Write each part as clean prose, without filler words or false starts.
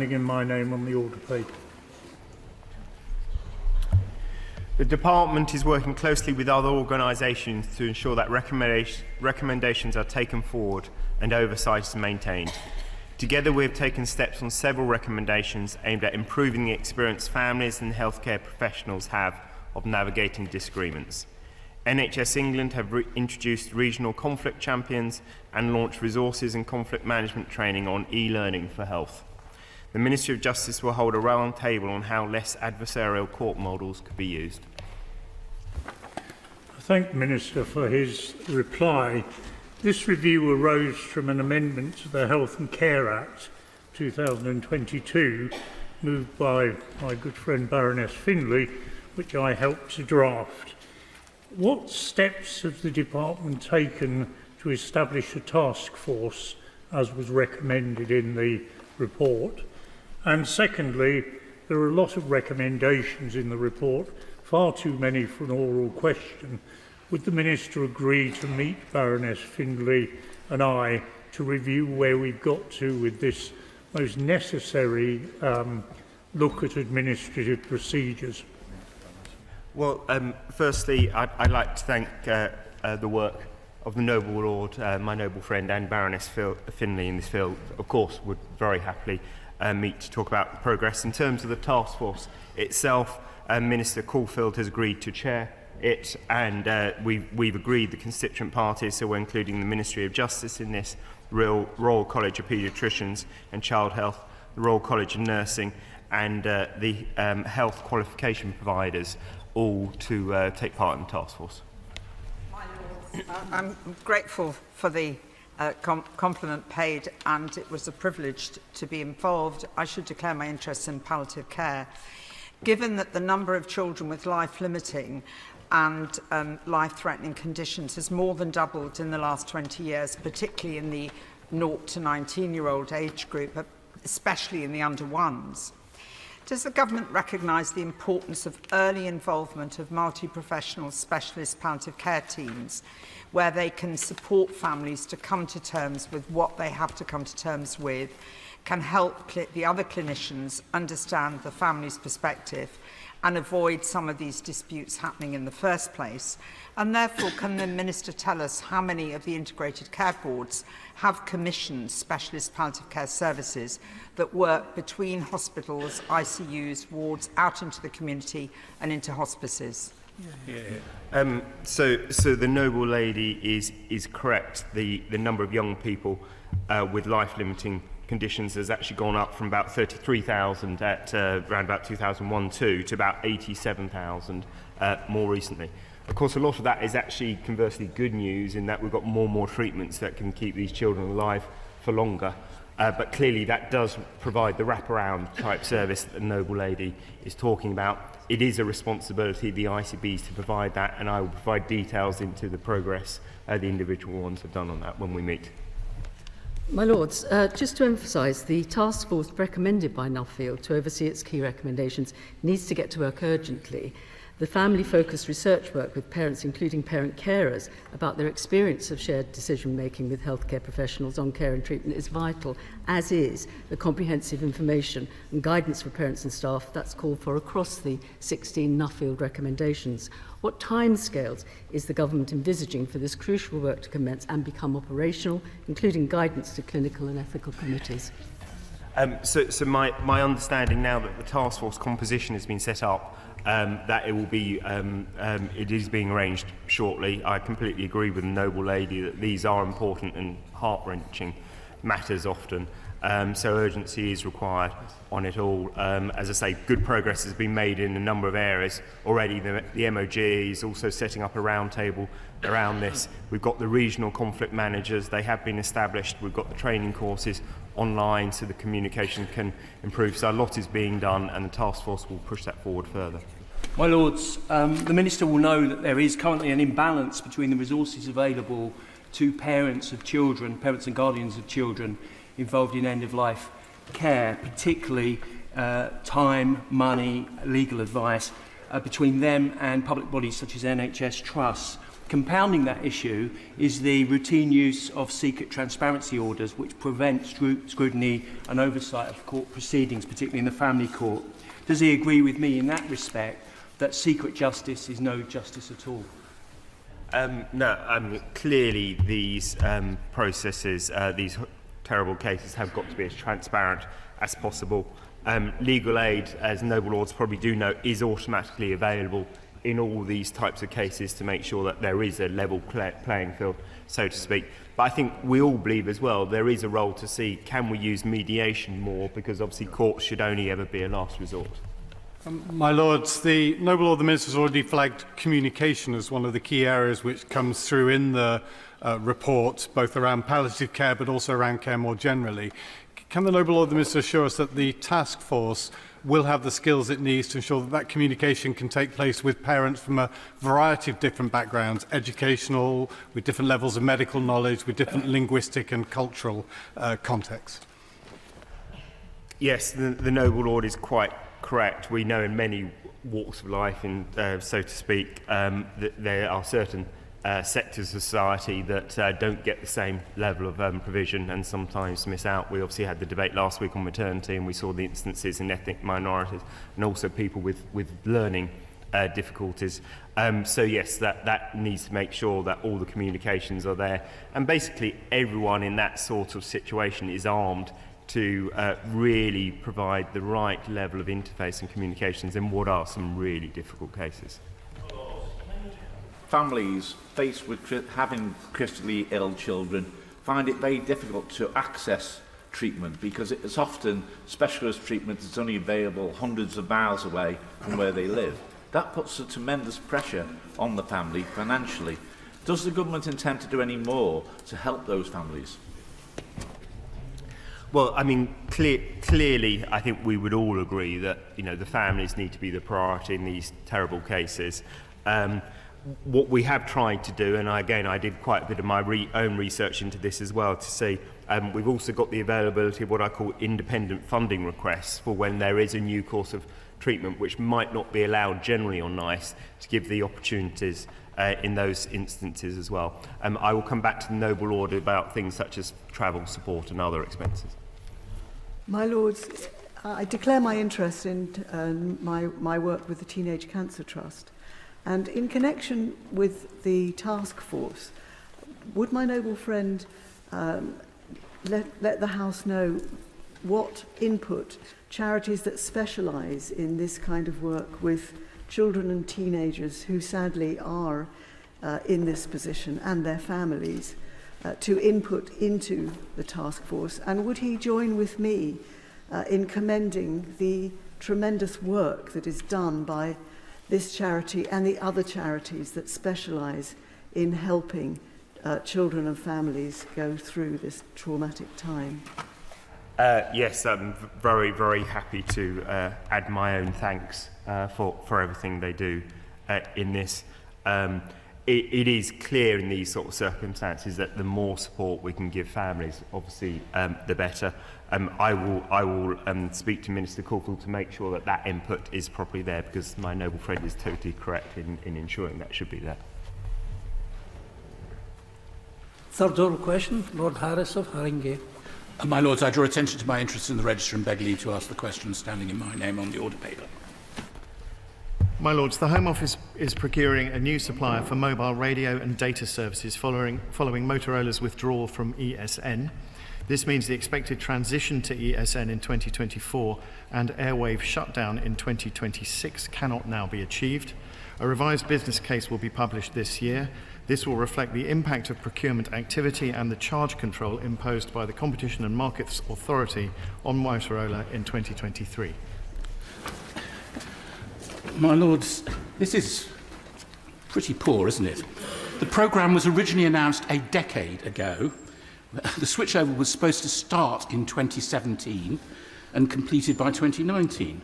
standing in my name on the order paper. The Department is working closely with other organisations to ensure that recommendations are taken forward and oversight is maintained. Together we have taken steps on several recommendations aimed at improving the experience families and healthcare professionals have of navigating disagreements. NHS England have introduced regional conflict champions and launched resources and conflict management training on e-learning for health. The Ministry of Justice will hold a round table on how less adversarial court models could be used. I thank the Minister for his reply. This review arose from an amendment to the Health and Care Act 2022, moved by my good friend Baroness Findlay, which I helped to draft. What steps have the Department taken to establish a task force, as was recommended in the report? And secondly, there are a lot of recommendations in the report, far too many for an oral question. Would the Minister agree to meet Baroness Findlay and I to review where we've got to with this most necessary look at administrative procedures? Well, firstly, I'd like to thank the work of the noble Lord, my noble friend, and Baroness Findlay in this field. Of course, would very happily meet to talk about progress. In terms of the task force itself, Minister Caulfield has agreed to chair it, and we've agreed the constituent parties, so we're including the Ministry of Justice in this, Royal College of Paediatricians and Child Health, the Royal College of Nursing, and the health qualification providers, all to take part in the task force. My Lords, I'm grateful for the compliment paid, and it was a privilege to be involved. I should declare my interest in palliative care. Given that the number of children with life-limiting and life-threatening conditions has more than doubled in the last 20 years, particularly in the 0 to 19-year-old age group, especially in the under-ones. Does the government recognise the importance of early involvement of multi-professional specialist palliative care teams, where they can support families to come to terms with what they have to come to terms with, can help the other clinicians understand the family's perspective and avoid some of these disputes happening in the first place? And therefore, can the Minister tell us how many of the integrated care boards have commissioned specialist palliative care services that work between hospitals, ICUs, wards, out into the community and into hospices? So the noble lady is correct. The number of young people with life-limiting conditions has actually gone up from about 33,000 at around about 2001-2 to about 87,000 more recently. Of course, a lot of that is actually conversely good news in that we've got more and more treatments that can keep these children alive for longer. But clearly that does provide the wraparound type service that the noble lady is talking about. It is a responsibility of the ICBs to provide that, and I will provide details into the progress the individual ones have done on that when we meet. My Lords, just to emphasise, the task force recommended by Nuffield to oversee its key recommendations needs to get to work urgently. The family-focused research work with parents, including parent carers, about their experience of shared decision-making with healthcare professionals on care and treatment is vital, as is the comprehensive information and guidance for parents and staff that's called for across the 16 Nuffield recommendations. What timescales is the government envisaging for this crucial work to commence and become operational, including guidance to clinical and ethical committees? So my understanding now that the task force composition has been set up, that it will be, it is being arranged shortly. I completely agree with the noble lady that these are important and heart-wrenching matters often. So urgency is required on it all. As I say, good progress has been made in a number of areas already. The MOG is also setting up a roundtable around this. We've got the regional conflict managers, they have been established. We've got the training courses online so the communication can improve. So a lot is being done, and the task force will push that forward further. My Lords, the Minister will know that there is currently an imbalance between the resources available to parents of children, parents and guardians of children involved in end-of-life care, particularly time, money, legal advice, between them and public bodies such as NHS trusts. Compounding that issue is the routine use of secret transparency orders which prevent scrutiny and oversight of court proceedings, particularly in the family court. Does he agree with me in that respect that secret justice is no justice at all? No, clearly these processes, these terrible cases have got to be as transparent as possible. Legal aid, as noble lords probably do know, is automatically available in all these types of cases to make sure that there is a level playing field, so to speak. But I think we all believe as well there is a role to see, can we use mediation more, because obviously courts should only ever be a last resort. My Lords, the Noble Lord the Minister has already flagged communication as one of the key areas which comes through in the report, both around palliative care but also around care more generally. Can the Noble Lord the Minister assure us that the task force will have the skills it needs to ensure that that communication can take place with parents from a variety of different backgrounds, educational, with different levels of medical knowledge, with different linguistic and cultural contexts? Yes, the Noble Lord is quite correct. We know in many walks of life, so to speak, that there are certain sectors of society that don't get the same level of provision and sometimes miss out. We obviously had the debate last week on maternity, and we saw the instances in ethnic minorities and also people with learning difficulties. So yes, that needs to make sure that all the communications are there, and basically everyone in that sort of situation is armed to really provide the right level of interface and communications in what are some really difficult cases. Families faced with having critically ill children find it very difficult to access treatment because it's often specialist treatment that's only available hundreds of miles away from where they live. That puts a tremendous pressure on the family financially. Does the government intend to do any more to help those families? Well, I mean, clearly, I think we would all agree that the families need to be the priority in these terrible cases. What we have tried to do, and I did quite a bit of my own research into this as well, to see we've also got the availability of what I call independent funding requests for when there is a new course of treatment which might not be allowed generally on NICE, to give the opportunities in those instances as well. I will come back to the Noble Lord about things such as travel support and other expenses. My Lords, I declare my interest in my work with the Teenage Cancer Trust. And in connection with the task force, would my noble friend let the House know what input charities that specialise in this kind of work with children and teenagers who sadly are in this position and their families to input into the task force? And would he join with me in commending the tremendous work that is done by this charity and the other charities that specialise in helping children and families go through this traumatic time? Yes, I'm very, very happy to add my own thanks for everything they do in this. It is clear in these sort of circumstances that the more support we can give families, obviously, the better. I will speak to Minister Caulfield to make sure that that input is properly there, because my noble friend is totally correct in ensuring that should be there. Third oral question, Lord Harris of Haringey. My Lords, I draw attention to my interest in the register and beg leave to ask the question standing in my name on the order paper. My Lords, the Home Office is procuring a new supplier for mobile radio and data services following Motorola's withdrawal from ESN. This means the expected transition to ESN in 2024 and airwave shutdown in 2026 cannot now be achieved. A revised business case will be published this year. This will reflect the impact of procurement activity and the charge control imposed by the Competition and Markets Authority on Motorola in 2023. My Lords, this is pretty poor, isn't it? The programme was originally announced a decade ago. The switchover was supposed to start in 2017 and completed by 2019.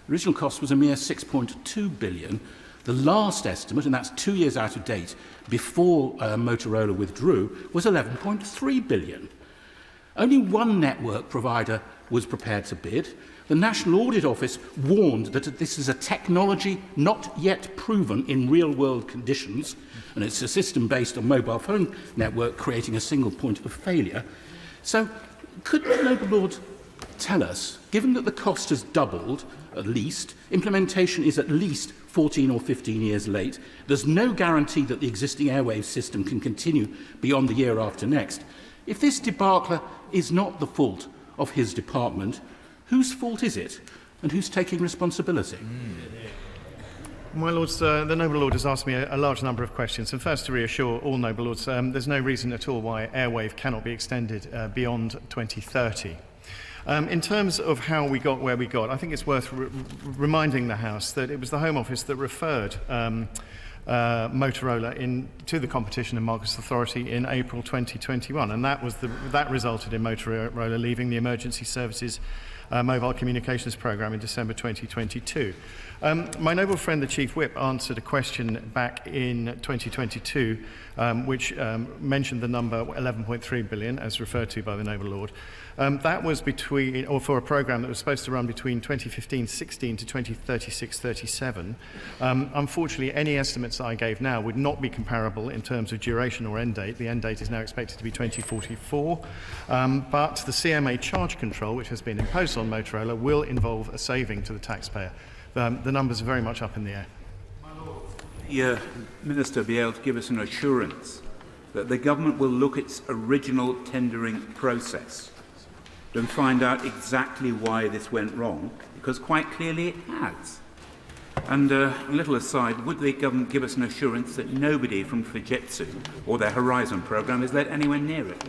The original cost was a mere 6.2 billion. The last estimate, and that's 2 years out of date, before Motorola withdrew, was 11.3 billion. Only one network provider was prepared to bid, The National Audit Office warned that this is a technology not yet proven in real-world conditions, and it's a system based on mobile phone network creating a single point of failure. So, could the Noble Lord tell us, given that the cost has doubled, at least, implementation is at least 14 or 15 years late, there's no guarantee that the existing airwaves system can continue beyond the year after next. If this debacle is not the fault of his department, whose fault is it, and who's taking responsibility? My Lords, the Noble Lord has asked me a large number of questions, and first to reassure all Noble Lords, there's no reason at all why Airwave cannot be extended beyond 2030. In terms of how we got where we got, I think it's worth reminding the House that it was the Home Office that referred Motorola to the Competition and Markets Authority in April 2021, and that resulted in Motorola leaving the Emergency Services Mobile Communications Programme in December 2022. My noble friend, the Chief Whip, answered a question back in 2022 which mentioned the number 11.3 billion, as referred to by the Noble Lord. That was for a programme that was supposed to run between 2015-16 to 2036-37. Unfortunately, any estimates that I gave now would not be comparable in terms of duration or end date. The end date is now expected to be 2044. But the CMA charge control, which has been imposed on Motorola, will involve a saving to the taxpayer. The numbers are very much up in the air. The Minister be able to give us an assurance that the government will look at its original tendering process and find out exactly why this went wrong, because quite clearly it has. And a little aside, would the government give us an assurance that nobody from Fujitsu or their Horizon programme is let anywhere near it?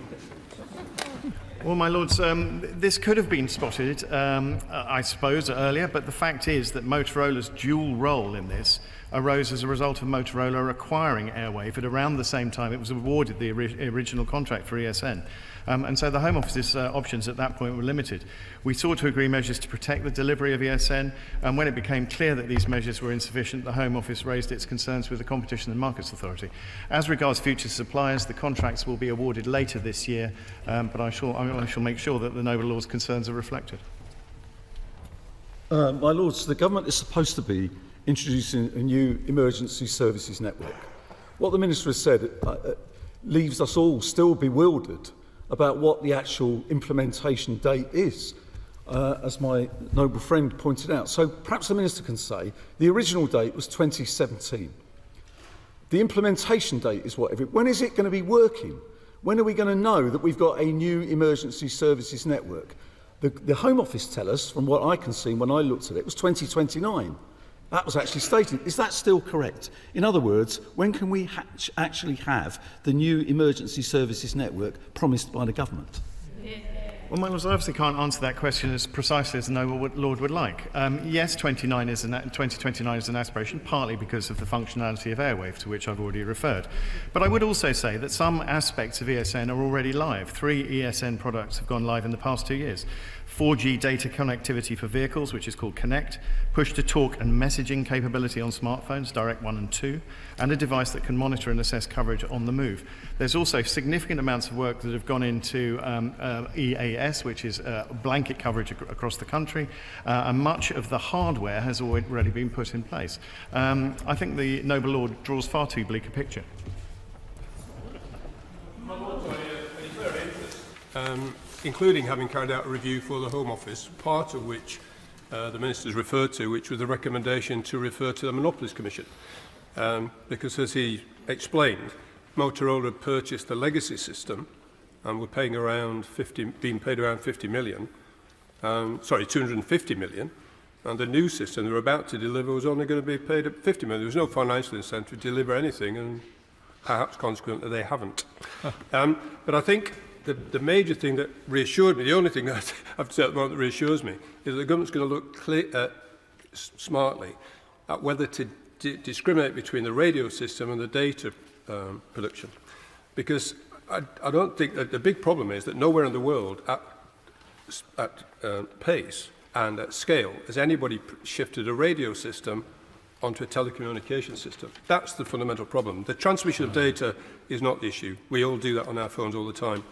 Well, my Lords, this could have been spotted, I suppose, earlier, but the fact is that Motorola's dual role in this arose as a result of Motorola acquiring Airwave at around the same time it was awarded the original contract for ESN. And so the Home Office's options at that point were limited. We sought to agree measures to protect the delivery of ESN, and when it became clear that these measures were insufficient, the Home Office raised its concerns with the Competition and Markets Authority. As regards future suppliers, the contracts will be awarded later this year, but I shall make sure that the Noble Lord's concerns are reflected. My Lords, the government is supposed to be introducing a new emergency services network. What the Minister has said leaves us all still bewildered about what the actual implementation date is, as my noble friend pointed out. So perhaps the Minister can say the original date was 2017. The implementation date is whatever. When is it going to be working? When are we going to know that we've got a new emergency services network? The Home Office tell us, from what I can see when I looked at it, was 2029. That was actually stated. Is that still correct? In other words, when can we actually have the new emergency services network promised by the government? Well, my Lords, I obviously can't answer that question as precisely as the Noble Lord would like. Yes, 2029 is an aspiration, partly because of the functionality of Airwave, to which I've already referred. But I would also say that some aspects of ESN are already live. 3 ESN products have gone live in the past 2 years. 4G data connectivity for vehicles, which is called Connect, push-to-talk and messaging capability on smartphones, Direct 1 and 2, and a device that can monitor and assess coverage on the move. There's also significant amounts of work that have gone into EAS, which is blanket coverage across the country, and much of the hardware has already been put in place. I think the Noble Lord draws far too bleak a picture. Including having carried out a review for the Home Office, part of which the Minister's referred to, which was a recommendation to refer to the Monopolies Commission. Because, as he explained, Motorola purchased the legacy system and were being paid around 50 million, 250 million, and the new system they were about to deliver was only going to be paid at 50 million. There was no financial incentive to deliver anything, and perhaps consequently they haven't. But I think the major thing that reassured me, the only thing that I've said at the moment that reassures me, is that the government's going to look smartly at whether to discriminate between the radio system and the data production. Because I don't think that the big problem is that nowhere in the world at pace and at scale has anybody shifted a radio system onto a telecommunication system. That's the fundamental problem. The transmission of data is not the issue. We all do that on our phones all the time.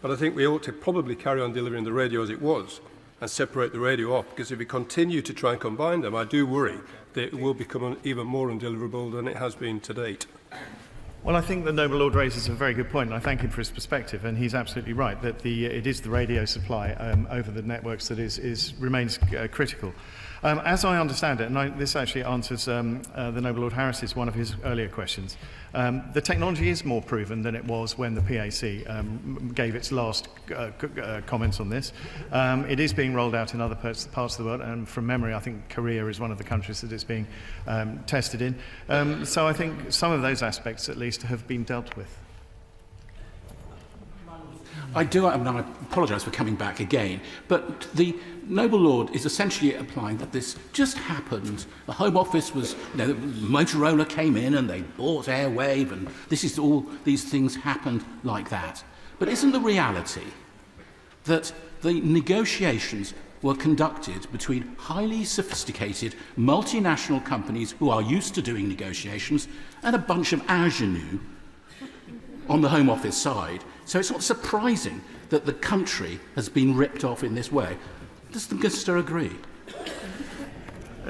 But I think we ought to probably carry on delivering the radio as it was, and separate the radio off, because if we continue to try and combine them, I do worry that it will become even more undeliverable than it has been to date. Well, I think the Noble Lord raises a very good point, and I thank him for his perspective, and he's absolutely right that it is the radio supply over the networks that remains critical. As I understand it, and this actually answers the Noble Lord Harris's one of his earlier questions, the technology is more proven than it was when the PAC gave its last comments on this. It is being rolled out in other parts of the world, and from memory, I think Korea is one of the countries that it's being tested in. So I think some of those aspects, at least, have been dealt with. I apologise for coming back again, but the Noble Lord is essentially implying that this just happened. The Home Office was, Motorola came in and they bought Airwave, and all these things happened like that. But isn't the reality that the negotiations were conducted between highly sophisticated multinational companies who are used to doing negotiations and a bunch of ingenues on the Home Office side? So it's not surprising that the country has been ripped off in this way. Does the Minister agree?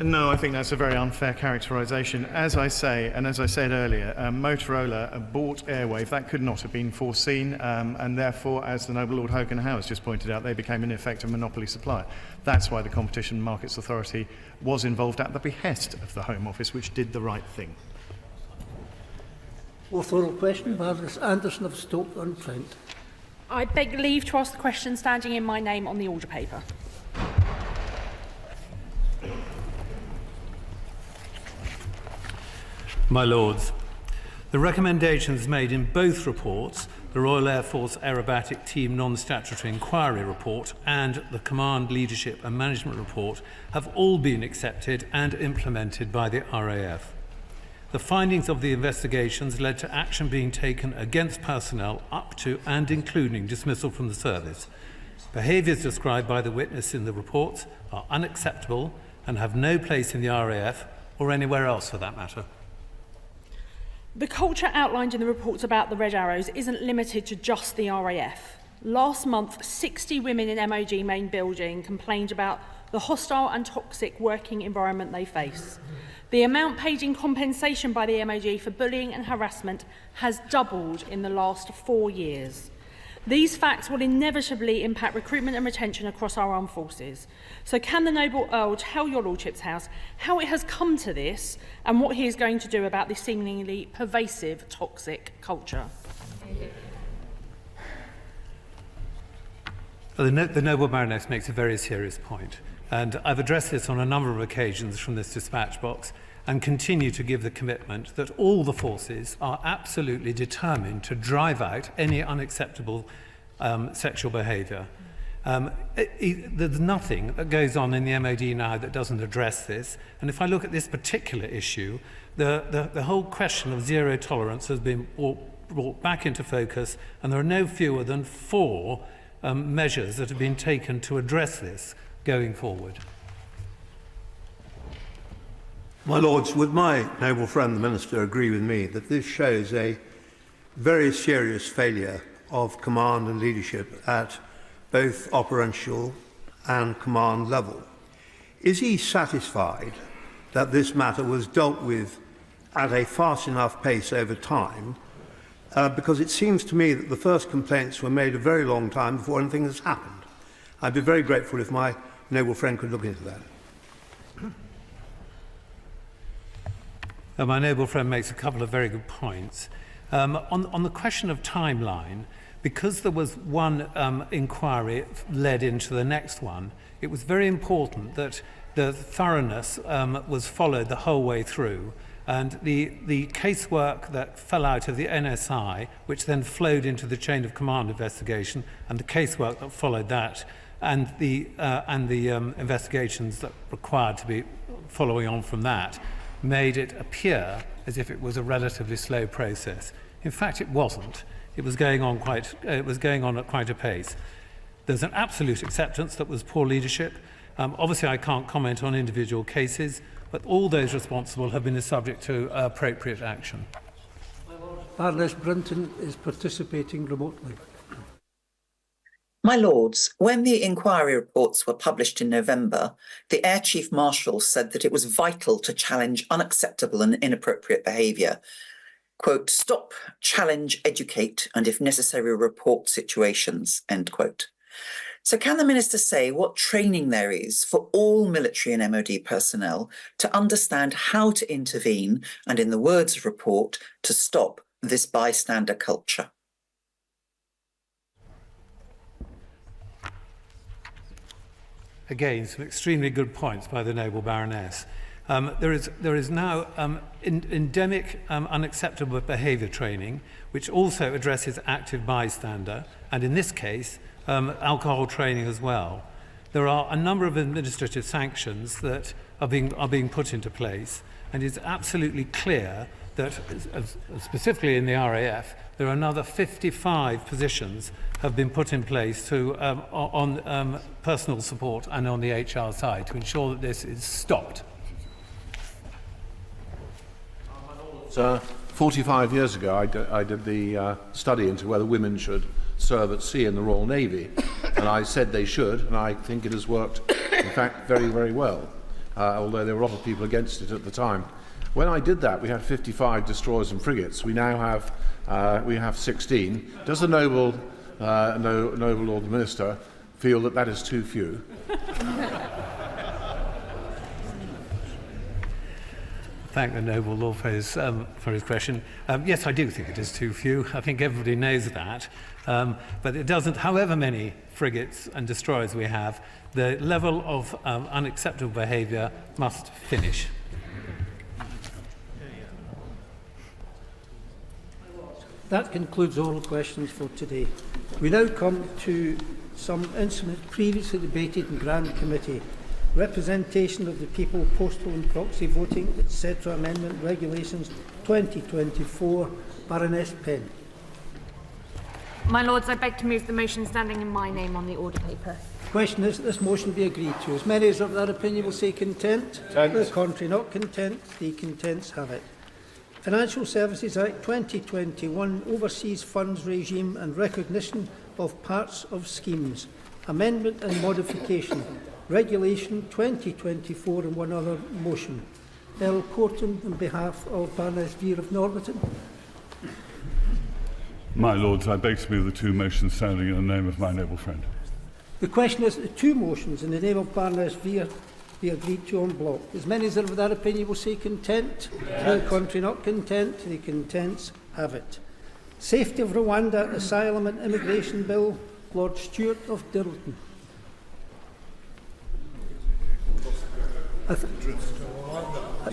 No, I think that's a very unfair characterisation. As I say, and as I said earlier, Motorola bought Airwave. That could not have been foreseen, and therefore, as the Noble Lord Hogan Howes just pointed out, they became in effect a monopoly supplier. That's why the Competition and Markets Authority was involved at the behest of the Home Office, which did the right thing. Fourth oral question, Baroness Anderson of Stoke-on-Trent. I beg leave to ask the question standing in my name on the order paper. My Lords, the recommendations made in both reports, the Royal Air Force Aerobatic Team Non-Statutory Inquiry Report and the Command Leadership and Management Report, have all been accepted and implemented by the RAF. The findings of the investigations led to action being taken against personnel up to and including dismissal from the service. Behaviours described by the witness in the reports are unacceptable and have no place in the RAF or anywhere else for that matter. The culture outlined in the reports about the Red Arrows isn't limited to just the RAF. Last month, 60 women in MOD main building complained about the hostile and toxic working environment they face. The amount paid in compensation by the MOD for bullying and harassment has doubled in the last 4 years. These facts will inevitably impact recruitment and retention across our armed forces. So can the Noble Earl tell your Lordship's House how it has come to this and what he is going to do about this seemingly pervasive toxic culture? Well, the Noble Baroness makes a very serious point, and I've addressed this on a number of occasions from this dispatch box and continue to give the commitment that all the forces are absolutely determined to drive out any unacceptable sexual behaviour. There's nothing that goes on in the MOD now that doesn't address this, and if I look at this particular issue, the whole question of zero tolerance has been brought back into focus, and there are no fewer than 4 measures that have been taken to address this going forward. My Lords, would my noble friend the Minister agree with me that this shows a very serious failure of command and leadership at both operational and command level? Is he satisfied that this matter was dealt with at a fast enough pace over time? Because it seems to me that the first complaints were made a very long time before anything has happened. I'd be very grateful if my noble friend could look into that. My noble friend makes a couple of very good points. On the question of timeline, because there was one inquiry led into the next one, it was very important that the thoroughness was followed the whole way through. And the casework that fell out of the NSI, which then flowed into the chain of command investigation, and the casework that followed that, and the investigations that required to be following on from that, made it appear as if it was a relatively slow process. In fact, it wasn't. It was going on at quite a pace. There's an absolute acceptance that was poor leadership. Obviously, I can't comment on individual cases, but all those responsible have been subject to appropriate action. Baroness Brinton is participating remotely. My Lords, when the inquiry reports were published in November, the Air Chief Marshal said that it was vital to challenge unacceptable and inappropriate behaviour. Quote, stop, challenge, educate, and if necessary, report situations, end quote. So can the Minister say what training there is for all military and MOD personnel to understand how to intervene and, in the words of report, to stop this bystander culture? Again, some extremely good points by the noble Baroness. There is now endemic unacceptable behaviour training, which also addresses active bystander, and in this case, alcohol training as well. There are a number of administrative sanctions that are being put into place, and it's absolutely clear that, specifically in the RAF, there are another 55 positions have been put in place to, on personal support and on the HR side to ensure that this is stopped. 45 years ago, I did the study into whether women should serve at sea in the Royal Navy, and I said they should, and I think it has worked, in fact, very, very well, although there were a lot of people against it at the time. When I did that, we had 55 destroyers and frigates. We now have 16. Does the noble Lord the Minister feel that that is too few? Thank the noble Lord for his question. Yes, I do think it is too few. I think everybody knows that. But it doesn't, however many frigates and destroyers we have, the level of unacceptable behaviour must finish. That concludes oral questions for today. We now come to some instruments previously debated in Grand Committee. Representation of the People, Postal and Proxy Voting, etc. Amendment Regulations 2024. Baroness Penn. My Lords, I beg to move the motion standing in my name on the order paper. The question is that this motion be agreed to. As many as of that opinion will say content. The contrary, not content. The contents have it. Financial Services Act 2021, Overseas Funds Regime and Recognition of Parts of Schemes. Amendment and Modification. Regulation 2024 and one other motion. L. Corton on behalf of Baroness Veer of Norbiton. My Lords, I beg to move the two motions standing in the name of my noble friend. The question is that the two motions in the name of Baroness Veer be agreed to en bloc. As many as are of that opinion will say content. The contrary, not content. The contents have it. Safety of Rwanda Asylum and Immigration Bill. Lord Stewart of Dirleton.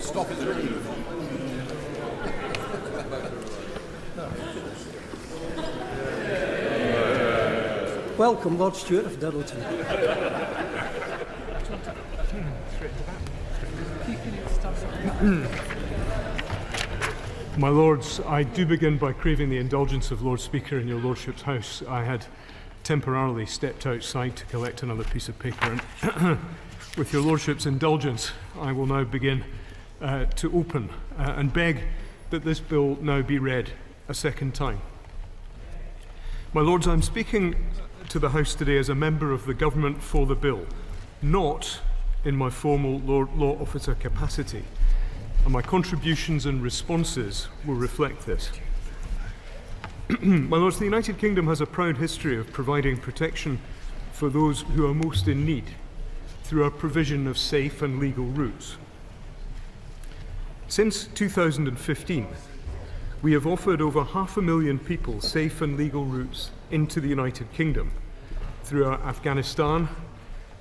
Stop it. Welcome, Lord Stewart of Dirleton. My Lords, I do begin by craving the indulgence of Lord Speaker in your Lordship's house. I had temporarily stepped outside to collect another piece of paper, and with your Lordship's indulgence, I will now begin to open and beg that this bill now be read a second time. My Lords, I'm speaking to the House today as a member of the Government for the bill, not in my formal law officer capacity, and my contributions and responses will reflect this. My Lords, the United Kingdom has a proud history of providing protection for those who are most in need through our provision of safe and legal routes. Since 2015, we have offered over 500,000 people safe and legal routes into the United Kingdom through our Afghanistan,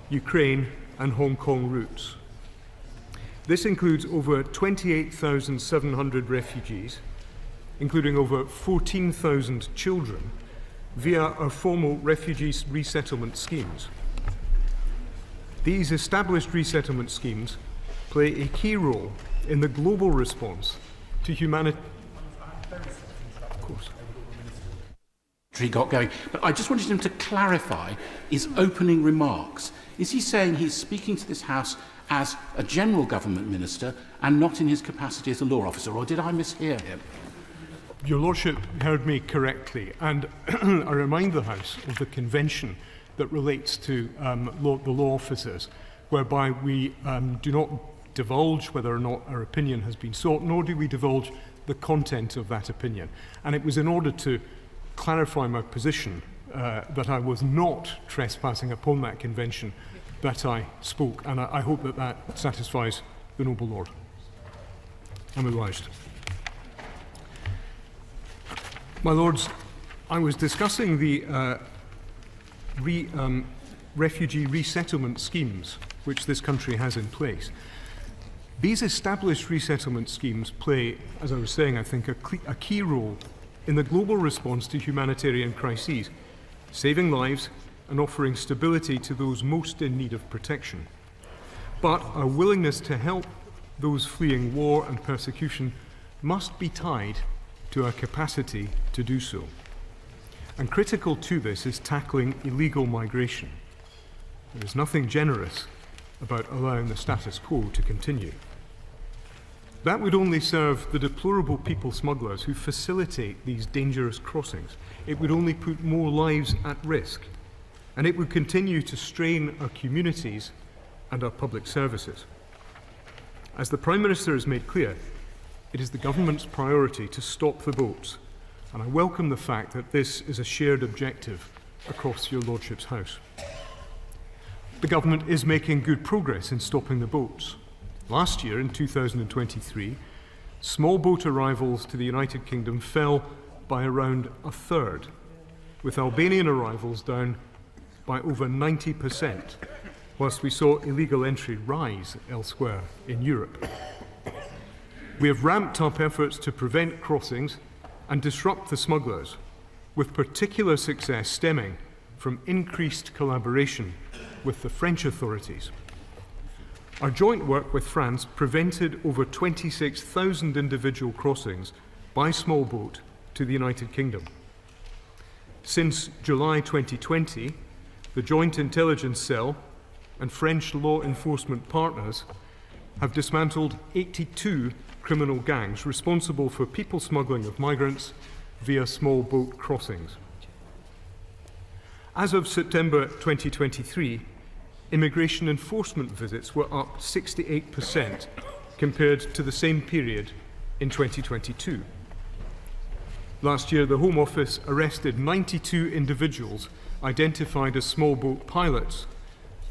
Ukraine and Hong Kong routes. This includes over 28,700 refugees, including over 14,000 children, via our formal refugee resettlement schemes. These established resettlement schemes play a key role in the global response to humanity. Of course. He got going, but I just wanted him to clarify his opening remarks. Is he saying he's speaking to this House as a general government minister and not in his capacity as a law officer, or did I mishear him? Your Lordship heard me correctly, and I remind the House of the convention that relates to the law officers, whereby we do not divulge whether or not our opinion has been sought, nor do we divulge the content of that opinion. And it was in order to clarify my position that I was not trespassing upon that convention that I spoke, and I hope that that satisfies the noble lord. I'm obliged. My lords, I was discussing the refugee resettlement schemes which this country has in place. These established resettlement schemes play, as I was saying, I think, a key role in the global response to humanitarian crises, saving lives and offering stability to those most in need of protection. But our willingness to help those fleeing war and persecution must be tied to our capacity to do so. And critical to this is tackling illegal migration. There is nothing generous about allowing the status quo to continue. That would only serve the deplorable people smugglers who facilitate these dangerous crossings. It would only put more lives at risk, and it would continue to strain our communities and our public services. As the Prime Minister has made clear, it is the government's priority to stop the boats, and I welcome the fact that this is a shared objective across your Lordship's House. The government is making good progress in stopping the boats. Last year, in 2023, small boat arrivals to the United Kingdom fell by around a third, with Albanian arrivals down by over 90%, whilst we saw illegal entry rise elsewhere in Europe. We have ramped up efforts to prevent crossings and disrupt the smugglers, with particular success stemming from increased collaboration with the French authorities. Our joint work with France prevented over 26,000 individual crossings by small boat to the United Kingdom. Since July 2020, the Joint Intelligence Cell and French law enforcement partners have dismantled 82 criminal gangs responsible for people smuggling of migrants via small boat crossings. As of September 2023, immigration enforcement visits were up 68% compared to the same period in 2022. Last year, the Home Office arrested 92 individuals identified as small boat pilots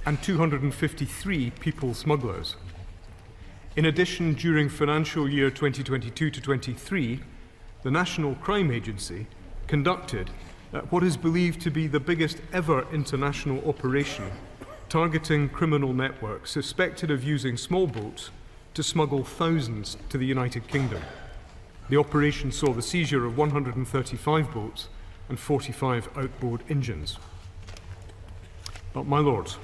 and 253 people smugglers. In addition, during financial year 2022 to 23, the National Crime Agency conducted what is believed to be the biggest ever international operation targeting criminal networks suspected of using small boats to smuggle thousands to the United Kingdom. The operation saw the seizure of 135 boats and 45 outboard engines. But, my lords,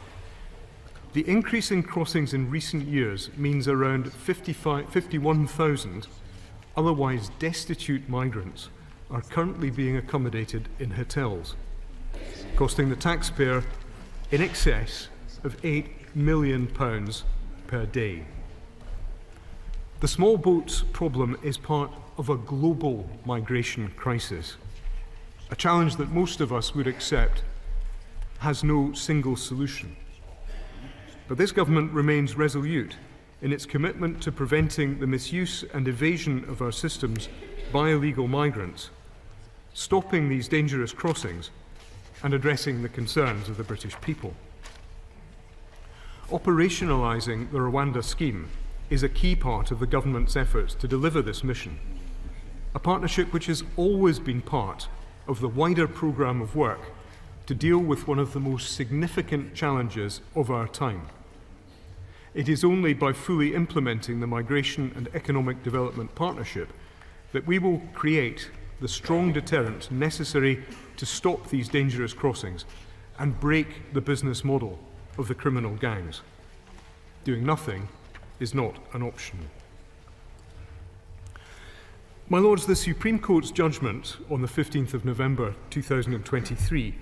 the increase in crossings in recent years means around 51,000 otherwise destitute migrants are currently being accommodated in hotels, costing the taxpayer in excess of £8 million per day. The small boats problem is part of a global migration crisis, a challenge that most of us would accept has no single solution. But this government remains resolute in its commitment to preventing the misuse and evasion of our systems by illegal migrants, stopping these dangerous crossings, and addressing the concerns of the British people. Operationalising the Rwanda scheme is a key part of the government's efforts to deliver this mission, a partnership which has always been part of the wider programme of work to deal with one of the most significant challenges of our time. It is only by fully implementing the Migration and Economic Development Partnership that we will create the strong deterrent necessary to stop these dangerous crossings and break the business model of the criminal gangs. Doing nothing is not an option. My Lords, the Supreme Court's judgment on the 15th of November 2023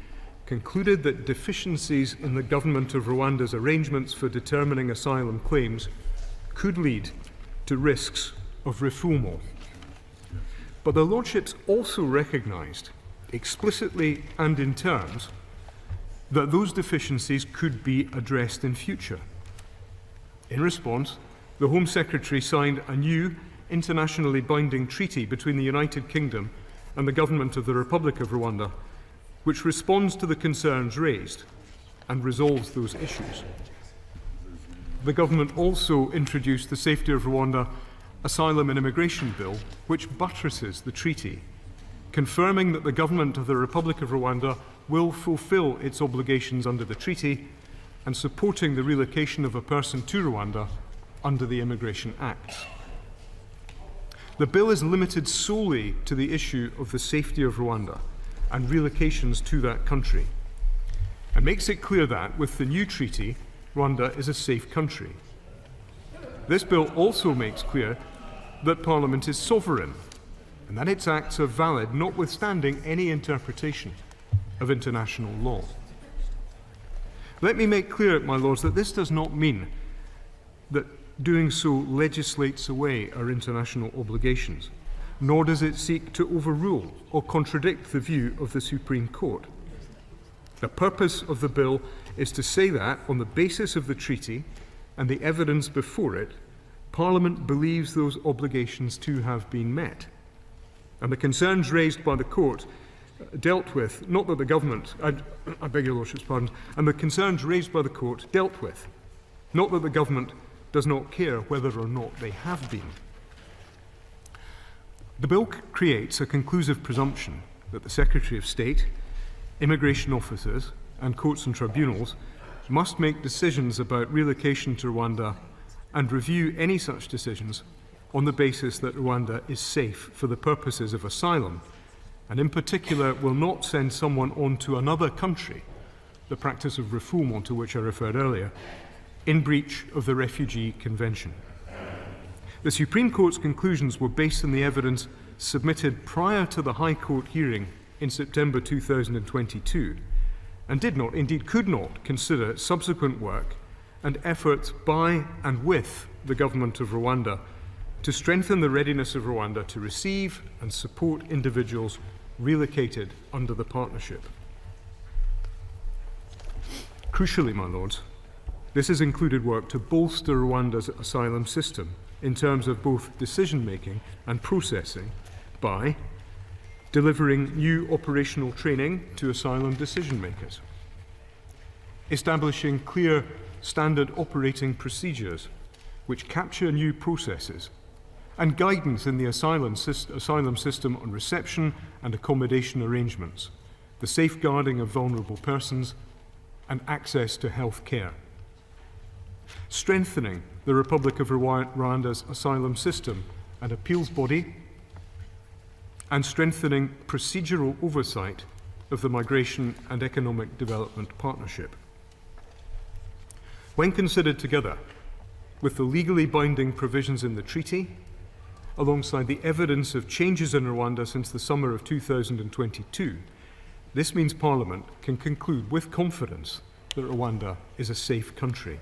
concluded that deficiencies in the government of Rwanda's arrangements for determining asylum claims could lead to risks of refoulement. But the Lordships also recognised, explicitly and in terms, that those deficiencies could be addressed in future. In response, the Home Secretary signed a new internationally binding treaty between the United Kingdom and the Government of the Republic of Rwanda, which responds to the concerns raised and resolves those issues. The government also introduced the Safety of Rwanda Asylum and Immigration Bill, which buttresses the treaty, confirming that the Government of the Republic of Rwanda will fulfil its obligations under the treaty and supporting the relocation of a person to Rwanda under the Immigration Acts. The bill is limited solely to the issue of the safety of Rwanda and relocations to that country, and makes it clear that, with the new treaty, Rwanda is a safe country. This bill also makes clear that Parliament is sovereign and that its acts are valid notwithstanding any interpretation of international law. Let me make clear, my Lords, that this does not mean that doing so legislates away our international obligations, nor does it seek to overrule or contradict the view of the Supreme Court. The purpose of the bill is to say that, on the basis of the treaty and the evidence before it, Parliament believes those obligations to have been met. And the concerns raised by the Court dealt with, not that the government, I beg your Lordship's pardon, and the concerns raised by the Court dealt with, not that the government does not care whether or not they have been. The bill creates a conclusive presumption that the Secretary of State, immigration officers, and courts and tribunals must make decisions about relocation to Rwanda and review any such decisions on the basis that Rwanda is safe for the purposes of asylum, and in particular will not send someone on to another country, the practice of refoulement to which I referred earlier, in breach of the Refugee Convention. The Supreme Court's conclusions were based on the evidence submitted prior to the High Court hearing in September 2022, and did not, indeed could not, consider subsequent work and efforts by and with the government of Rwanda to strengthen the readiness of Rwanda to receive and support individuals relocated under the partnership. Crucially, my Lords, this has included work to bolster Rwanda's asylum system in terms of both decision-making and processing by delivering new operational training to asylum decision-makers, establishing clear standard operating procedures which capture new processes and guidance in the asylum system on reception and accommodation arrangements, the safeguarding of vulnerable persons, and access to health care. Strengthening the Republic of Rwanda's asylum system and appeals body, and strengthening procedural oversight of the Migration and Economic Development Partnership. When considered together with the legally binding provisions in the treaty, alongside the evidence of changes in Rwanda since the summer of 2022, this means Parliament can conclude with confidence that Rwanda is a safe country.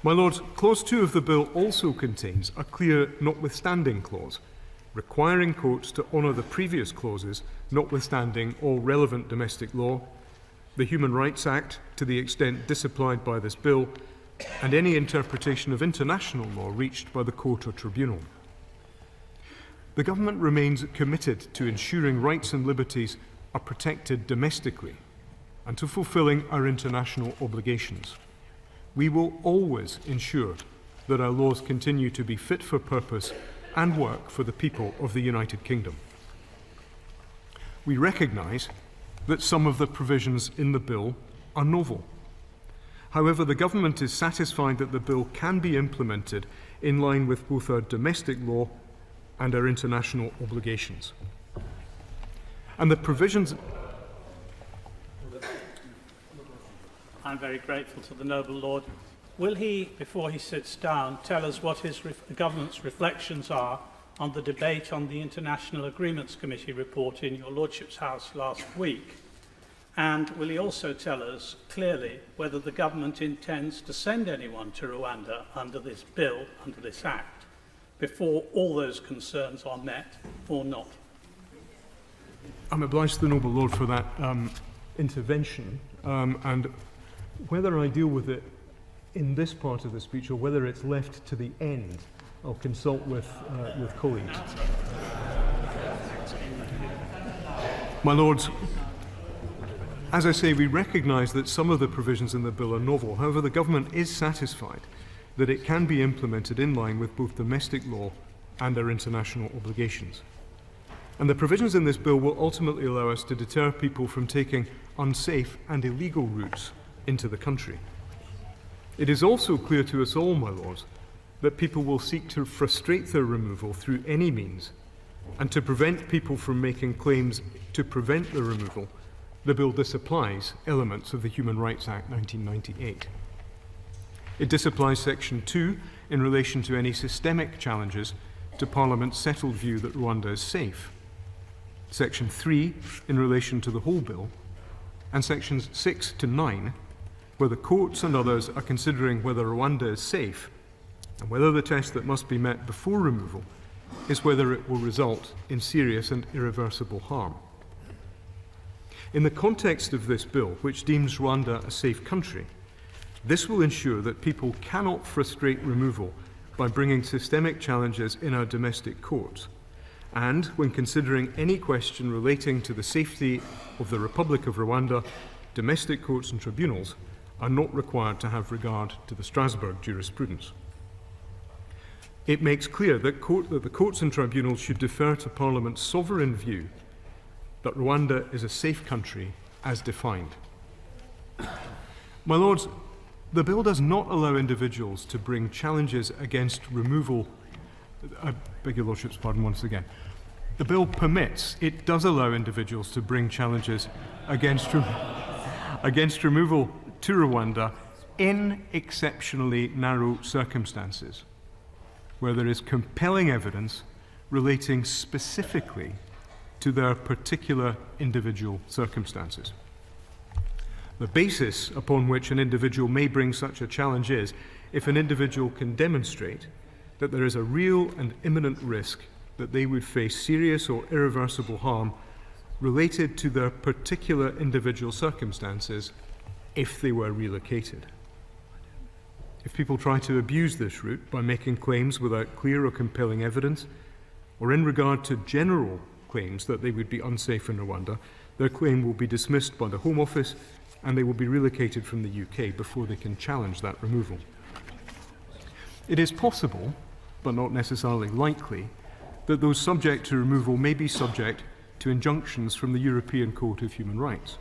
My Lords, Clause 2 of the bill also contains a clear notwithstanding clause, requiring courts to honour the previous clauses notwithstanding all relevant domestic law, the Human Rights Act to the extent disapplied by this bill, and any interpretation of international law reached by the court or tribunal. The government remains committed to ensuring rights and liberties are protected domestically and to fulfilling our international obligations. We will always ensure that our laws continue to be fit for purpose and work for the people of the United Kingdom. We recognise that some of the provisions in the bill are novel. However, the government is satisfied that the bill can be implemented in line with both our domestic law and our international obligations. And the provisions... I'm very grateful to the noble Lord. Will he, before he sits down, tell us what the government's reflections are on the debate on the International Agreements Committee report in your Lordship's House last week? And will he also tell us clearly whether the government intends to send anyone to Rwanda under this bill, under this act, before all those concerns are met or not? I'm obliged to the noble Lord for that intervention, and whether I deal with it in this part of the speech or whether it's left to the end, I'll consult with colleagues. My Lords, as I say, we recognise that some of the provisions in the bill are novel. However, the government is satisfied that it can be implemented in line with both domestic law and our international obligations. And the provisions in this bill will ultimately allow us to deter people from taking unsafe and illegal routes into the country. It is also clear to us all, my Lords, that people will seek to frustrate their removal through any means, and to prevent people from making claims to prevent the removal, the bill disapplies elements of the Human Rights Act 1998. It disapplies Section 2 in relation to any systemic challenges to Parliament's settled view that Rwanda is safe, Section 3 in relation to the whole bill, and Sections 6 to 9, where the courts and others are considering whether Rwanda is safe and whether the test that must be met before removal is whether it will result in serious and irreversible harm. In the context of this bill, which deems Rwanda a safe country, this will ensure that people cannot frustrate removal by bringing systemic challenges in our domestic courts, and when considering any question relating to the safety of the Republic of Rwanda, domestic courts and tribunals are not required to have regard to the Strasbourg jurisprudence. It makes clear that the courts and tribunals should defer to Parliament's sovereign view that Rwanda is a safe country as defined. My Lords, the bill does not allow individuals to bring challenges against removal. I beg your Lordship's pardon once again. The bill permits, it does allow individuals to bring challenges against removal to Rwanda in exceptionally narrow circumstances, where there is compelling evidence relating specifically to their particular individual circumstances. The basis upon which an individual may bring such a challenge is if an individual can demonstrate that there is a real and imminent risk that they would face serious or irreversible harm related to their particular individual circumstances if they were relocated. If people try to abuse this route by making claims without clear or compelling evidence, or in regard to general claims that they would be unsafe in Rwanda, their claim will be dismissed by the Home Office and they will be relocated from the UK before they can challenge that removal. It is possible, but not necessarily likely, that those subject to removal may be subject to injunctions from the European Court of Human Rights.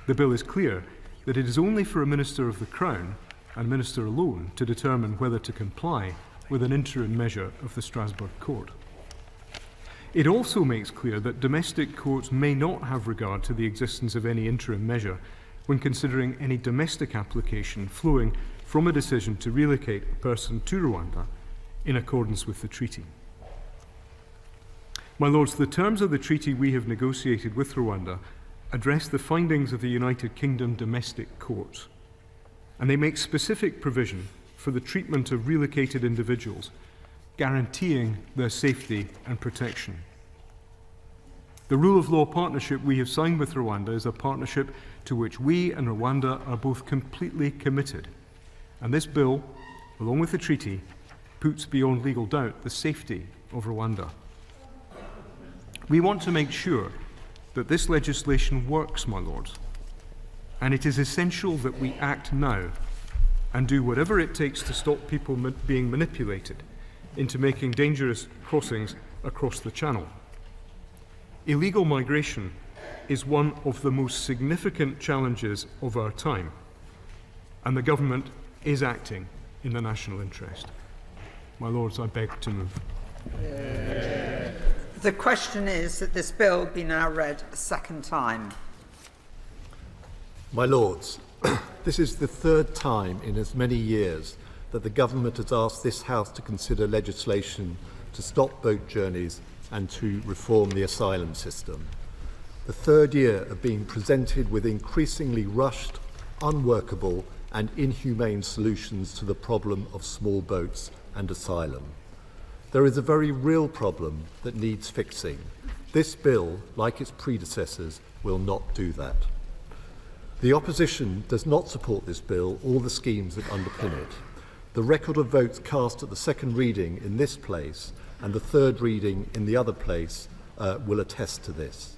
The bill is clear that it is only for a Minister of the Crown, and Minister alone, to determine whether to comply with an interim measure of the Strasbourg Court. It also makes clear that domestic courts may not have regard to the existence of any interim measure when considering any domestic application flowing from a decision to relocate a person to Rwanda in accordance with the treaty. My Lords, the terms of the treaty we have negotiated with Rwanda address the findings of the United Kingdom domestic courts, and they make specific provision for the treatment of relocated individuals, guaranteeing their safety and protection. The rule of law partnership we have signed with Rwanda is a partnership to which we and Rwanda are both completely committed, and this bill, along with the treaty, puts beyond legal doubt the safety of Rwanda. We want to make sure that this legislation works, my Lords, and it is essential that we act now and do whatever it takes to stop people being manipulated into making dangerous crossings across the Channel. Illegal migration is one of the most significant challenges of our time, and the government is acting in the national interest. My Lords, I beg to move. The question is that this bill be now read a second time. My Lords, this is the third time in as many years that the government has asked this House to consider legislation to stop boat journeys and to reform the asylum system. The third year of being presented with increasingly rushed, unworkable and inhumane solutions to the problem of small boats and asylum. There is a very real problem that needs fixing. This bill, like its predecessors, will not do that. The opposition does not support this bill or the schemes that underpin it. The record of votes cast at the second reading in this place and the third reading in the other place will attest to this.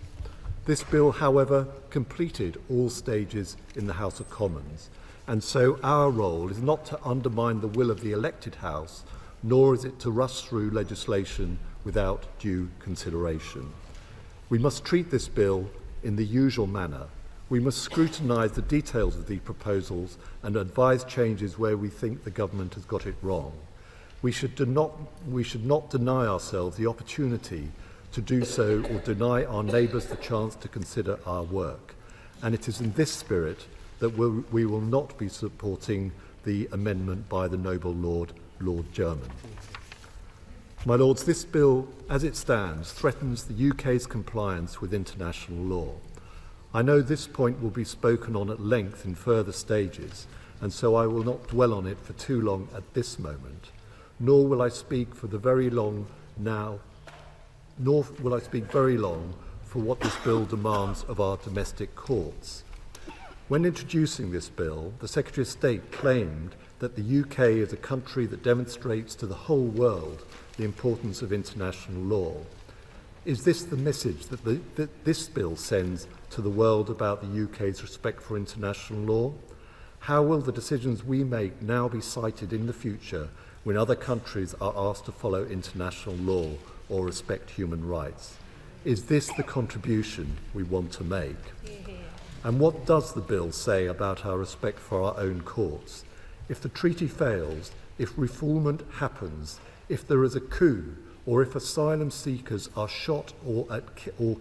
This bill, however, completed all stages in the House of Commons, and so our role is not to undermine the will of the elected House, nor is it to rush through legislation without due consideration. We must treat this bill in the usual manner. We must scrutinise the details of the proposals and advise changes where we think the government has got it wrong. We should not deny ourselves the opportunity to do so or deny our neighbours the chance to consider our work. And it is in this spirit that we will not be supporting the amendment by the noble Lord Jermyn. My Lords, this bill, as it stands, threatens the UK's compliance with international law. I know this point will be spoken on at length in further stages, and so I will not dwell on it for too long at this moment, nor will I speak for very long for what this bill demands of our domestic courts. When introducing this bill, the Secretary of State claimed that the UK is a country that demonstrates to the whole world the importance of international law. Is this the message that this bill sends to the world about the UK's respect for international law? How will the decisions we make now be cited in the future when other countries are asked to follow international law or respect human rights? Is this the contribution we want to make? And what does the bill say about our respect for our own courts? If the treaty fails, if refoulement happens, if there is a coup, or if asylum seekers are shot or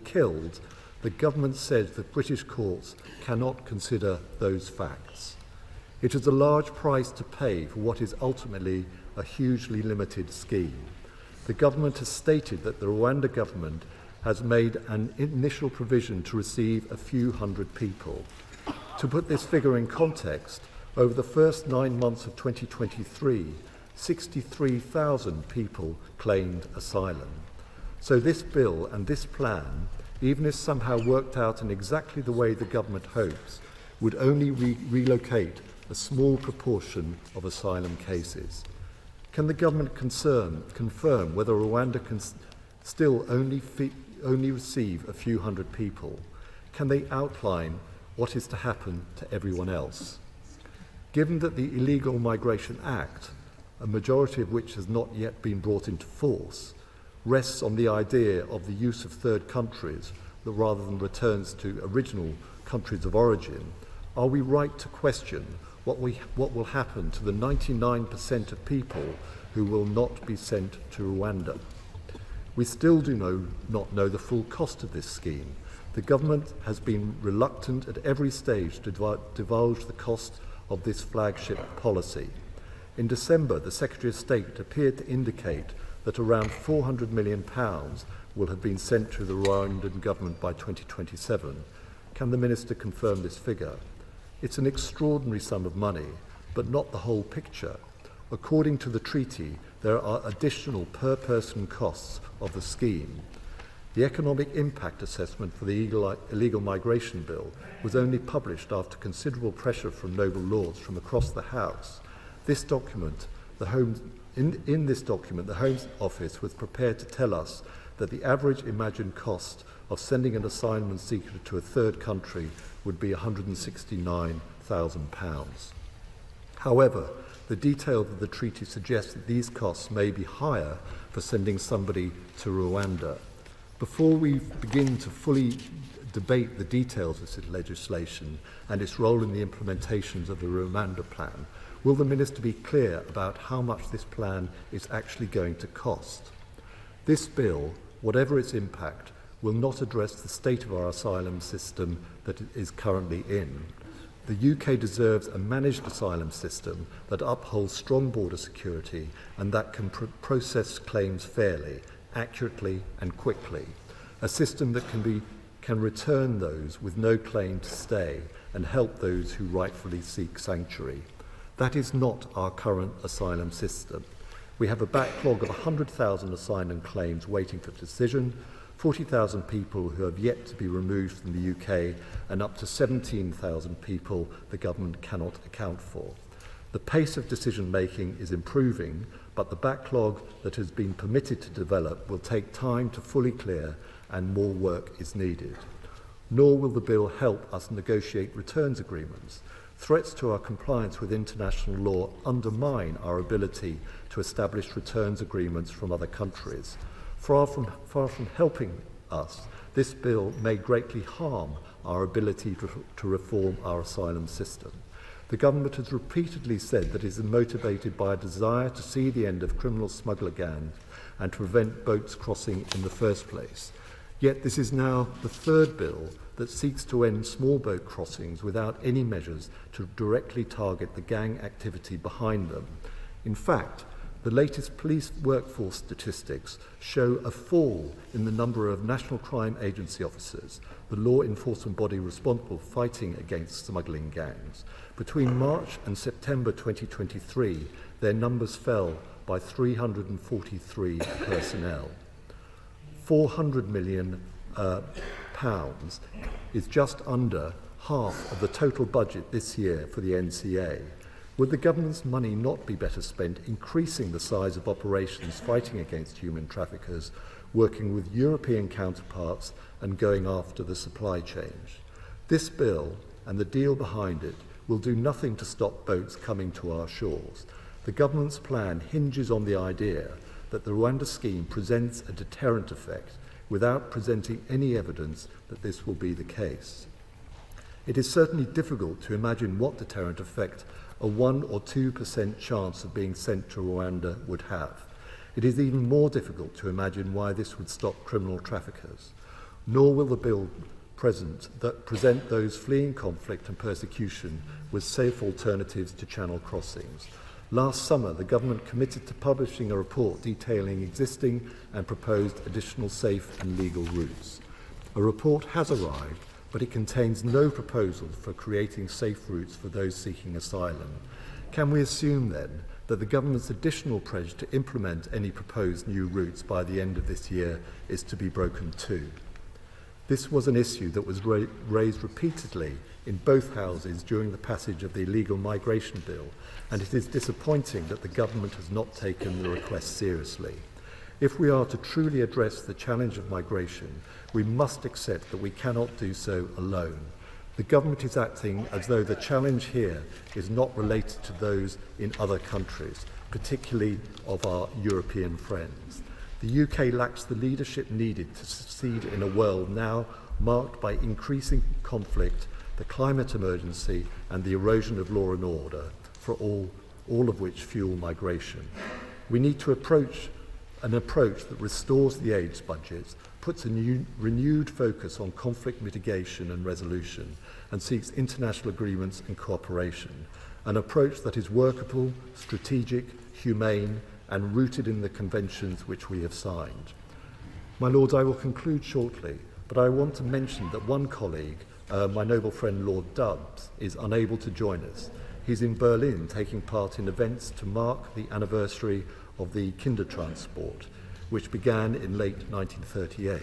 killed, the government says that British courts cannot consider those facts. It is a large price to pay for what is ultimately a hugely limited scheme. The government has stated that the Rwanda government has made an initial provision to receive a few hundred people. To put this figure in context, over the first 9 months of 2023, 63,000 people claimed asylum. So this bill and this plan, even if somehow worked out in exactly the way the government hopes, would only relocate a small proportion of asylum cases. Can the government confirm whether Rwanda can still only receive a few hundred people? Can they outline what is to happen to everyone else? Given that the Illegal Migration Act, a majority of which has not yet been brought into force, rests on the idea of the use of third countries rather than returns to original countries of origin, are we right to question what will happen to the 99% of people who will not be sent to Rwanda? We still do not know the full cost of this scheme. The government has been reluctant at every stage to divulge the cost of this flagship policy. In December, the Secretary of State appeared to indicate that around £400 million will have been sent to the Rwandan government by 2027. Can the Minister confirm this figure? It's an extraordinary sum of money, but not the whole picture. According to the treaty, there are additional per-person costs of the scheme. The economic impact assessment for the illegal migration bill was only published after considerable pressure from noble lords from across the House. This document, in this document, the Home Office was prepared to tell us that the average imagined cost of sending an asylum seeker to a third country would be £169,000. However, the details of the treaty suggest that these costs may be higher for sending somebody to Rwanda. Before we begin to fully debate the details of this legislation and its role in the implementations of the Rwanda plan, will the Minister be clear about how much this plan is actually going to cost? This bill, whatever its impact, will not address the state of our asylum system that it is currently in. The UK deserves a managed asylum system that upholds strong border security and that can process claims fairly, accurately and quickly. A system that can return those with no claim to stay and help those who rightfully seek sanctuary. That is not our current asylum system. We have a backlog of 100,000 asylum claims waiting for decision, 40,000 people who have yet to be removed from the UK, and up to 17,000 people the government cannot account for. The pace of decision-making is improving, but the backlog that has been permitted to develop will take time to fully clear, and more work is needed. Nor will the bill help us negotiate returns agreements. Threats to our compliance with international law undermine our ability to establish returns agreements from other countries. Far from helping us, this bill may greatly harm our ability to reform our asylum system. The government has repeatedly said that it is motivated by a desire to see the end of criminal smuggler gangs and to prevent boats crossing in the first place. Yet this is now the third bill that seeks to end small boat crossings without any measures to directly target the gang activity behind them. In fact, the latest police workforce statistics show a fall in the number of National Crime Agency officers, the law enforcement body responsible for fighting against smuggling gangs. Between March and September 2023, their numbers fell by 343 personnel. £400 million pounds is just under half of the total budget this year for the NCA. Would the government's money not be better spent increasing the size of operations fighting against human traffickers, working with European counterparts and going after the supply chains? This bill and the deal behind it will do nothing to stop boats coming to our shores. The government's plan hinges on the idea that the Rwanda scheme presents a deterrent effect without presenting any evidence that this will be the case. It is certainly difficult to imagine what deterrent effect a 1 or 2% chance of being sent to Rwanda would have. It is even more difficult to imagine why this would stop criminal traffickers. Nor will the bill present those fleeing conflict and persecution with safe alternatives to channel crossings. Last summer, the government committed to publishing a report detailing existing and proposed additional safe and legal routes. A report has arrived, but it contains no proposal for creating safe routes for those seeking asylum. Can we assume then that the government's additional pledge to implement any proposed new routes by the end of this year is to be broken too? This was an issue that was raised repeatedly in both houses during the passage of the illegal migration bill, and it is disappointing that the government has not taken the request seriously. If we are to truly address the challenge of migration, we must accept that we cannot do so alone. The government is acting as though the challenge here is not related to those in other countries, particularly of our European friends. The UK lacks the leadership needed to succeed in a world now marked by increasing conflict, the climate emergency, and the erosion of law and order, for all of which fuel migration. We need to approach an approach that restores the AIDS budget, puts a renewed focus on conflict mitigation and resolution, and seeks international agreements and cooperation. An approach that is workable, strategic, humane, and rooted in the conventions which we have signed. My Lords, I will conclude shortly, but I want to mention that one colleague, my noble friend Lord Dubs, is unable to join us. He's in Berlin taking part in events to mark the anniversary of the Kindertransport, which began in late 1938.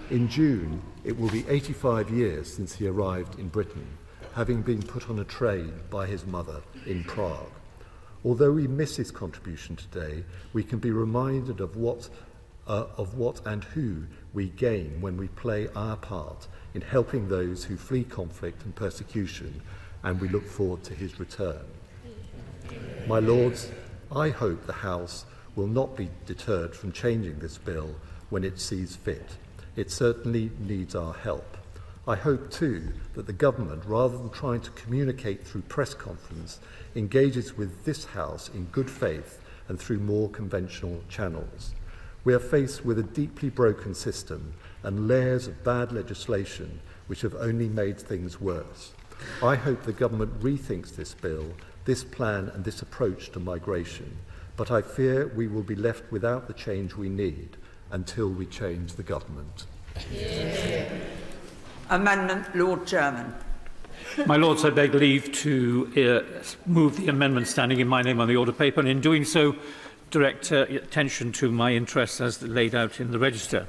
In June, it will be 85 years since he arrived in Britain, having been put on a train by his mother in Prague. Although we miss his contribution today, we can be reminded of what and who we gain when we play our part in helping those who flee conflict and persecution, and we look forward to his return. My Lords, I hope the House will not be deterred from changing this bill when it sees fit. It certainly needs our help. I hope too that the government, rather than trying to communicate through press conference, engages with this House in good faith and through more conventional channels. We are faced with a deeply broken system and layers of bad legislation which have only made things worse. I hope the government rethinks this bill, this plan and this approach to migration, but I fear we will be left without the change we need until we change the government. Amendment, Lord Chairman. My Lords, I beg leave to move the amendment standing in my name on the order paper, and in doing so, direct attention to my interests as laid out in the register.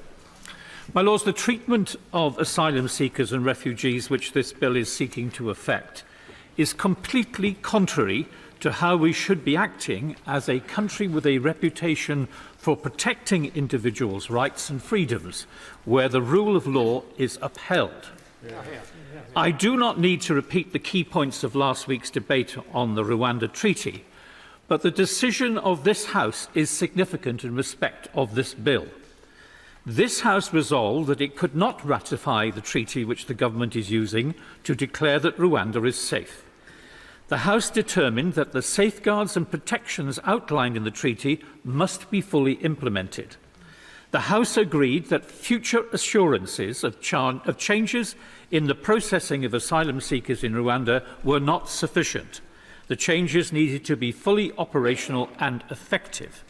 My Lords, the treatment of asylum seekers and refugees which this bill is seeking to effect is completely contrary to how we should be acting as a country with a reputation for protecting individuals' rights and freedoms, where the rule of law is upheld. I do not need to repeat the key points of last week's debate on the Rwanda Treaty, but the decision of this House is significant in respect of this bill. This House resolved that it could not ratify the treaty which the government is using to declare that Rwanda is safe. The House determined that the safeguards and protections outlined in the treaty must be fully implemented. The House agreed that future assurances of changes in the processing of asylum seekers in Rwanda were not sufficient. The changes needed to be fully operational and effective.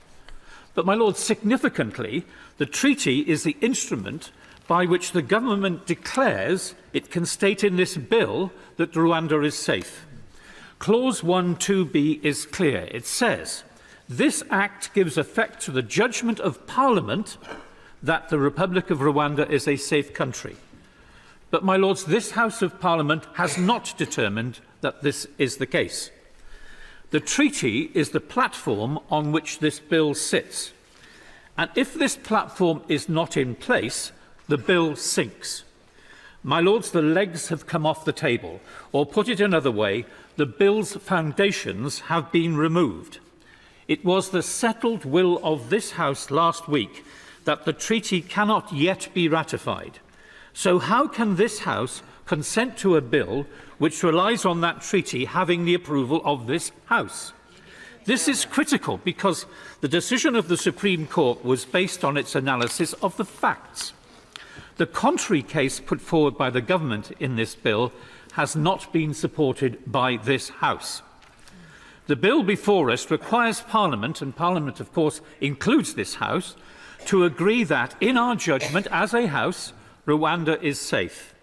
But, my Lord, significantly, the treaty is the instrument by which the government declares it can state in this bill that Rwanda is safe. Clause 1(2)(b) is clear. It says, "This Act gives effect to the judgment of Parliament that the Republic of Rwanda is a safe country." But, my Lords, this House of Parliament has not determined that this is the case. The treaty is the platform on which this bill sits. And if this platform is not in place, the bill sinks. My Lords, the legs have come off the table, or put it another way, the bill's foundations have been removed. It was the settled will of this House last week that the treaty cannot yet be ratified. So how can this House consent to a bill which relies on that treaty having the approval of this House? This is critical because the decision of the Supreme Court was based on its analysis of the facts. The contrary case put forward by the government in this bill has not been supported by this House. The bill before us requires Parliament, and Parliament of course includes this House, to agree that, in our judgment as a House, Rwanda is safe.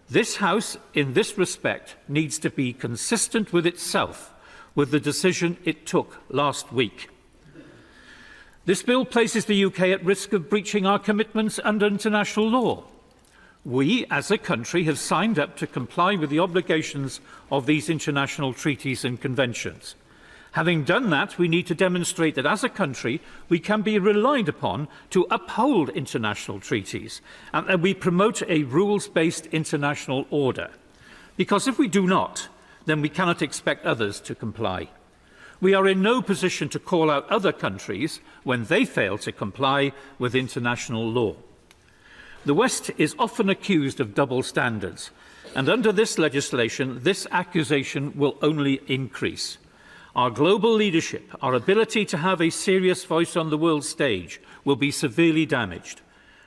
This House, in this respect, needs to be consistent with itself, with the decision it took last week. This bill places the UK at risk of breaching our commitments under international law. We, as a country, have signed up to comply with the obligations of these international treaties and conventions. Having done that, we need to demonstrate that as a country we can be relied upon to uphold international treaties and that we promote a rules-based international order. Because if we do not, then we cannot expect others to comply. We are in no position to call out other countries when they fail to comply with international law. The West is often accused of double standards, and under this legislation, this accusation will only increase. Our global leadership, our ability to have a serious voice on the world stage, will be severely damaged.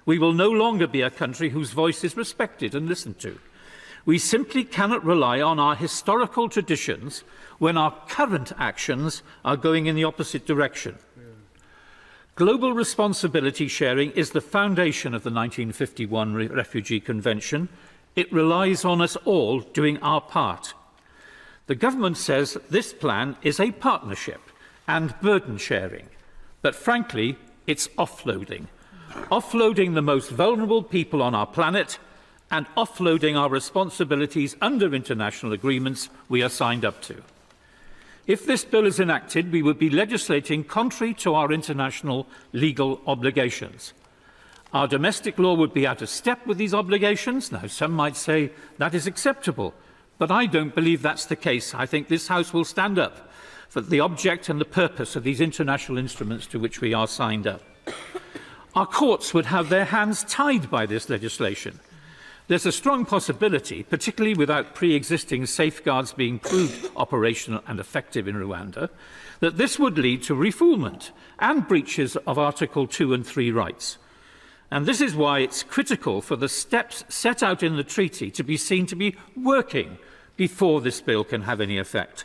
We will no longer be a country whose voice is respected and listened to. We simply cannot rely on our historical traditions when our current actions are going in the opposite direction. Global responsibility sharing is the foundation of the 1951 Refugee Convention. It relies on us all doing our part. The government says this plan is a partnership and burden sharing, but frankly, it's offloading. Offloading the most vulnerable people on our planet and offloading our responsibilities under international agreements we are signed up to. If this bill is enacted, we would be legislating contrary to our international legal obligations. Our domestic law would be out of step with these obligations. Now, some might say that is acceptable, but I don't believe that's the case. I think this House will stand up for the object and the purpose of these international instruments to which we are signed up. Our courts would have their hands tied by this legislation. There's a strong possibility, particularly without pre-existing safeguards being proved operational and effective in Rwanda, that this would lead to refoulement and breaches of Article 2 and 3 rights. And this is why it's critical for the steps set out in the treaty to be seen to be working before this bill can have any effect.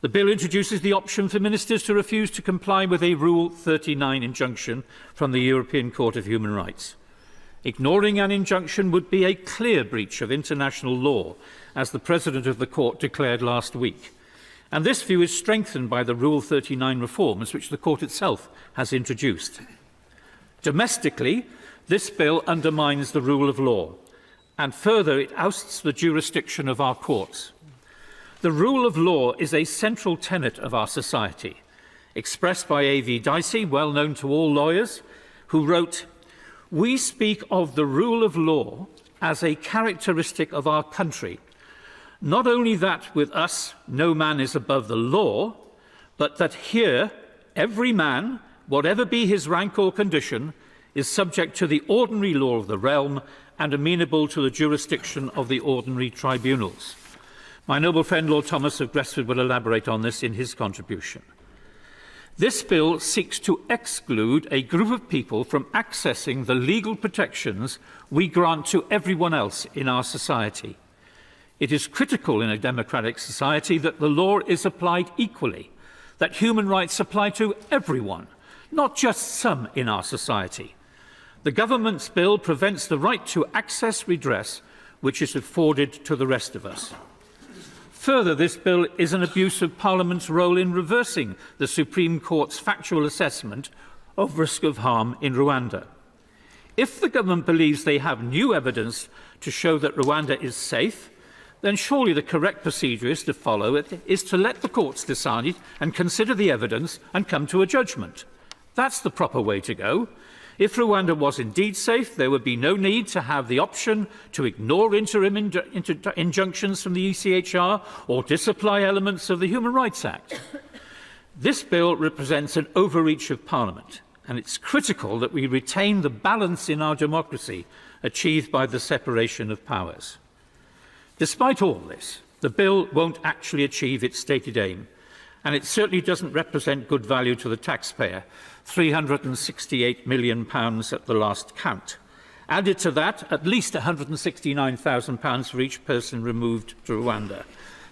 The bill introduces the option for ministers to refuse to comply with a Rule 39 injunction from the European Court of Human Rights. Ignoring an injunction would be a clear breach of international law, as the President of the Court declared last week. And this view is strengthened by the Rule 39 reforms which the Court itself has introduced. Domestically, This bill undermines the rule of law, and further, it ousts the jurisdiction of our courts. The rule of law is a central tenet of our society, expressed by A.V. Dicey, well known to all lawyers, who wrote, "We speak of the rule of law as a characteristic of our country, not only that with us no man is above the law, but that here every man, whatever be his rank or condition, is subject to the ordinary law of the realm and amenable to the jurisdiction of the ordinary tribunals." My noble friend Lord Thomas of Gresford will elaborate on this in his contribution. This bill seeks to exclude a group of people from accessing the legal protections we grant to everyone else in our society. It is critical in a democratic society that the law is applied equally, that human rights apply to everyone, not just some in our society. The government's bill prevents the right to access redress which is afforded to the rest of us. Further, this bill is an abuse of Parliament's role in reversing the Supreme Court's factual assessment of risk of harm in Rwanda. If the government believes they have new evidence to show that Rwanda is safe, then surely the correct procedure is to follow it, is to let the courts decide and consider the evidence and come to a judgment. That's the proper way to go. If Rwanda was indeed safe, there would be no need to have the option to ignore interim injunctions from the ECHR or disapply elements of the Human Rights Act. This bill represents an overreach of Parliament, and it's critical that we retain the balance in our democracy achieved by the separation of powers. Despite all this, the bill won't actually achieve its stated aim, and it certainly doesn't represent good value to the taxpayer, £368 million at the last count. Added to that, at least £169,000 for each person removed to Rwanda.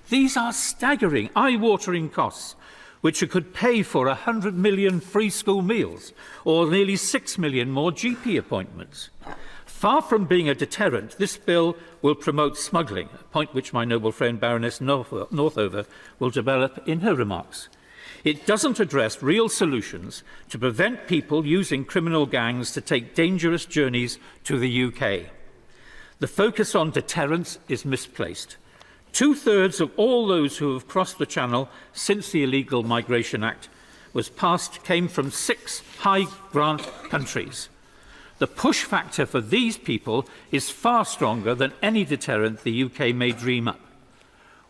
These are staggering, eye-watering costs, which could pay for 100 million free school meals or nearly 6 million more GP appointments. Far from being a deterrent, this bill will promote smuggling, a point which my noble friend Baroness Northover will develop in her remarks. It doesn't address real solutions to prevent people using criminal gangs to take dangerous journeys to the UK. The focus on deterrence is misplaced. 2/3 of all those who have crossed the Channel since the Illegal Migration Act was passed came from 6 high-grant countries. The push factor for these people is far stronger than any deterrent the UK may dream up.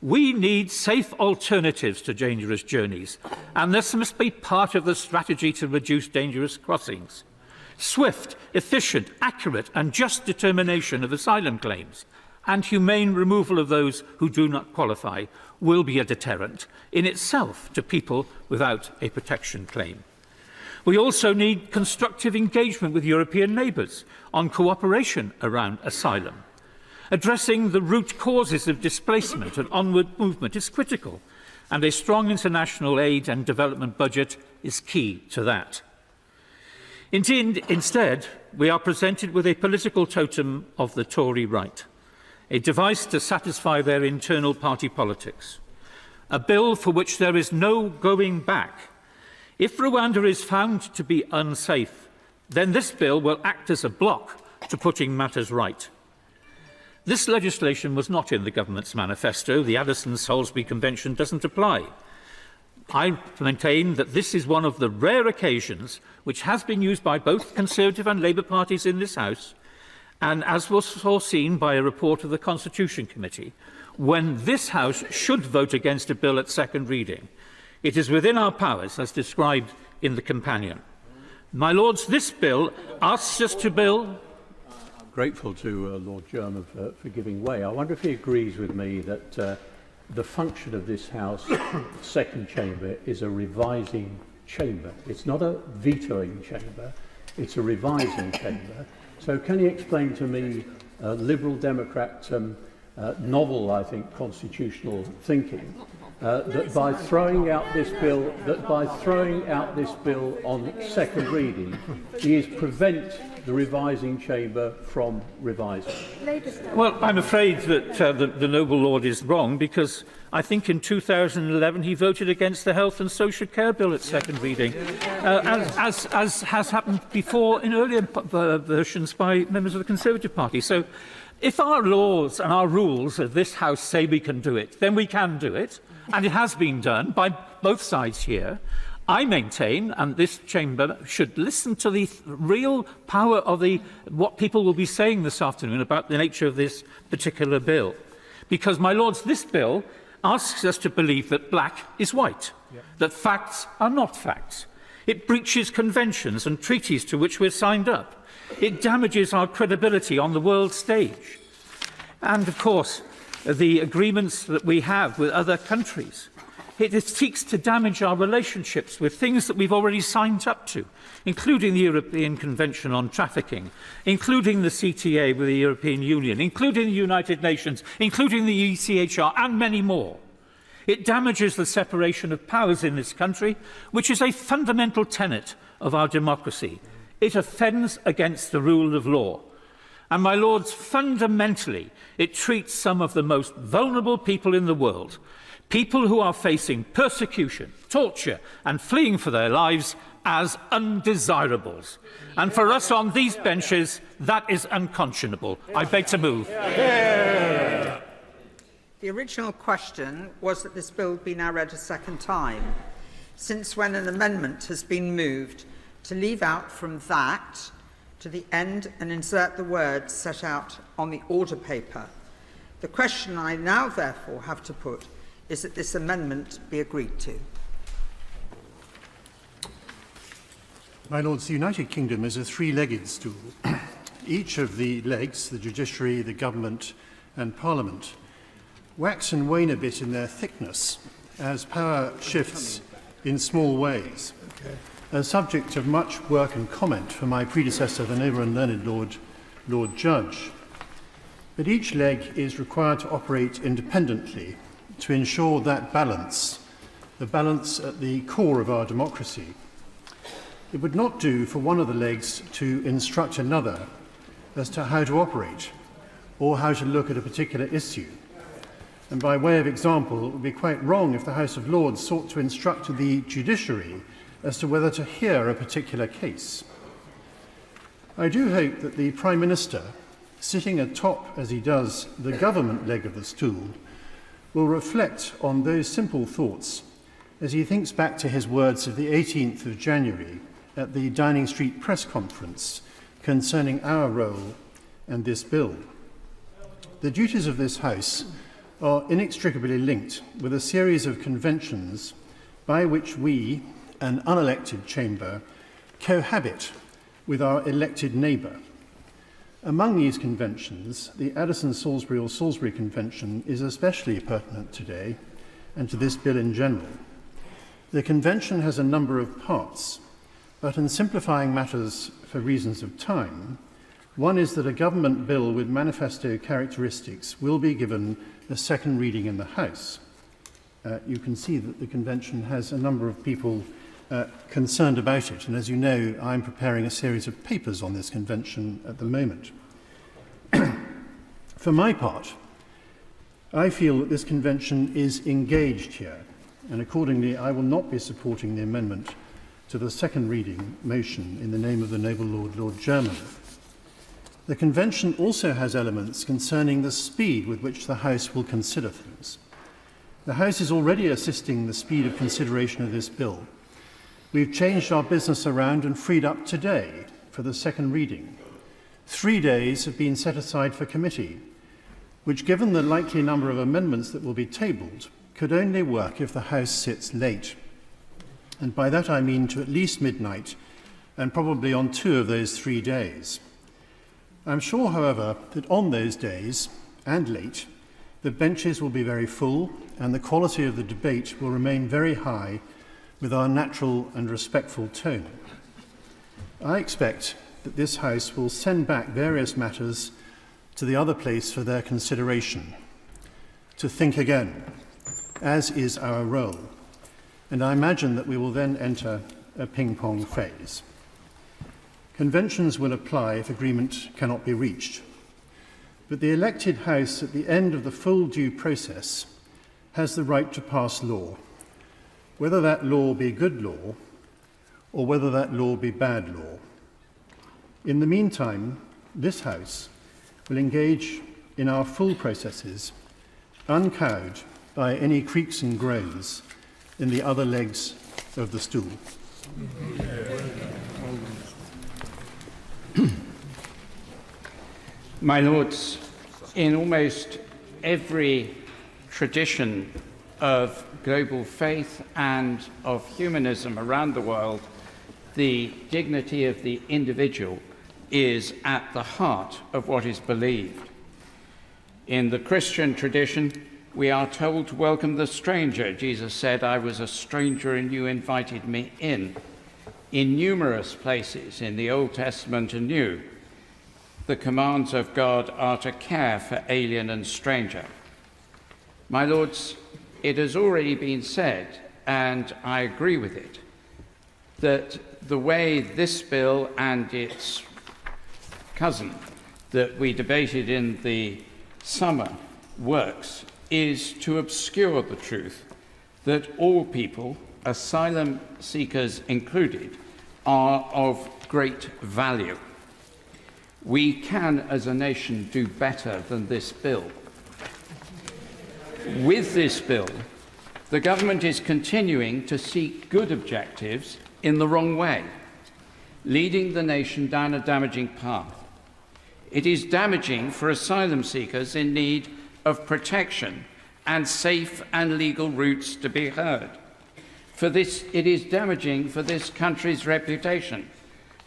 We need safe alternatives to dangerous journeys, and this must be part of the strategy to reduce dangerous crossings. Swift, efficient, accurate and just determination of asylum claims and humane removal of those who do not qualify will be a deterrent in itself to people without a protection claim. We also need constructive engagement with European neighbours on cooperation around asylum. Addressing the root causes of displacement and onward movement is critical, and a strong international aid and development budget is key to that. Instead, we are presented with a political totem of the Tory right, a device to satisfy their internal party politics, a bill for which there is no going back. If Rwanda is found to be unsafe, then this bill will act as a block to putting matters right. This legislation was not in the government's manifesto. The Addison-Salisbury Convention doesn't apply. I maintain that this is one of the rare occasions which has been used by both Conservative and Labour parties in this House, and as was foreseen by a report of the Constitution Committee, when this House should vote against a bill at second reading. It is within our powers, as described in the companion. My Lords, this bill asks us to build... Grateful to Lord Jermyn for giving way. I wonder if he agrees with me that the function of this House, second chamber, is a revising chamber. It's not a vetoing chamber, it's a revising chamber. So can you explain to me, Liberal Democrat novel, I think, constitutional thinking, that by throwing out this bill on second reading, he is prevent the revising chamber from revising. Well, I'm afraid that the noble lord is wrong, because I think in 2011 he voted against the Health and Social Care Bill at second reading, as has happened before in earlier versions by members of the Conservative Party. So if our laws and our rules of this House say we can do it, then we can do it, and it has been done by both sides here. I maintain, and this chamber should listen to the real power of what people will be saying this afternoon about the nature of this particular bill. Because, my lords, this bill asks us to believe that black is white, that facts are not facts. It breaches conventions and treaties to which we're signed up. It damages our credibility on the world stage. And, of course, the agreements that we have with other countries. It seeks to damage our relationships with things that we've already signed up to, including the European Convention on Trafficking, including the CTA with the European Union, including the United Nations, including the ECHR, and many more. It damages the separation of powers in this country, which is a fundamental tenet of our democracy. It offends against the rule of law. And, my lords, fundamentally, it treats some of the most vulnerable people in the world, people who are facing persecution, torture, and fleeing for their lives, as undesirables. And for us on these benches, that is unconscionable. I beg to move. The original question was that this bill be now read a second time, since when an amendment has been moved to leave out from that to the end and insert the words set out on the order paper. The question I now therefore have to put is that this amendment be agreed to. My Lords, the United Kingdom is a three-legged stool. Each of the legs, the judiciary, the government and parliament, wax and wane a bit in their thickness as power shifts in small ways. A subject of much work and comment for my predecessor, the noble and learned Lord Judge. But each leg is required to operate independently to ensure that balance, the balance at the core of our democracy. It would not do for one of the legs to instruct another as to how to operate or how to look at a particular issue. And by way of example, it would be quite wrong if the House of Lords sought to instruct the judiciary as to whether to hear a particular case. I do hope that the Prime Minister, sitting atop, as he does, the government leg of the stool, will reflect on those simple thoughts as he thinks back to his words of the 18th of January at the Downing Street press conference concerning our role and this bill. The duties of this House are inextricably linked with a series of conventions by which we, an unelected chamber, cohabit with our elected neighbour. Among these conventions, the Addison-Salisbury or Salisbury Convention is especially pertinent today, and to this bill in general. The convention has a number of parts, but in simplifying matters for reasons of time, one is that a government bill with manifesto characteristics will be given a second reading in the House. You can see that the convention has a number of people concerned about it, and as you know, I'm preparing a series of papers on this convention at the moment. For my part, I feel that this convention is engaged here, and accordingly I will not be supporting the amendment to the second reading motion in the name of the noble Lord Jermyn. The convention also has elements concerning the speed with which the House will consider things. The House is already assisting the speed of consideration of this bill. We've changed our business around and freed up today for the second reading. 3 days have been set aside for committee, which, given the likely number of amendments that will be tabled, could only work if the House sits late. And by that I mean to at least midnight, and probably on 2 of those 3 days. I'm sure, however, that on those days, and late, the benches will be very full, and the quality of the debate will remain very high, with our natural and respectful tone. I expect that this House will send back various matters to the other place for their consideration, to think again, as is our role. And I imagine that we will then enter a ping-pong phase. Conventions will apply if agreement cannot be reached. But the elected House, at the end of the full due process, has the right to pass law, whether that law be good law or whether that law be bad law. In the meantime, this House will engage in our full processes, uncowed by any creaks and groans in the other legs of the stool. My Lords, in almost every tradition of global faith and of humanism around the world, the dignity of the individual is at the heart of what is believed. In the Christian tradition, we are told to welcome the stranger. Jesus said, "I was a stranger and you invited me in." In numerous places in the Old Testament and New, the commands of God are to care for alien and stranger. My Lords, it has already been said, and I agree with it, that the way this bill and its cousin that we debated in the summer works is to obscure the truth that all people, asylum seekers included, are of great value. We can, as a nation, do better than this bill. With this bill, the government is continuing to seek good objectives in the wrong way, leading the nation down a damaging path. It is damaging for asylum seekers in need of protection and safe and legal routes to be heard. It is damaging for this country's reputation,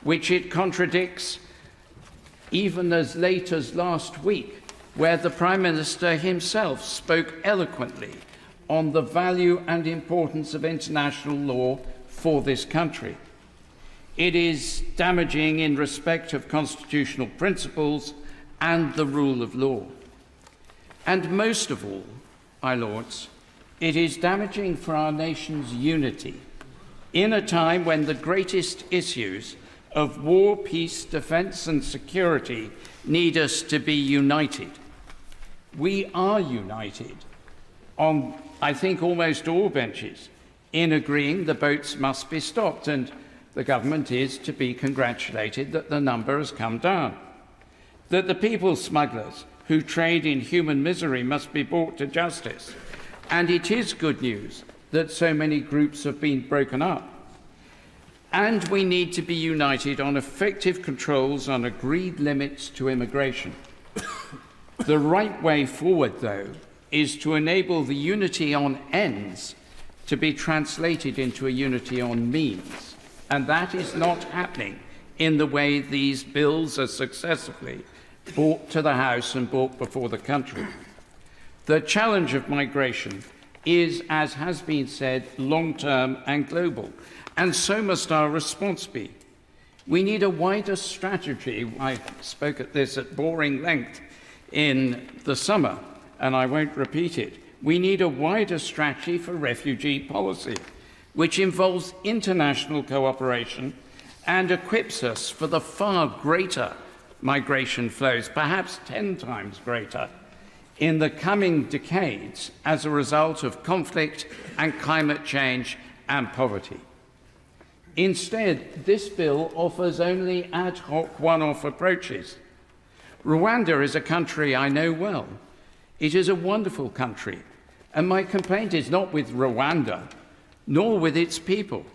which it contradicts even as late as last week, where the Prime Minister himself spoke eloquently on the value and importance of international law for this country. It is damaging in respect of constitutional principles and the rule of law. And most of all, my Lords, it is damaging for our nation's unity in a time when the greatest issues of war, peace, defence and security need us to be united. We are united on, I think, almost all benches in agreeing the boats must be stopped, and the government is to be congratulated that the number has come down, that the people smugglers who trade in human misery must be brought to justice, and it is good news that so many groups have been broken up. And we need to be united on effective controls on agreed limits to immigration. The right way forward, though, is to enable the unity on ends to be translated into a unity on means. And that is not happening in the way these bills are successively brought to the House and brought before the country. The challenge of migration is, as has been said, long-term and global, and so must our response be. We need a wider strategy. I spoke at this at boring length in the summer, and I won't repeat it. We need a wider strategy for refugee policy, which involves international cooperation and equips us for the far greater migration flows, perhaps 10 times greater, in the coming decades as a result of conflict and climate change and poverty. Instead, this bill offers only ad hoc one-off approaches. Rwanda is a country I know well. It is a wonderful country, and my complaint is not with Rwanda, nor with its people.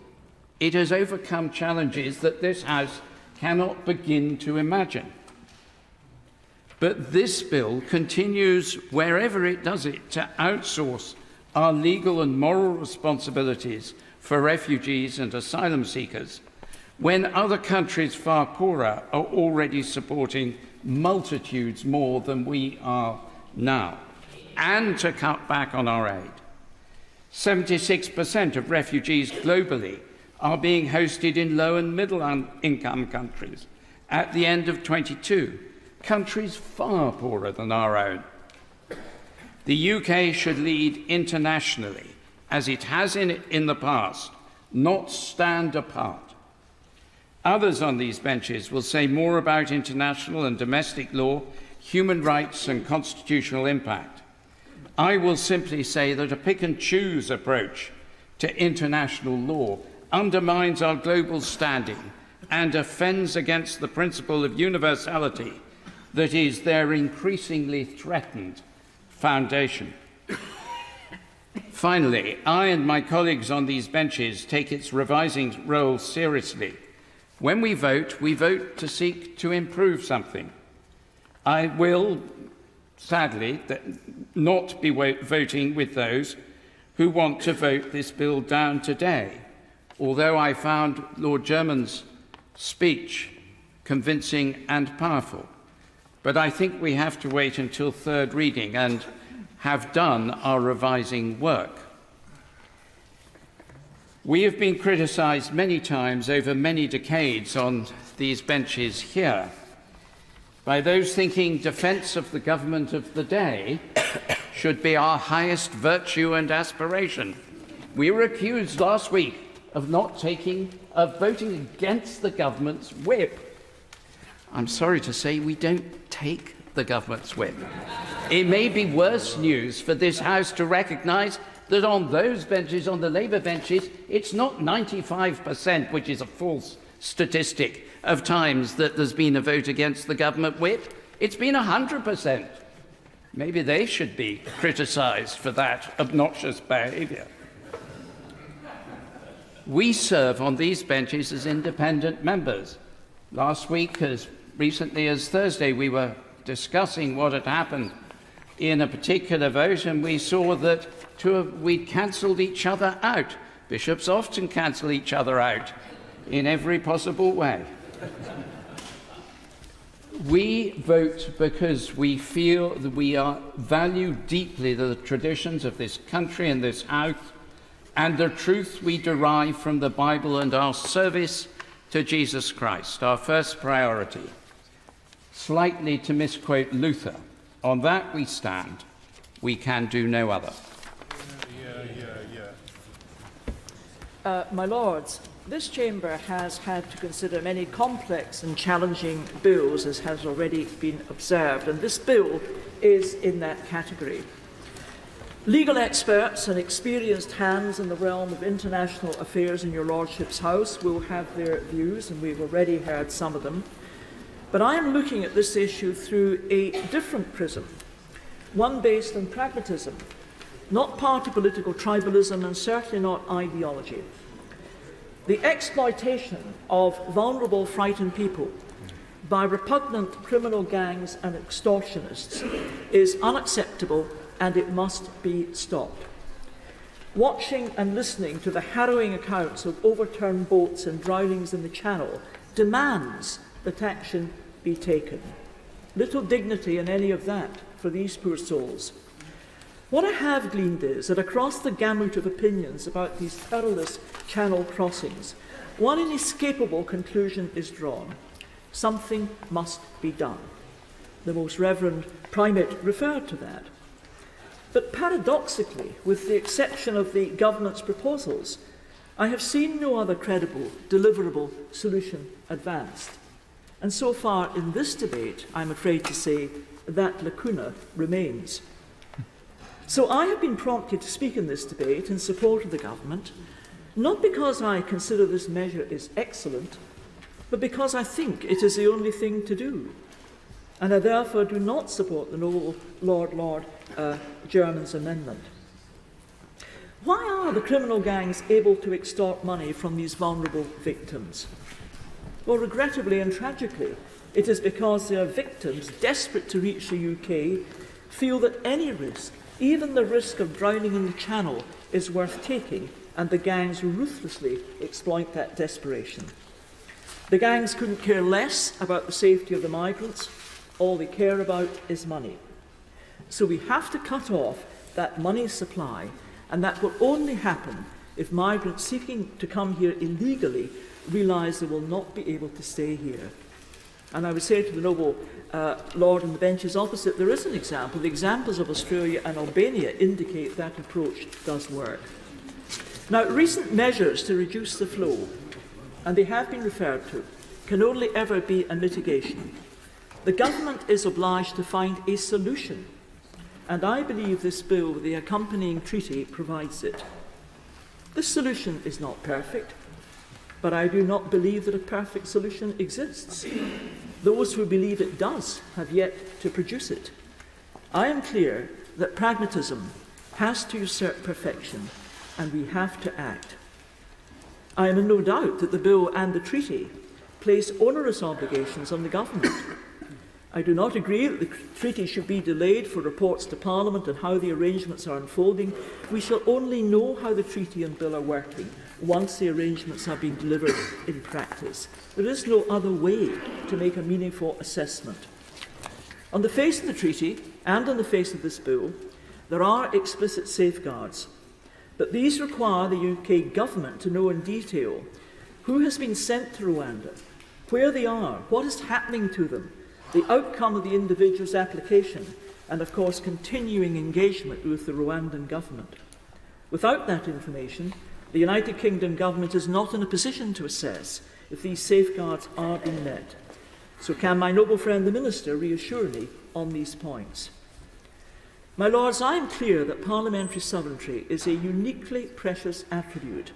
It has overcome challenges that this House cannot begin to imagine. But this bill continues, wherever it does it, to outsource our legal and moral responsibilities for refugees and asylum seekers, when other countries far poorer are already supporting multitudes more than we are now, and to cut back on our aid. 76% of refugees globally are being hosted in low and middle income countries at the end of 22, countries far poorer than our own. The UK should lead internationally, as it has in the past, not stand apart. Others on these benches will say more about international and domestic law, human rights and constitutional impact. I will simply say that a pick-and-choose approach to international law undermines our global standing and offends against the principle of universality that is their increasingly threatened foundation. Finally, I and my colleagues on these benches take its revising role seriously. When we vote to seek to improve something. I will, sadly, not be voting with those who want to vote this bill down today, although I found Lord Jermyn's speech convincing and powerful. But I think we have to wait until third reading and have done our revising work. We have been criticised many times over many decades on these benches here by those thinking defence of the government of the day should be our highest virtue and aspiration. We were accused last week of voting against the government's whip. I'm sorry to say we don't take the government's whip. It may be worse news for this House to recognise that on those benches, on the Labour benches, it's not 95%, which is a false statistic, of times that there's been a vote against the government whip. It's been 100%. Maybe they should be criticised for that obnoxious behaviour. We serve on these benches as independent members. Last week, as recently as Thursday, we were discussing what had happened in a particular vote, and we saw that we'd cancelled each other out. Bishops often cancel each other out in every possible way. We vote because we feel that we value deeply the traditions of this country and this house and the truth we derive from the Bible and our service to Jesus Christ, our first priority. Slightly to misquote Luther, on that we stand, we can do no other. My Lords, this chamber has had to consider many complex and challenging bills, as has already been observed, and this bill is in that category. Legal experts and experienced hands in the realm of international affairs in your Lordship's House will have their views, and we've already heard some of them. But I am looking at this issue through a different prism, one based on pragmatism, not party political tribalism, and certainly not ideology. The exploitation of vulnerable, frightened people by repugnant criminal gangs and extortionists is unacceptable, and it must be stopped. Watching and listening to the harrowing accounts of overturned boats and drownings in the Channel demands that action be taken. Little dignity in any of that for these poor souls. What I have gleaned is that across the gamut of opinions about these perilous Channel crossings, one inescapable conclusion is drawn. Something must be done. The Most Reverend Primate referred to that. But paradoxically, with the exception of the government's proposals, I have seen no other credible, deliverable solution advanced. And so far in this debate, I'm afraid to say, that lacuna remains. So I have been prompted to speak in this debate in support of the government, not because I consider this measure is excellent, but because I think it is the only thing to do. And I therefore do not support the noble Lord Jermyn's amendment. Why are the criminal gangs able to extort money from these vulnerable victims? Well, regrettably and tragically, it is because their victims, desperate to reach the UK, feel that any risk, even the risk of drowning in the Channel, is worth taking, and the gangs ruthlessly exploit that desperation. The gangs couldn't care less about the safety of the migrants. All they care about is money. So we have to cut off that money supply, and that will only happen if migrants seeking to come here illegally realise they will not be able to stay here. And I would say to the noble Lord in the benches opposite, there is an example. The examples of Australia and Albania indicate that approach does work. Now, recent measures to reduce the flow, and they have been referred to, can only ever be a mitigation. The government is obliged to find a solution, and I believe this bill with the accompanying treaty provides it. This solution is not perfect, but I do not believe that a perfect solution exists. Those who believe it does have yet to produce it. I am clear that pragmatism has to usurp perfection, and we have to act. I am in no doubt that the bill and the treaty place onerous obligations on the government. I do not agree that the treaty should be delayed for reports to Parliament and how the arrangements are unfolding. We shall only know how the treaty and bill are working once the arrangements have been delivered in practice. There is no other way to make a meaningful assessment. On the face of the treaty and on the face of this bill, there are explicit safeguards, but these require the UK government to know in detail who has been sent to Rwanda, where they are, what is happening to them, the outcome of the individual's application, and of course continuing engagement with the Rwandan government. Without that information, the United Kingdom government is not in a position to assess if these safeguards are being met. So can my noble friend the Minister reassure me on these points? My Lords, I am clear that parliamentary sovereignty is a uniquely precious attribute.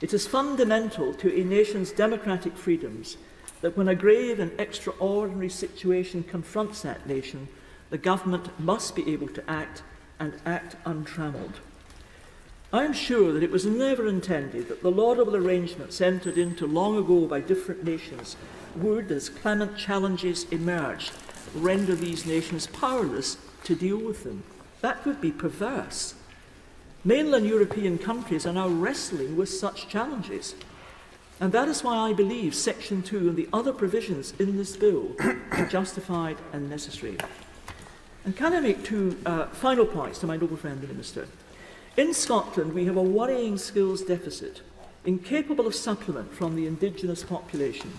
It is fundamental to a nation's democratic freedoms that when a grave and extraordinary situation confronts that nation, the government must be able to act and act untrammelled. I am sure that it was never intended that the laudable arrangements entered into long ago by different nations would, as climate challenges emerged, render these nations powerless to deal with them. That would be perverse. Mainland European countries are now wrestling with such challenges. And that is why I believe Section 2 and the other provisions in this bill are justified and necessary. And can I make two final points to my noble friend the Minister? In Scotland, we have a worrying skills deficit, incapable of supplement from the indigenous population.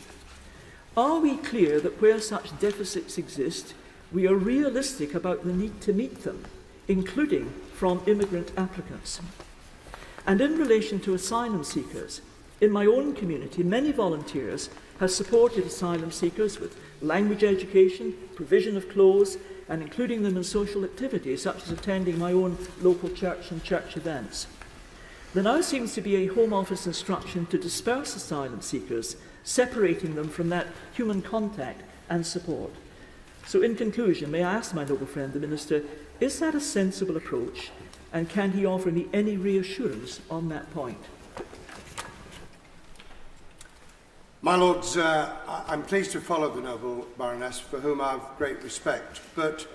Are we clear that where such deficits exist, we are realistic about the need to meet them, including from immigrant applicants? And in relation to asylum seekers, in my own community, many volunteers have supported asylum seekers with language education, provision of clothes, and including them in social activities such as attending my own local church and church events. There now seems to be a Home Office instruction to disperse asylum seekers, separating them from that human contact and support. So in conclusion, may I ask my noble friend the Minister, is that a sensible approach, and can he offer me any reassurance on that point? My Lords, I'm pleased to follow the noble Baroness, for whom I have great respect, but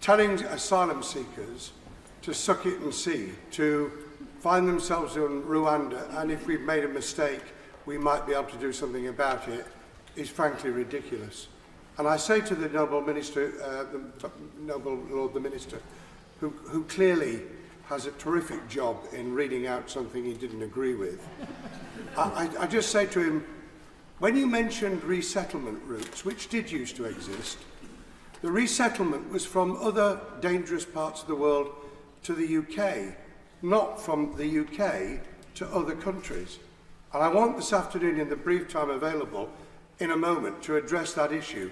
telling asylum seekers to suck it and see, to find themselves in Rwanda, and if we've made a mistake, we might be able to do something about it, is frankly ridiculous. And I say to the noble Minister, the noble Lord the Minister, who clearly has a terrific job in reading out something he didn't agree with, I just say to him, when you mentioned resettlement routes, which did used to exist, the resettlement was from other dangerous parts of the world to the UK, not from the UK to other countries. And I want this afternoon, in the brief time available, in a moment, to address that issue,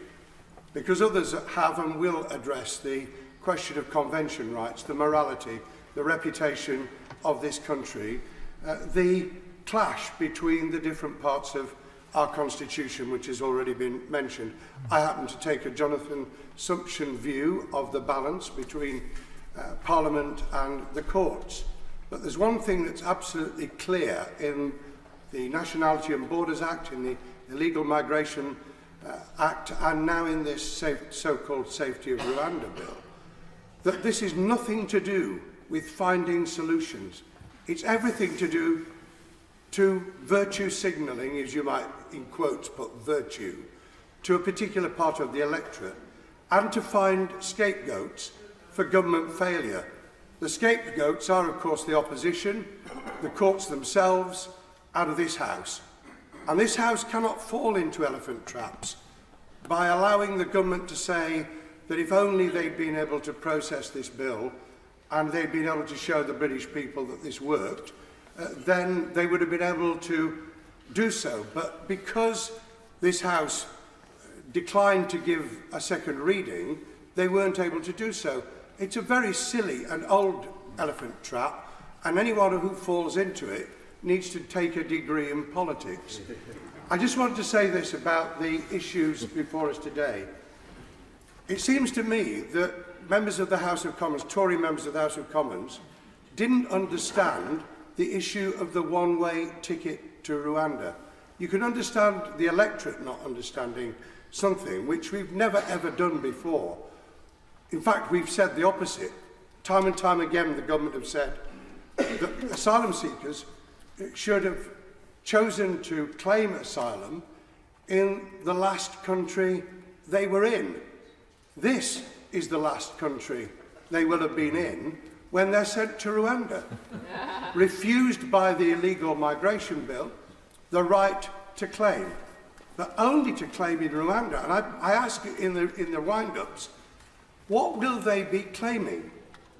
because others have and will address the question of convention rights, the morality, the reputation of this country, the clash between the different parts of our constitution, which has already been mentioned. I happen to take a Jonathan Sumption view of the balance between Parliament and the courts. But there's one thing that's absolutely clear in the Nationality and Borders Act, in the Illegal Migration Act, and now in this so-called Safety of Rwanda Bill, that this is nothing to do with finding solutions. It's everything to do to virtue signalling, as you might in quotes put virtue, to a particular part of the electorate, and to find scapegoats for government failure. The scapegoats are, of course, the opposition, the courts themselves, out of this House. And this House cannot fall into elephant traps by allowing the government to say that if only they'd been able to process this bill and they'd been able to show the British people that this worked, then they would have been able to do so. But because this House declined to give a second reading, they weren't able to do so. It's a very silly and old elephant trap, and anyone who falls into it needs to take a degree in politics. I just want to say this about the issues before us today. It seems to me that members of the House of Commons, Tory members of the House of Commons, didn't understand the issue of the one-way ticket to Rwanda. You can understand the electorate not understanding something which we've never ever done before. In fact, we've said the opposite. Time and time again, the government have said that asylum seekers should have chosen to claim asylum in the last country they were in. This is the last country they will have been in when they're sent to Rwanda. Refused by the illegal migration bill the right to claim, but only to claim in Rwanda. And I ask in the wind-ups, what will they be claiming?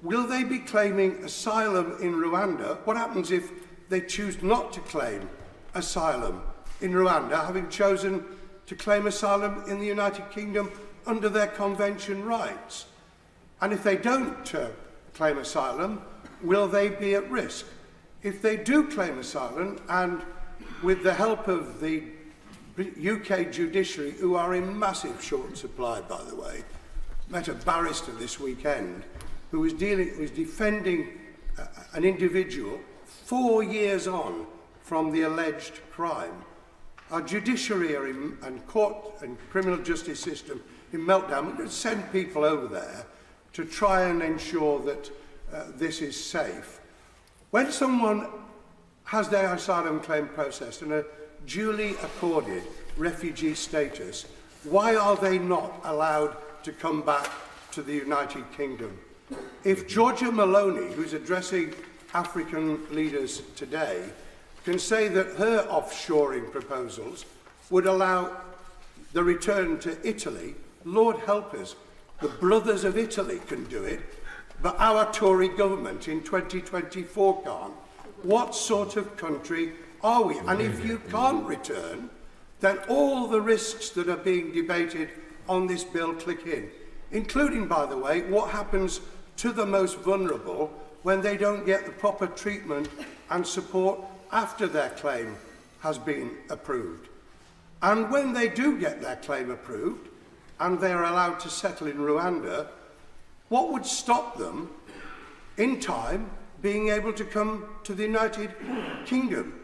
Will they be claiming asylum in Rwanda? What happens if they choose not to claim asylum in Rwanda, having chosen to claim asylum in the United Kingdom under their convention rights? And if they don't claim asylum, will they be at risk? If they do claim asylum, and with the help of the UK judiciary, who are in massive short supply, by the way, met a barrister this weekend who was defending an individual 4 years on from the alleged crime. Our judiciary and court and criminal justice system in meltdown. We're going to send people over there to try and ensure that this is safe. When someone has their asylum claim processed and a duly accorded refugee status, why are they not allowed to come back to the United Kingdom? If Georgia Maloney, who's addressing African leaders today, can say that her offshoring proposals would allow the return to Italy, Lord help us, the brothers of Italy can do it, but our Tory government in 2024 can't. What sort of country are we? And if you can't return, then all the risks that are being debated on this bill click in, including, by the way, what happens to the most vulnerable when they don't get the proper treatment and support after their claim has been approved. And when they do get their claim approved and they're allowed to settle in Rwanda, what would stop them in time being able to come to the United Kingdom?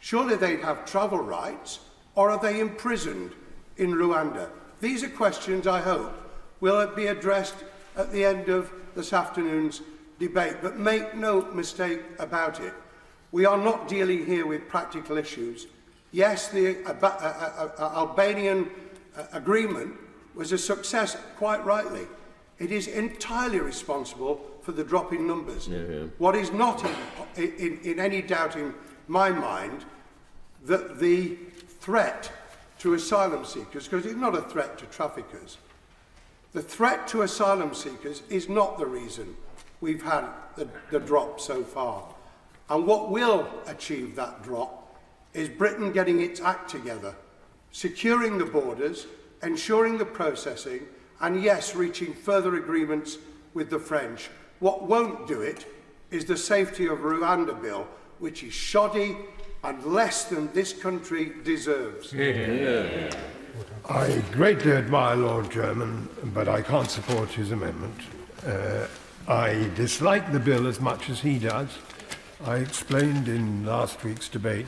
Surely they'd have travel rights, or are they imprisoned in Rwanda? These are questions I hope will be addressed at the end of this afternoon's debate, but make no mistake about it. We are not dealing here with practical issues. Yes, the Albanian agreement was a success, quite rightly. It is entirely responsible for the drop in numbers. What is not in any doubt in my mind, that the threat to asylum seekers, because it's not a threat to traffickers, the threat to asylum seekers is not the reason we've had the drop so far. And what will achieve that drop is Britain getting its act together, securing the borders, ensuring the processing, and yes, reaching further agreements with the French. What won't do it is the Safety of Rwanda bill, which is shoddy and less than this country deserves. I greatly admire Lord Jermyn, but I can't support his amendment. I dislike the bill as much as he does. I explained in last week's debate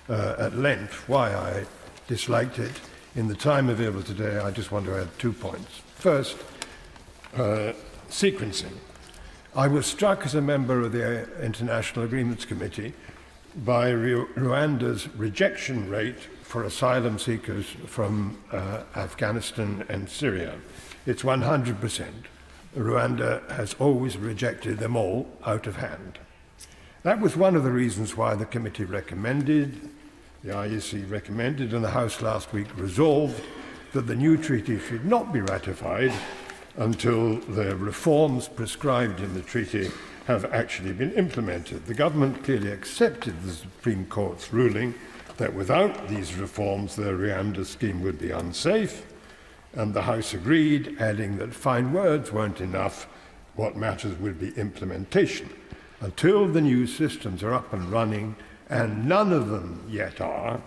at length why I disliked it. In the time available today, I just want to add 2 points. First, sequencing. I was struck as a member of the International Agreements Committee by Rwanda's rejection rate for asylum seekers from Afghanistan and Syria. It's 100%. Rwanda has always rejected them all out of hand. That was one of the reasons why the committee recommended The IEC recommended and the House last week resolved that the new treaty should not be ratified until the reforms prescribed in the treaty have actually been implemented. The government clearly accepted the Supreme Court's ruling that without these reforms the Rwanda scheme would be unsafe, and the House agreed, adding that fine words weren't enough. What matters would be implementation. Until the new systems are up and running, and none of them yet are,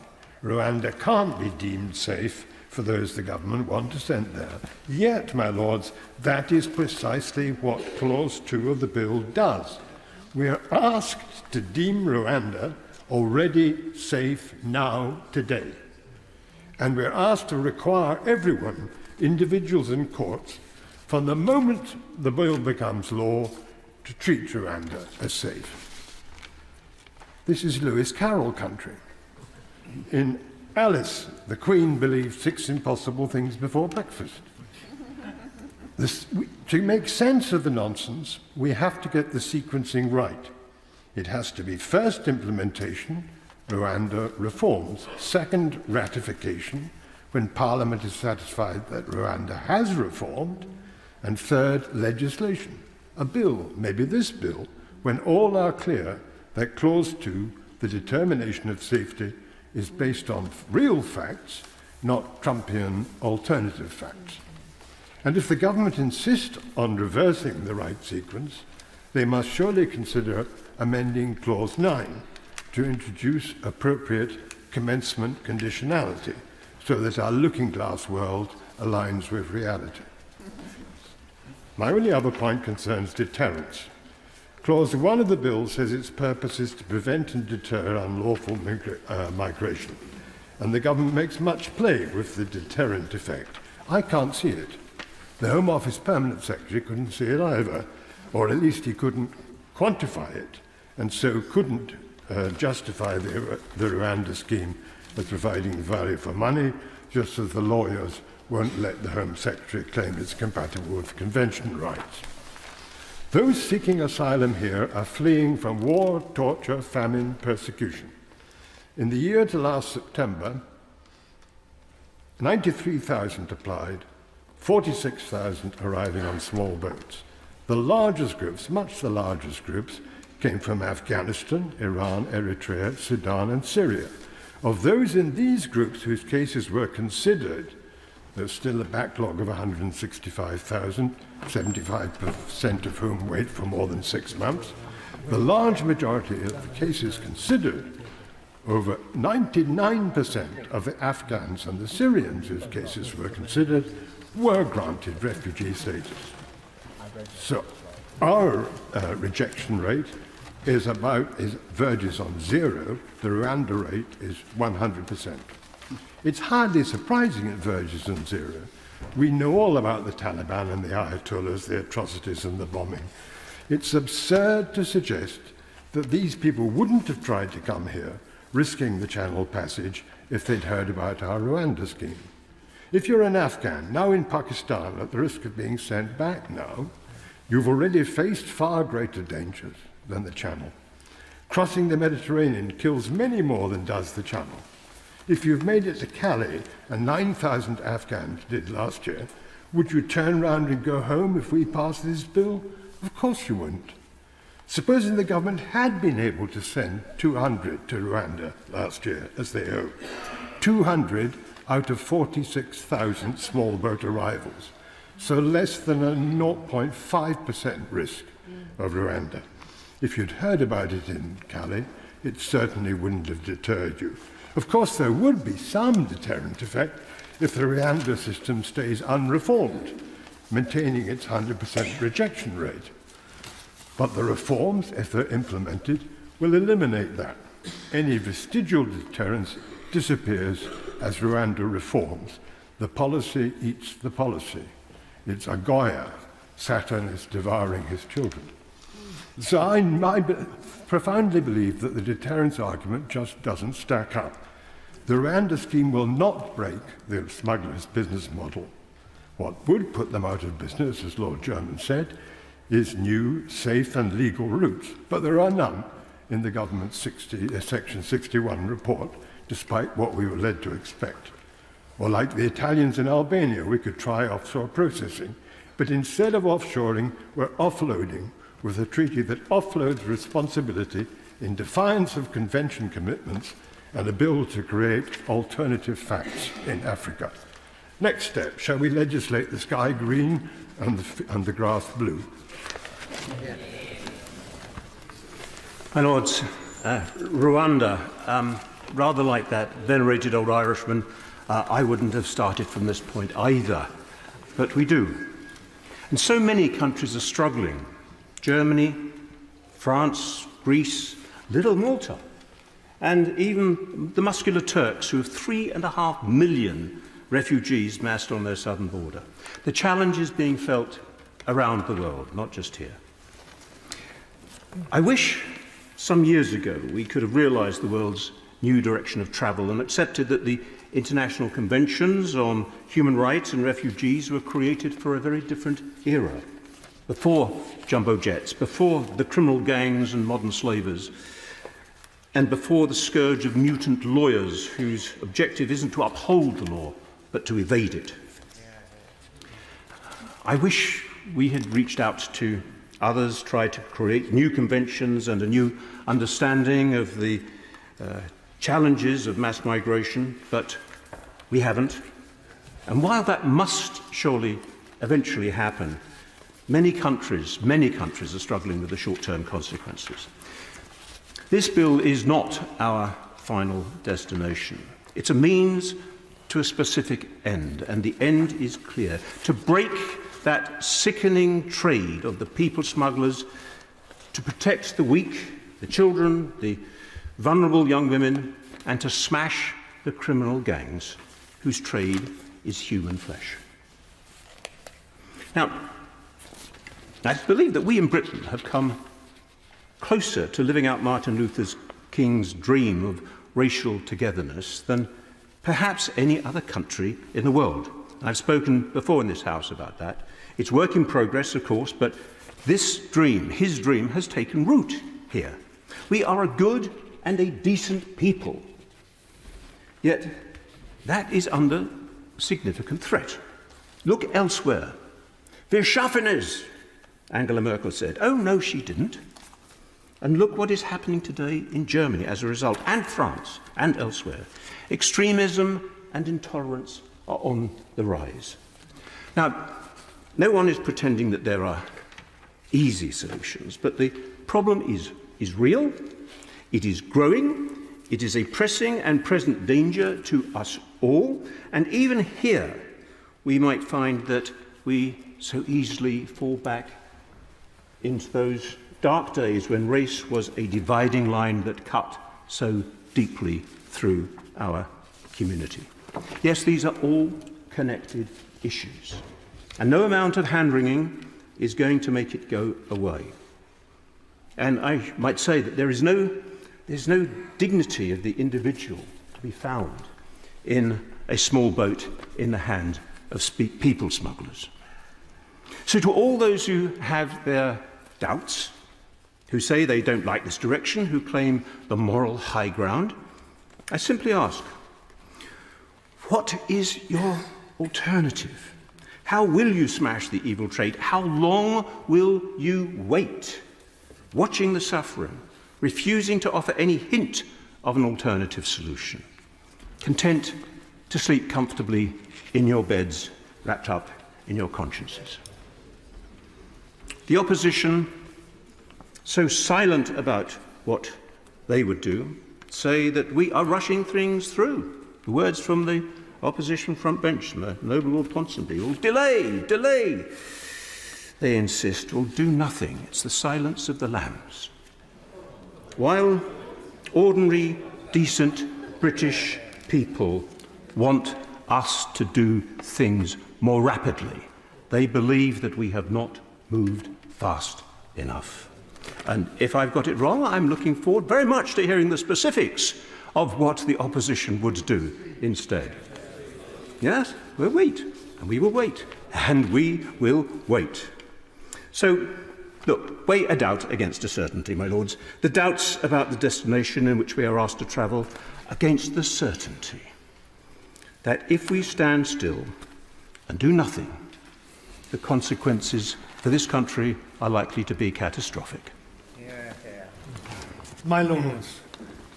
Rwanda can't be deemed safe for those the government want to send there. Yet, my lords, that is precisely what Clause 2 of the bill does. We are asked to deem Rwanda already safe now, today. And we're asked to require everyone, individuals and courts, from the moment the bill becomes law, to treat Rwanda as safe. This is Lewis Carroll country. In Alice, the Queen believed 6 impossible things before breakfast. To make sense of the nonsense, we have to get the sequencing right. It has to be first implementation, Rwanda reforms, second ratification, when Parliament is satisfied that Rwanda has reformed, and third legislation, a bill, maybe this bill, when all are clear that Clause 2, the determination of safety, is based on real facts, not Trumpian alternative facts. And if the government insists on reversing the right sequence, they must surely consider amending Clause 9 to introduce appropriate commencement conditionality so that our looking-glass world aligns with reality. My only other point concerns deterrence. Clause 1 of the bill says its purpose is to prevent and deter unlawful migration, and the government makes much play with the deterrent effect. I can't see it. The Home Office Permanent Secretary couldn't see it either, or at least he couldn't quantify it, and so couldn't justify the Rwanda scheme as providing value for money, just as the lawyers won't let the Home Secretary claim it's compatible with convention rights. Those seeking asylum here are fleeing from war, torture, famine, persecution. In the year to last September, 93,000 applied, 46,000 arriving on small boats. The largest groups, much the largest groups, came from Afghanistan, Iran, Eritrea, Sudan, and Syria. Of those in these groups whose cases were considered, there's still a backlog of 165,000, 75% of whom wait for more than 6 months. The large majority of the cases considered, over 99% of the Afghans and the Syrians whose cases were considered, were granted refugee status. So our rejection rate verges on 0. The Rwanda rate is 100%. It's hardly surprising it verges on 0. We know all about the Taliban and the Ayatollahs, the atrocities and the bombing. It's absurd to suggest that these people wouldn't have tried to come here, risking the Channel Passage, if they'd heard about our Rwanda scheme. If you're an Afghan, now in Pakistan, at the risk of being sent back now, you've already faced far greater dangers than the Channel. Crossing the Mediterranean kills many more than does the Channel. If you've made it to Calais, and 9,000 Afghans did last year, would you turn round and go home if we passed this bill? Of course you wouldn't. Supposing the government had been able to send 200 to Rwanda last year, as they hope, 200 out of 46,000 small boat arrivals, so less than a 0.5% risk of Rwanda. If you'd heard about it in Calais, it certainly wouldn't have deterred you. Of course, there would be some deterrent effect if the Rwanda system stays unreformed, maintaining its 100% rejection rate. But the reforms, if they're implemented, will eliminate that. Any vestigial deterrence disappears as Rwanda reforms. The policy eats the policy. It's a Goya. Saturn is devouring his children. So I profoundly believe that the deterrence argument just doesn't stack up. The Rwanda scheme will not break the smugglers' business model. What would put them out of business, as Lord Jermyn said, is new, safe and legal routes. But there are none in the government's Section 61 report despite what we were led to expect. Or like the Italians in Albania, we could try offshore processing, but instead of offshoring, we're offloading with a treaty that offloads responsibility in defiance of convention commitments and a bill to create alternative facts in Africa. Next step, shall we legislate the sky green and the grass blue? My Lords, Rwanda, rather like that venerated old Irishman, I wouldn't have started from this point either, but we do. And so many countries are struggling. Germany, France, Greece, little Malta, and even the muscular Turks, who have 3.5 million refugees massed on their southern border. The challenge is being felt around the world, not just here. I wish some years ago we could have realised the world's new direction of travel and accepted that the international conventions on human rights and refugees were created for a very different era, before jumbo jets, before the criminal gangs and modern slavers, and before the scourge of mutant lawyers whose objective isn't to uphold the law, but to evade it. I wish we had reached out to others, tried to create new conventions and a new understanding of the challenges of mass migration, but we haven't. And while that must surely eventually happen, many countries are struggling with the short-term consequences. This bill is not our final destination. It's a means to a specific end, and the end is clear: to break that sickening trade of the people smugglers, to protect the weak, the children, the vulnerable young women, and to smash the criminal gangs whose trade is human flesh. Now, I believe that we in Britain have come closer to living out Martin Luther King's dream of racial togetherness than perhaps any other country in the world. I've spoken before in this House about that. It's work in progress, of course, but this dream, his dream, has taken root here. We are a good and a decent people. Yet that is under significant threat. Look elsewhere. Wir schaffen es, Angela Merkel said. Oh, no, she didn't. And look what is happening today in Germany as a result, and France, and elsewhere. Extremism and intolerance are on the rise. Now, no one is pretending that there are easy solutions, but the problem is real, it is growing, it is a pressing and present danger to us all, and even here we might find that we so easily fall back into those dark days when race was a dividing line that cut so deeply through our community. Yes, these are all connected issues, and no amount of hand-wringing is going to make it go away. And I might say that there's no dignity of the individual to be found in a small boat in the hand of people smugglers. So to all those who have their doubts, who say they don't like this direction, who claim the moral high ground, I simply ask, what is your alternative? How will you smash the evil trade? How long will you wait, watching the suffering, refusing to offer any hint of an alternative solution, content to sleep comfortably in your beds, wrapped up in your consciences? The opposition, so silent about what they would do, say that we are rushing things through. The words from the opposition front bench, from the noble Lord Ponsonby, will delay, delay. They insist, will do nothing. It's the silence of the lambs. While ordinary, decent British people want us to do things more rapidly, they believe that we have not moved fast enough. And if I've got it wrong, I'm looking forward very much to hearing the specifics of what the opposition would do instead. Yes, we'll wait, and we will wait, and we will wait. So Look, weigh a doubt against a certainty, my lords. The doubts about the destination in which we are asked to travel against the certainty that if we stand still and do nothing, the consequences for this country are likely to be catastrophic. My lords,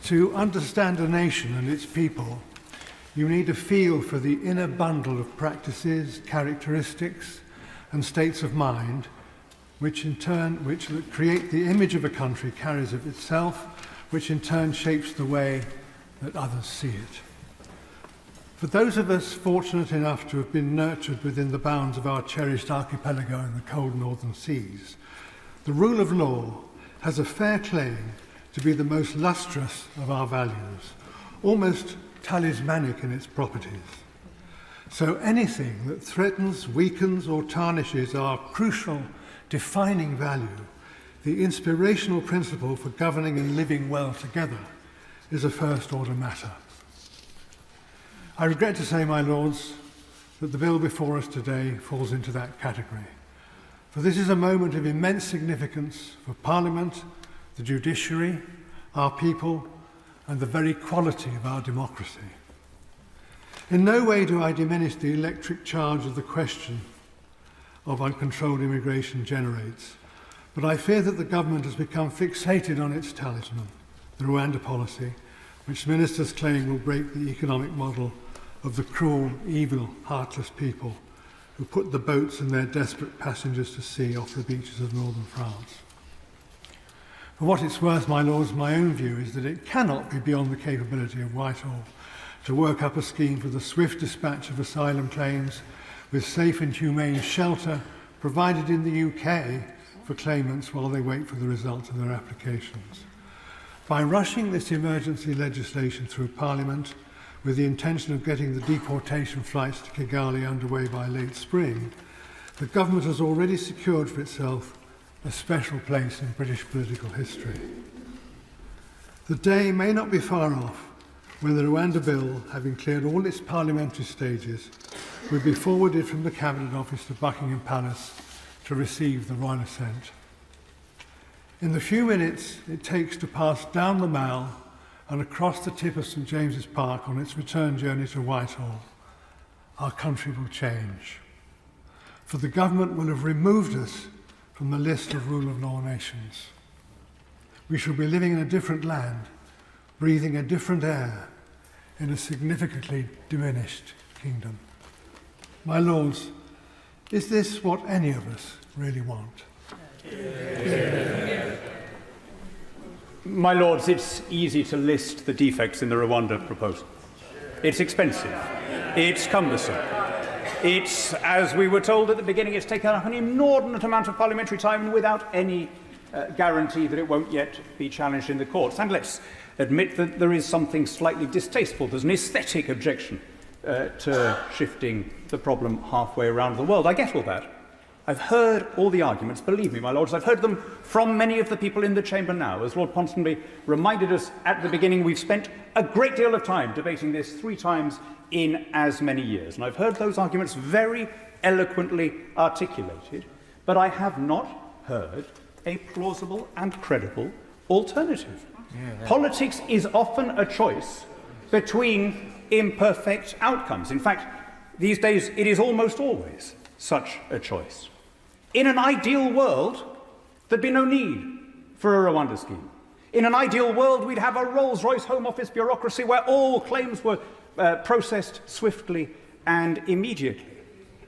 to understand a nation and its people, you need a feel for the inner bundle of practices, characteristics, and states of mind which create the image of a country carries of itself, which in turn shapes the way that others see it. For those of us fortunate enough to have been nurtured within the bounds of our cherished archipelago in the cold northern seas, the rule of law has a fair claim to be the most lustrous of our values, almost talismanic in its properties. So anything that threatens, weakens, or tarnishes our crucial defining value, the inspirational principle for governing and living well together, is a first-order matter. I regret to say, my lords, that the bill before us today falls into that category. For this is a moment of immense significance for Parliament, the judiciary, our people, and the very quality of our democracy. In no way do I diminish the electric charge of the question of uncontrolled immigration generates, but I fear that the government has become fixated on its talisman, the Rwanda policy, which ministers claim will break the economic model of the cruel, evil, heartless people who put the boats and their desperate passengers to sea off the beaches of northern France. For what it's worth, my lords, my own view is that it cannot be beyond the capability of Whitehall to work up a scheme for the swift dispatch of asylum claims with safe and humane shelter provided in the UK for claimants while they wait for the results of their applications. By rushing this emergency legislation through Parliament with the intention of getting the deportation flights to Kigali underway by late spring, the government has already secured for itself a special place in British political history. The day may not be far off when the Rwanda Bill, having cleared all its parliamentary stages, will be forwarded from the Cabinet Office to Buckingham Palace to receive the royal assent. In the few minutes it takes to pass down the Mall and across the tip of St James's Park on its return journey to Whitehall, our country will change. For the government will have removed us from the list of rule of law nations. We shall be living in a different land, breathing a different air in a significantly diminished kingdom. My lords, is this what any of us really want? My lords, it's easy to list the defects in the Rwanda proposal. It's expensive. It's cumbersome. It's, as we were told at the beginning, it's taken up an inordinate amount of parliamentary time without any guarantee that it won't yet be challenged in the courts. And let's admit that there is something slightly distasteful. There's an aesthetic objection to shifting the problem halfway around the world. I get all that. I've heard all the arguments, believe me, my lords, I've heard them from many of the people in the chamber now. As Lord Ponsonby reminded us at the beginning, we've spent a great deal of time debating this 3 times in as many years. And I've heard those arguments very eloquently articulated, but I have not heard a plausible and credible alternative. Politics is often a choice between imperfect outcomes. In fact, these days it is almost always such a choice. In an ideal world, there'd be no need for a Rwanda scheme. In an ideal world, we'd have a Rolls-Royce Home Office bureaucracy where all claims were processed swiftly and immediately.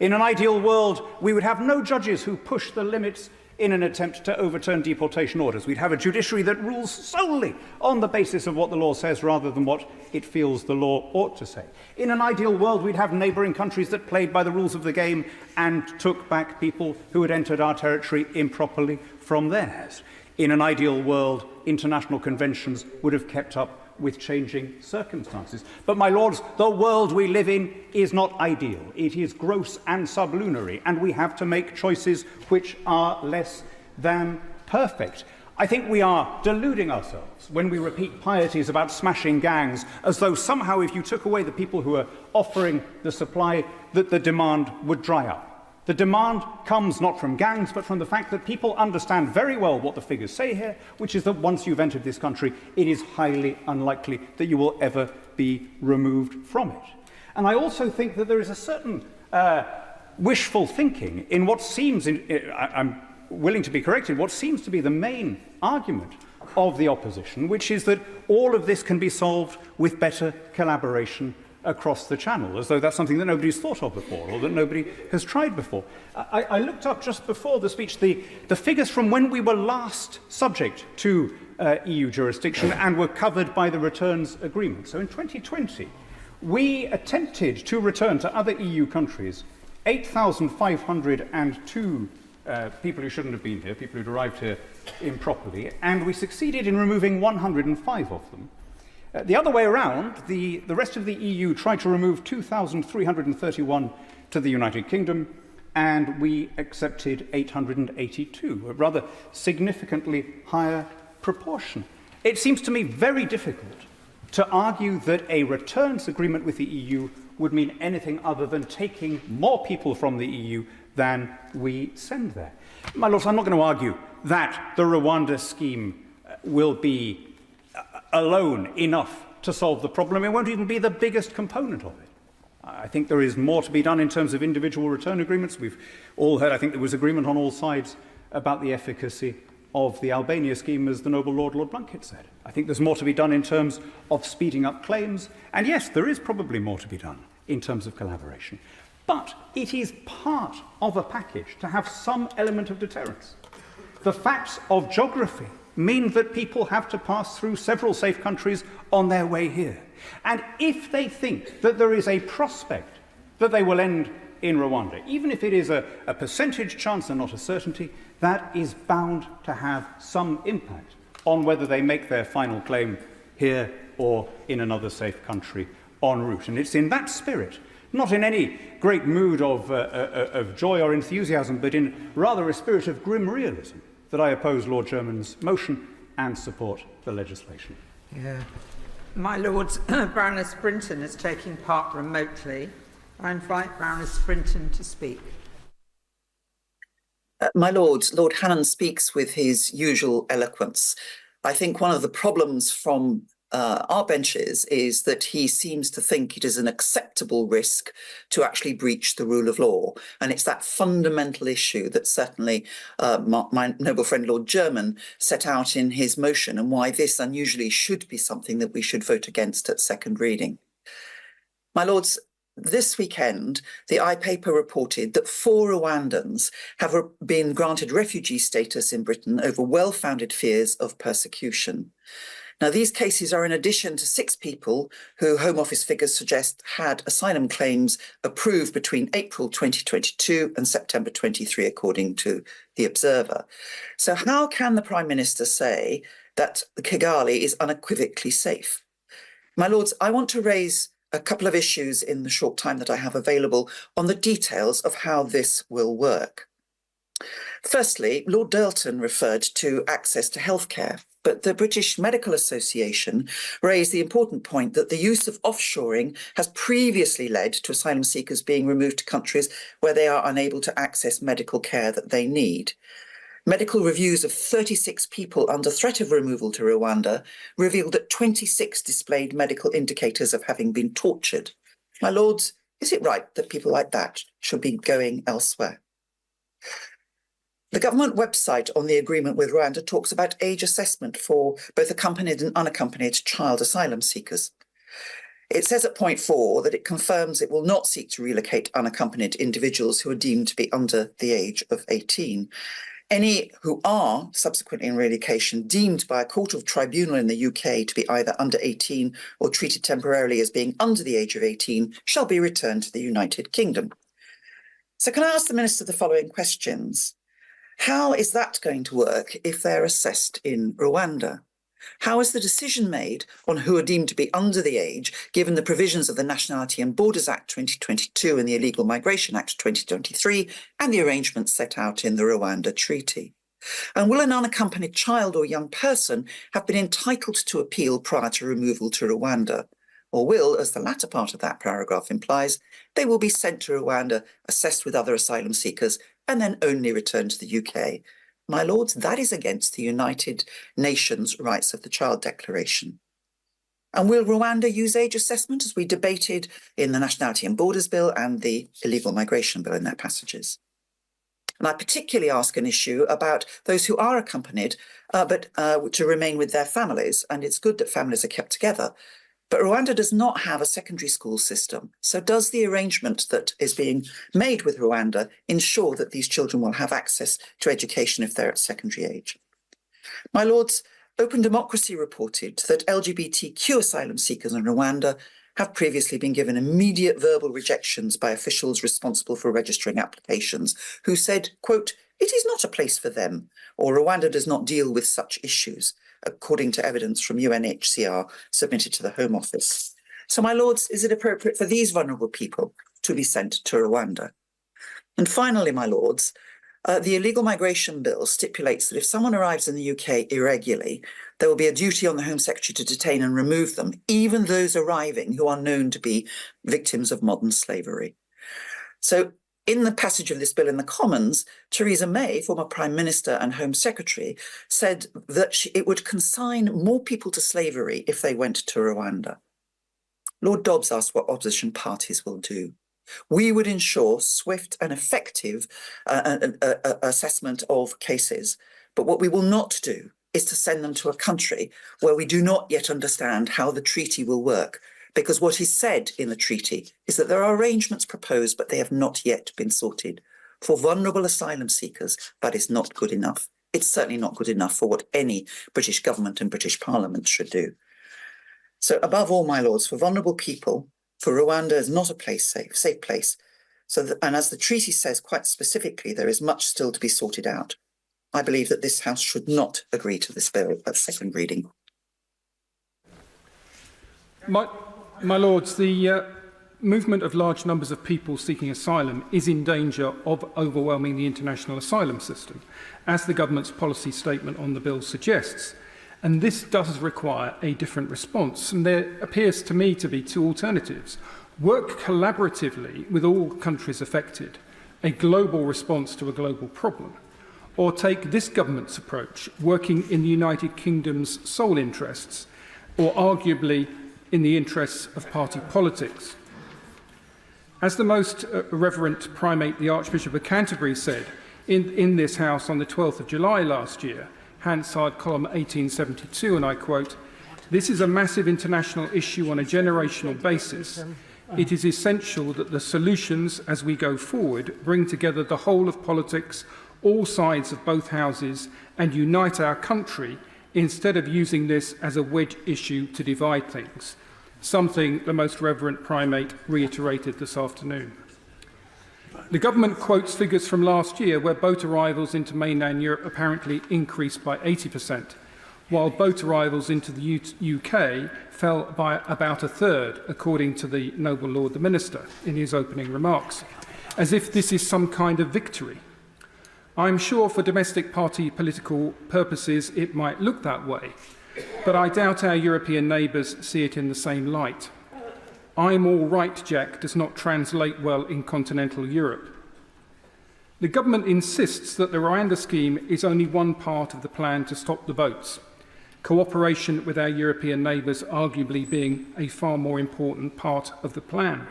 In an ideal world, we would have no judges who push the limits in an attempt to overturn deportation orders. We'd have a judiciary that rules solely on the basis of what the law says rather than what it feels the law ought to say. In an ideal world, we'd have neighbouring countries that played by the rules of the game and took back people who had entered our territory improperly from theirs. In an ideal world, international conventions would have kept up with changing circumstances. But, my lords, the world we live in is not ideal. It is gross and sublunary, and we have to make choices which are less than perfect. I think we are deluding ourselves when we repeat pieties about smashing gangs, as though somehow if you took away the people who are offering the supply, that the demand would dry up. The demand comes not from gangs, but from the fact that people understand very well what the figures say here, which is that once you've entered this country, it is highly unlikely that you will ever be removed from it. And I also think that there is a certain wishful thinking in what seems, I'm willing to be corrected, what seems to be the main argument of the opposition, which is that all of this can be solved with better collaboration across the Channel, as though that's something that nobody's thought of before or that nobody has tried before. I looked up just before the speech the figures from when we were last subject to EU jurisdiction and were covered by the returns agreement. So in 2020, we attempted to return to other EU countries 8,502 people who shouldn't have been here, people who'd arrived here improperly, and we succeeded in removing 105 of them. The other way around, the rest of the EU tried to remove 2,331 to the United Kingdom, and we accepted 882, a rather significantly higher proportion. It seems to me very difficult to argue that a returns agreement with the EU would mean anything other than taking more people from the EU than we send there. My Lords, I'm not going to argue that the Rwanda scheme will be alone enough to solve the problem. It won't even be the biggest component of it. I think there is more to be done in terms of individual return agreements. We've all heard, I think there was agreement on all sides about the efficacy of the Albania scheme, as the noble Lord Blunkett said. I think there's more to be done in terms of speeding up claims. And yes, there is probably more to be done in terms of collaboration. But it is part of a package to have some element of deterrence. The facts of geography mean that people have to pass through several safe countries on their way here. And if they think that there is a prospect that they will end in Rwanda, even if it is a percentage chance and not a certainty, that is bound to have some impact on whether they make their final claim here or in another safe country en route. And it's in that spirit, not in any great mood of joy or enthusiasm, but in rather a spirit of grim realism, that I oppose Lord Sherman's motion and support the legislation. Yeah. My Lords, Baroness Brinton is taking part remotely. I invite Baroness Brinton to speak. My Lords, Lord Hannan speaks with his usual eloquence. I think one of the problems from our benches is that he seems to think it is an acceptable risk to actually breach the rule of law. And it's that fundamental issue that certainly my noble friend Lord German set out in his motion, and why this unusually should be something that we should vote against at second reading. My Lords, this weekend, the iPaper reported that 4 Rwandans have been granted refugee status in Britain over well-founded fears of persecution. Now, these cases are in addition to 6 people who Home Office figures suggest had asylum claims approved between April 2022 and September 23, according to The Observer. So how can the Prime Minister say that Kigali is unequivocally safe? My Lords, I want to raise a couple of issues in the short time that I have available on the details of how this will work. Firstly, Lord Dirleton referred to access to healthcare, but the British Medical Association raised the important point that the use of offshoring has previously led to asylum seekers being removed to countries where they are unable to access medical care that they need. Medical reviews of 36 people under threat of removal to Rwanda revealed that 26 displayed medical indicators of having been tortured. My Lords, is it right that people like that should be going elsewhere? The government website on the agreement with Rwanda talks about age assessment for both accompanied and unaccompanied child asylum seekers. It says at point 4 that it confirms it will not seek to relocate unaccompanied individuals who are deemed to be under the age of 18. Any who are subsequently in relocation deemed by a court of tribunal in the UK to be either under 18 or treated temporarily as being under the age of 18 shall be returned to the United Kingdom. So can I ask the Minister the following questions? How is that going to work if they're assessed in Rwanda? How is the decision made on who are deemed to be under the age, given the provisions of the Nationality and Borders Act 2022 and the Illegal Migration Act 2023 and the arrangements set out in the Rwanda Treaty? And will an unaccompanied child or young person have been entitled to appeal prior to removal to Rwanda? or will, as the latter part of that paragraph implies, they will be sent to Rwanda, assessed with other asylum seekers, and then only returned to the UK. My lords, that is against the United Nations Rights of the Child Declaration. And will Rwanda use age assessment, as we debated in the Nationality and Borders Bill and the Illegal Migration Bill in their passages? And I particularly ask an issue about those who are accompanied, but to remain with their families. And it's good that families are kept together. But Rwanda does not have a secondary school system. So does the arrangement that is being made with Rwanda ensure that these children will have access to education if they're at secondary age? My lords, Open Democracy reported that LGBTQ asylum seekers in Rwanda have previously been given immediate verbal rejections by officials responsible for registering applications, who said, quote, "It is not a place for them," or "Rwanda does not deal with such issues," according to evidence from UNHCR submitted to the Home Office. So, my lords, is it appropriate for these vulnerable people to be sent to Rwanda? And finally, my lords, the Illegal Migration Bill stipulates that if someone arrives in the UK irregularly, there will be a duty on the Home Secretary to detain and remove them, even those arriving who are known to be victims of modern slavery. So, in the passage of this bill in the Commons, Theresa May, former Prime Minister and Home Secretary, said that it would consign more people to slavery if they went to Rwanda. Lord Dobbs asked what opposition parties will do. We would ensure swift and effective assessment of cases, but what we will not do is to send them to a country where we do not yet understand how the treaty will work, because what is said in the treaty is that there are arrangements proposed, but they have not yet been sorted. For vulnerable asylum seekers, that is not good enough. It's certainly not good enough for what any British government and British Parliament should do. So above all, my lords, for vulnerable people, for Rwanda is not a safe place. And as the treaty says quite specifically, there is much still to be sorted out. I believe that this House should not agree to this bill at second reading. My Lords, the movement of large numbers of people seeking asylum is in danger of overwhelming the international asylum system, as the government's policy statement on the bill suggests. And this does require a different response. And there appears to me to be two alternatives. Work collaboratively with all countries affected, a global response to a global problem, or take this government's approach, working in the United Kingdom's sole interests, or arguably in the interests of party politics. As the most reverend primate, the Archbishop of Canterbury, said in this House on the 12th of July last year, Hansard column 1872, and I quote, "This is a massive international issue on a generational basis. It is essential that the solutions as we go forward bring together the whole of politics, all sides of both houses, and unite our country instead of using this as a wedge issue to divide things," something the Most Reverend Primate reiterated this afternoon. The government quotes figures from last year where boat arrivals into mainland Europe apparently increased by 80%, while boat arrivals into the UK fell by about a third, according to the Noble Lord the Minister in his opening remarks, as if this is some kind of victory. I'm sure for domestic party political purposes it might look that way, but I doubt our European neighbours see it in the same light. "I'm all right, Jack" does not translate well in continental Europe. The government insists that the Rwanda scheme is only one part of the plan to stop the boats, cooperation with our European neighbours arguably being a far more important part of the plan.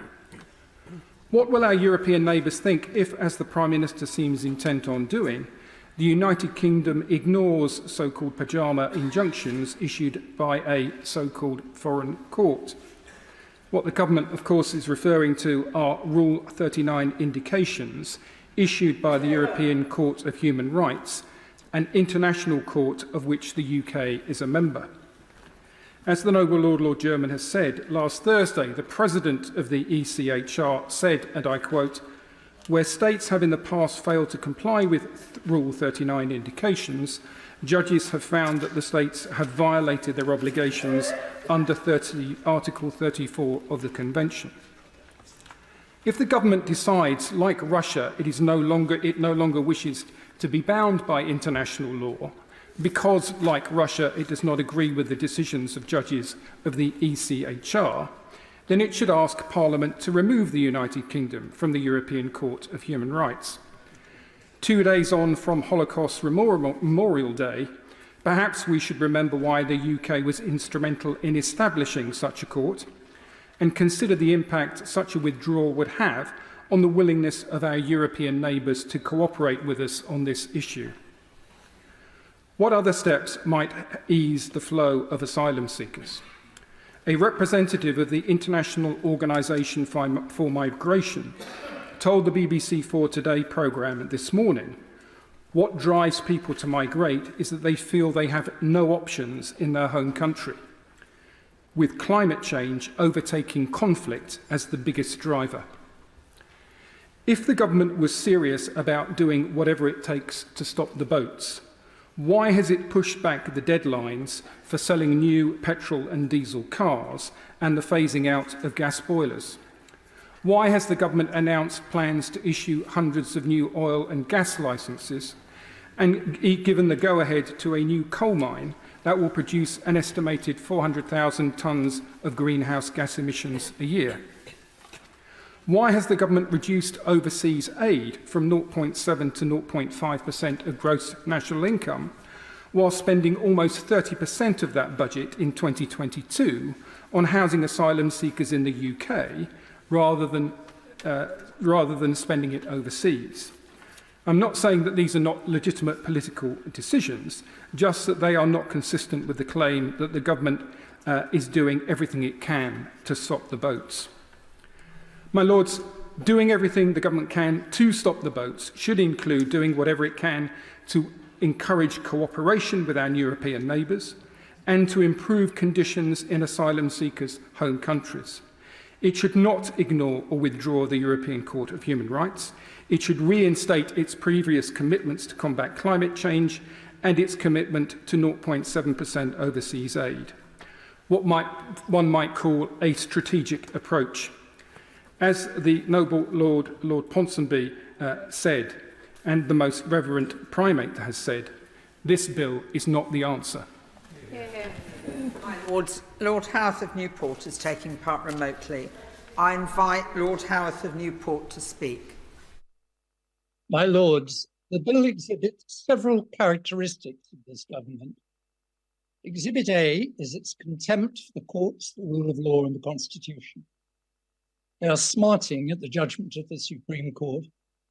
What will our European neighbours think if, as the Prime Minister seems intent on doing, the United Kingdom ignores so-called pyjama injunctions issued by a so-called foreign court? What the government, of course, is referring to are Rule 39 indications issued by the European Court of Human Rights, an international court of which the UK is a member. As the Noble Lord German has said, last Thursday, the President of the ECHR said, and I quote, "Where states have in the past failed to comply with Rule 39 indications, judges have found that the states have violated their obligations under Article 34 of the Convention." If the government decides, like Russia, it no longer wishes to be bound by international law, because, like Russia, it does not agree with the decisions of judges of the ECHR, then it should ask Parliament to remove the United Kingdom from the European Court of Human Rights. 2 days on from Holocaust Memorial Day, perhaps we should remember why the UK was instrumental in establishing such a court and consider the impact such a withdrawal would have on the willingness of our European neighbours to cooperate with us on this issue. What other steps might ease the flow of asylum seekers? A representative of the International Organisation for Migration told the BBC4 Today programme this morning what drives people to migrate is that they feel they have no options in their home country, with climate change overtaking conflict as the biggest driver. If the government was serious about doing whatever it takes to stop the boats, why has it pushed back the deadlines for selling new petrol and diesel cars and the phasing out of gas boilers? Why has the government announced plans to issue hundreds of new oil and gas licences and given the go-ahead to a new coal mine that will produce an estimated 400,000 tonnes of greenhouse gas emissions a year? Why has the government reduced overseas aid from 0.7 to 0.5% of gross national income, while spending almost 30% of that budget in 2022 on housing asylum seekers in the UK, rather than spending it overseas? I'm not saying that these are not legitimate political decisions, just that they are not consistent with the claim that the government is doing everything it can to stop the boats. My Lords, doing everything the government can to stop the boats should include doing whatever it can to encourage cooperation with our European neighbours and to improve conditions in asylum seekers' home countries. It should not ignore or withdraw the European Court of Human Rights. It should reinstate its previous commitments to combat climate change and its commitment to 0.7% overseas aid. What one might call a strategic approach. As the Noble Lord Ponsonby said, and the Most Reverend Primate has said, this bill is not the answer. My Lords, Lord Howarth of Newport is taking part remotely. I invite Lord Howarth of Newport to speak. My Lords, the bill exhibits several characteristics of this government. Exhibit A is its contempt for the courts, the rule of law and the Constitution. They are smarting at the judgment of the Supreme Court,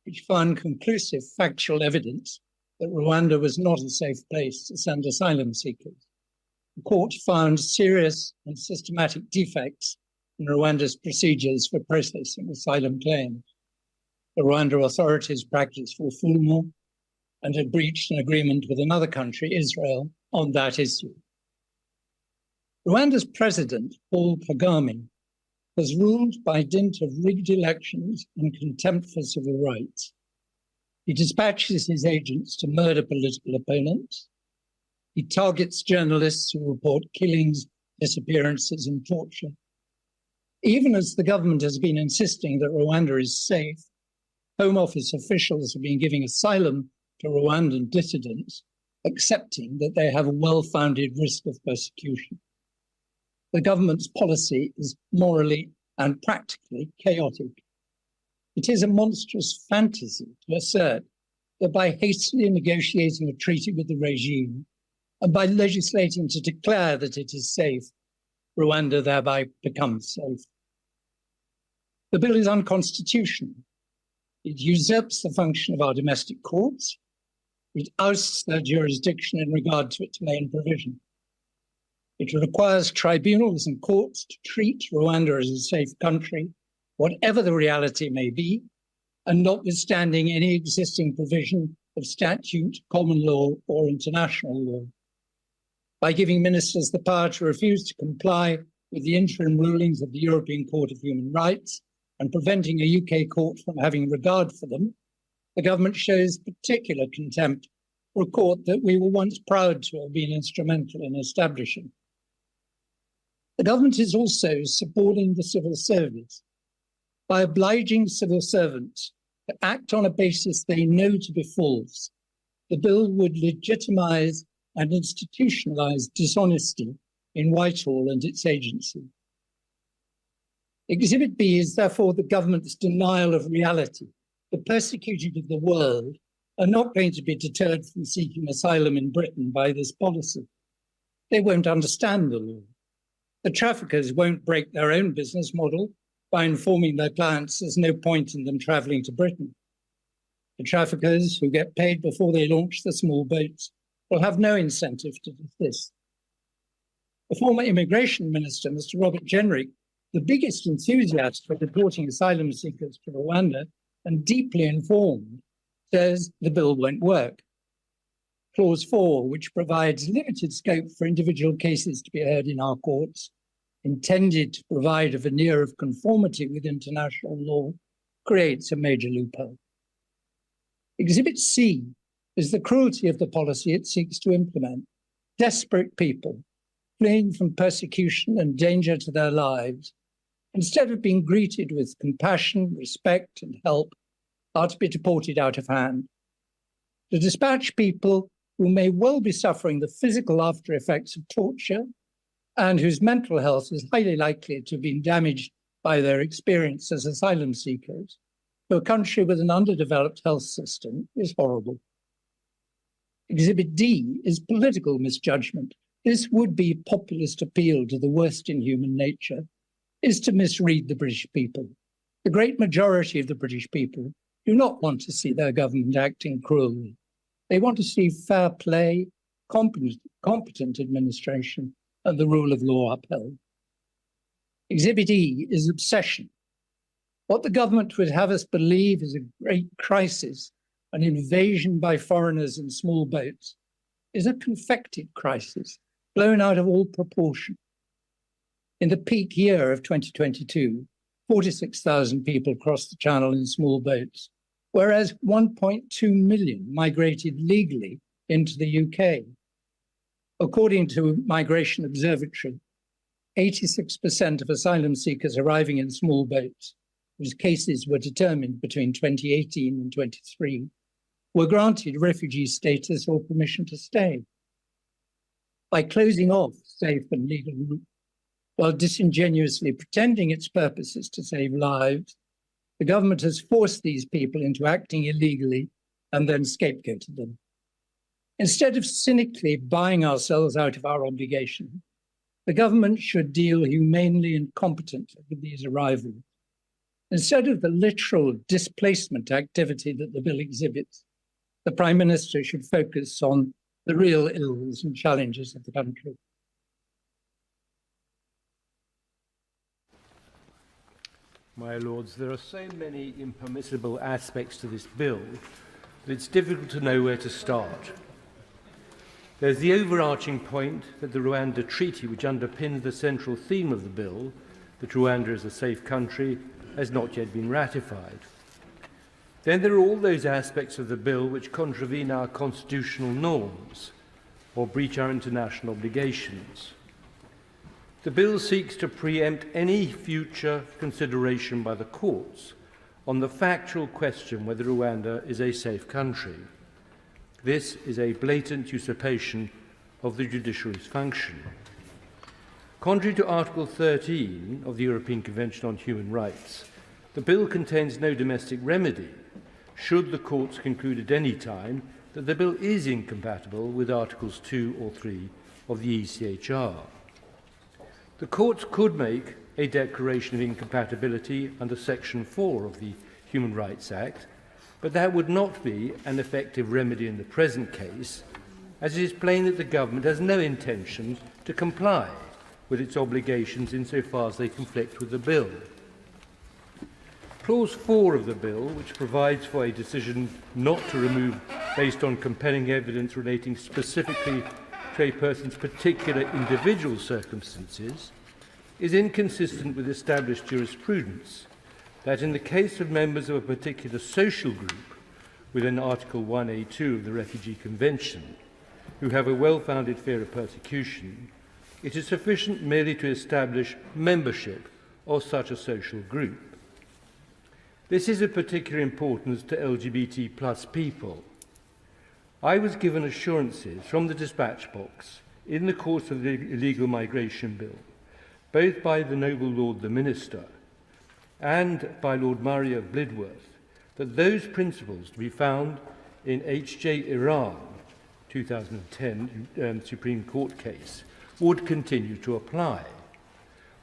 which found conclusive factual evidence that Rwanda was not a safe place to send asylum seekers. The court found serious and systematic defects in Rwanda's procedures for processing asylum claims. The Rwanda authorities practiced refoulement and had breached an agreement with another country, Israel, on that issue. Rwanda's president, Paul Kagame, has ruled by dint of rigged elections and contempt for civil rights. He dispatches his agents to murder political opponents. He targets journalists who report killings, disappearances, and torture. Even as the government has been insisting that Rwanda is safe, Home Office officials have been giving asylum to Rwandan dissidents, accepting that they have a well-founded risk of persecution. The government's policy is morally and practically chaotic. It is a monstrous fantasy to assert that by hastily negotiating a treaty with the regime and by legislating to declare that it is safe, Rwanda thereby becomes safe. The bill is unconstitutional. It usurps the function of our domestic courts. It ousts their jurisdiction in regard to its main provision. It requires tribunals and courts to treat Rwanda as a safe country, whatever the reality may be, and notwithstanding any existing provision of statute, common law, or international law. By giving ministers the power to refuse to comply with the interim rulings of the European Court of Human Rights and preventing a UK court from having regard for them, the government shows particular contempt for a court that we were once proud to have been instrumental in establishing. The government is also supporting the civil service by obliging civil servants to act on a basis they know to be false. The bill would legitimise and institutionalise dishonesty in Whitehall and its agency. Exhibit B is therefore the government's denial of reality. The persecuted of the world are not going to be deterred from seeking asylum in Britain by this policy. They won't understand the law. The traffickers won't break their own business model by informing their clients there's no point in them travelling to Britain. The traffickers, who get paid before they launch the small boats, will have no incentive to desist. The former immigration minister, Mr. Robert Jenrick, the biggest enthusiast for deporting asylum seekers to Rwanda and deeply informed, says the bill won't work. Clause 4, which provides limited scope for individual cases to be heard in our courts, intended to provide a veneer of conformity with international law, creates a major loophole. Exhibit C is the cruelty of the policy it seeks to implement. Desperate people, fleeing from persecution and danger to their lives, instead of being greeted with compassion, respect, and help, are to be deported out of hand. To dispatch people who may well be suffering the physical after effects of torture and whose mental health is highly likely to have been damaged by their experience as asylum seekers, to a country with an underdeveloped health system is horrible. Exhibit D is political misjudgment. This would-be populist appeal to the worst in human nature is to misread the British people. The great majority of the British people do not want to see their government acting cruelly. They want to see fair play, competent administration, and the rule of law upheld. Exhibit E is obsession. What the government would have us believe is a great crisis, an invasion by foreigners in small boats, is a confected crisis, blown out of all proportion. In the peak year of 2022, 46,000 people crossed the Channel in small boats, whereas 1.2 million migrated legally into the UK. According to Migration Observatory, 86% of asylum seekers arriving in small boats, whose cases were determined between 2018 and 23, were granted refugee status or permission to stay. By closing off safe and legal routes, while disingenuously pretending its purpose is to save lives, the government has forced these people into acting illegally and then scapegoated them. Instead of cynically buying ourselves out of our obligation, the government should deal humanely and competently with these arrivals. Instead of the literal displacement activity that the bill exhibits, the Prime Minister should focus on the real ills and challenges of the country. My Lords, there are so many impermissible aspects to this bill that it's difficult to know where to start. There's the overarching point that the Rwanda Treaty, which underpins the central theme of the bill, that Rwanda is a safe country, has not yet been ratified. Then there are all those aspects of the bill which contravene our constitutional norms or breach our international obligations. The bill seeks to preempt any future consideration by the courts on the factual question whether Rwanda is a safe country. This is a blatant usurpation of the judiciary's function. Contrary to Article 13 of the European Convention on Human Rights, the bill contains no domestic remedy should the courts conclude at any time that the bill is incompatible with Articles 2 or 3 of the ECHR. The courts could make a declaration of incompatibility under Section 4 of the Human Rights Act, but that would not be an effective remedy in the present case, as it is plain that the government has no intention to comply with its obligations insofar as they conflict with the bill. Clause 4 of the bill, which provides for a decision not to remove based on compelling evidence relating specifically to a person's particular individual circumstances, is inconsistent with established jurisprudence that in the case of members of a particular social group within Article 1A2 of the Refugee Convention who have a well-founded fear of persecution, it is sufficient merely to establish membership of such a social group. This is of particular importance to LGBT plus people. I was given assurances from the dispatch box in the course of the illegal migration bill, both by the noble Lord the Minister and by Lord Murray of Blidworth, that those principles to be found in H.J. Iran 2010 Supreme Court case would continue to apply.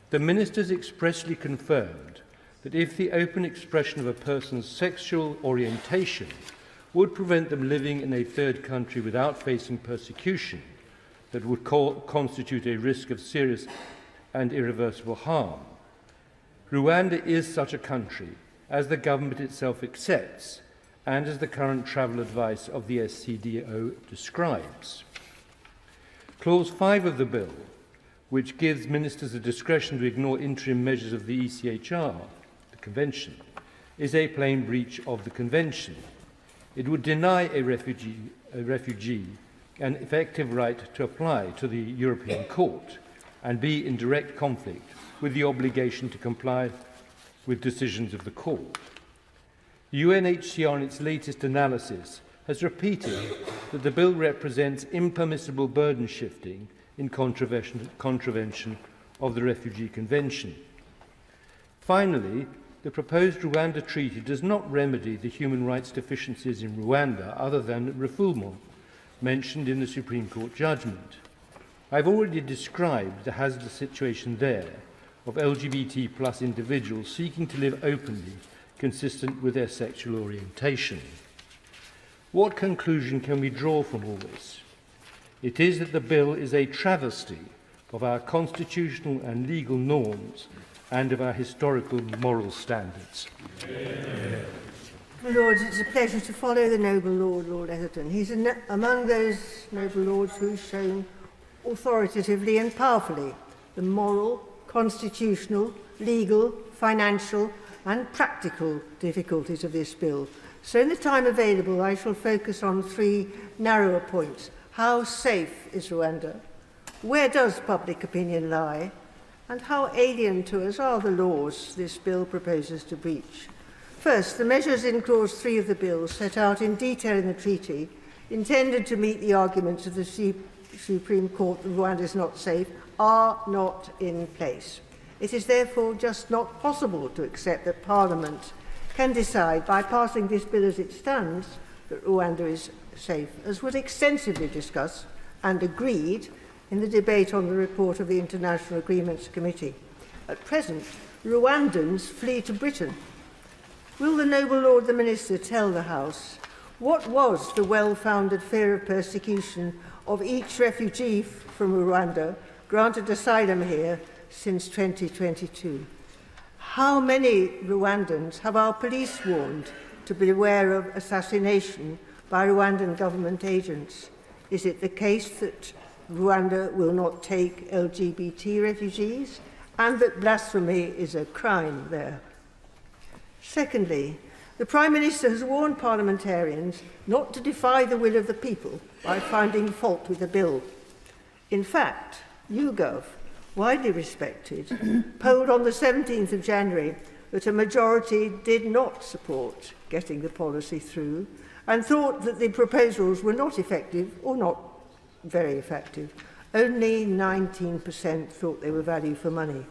The ministers expressly confirmed that if the open expression of a person's sexual orientation would prevent them living in a third country without facing persecution that would constitute a risk of serious and irreversible harm, Rwanda is such a country, as the government itself accepts, and as the current travel advice of the SCDO describes. Clause 5 of the bill, which gives ministers the discretion to ignore interim measures of the ECHR, the Convention, is a plain breach of the Convention. It would deny a refugee an effective right to apply to the European Court and be in direct conflict with the obligation to comply with decisions of the Court. The UNHCR, in its latest analysis, has repeated that the bill represents impermissible burden shifting in contravention of the Refugee Convention. Finally, the proposed Rwanda Treaty does not remedy the human rights deficiencies in Rwanda other than refoulement mentioned in the Supreme Court judgment. I've already described the hazardous situation there of LGBT plus individuals seeking to live openly, consistent with their sexual orientation. What conclusion can we draw from all this? It is that the bill is a travesty of our constitutional and legal norms and of our historical moral standards. My Lords, it's a pleasure to follow the noble Lord, Lord Etherton. He's among those noble lords who've shown authoritatively and powerfully the moral, constitutional, legal, financial and practical difficulties of this bill. So in the time available, I shall focus on three narrower points. How safe is Rwanda? Where does public opinion lie? And how alien to us are the laws this bill proposes to breach? First, the measures in Clause 3 of the bill, set out in detail in the treaty, intended to meet the arguments of the Supreme Court that Rwanda is not safe, are not in place. It is therefore just not possible to accept that Parliament can decide by passing this bill as it stands that Rwanda is safe, as was extensively discussed and agreed in the debate on the report of the International Agreements Committee. At present, Rwandans flee to Britain. Will the noble Lord the Minister tell the House what was the well-founded fear of persecution of each refugee from Rwanda granted asylum here since 2022? How many Rwandans have our police warned to beware of assassination by Rwandan government agents? Is it the case that Rwanda will not take LGBT refugees and that blasphemy is a crime there? Secondly, the Prime Minister has warned parliamentarians not to defy the will of the people by finding fault with the bill. In fact, YouGov, widely respected, polled on the 17th of January that a majority did not support getting the policy through and thought that the proposals were not effective or not very effective. Only 19% thought they were value for money.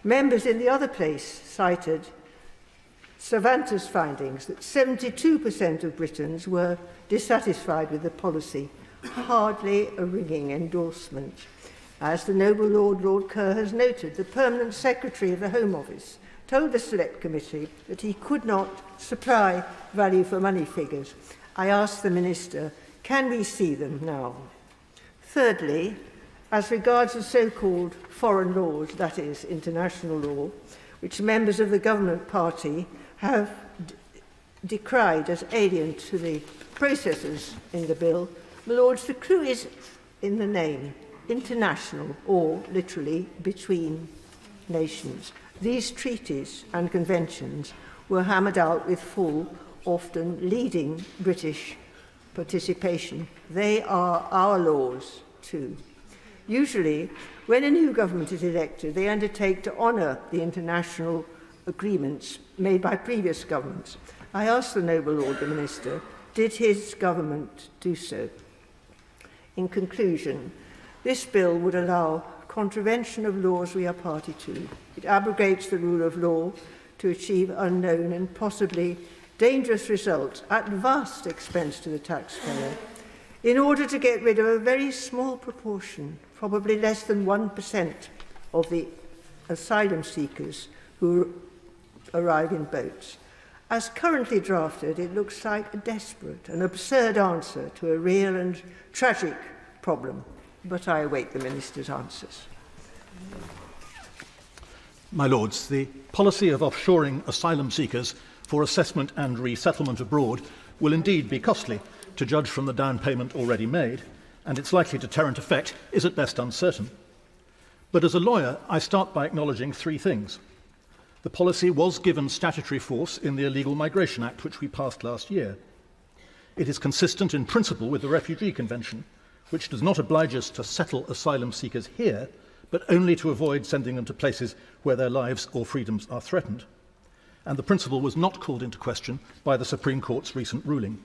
Members in the other place cited Savanta's findings that 72% of Britons were dissatisfied with the policy, hardly a ringing endorsement. As the noble Lord Kerr has noted, the Permanent Secretary of the Home Office told the Select Committee that he could not supply value for money figures. I ask the Minister, can we see them now? Thirdly, as regards the so-called foreign laws, that is, international law, which members of the government party have decried as alien to the processes in the bill, my Lords, the clue is in the name, international, or literally between nations. These treaties and conventions were hammered out with full, often leading British participation. They are our laws too. Usually, when a new government is elected, they undertake to honour the international agreements made by previous governments. I ask the noble Lord the Minister, did his government do so? In conclusion, this bill would allow contravention of laws we are party to. It abrogates the rule of law, to achieve unknown and possibly dangerous results at vast expense to the taxpayer, in order to get rid of a very small proportion, probably less than 1% of the asylum seekers who arrive in boats. As currently drafted, it looks like a desperate and absurd answer to a real and tragic problem, but I await the Minister's answers. My Lords, the policy of offshoring asylum seekers for assessment and resettlement abroad will indeed be costly, to judge from the down payment already made, and its likely deterrent effect is at best uncertain. But as a lawyer, I start by acknowledging three things. The policy was given statutory force in the Illegal Migration Act, which we passed last year. It is consistent in principle with the Refugee Convention, which does not oblige us to settle asylum seekers here, but only to avoid sending them to places where their lives or freedoms are threatened. And the principle was not called into question by the Supreme Court's recent ruling.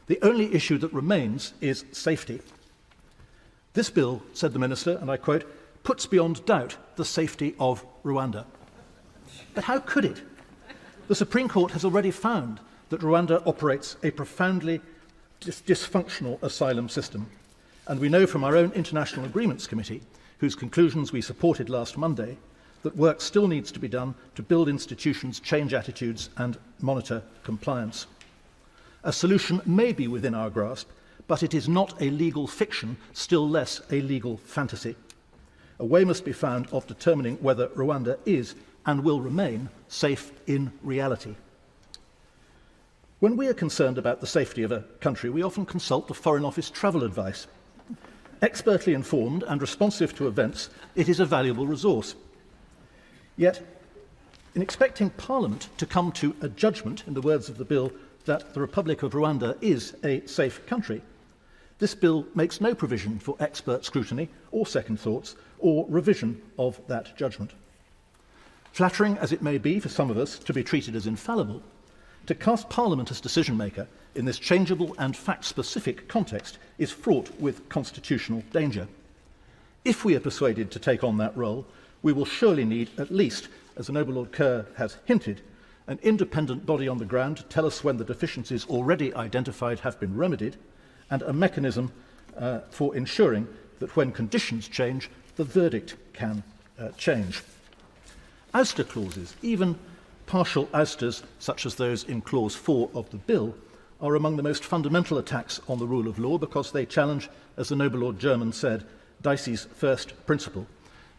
The only issue that remains is safety. This bill, said the Minister, and I quote, puts beyond doubt the safety of Rwanda. But how could it? The Supreme Court has already found that Rwanda operates a profoundly dysfunctional asylum system. And we know from our own International Agreements Committee, whose conclusions we supported last Monday, that work still needs to be done to build institutions, change attitudes, and monitor compliance. A solution may be within our grasp, but it is not a legal fiction, still less a legal fantasy. A way must be found of determining whether Rwanda is and will remain safe in reality. When we are concerned about the safety of a country, we often consult the Foreign Office travel advice. Expertly informed and responsive to events, it is a valuable resource. Yet, in expecting Parliament to come to a judgment, in the words of the bill, that the Republic of Rwanda is a safe country, this bill makes no provision for expert scrutiny or second thoughts or revision of that judgment. Flattering as it may be for some of us to be treated as infallible, to cast Parliament as decision-maker in this changeable and fact-specific context is fraught with constitutional danger. If we are persuaded to take on that role, we will surely need at least, as the Noble Lord Kerr has hinted, an independent body on the ground to tell us when the deficiencies already identified have been remedied, and a mechanism for ensuring that when conditions change, the verdict can change. Ouster clauses, even partial ousters such as those in Clause 4 of the bill, are among the most fundamental attacks on the rule of law because they challenge, as the Noble Lord German said, Dicey's first principle,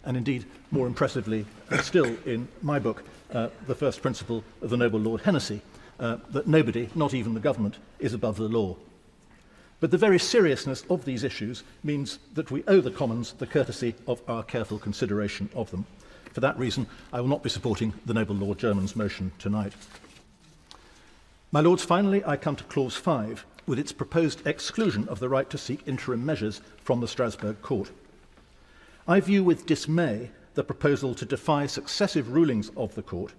and indeed, more impressively still in my book, the first principle of the Noble Lord Hennessy, that nobody, not even the government, is above the law. But the very seriousness of these issues means that we owe the Commons the courtesy of our careful consideration of them. For that reason, I will not be supporting the Noble Lord German's motion tonight. My Lords, finally, I come to Clause 5, with its proposed exclusion of the right to seek interim measures from the Strasbourg Court. I view with dismay the proposal to defy successive rulings of the Court,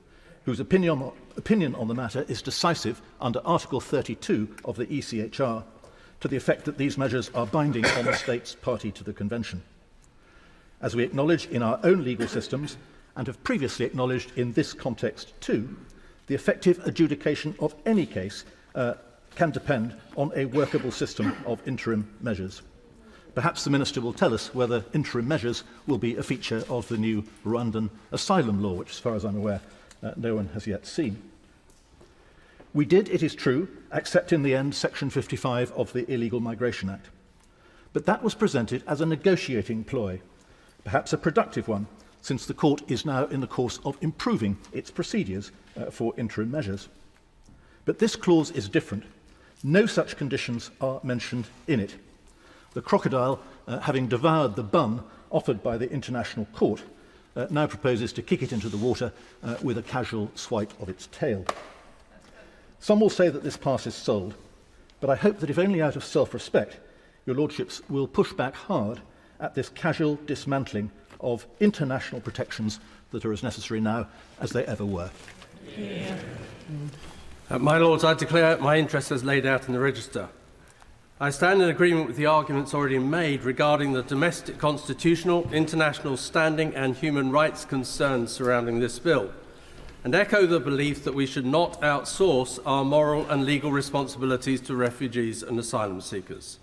whose opinion on the matter is decisive under Article 32 of the ECHR, to the effect that these measures are binding on the states party to the Convention. As we acknowledge in our own legal systems, and have previously acknowledged in this context too, the effective adjudication of any case can depend on a workable system of interim measures. Perhaps the Minister will tell us whether interim measures will be a feature of the new Rwandan asylum law, which, as far as I'm aware, no one has yet seen. We did, it is true, accept in the end Section 55 of the Illegal Migration Act. But that was presented as a negotiating ploy, perhaps a productive one, since the Court is now in the course of improving its procedures for interim measures. But this clause is different. No such conditions are mentioned in it. The crocodile, having devoured the bun offered by the International Court, now proposes to kick it into the water with a casual swipe of its tail. Some will say that this pass is sold, but I hope that if only out of self-respect, your Lordships will push back hard at this casual dismantling of international protections that are as necessary now as they ever were. Yeah. My Lords, I declare my interest as laid out in the Register. I stand in agreement with the arguments already made regarding the domestic constitutional, international standing and human rights concerns surrounding this bill. and echo the belief that we should not outsource our moral and legal responsibilities to refugees and asylum seekers.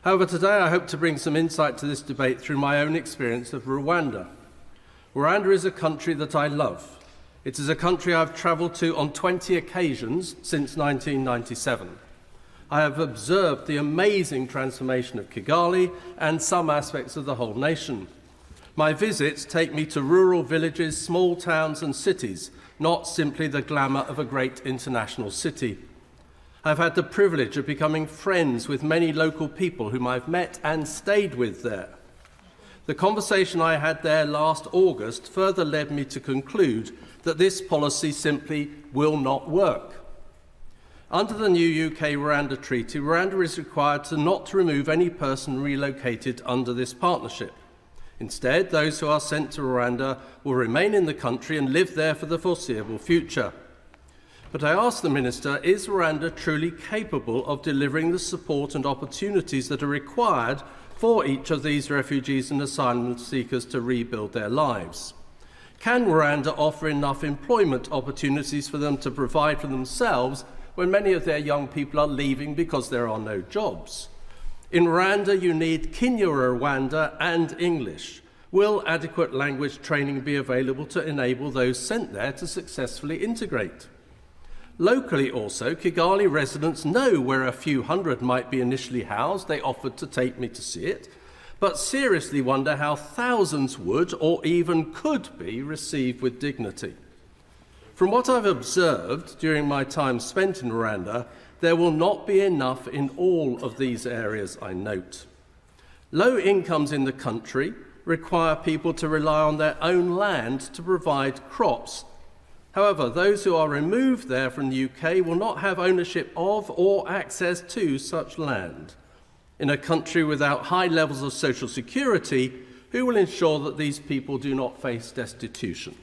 However, today I hope to bring some insight to this debate through my own experience of Rwanda. Rwanda is a country that I love. It is a country I've travelled to on 20 occasions since 1997. I have observed the amazing transformation of Kigali and some aspects of the whole nation. My visits take me to rural villages, small towns and cities, not simply the glamour of a great international city. I've had the privilege of becoming friends with many local people whom I've met and stayed with there. The conversation I had there last August further led me to conclude that this policy simply will not work. Under the new UK-Rwanda Treaty, Rwanda is required to not remove any person relocated under this partnership. Instead, those who are sent to Rwanda will remain in the country and live there for the foreseeable future. But I ask the Minister, is Rwanda truly capable of delivering the support and opportunities that are required for each of these refugees and asylum seekers to rebuild their lives? Can Rwanda offer enough employment opportunities for them to provide for themselves when many of their young people are leaving because there are no jobs? In Rwanda, you need Kinyarwanda and English. Will adequate language training be available to enable those sent there to successfully integrate? Locally also, Kigali residents know where a few hundred might be initially housed. They offered to take me to see it, but seriously wonder how thousands would or even could be received with dignity. From what I've observed during my time spent in Rwanda, there will not be enough in all of these areas, I note. Low incomes in the country require people to rely on their own land to provide crops. However, those who are removed there from the UK will not have ownership of or access to such land. In a country without high levels of social security, who will ensure that these people do not face destitution?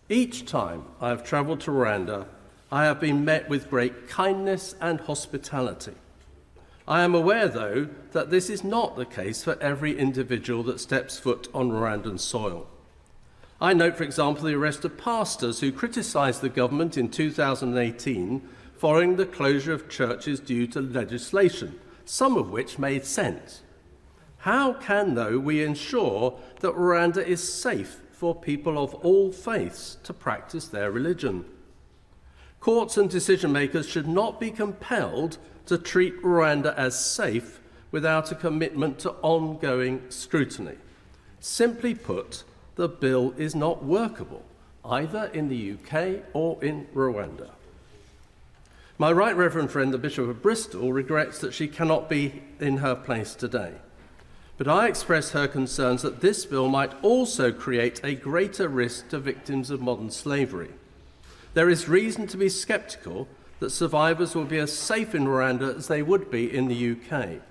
Each time I have travelled to Rwanda, I have been met with great kindness and hospitality. I am aware, though, that this is not the case for every individual that steps foot on Rwandan soil. I note, for example, the arrest of pastors who criticised the government in 2018 following the closure of churches due to legislation, some of which made sense. How can, though, we ensure that Rwanda is safe for people of all faiths to practice their religion? Courts and decision-makers should not be compelled to treat Rwanda as safe without a commitment to ongoing scrutiny. Simply put, the bill is not workable, either in the UK or in Rwanda. My Right Reverend friend, the Bishop of Bristol, regrets that she cannot be in her place today. But I express her concerns that this bill might also create a greater risk to victims of modern slavery. There is reason to be sceptical that survivors will be as safe in Rwanda as they would be in the UK.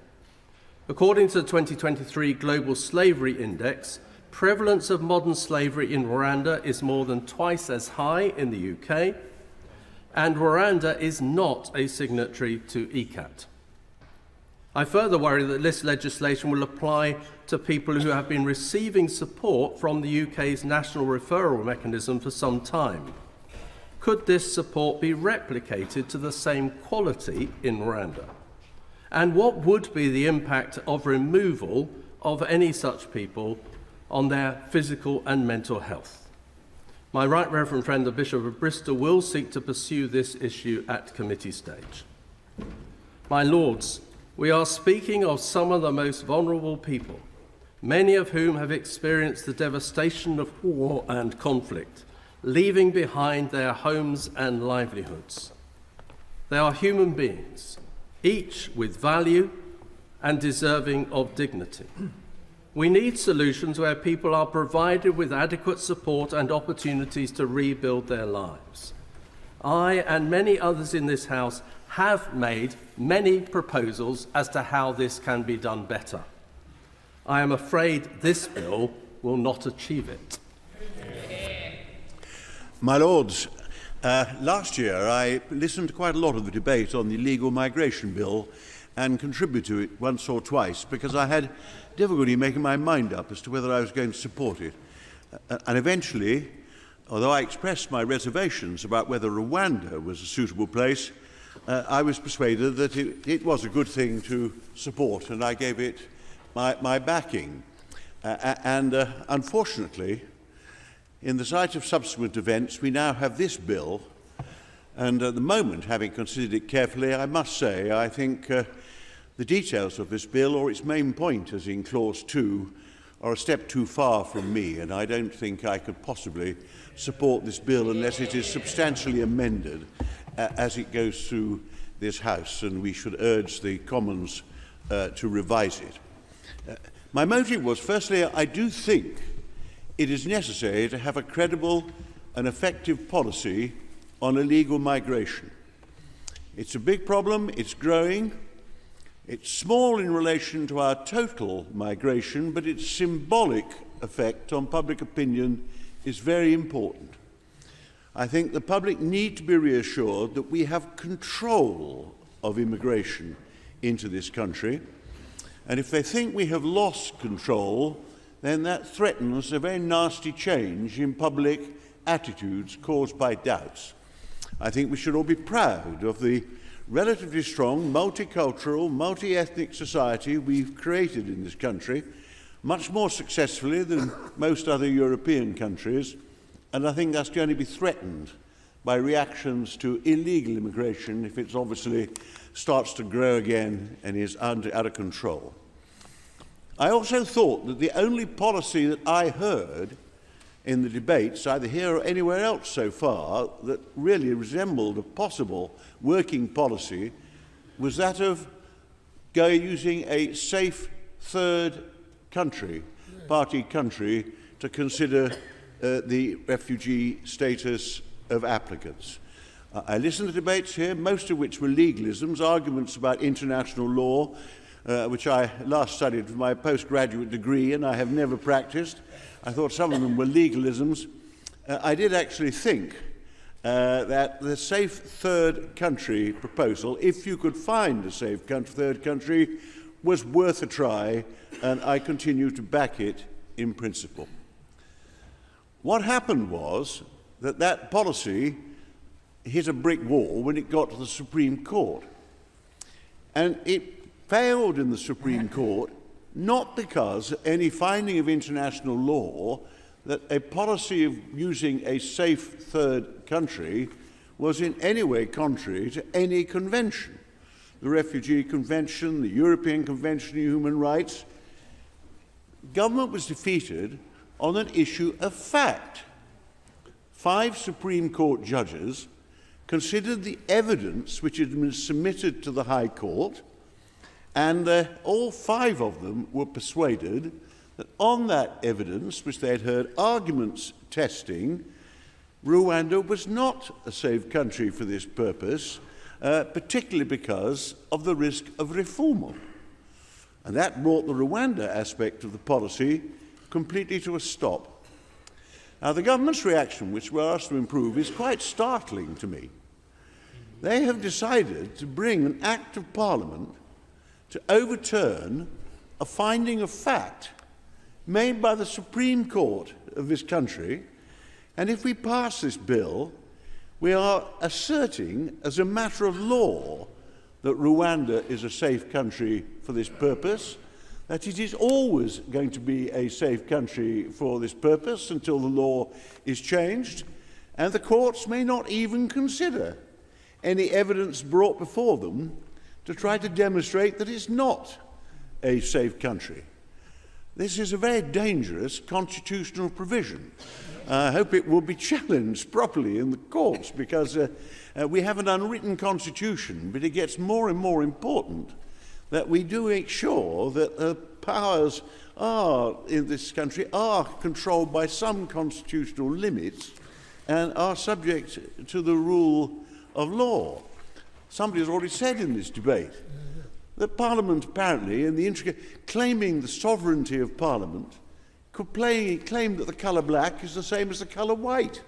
According to the 2023 Global Slavery Index, prevalence of modern slavery in Rwanda is more than twice as high in the UK, and Rwanda is not a signatory to ECAT. I further worry that this legislation will apply to people who have been receiving support from the UK's national referral mechanism for some time. Could this support be replicated to the same quality in Rwanda? And what would be the impact of removal of any such people on their physical and mental health? My Right Reverend friend, the Bishop of Bristol, will seek to pursue this issue at committee stage. My Lords, we are speaking of some of the most vulnerable people, many of whom have experienced the devastation of war and conflict, leaving behind their homes and livelihoods. They are human beings, each with value and deserving of dignity. We need solutions where people are provided with adequate support and opportunities to rebuild their lives. I and many others in this House have made many proposals as to how this can be done better. I am afraid this bill will not achieve it. My Lords, last year I listened to quite a lot of the debate on the illegal migration bill and contributed to it once or twice because I had difficulty making my mind up as to whether I was going to support it. And eventually although I expressed my reservations about whether Rwanda was a suitable place, I was persuaded that it was a good thing to support, and I gave it my backing. Unfortunately, in the light of subsequent events, we now have this bill, and at the moment, having considered it carefully, I must say I think the details of this bill, or its main point, as in Clause 2, are a step too far from me, and I don't think I could possibly support this bill unless it is substantially amended as it goes through this House, and we should urge the Commons to revise it. My motive was, firstly, I do think it is necessary to have a credible and effective policy on illegal migration. It's a big problem, it's growing, it's small in relation to our total migration, but its symbolic effect on public opinion is very important. I think the public need to be reassured that we have control of immigration into this country, and if they think we have lost control, then that threatens a very nasty change in public attitudes caused by doubts. I think we should all be proud of the relatively strong, multicultural, multi-ethnic society we've created in this country, much more successfully than most other European countries, and I think that's going to be threatened by reactions to illegal immigration if it obviously starts to grow again and is out of control. I also thought that the only policy that I heard in the debates, either here or anywhere else so far, that really resembled a possible working policy was that of using a safe third country, party country, to consider the refugee status of applicants. I listened to debates here, most of which were legalisms, arguments about international law, which I last studied for my postgraduate degree and I have never practiced. I thought some of them were legalisms. I did actually think that the safe third country proposal, if you could find a safe third country, was worth a try, and I continue to back it in principle. What happened was that that policy hit a brick wall when it got to the Supreme Court. And it failed in the Supreme Court not because any finding of international law that a policy of using a safe third country was in any way contrary to any convention. The Refugee Convention, the European Convention on Human Rights. Government was defeated on an issue of fact. 5 Supreme Court judges considered the evidence which had been submitted to the High Court, and all 5 of them were persuaded that on that evidence, which they had heard arguments testing, Rwanda was not a safe country for this purpose, particularly because of the risk of refoulement. And that brought the Rwanda aspect of the policy completely to a stop. Now, the government's reaction, which we're asked to improve, is quite startling to me. They have decided to bring an Act of Parliament to overturn a finding of fact made by the Supreme Court of this country, and if we pass this bill, we are asserting as a matter of law that Rwanda is a safe country for this purpose, that it is always going to be a safe country for this purpose until the law is changed, and the courts may not even consider any evidence brought before them to try to demonstrate that it's not a safe country. This is a very dangerous constitutional provision. I hope it will be challenged properly in the courts, because we have an unwritten constitution, but it gets more and more important that we do make sure that the powers in this country are controlled by some constitutional limits and are subject to the rule of law. Somebody has already said in this debate that Parliament apparently, in the claiming the sovereignty of Parliament, could claim that the colour black is the same as the colour white.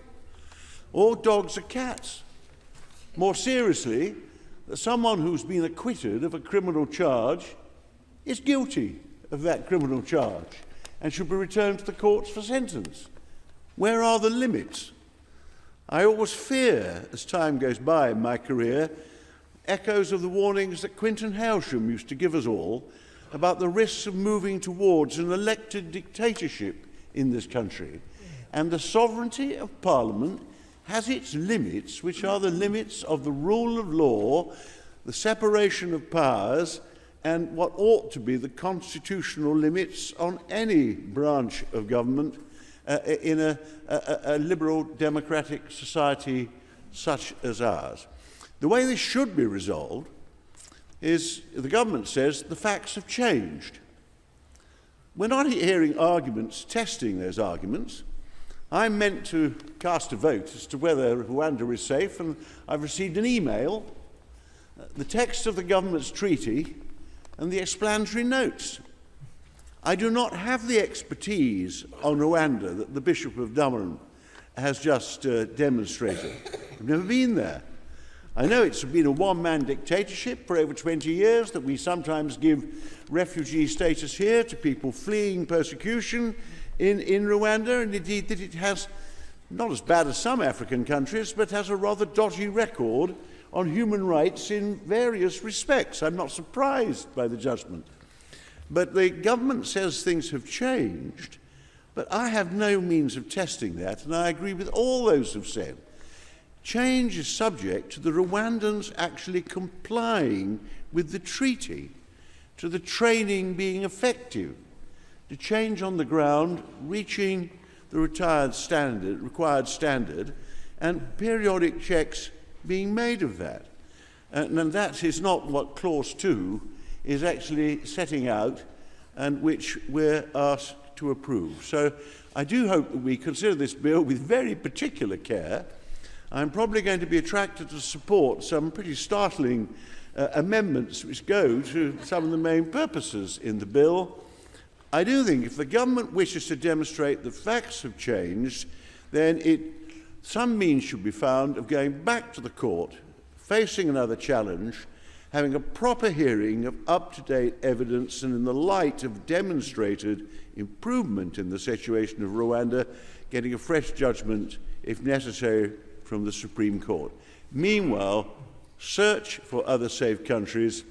All dogs are cats. More seriously, that someone who's been acquitted of a criminal charge is guilty of that criminal charge and should be returned to the courts for sentence. Where are the limits I always fear, as time goes by in my career, echoes of the warnings that Quinton Hailsham used to give us all about the risks of moving towards an elected dictatorship in this country. And the sovereignty of Parliament has its limits, which are the limits of the rule of law, the separation of powers, and what ought to be the constitutional limits on any branch of government in a liberal democratic society such as ours. The way this should be resolved is, the government says, the facts have changed. We're not hearing arguments testing those arguments. I'm meant to cast a vote as to whether Rwanda is safe, and I've received an email, the text of the government's treaty, and the explanatory notes. I do not have the expertise on Rwanda that the Bishop of Durham has just demonstrated. I've never been there. I know it's been a one-man dictatorship for over 20 years, that we sometimes give refugee status here to people fleeing persecution in Rwanda, and indeed that it has, not as bad as some African countries, but has a rather dodgy record on human rights in various respects. I'm not surprised by the judgment. But the government says things have changed, but I have no means of testing that, and I agree with all those who've said change is subject to the Rwandans actually complying with the treaty, to the training being effective, to change on the ground, reaching the required standard, and periodic checks being made of that. And that is not what Clause 2 is actually setting out, and which we're asked to approve. So I do hope that we consider this bill with very particular care. I'm probably going to be attracted to support some pretty startling amendments which go to some of the main purposes in the bill. I do think if the government wishes to demonstrate that facts have changed, then some means should be found of going back to the court, facing another challenge, having a proper hearing of up-to-date evidence, and in the light of demonstrated improvement in the situation of Rwanda, getting a fresh judgment, if necessary, from the Supreme Court. Meanwhile, search for other safe countries.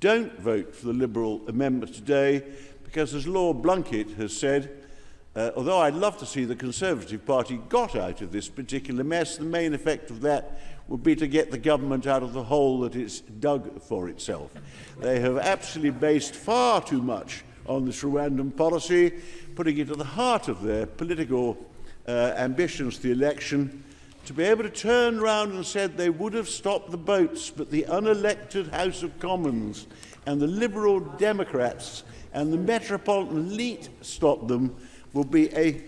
Don't vote for the Liberal amendment today, because as Lord Blunkett has said, although I'd love to see the Conservative Party got out of this particular mess, the main effect of that would be to get the government out of the hole that it's dug for itself. They have absolutely based far too much on this Rwandan policy, putting it at the heart of their political ambitions for the election, to be able to turn around and said they would have stopped the boats, but the unelected House of Commons and the Liberal Democrats and the metropolitan elite stopped them, will be a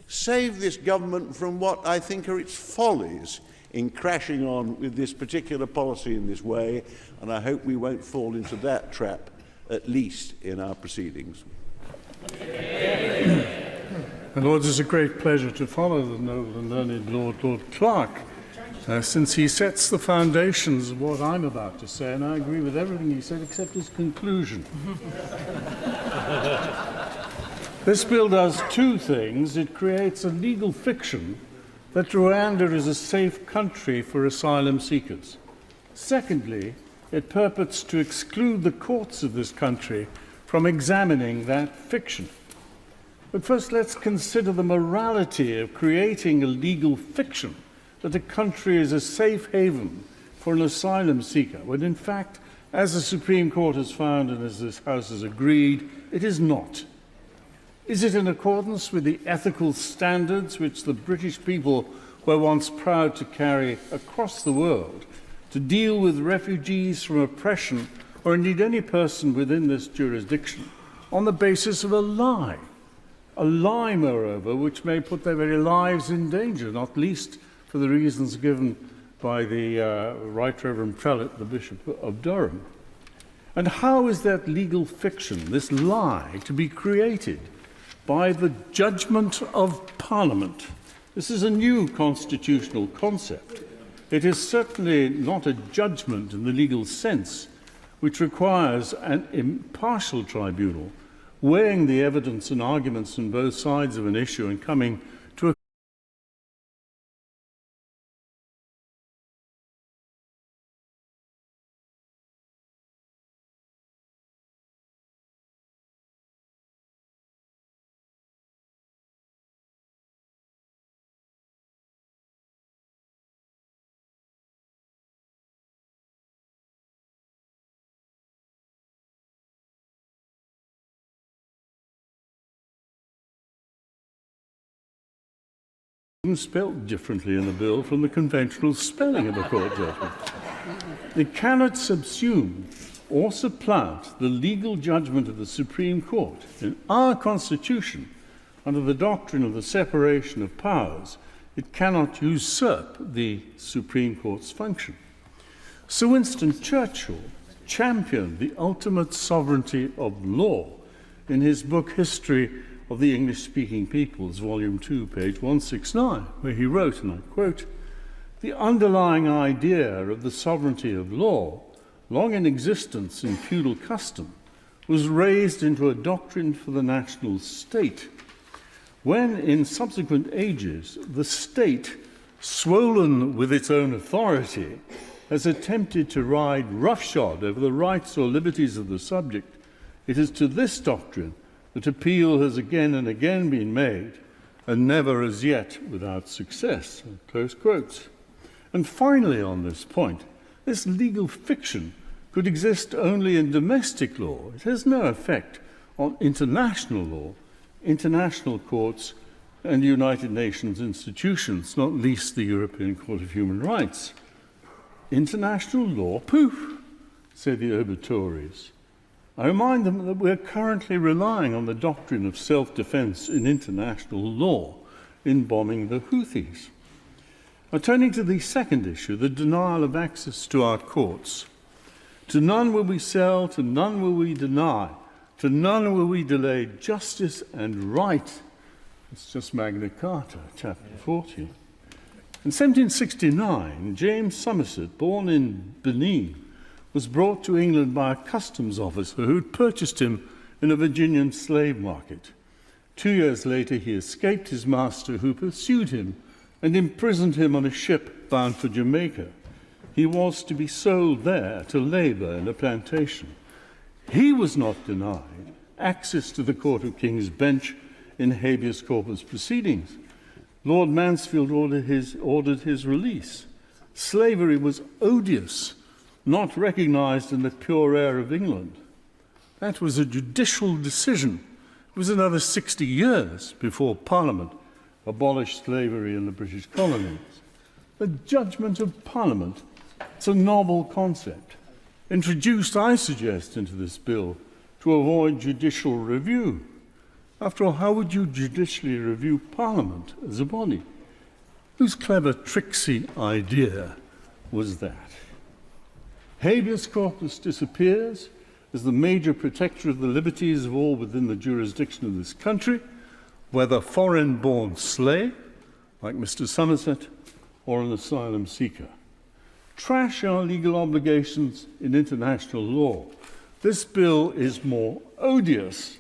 save this government from what I think are its follies in crashing on with this particular policy in this way, and I hope we won't fall into that trap, at least in our proceedings. My Lords, it's a great pleasure to follow the noble and learned Lord Clark, since he sets the foundations of what I'm about to say, and I agree with everything he said except his conclusion. This bill does two things. It creates a legal fiction that Rwanda is a safe country for asylum seekers. Secondly, it purports to exclude the courts of this country from examining that fiction. But first, let's consider the morality of creating a legal fiction that a country is a safe haven for an asylum seeker, when in fact, as the Supreme Court has found and as this House has agreed, it is not. Is it in accordance with the ethical standards which the British people were once proud to carry across the world to deal with refugees from oppression, or indeed any person within this jurisdiction, on the basis of a lie? A lie, moreover, which may put their very lives in danger, not least for the reasons given by the Right Reverend Prelate, the Bishop of Durham. And how is that legal fiction, this lie, to be created? By the judgment of Parliament. This is a new constitutional concept. It is certainly not a judgment in the legal sense, which requires an impartial tribunal weighing the evidence and arguments on both sides of an issue and coming spelt differently in the bill from the conventional spelling of a court judgment. It cannot subsume or supplant the legal judgment of the Supreme Court. In our Constitution, under the doctrine of the separation of powers, it cannot usurp the Supreme Court's function. Sir Winston Churchill championed the ultimate sovereignty of law in his book History of the English-Speaking Peoples, Volume 2, page 169, where he wrote, and I quote, "The underlying idea of the sovereignty of law, long in existence in feudal custom, was raised into a doctrine for the national state. When, in subsequent ages, the state, swollen with its own authority, has attempted to ride roughshod over the rights or liberties of the subject, it is to this doctrine that appeal has again and again been made, and never as yet without success." Close quotes. And finally on this point, this legal fiction could exist only in domestic law. It has no effect on international law, international courts, and United Nations institutions, not least the European Court of Human Rights. International law, poof, say the obituaries. I remind them that we're currently relying on the doctrine of self-defense in international law in bombing the Houthis. Now, turning to the second issue, the denial of access to our courts. To none will we sell, to none will we deny, to none will we delay justice and right. It's just Magna Carta, chapter 40. In 1769, James Somerset, born in Benin, was brought to England by a customs officer who had purchased him in a Virginian slave market. 2 years later, he escaped his master, who pursued him and imprisoned him on a ship bound for Jamaica. He was to be sold there to labour in a plantation. He was not denied access to the Court of King's Bench in habeas corpus proceedings. Lord Mansfield ordered his release. Slavery was odious, not recognised in the pure air of England. That was a judicial decision. It was another 60 years before Parliament abolished slavery in the British colonies. The judgment of Parliament, it's a novel concept, introduced, I suggest, into this bill to avoid judicial review. After all, how would you judicially review Parliament as a body? Whose clever, tricksy idea was that? Habeas corpus disappears as the major protector of the liberties of all within the jurisdiction of this country, whether foreign-born slave, like Mr. Somerset, or an asylum seeker. Trash our legal obligations in international law. This bill is more odious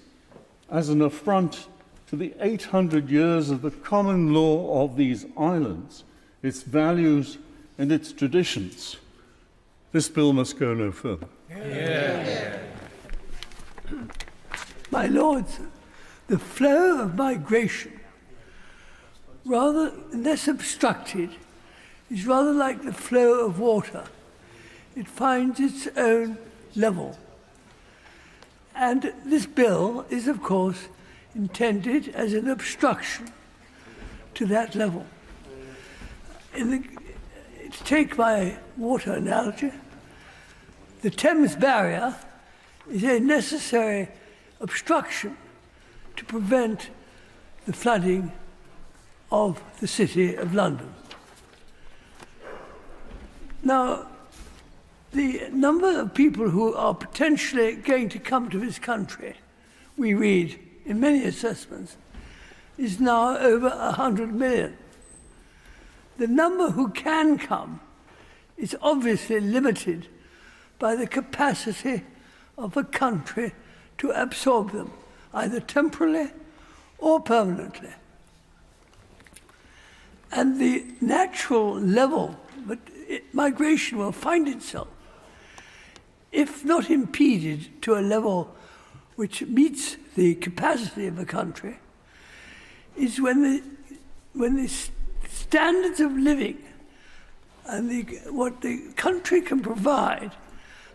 as an affront to the 800 years of the common law of these islands, its values and its traditions. This bill must go no further. Yeah. My Lords, the flow of migration, rather less obstructed, is rather like the flow of water. It finds its own level. And this bill is, of course, intended as an obstruction to that level. Take my water analogy. The Thames barrier is a necessary obstruction to prevent the flooding of the City of London. Now, the number of people who are potentially going to come to this country, we read in many assessments, is now over 100 million. The number who can come is obviously limited by the capacity of a country to absorb them, either temporarily or permanently. And the natural level, but migration will find itself, if not impeded to a level which meets the capacity of a country, is when the standards of living and what the country can provide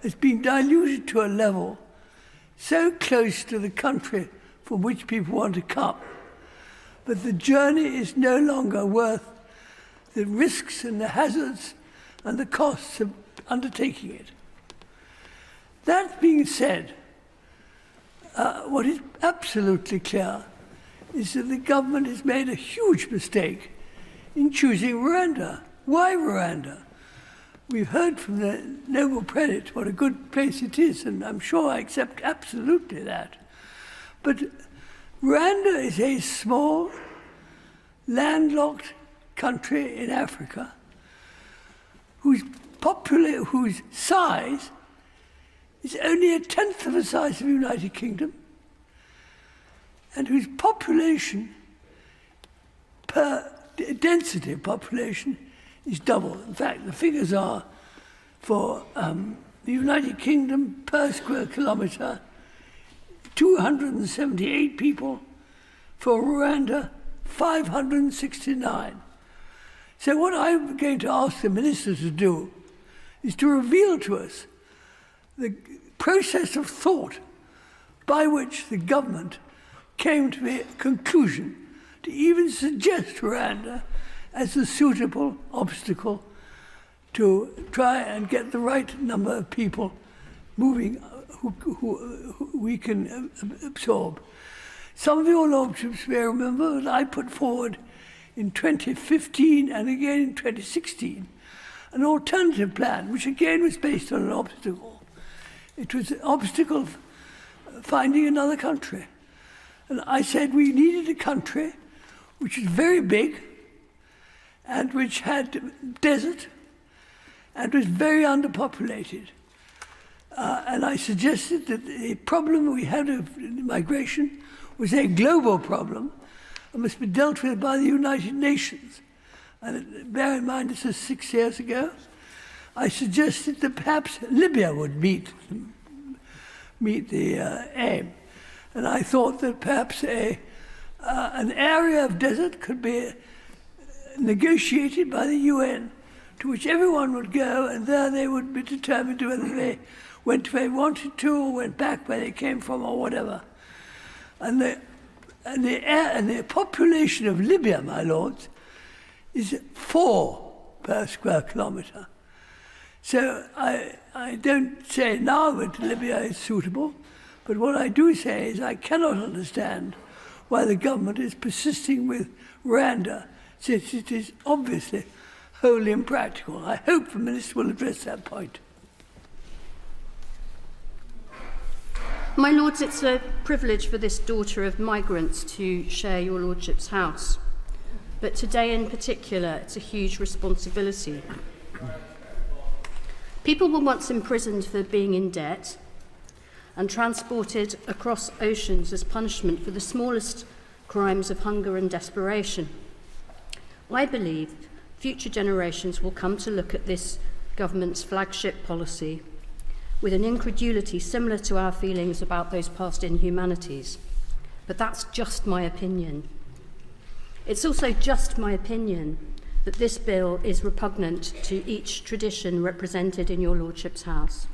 has been diluted to a level so close to the country from which people want to come but the journey is no longer worth the risks and the hazards and the costs of undertaking it. That being said, what is absolutely clear is that the government has made a huge mistake in choosing Rwanda. Why Rwanda? We've heard from the noble prelate what a good place it is, and I'm sure I accept absolutely that. But Rwanda is a small, landlocked country in Africa whose size is only 1/10 of the size of the United Kingdom, and whose population, per density of population, is double. In fact, the figures are for the United Kingdom per square kilometre, 278 people, for Rwanda, 569. So what I'm going to ask the minister to do is to reveal to us the process of thought by which the government came to the conclusion to even suggest Rwanda as a suitable obstacle to try and get the right number of people moving who we can absorb. Some of your lordships may remember that I put forward in 2015 and again in 2016 an alternative plan, which again was based on an obstacle. It was an obstacle finding another country. And I said we needed a country which was very big and which had desert and was very underpopulated. And I suggested that the problem we had of migration was a global problem and must be dealt with by the United Nations. And bear in mind, this is 6 years ago. I suggested that perhaps Libya would meet the aim. And I thought that perhaps an area of desert could be negotiated by the UN, to which everyone would go, and there they would be determined whether they went where they wanted to or went back where they came from or whatever. And the population of Libya, my lords, is 4 per square kilometre. So I don't say now that Libya is suitable, but what I do say is I cannot understand why the government is persisting with Rwanda, since it is obviously wholly impractical. I hope the Minister will address that point. My Lords, it's a privilege for this daughter of migrants to share your Lordship's house. But today in particular, it's a huge responsibility. People were once imprisoned for being in debt and transported across oceans as punishment for the smallest crimes of hunger and desperation. I believe future generations will come to look at this government's flagship policy with an incredulity similar to our feelings about those past inhumanities. But that's just my opinion. It's also just my opinion that this bill is repugnant to each tradition represented in your Lordship's house.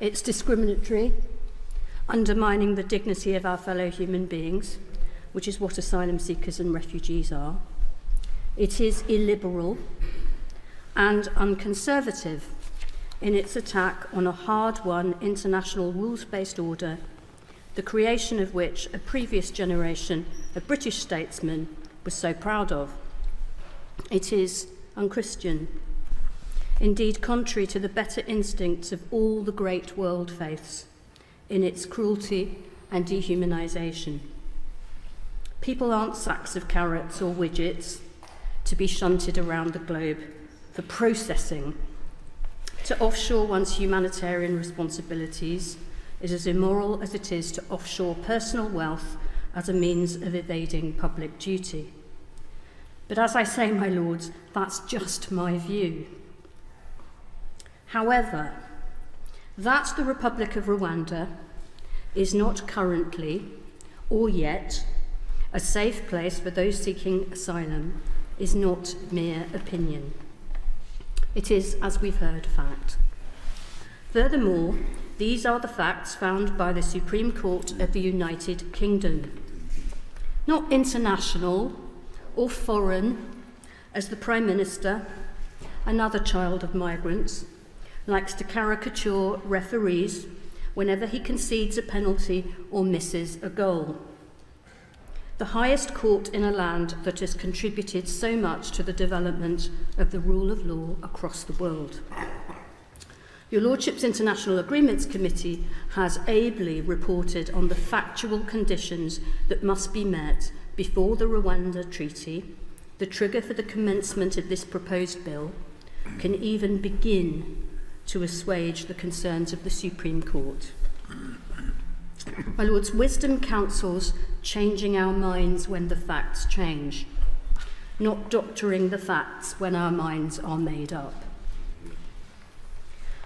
It's discriminatory, undermining the dignity of our fellow human beings, which is what asylum seekers and refugees are. It is illiberal and unconservative in its attack on a hard-won international rules-based order, the creation of which a previous generation of British statesmen was so proud of. It is unchristian, indeed contrary to the better instincts of all the great world faiths in its cruelty and dehumanisation. People aren't sacks of carrots or widgets to be shunted around the globe for processing. To offshore one's humanitarian responsibilities is as immoral as it is to offshore personal wealth as a means of evading public duty. But as I say, my lords, that's just my view. However, that the Republic of Rwanda is not currently or yet a safe place for those seeking asylum is not mere opinion. It is, as we've heard, fact. Furthermore, these are the facts found by the Supreme Court of the United Kingdom. not international or foreign, as the Prime Minister, another child of migrants, likes to caricature referees whenever he concedes a penalty or misses a goal. The highest court in a land that has contributed so much to the development of the rule of law across the world. Your Lordship's International Agreements Committee has ably reported on the factual conditions that must be met before the Rwanda Treaty, the trigger for the commencement of this proposed bill, can even begin to assuage the concerns of the Supreme Court. My Lords, wisdom counsels changing our minds when the facts change, not doctoring the facts when our minds are made up.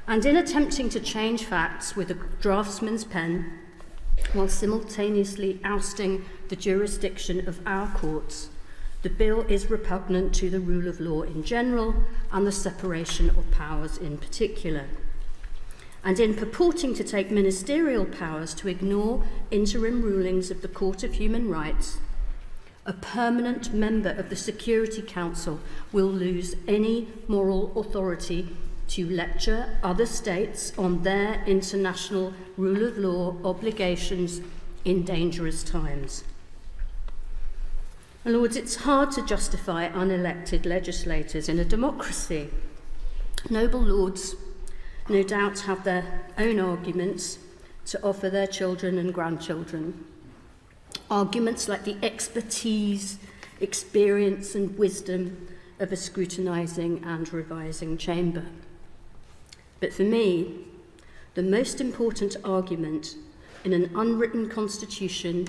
And in attempting to change facts with a draftsman's pen, while simultaneously ousting the jurisdiction of our courts, the bill is repugnant to the rule of law in general and the separation of powers in particular. And in purporting to take ministerial powers to ignore interim rulings of the Court of Human Rights, a permanent member of the Security Council will lose any moral authority to lecture other states on their international rule of law obligations in dangerous times. My Lords, it's hard to justify unelected legislators in a democracy. Noble Lords no doubt have their own arguments to offer their children and grandchildren. Arguments like the expertise, experience and wisdom of a scrutinising and revising chamber. But for me, the most important argument in an unwritten constitution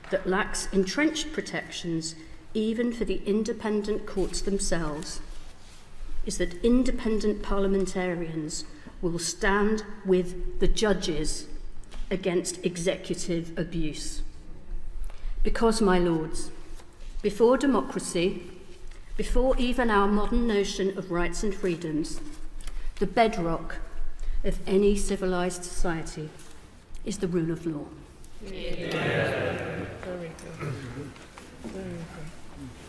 that lacks entrenched protections even for the independent courts themselves is that independent parliamentarians will stand with the judges against executive abuse. Because, my Lords, before democracy, before even our modern notion of rights and freedoms, the bedrock of any civilised society is the rule of law.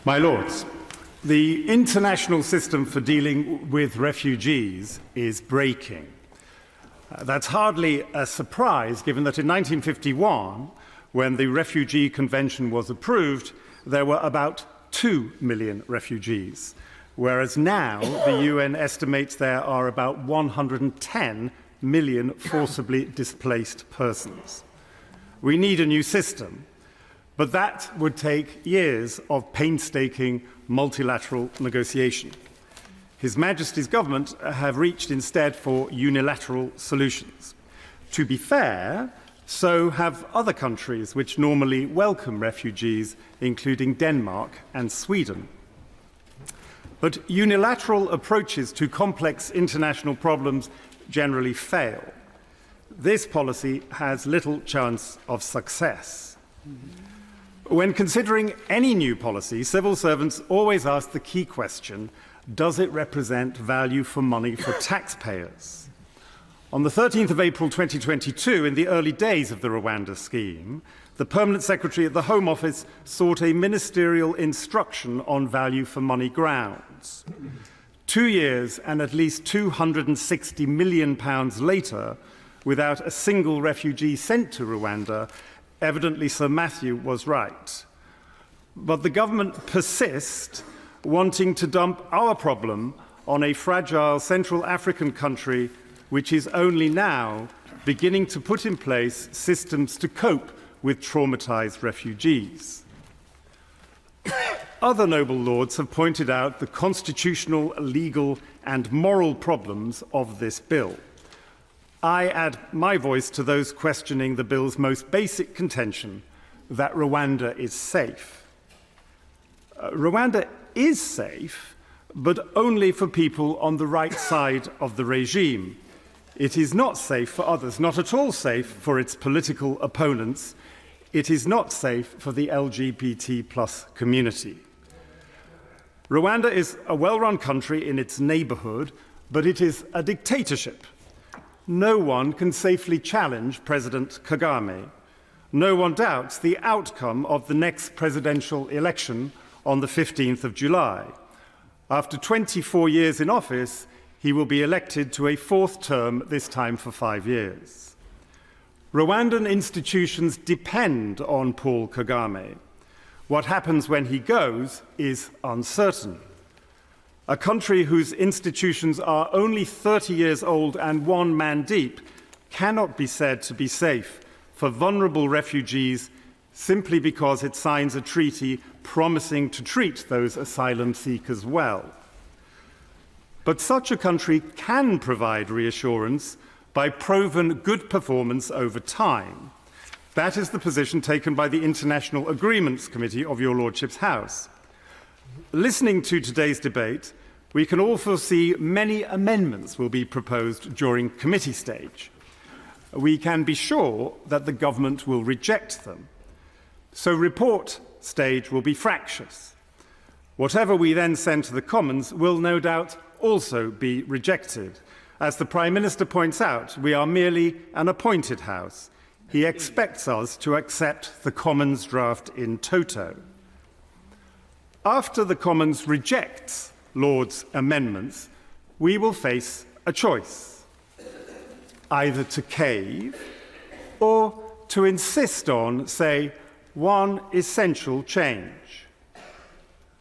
My Lords, the international system for dealing with refugees is breaking. That's hardly a surprise, given that in 1951, when the Refugee Convention was approved, there were about 2 million refugees, whereas now the UN estimates there are about 110 million forcibly displaced persons. We need a new system, but that would take years of painstaking multilateral negotiation. His Majesty's government have reached instead for unilateral solutions. To be fair, so have other countries which normally welcome refugees, including Denmark and Sweden. But unilateral approaches to complex international problems generally fail. This policy has little chance of success. When considering any new policy, civil servants always ask the key question, does it represent value for money for taxpayers? On the 13th of April 2022, in the early days of the Rwanda scheme, the Permanent Secretary at the Home Office sought a ministerial instruction on value for money grounds. 2 years and at least £260 million later, without a single refugee sent to Rwanda, evidently Sir Matthew was right. But the government persists, wanting to dump our problem on a fragile Central African country which is only now beginning to put in place systems to cope with traumatized refugees. Other noble lords have pointed out the constitutional, legal and moral problems of this bill. I add my voice to those questioning the bill's most basic contention, that Rwanda is safe. Rwanda is safe, but only for people on the right side of the regime. It is not safe for others, not at all safe for its political opponents. It is not safe for the LGBT+ community. Rwanda is a well-run country in its neighborhood, but it is a dictatorship. No one can safely challenge President Kagame. No one doubts the outcome of the next presidential election on the 15th of July. After 24 years in office, he will be elected to a fourth term, this time for 5 years. Rwandan institutions depend on Paul Kagame. What happens when he goes is uncertain. A country whose institutions are only 30 years old and one man deep cannot be said to be safe for vulnerable refugees simply because it signs a treaty promising to treat those asylum seekers well. But such a country can provide reassurance by proven good performance over time. That is the position taken by the International Agreements Committee of your Lordship's House. Listening to today's debate, we can all foresee many amendments will be proposed during committee stage. We can be sure that the government will reject them. So report stage will be fractious. Whatever we then send to the Commons will no doubt also be rejected. As the Prime Minister points out, we are merely an appointed House. He expects us to accept the Commons draft in toto. After the Commons rejects Lord's amendments, we will face a choice: either to cave or to insist on, say, one essential change.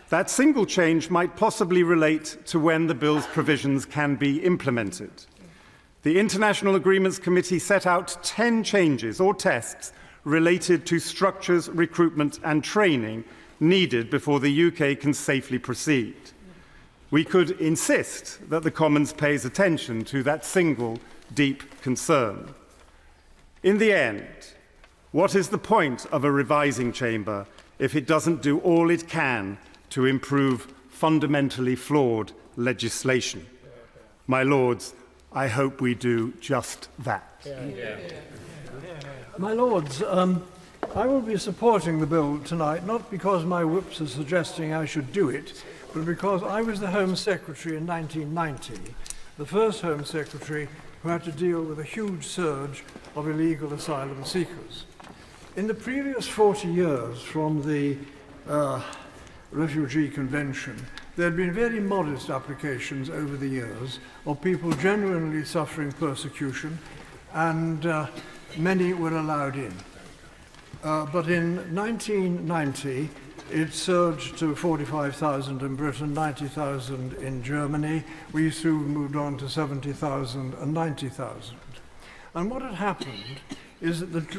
That single change might possibly relate to when the bill's provisions can be implemented. The International Agreements Committee set out 10 changes or tests related to structures, recruitment and training needed before the UK can safely proceed. We could insist that the Commons pays attention to that single deep concern. In the end, what is the point of a revising chamber if it doesn't do all it can to improve fundamentally flawed legislation? My Lords, I hope we do just that. My Lords, I will be supporting the bill tonight, not because my whips are suggesting I should do it, but because I was the Home Secretary in 1990, the first Home Secretary who had to deal with a huge surge of illegal asylum seekers. In the previous 40 years from the Refugee Convention, there had been very modest applications over the years of people genuinely suffering persecution, and many were allowed in. But in 1990, it surged to 45,000 in Britain, 90,000 in Germany. We soon moved on to 70,000 and 90,000. And what had happened is that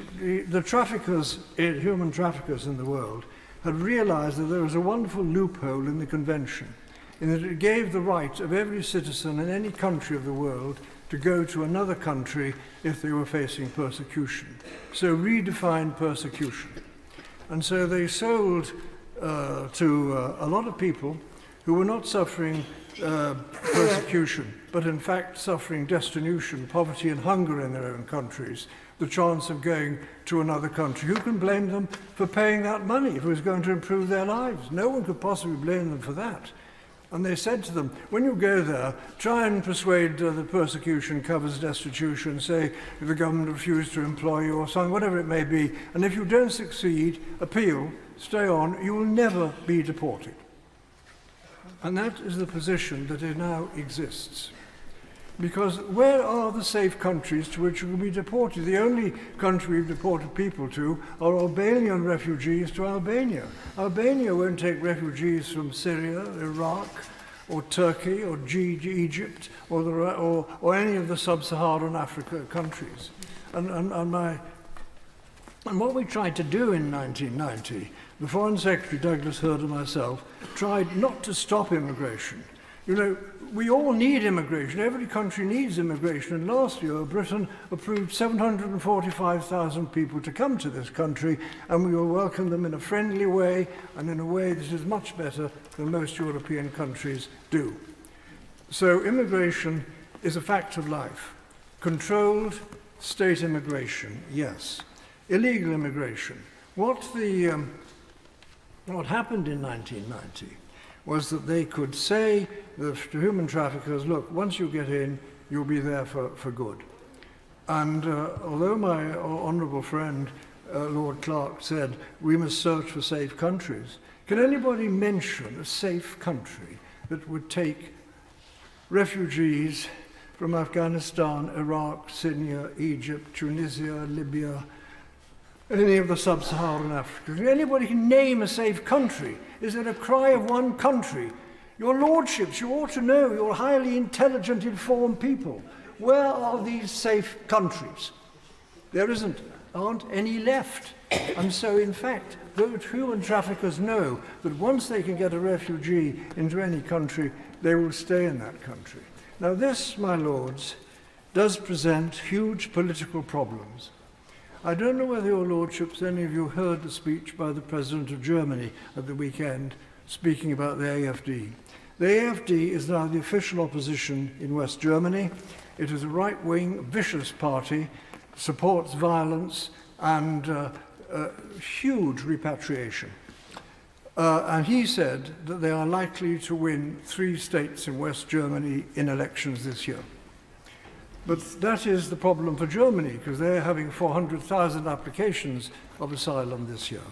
the traffickers, human traffickers in the world, had realized that there was a wonderful loophole in the Convention, in that it gave the right of every citizen in any country of the world to go to another country if they were facing persecution. So redefined persecution. And so they sold to a lot of people who were not suffering persecution, but in fact suffering destitution, poverty and hunger in their own countries, the chance of going to another country. Who can blame them for paying that money if it was going to improve their lives? No one could possibly blame them for that. And they said to them, when you go there, try and persuade that persecution covers destitution, say if the government refused to employ you or something, whatever it may be, and if you don't succeed, appeal, stay on, you will never be deported. And that is the position that it now exists. Because where are the safe countries to which you can be deported? The only country we've deported people to are Albanian refugees to Albania. Albania won't take refugees from Syria, Iraq, or Turkey, or Egypt, or any of the sub-Saharan Africa countries. And what we tried to do in 1990, the Foreign Secretary Douglas Hurd and myself tried not to stop immigration. You know, we all need immigration. Every country needs immigration. And last year, Britain approved 745,000 people to come to this country, and we will welcome them in a friendly way and in a way that is much better than most European countries do. So immigration is a fact of life. Controlled state immigration, yes. Illegal immigration. What happened in 1990 was that they could say to human traffickers, look, once you get in, you'll be there for good. And although my honourable friend Lord Clark said, we must search for safe countries. Can anybody mention a safe country that would take refugees from Afghanistan, Iraq, Syria, Egypt, Tunisia, Libya, any of the sub-Saharan Africa? Can anybody name a safe country? Is there a cry of one country? Your lordships, you ought to know, you're highly intelligent, informed people. Where are these safe countries? There aren't any left. And so, in fact, those human traffickers know that once they can get a refugee into any country, they will stay in that country. Now this, my lords, does present huge political problems. I don't know whether your lordships, any of you, heard the speech by the President of Germany at the weekend speaking about the AfD. The AfD is now the official opposition in West Germany. It is a right-wing, vicious party, supports violence and huge repatriation. And he said that they are likely to win 3 states in West Germany in elections this year. But that is the problem for Germany, because they're having 400,000 applications of asylum this year.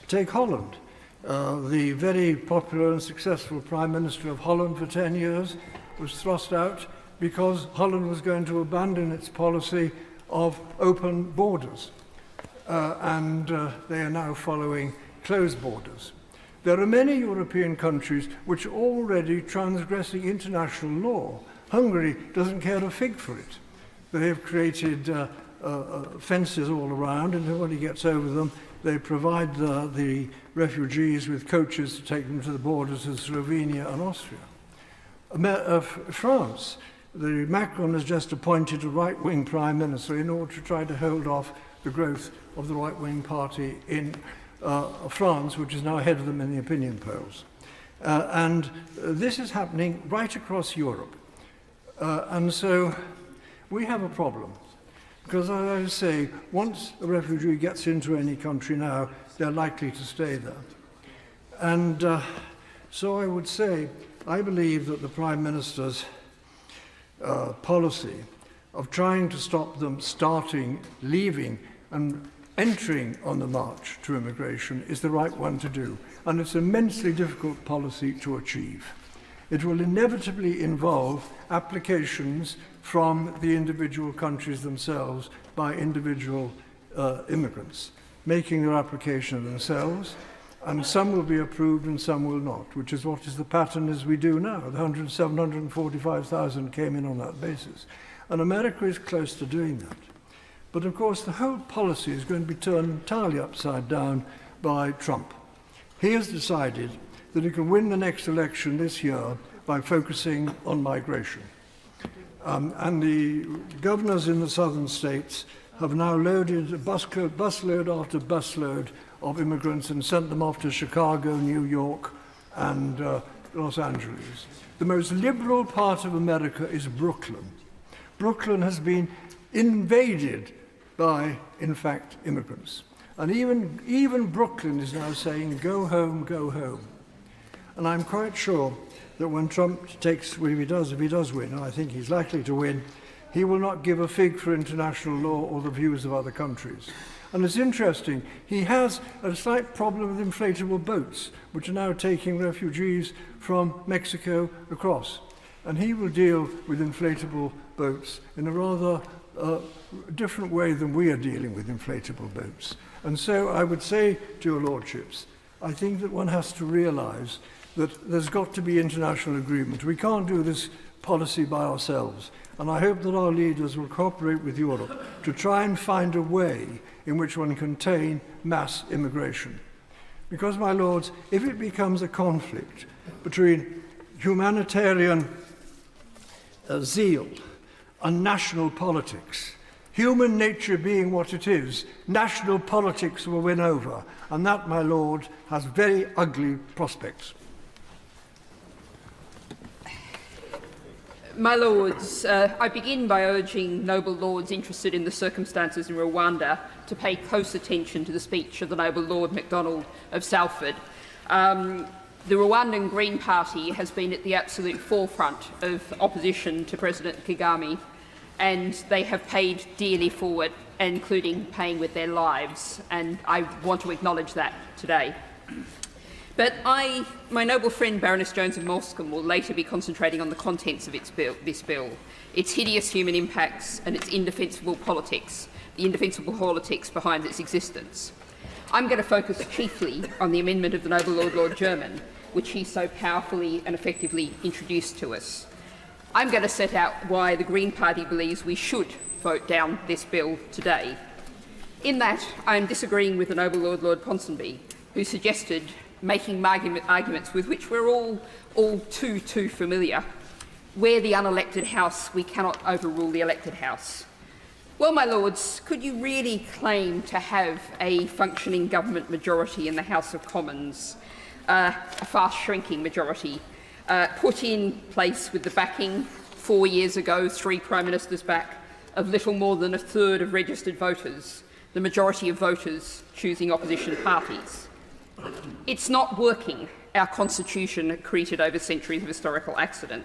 Take Holland. The very popular and successful Prime Minister of Holland for 10 years was thrust out because Holland was going to abandon its policy of open borders. And they are now following closed borders. There are many European countries which are already transgressing international law. Hungary doesn't care a fig for it. They have created fences all around, and nobody gets over them. They provide the refugees with coaches to take them to the borders of Slovenia and Austria. France, Macron has just appointed a right-wing prime minister in order to try to hold off the growth of the right-wing party in France, which is now ahead of them in the opinion polls. And this is happening right across Europe. And so we have a problem. Because, as I say, once a refugee gets into any country now, they're likely to stay there. And so I would say, I believe that the Prime Minister's policy of trying to stop them starting, leaving, and entering on the march to immigration is the right one to do. And it's an immensely difficult policy to achieve. It will inevitably involve applications from the individual countries themselves by individual immigrants, making their application themselves, and some will be approved and some will not, which is what is the pattern as we do now. The 745,000 came in on that basis. And America is close to doing that. But of course, the whole policy is going to be turned entirely upside down by Trump. He has decided that he can win the next election this year by focusing on migration. And the governors in the southern states have now loaded busload after busload of immigrants and sent them off to Chicago, New York, and Los Angeles. The most liberal part of America is Brooklyn. Brooklyn has been invaded by, in fact, immigrants. And even Brooklyn is now saying, go home, go home. And I'm quite sure that when Trump takes, if he does win, and I think he's likely to win, he will not give a fig for international law or the views of other countries. And it's interesting, he has a slight problem with inflatable boats, which are now taking refugees from Mexico across. And he will deal with inflatable boats in a rather different way than we are dealing with inflatable boats. And so I would say to your lordships, I think that one has to realize that there's got to be international agreement. We can't do this policy by ourselves. And I hope that our leaders will cooperate with Europe to try and find a way in which one can contain mass immigration. Because, my lords, if it becomes a conflict between humanitarian zeal and national politics, human nature being what it is, national politics will win over. And that, my lord, has very ugly prospects. My Lords, I begin by urging noble lords interested in the circumstances in Rwanda to pay close attention to the speech of the noble Lord MacDonald of Salford. The Rwandan Green Party has been at the absolute forefront of opposition to President Kagame, and they have paid dearly for it including paying with their lives, and I want to acknowledge that today. But my noble friend Baroness Jones of Moulsecoomb will later be concentrating on the contents of this bill, its hideous human impacts and its indefensible politics, the indefensible politics behind its existence. I'm going to focus chiefly on the amendment of the noble Lord Jermyn, which he so powerfully and effectively introduced to us. I'm going to set out why the Green Party believes we should vote down this bill today. In that, I am disagreeing with the noble Lord Ponsonby, who suggested making arguments with which we're all too familiar. We're the unelected House, we cannot overrule the elected House. Well, my lords, could you really claim to have a functioning government majority in the House of Commons, a fast-shrinking majority, put in place with the backing 4 years ago, 3 Prime Ministers back, of little more than a third of registered voters, the majority of voters choosing opposition parties? It's not working, our constitution created over centuries of historical accident.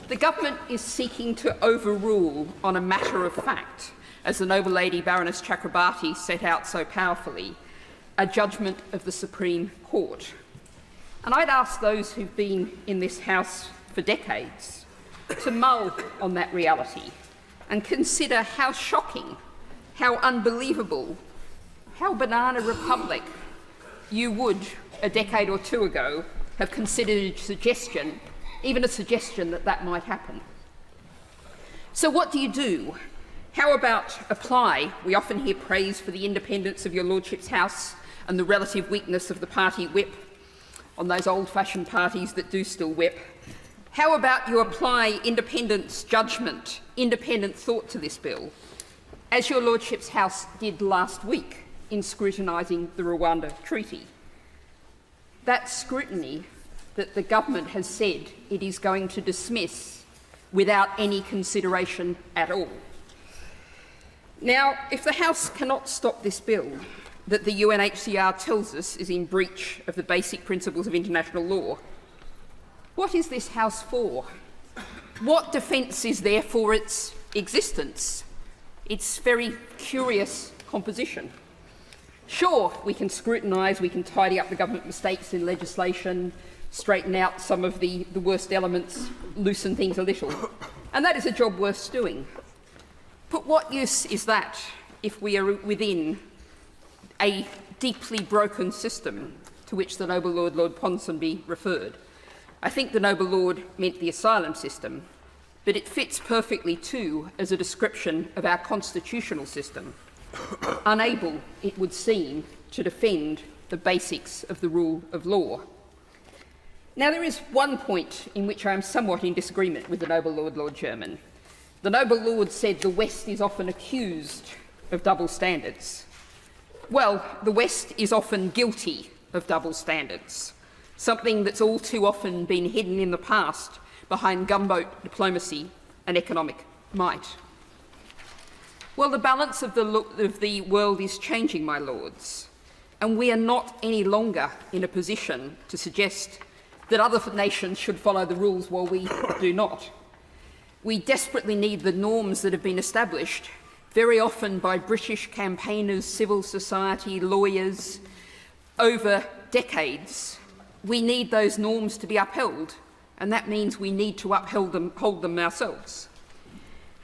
The government is seeking to overrule on a matter of fact, as the noble lady Baroness Chakrabarti set out so powerfully, a judgment of the Supreme Court. And I'd ask those who've been in this House for decades to mull on that reality and consider how shocking, how unbelievable, how banana republic you would, a decade or two ago, have considered a suggestion, even a suggestion that that might happen. So what do you do? How about apply? We often hear praise for the independence of your lordship's House and the relative weakness of the party whip on those old-fashioned parties that do still whip. How about you apply independence, judgment, independent thought to this bill, as your lordship's House did last week in scrutinising the Rwanda Treaty? That scrutiny that the government has said it is going to dismiss without any consideration at all. Now, if the House cannot stop this bill that the UNHCR tells us is in breach of the basic principles of international law, what is this House for? What defence is there for its existence? Its very curious composition. Sure, we can scrutinise, we can tidy up the government mistakes in legislation, straighten out some of the worst elements, loosen things a little, and that is a job worth doing. But what use is that if we are within a deeply broken system to which the noble Lord Ponsonby referred? I think the noble Lord meant the asylum system, but it fits perfectly too as a description of our constitutional system, unable, it would seem, to defend the basics of the rule of law. Now, there is one point in which I am somewhat in disagreement with the noble Lord Jermyn. The noble Lord said the West is often accused of double standards. Well, the West is often guilty of double standards, something that's all too often been hidden in the past behind gunboat diplomacy and economic might. Well, the balance of the world is changing, my lords, and we are not any longer in a position to suggest that other nations should follow the rules while we do not. We desperately need the norms that have been established, very often by British campaigners, civil society, lawyers, over decades. We need those norms to be upheld, and that means we need to hold them ourselves.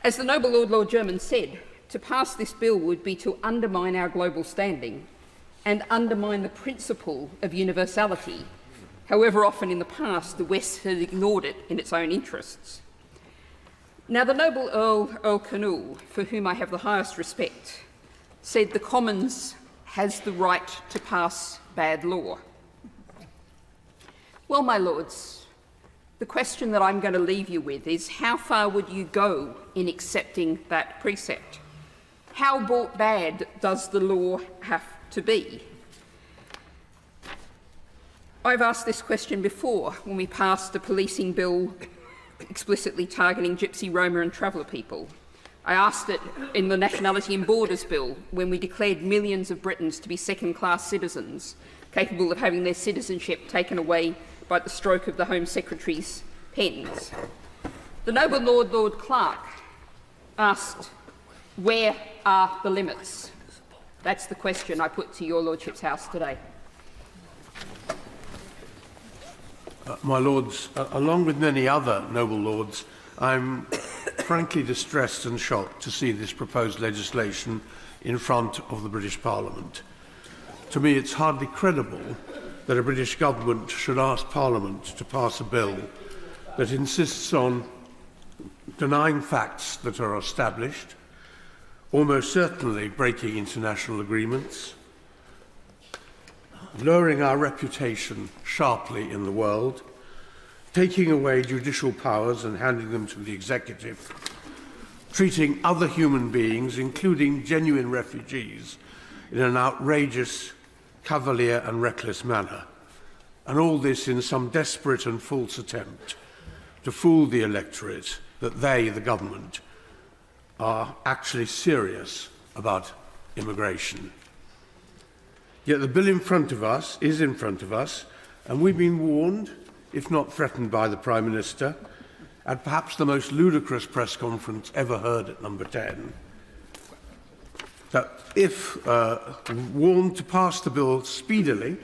As the noble Lord Jermyn said, to pass this bill would be to undermine our global standing and undermine the principle of universality, however often in the past the West has ignored it in its own interests. Now, the noble Earl Canute, for whom I have the highest respect, said the Commons has the right to pass bad law. Well, my lords, the question that I'm going to leave you with is, how far would you go in accepting that precept? How bad does the law have to be? I've asked this question before when we passed a policing bill explicitly targeting Gypsy, Roma and Traveller people. I asked it in the Nationality and Borders Bill when we declared millions of Britons to be second-class citizens, capable of having their citizenship taken away by the stroke of the Home Secretary's pens. The noble Lord Clark asked Where are the limits? That's the question I put to your Lordship's House today. My Lords, along with many other noble lords, I'm frankly distressed and shocked to see this proposed legislation in front of the British Parliament. To me, it's hardly credible that a British government should ask Parliament to pass a bill that insists on denying facts that are established, almost certainly breaking international agreements, lowering our reputation sharply in the world, taking away judicial powers and handing them to the executive, treating other human beings, including genuine refugees, in an outrageous, cavalier and reckless manner, and all this in some desperate and false attempt to fool the electorate that they, the government, are actually serious about immigration. Yet the bill in front of us is in front of us, and we've been warned, if not threatened by the Prime Minister, at perhaps the most ludicrous press conference ever heard at Number 10, that if warned to pass the bill speedily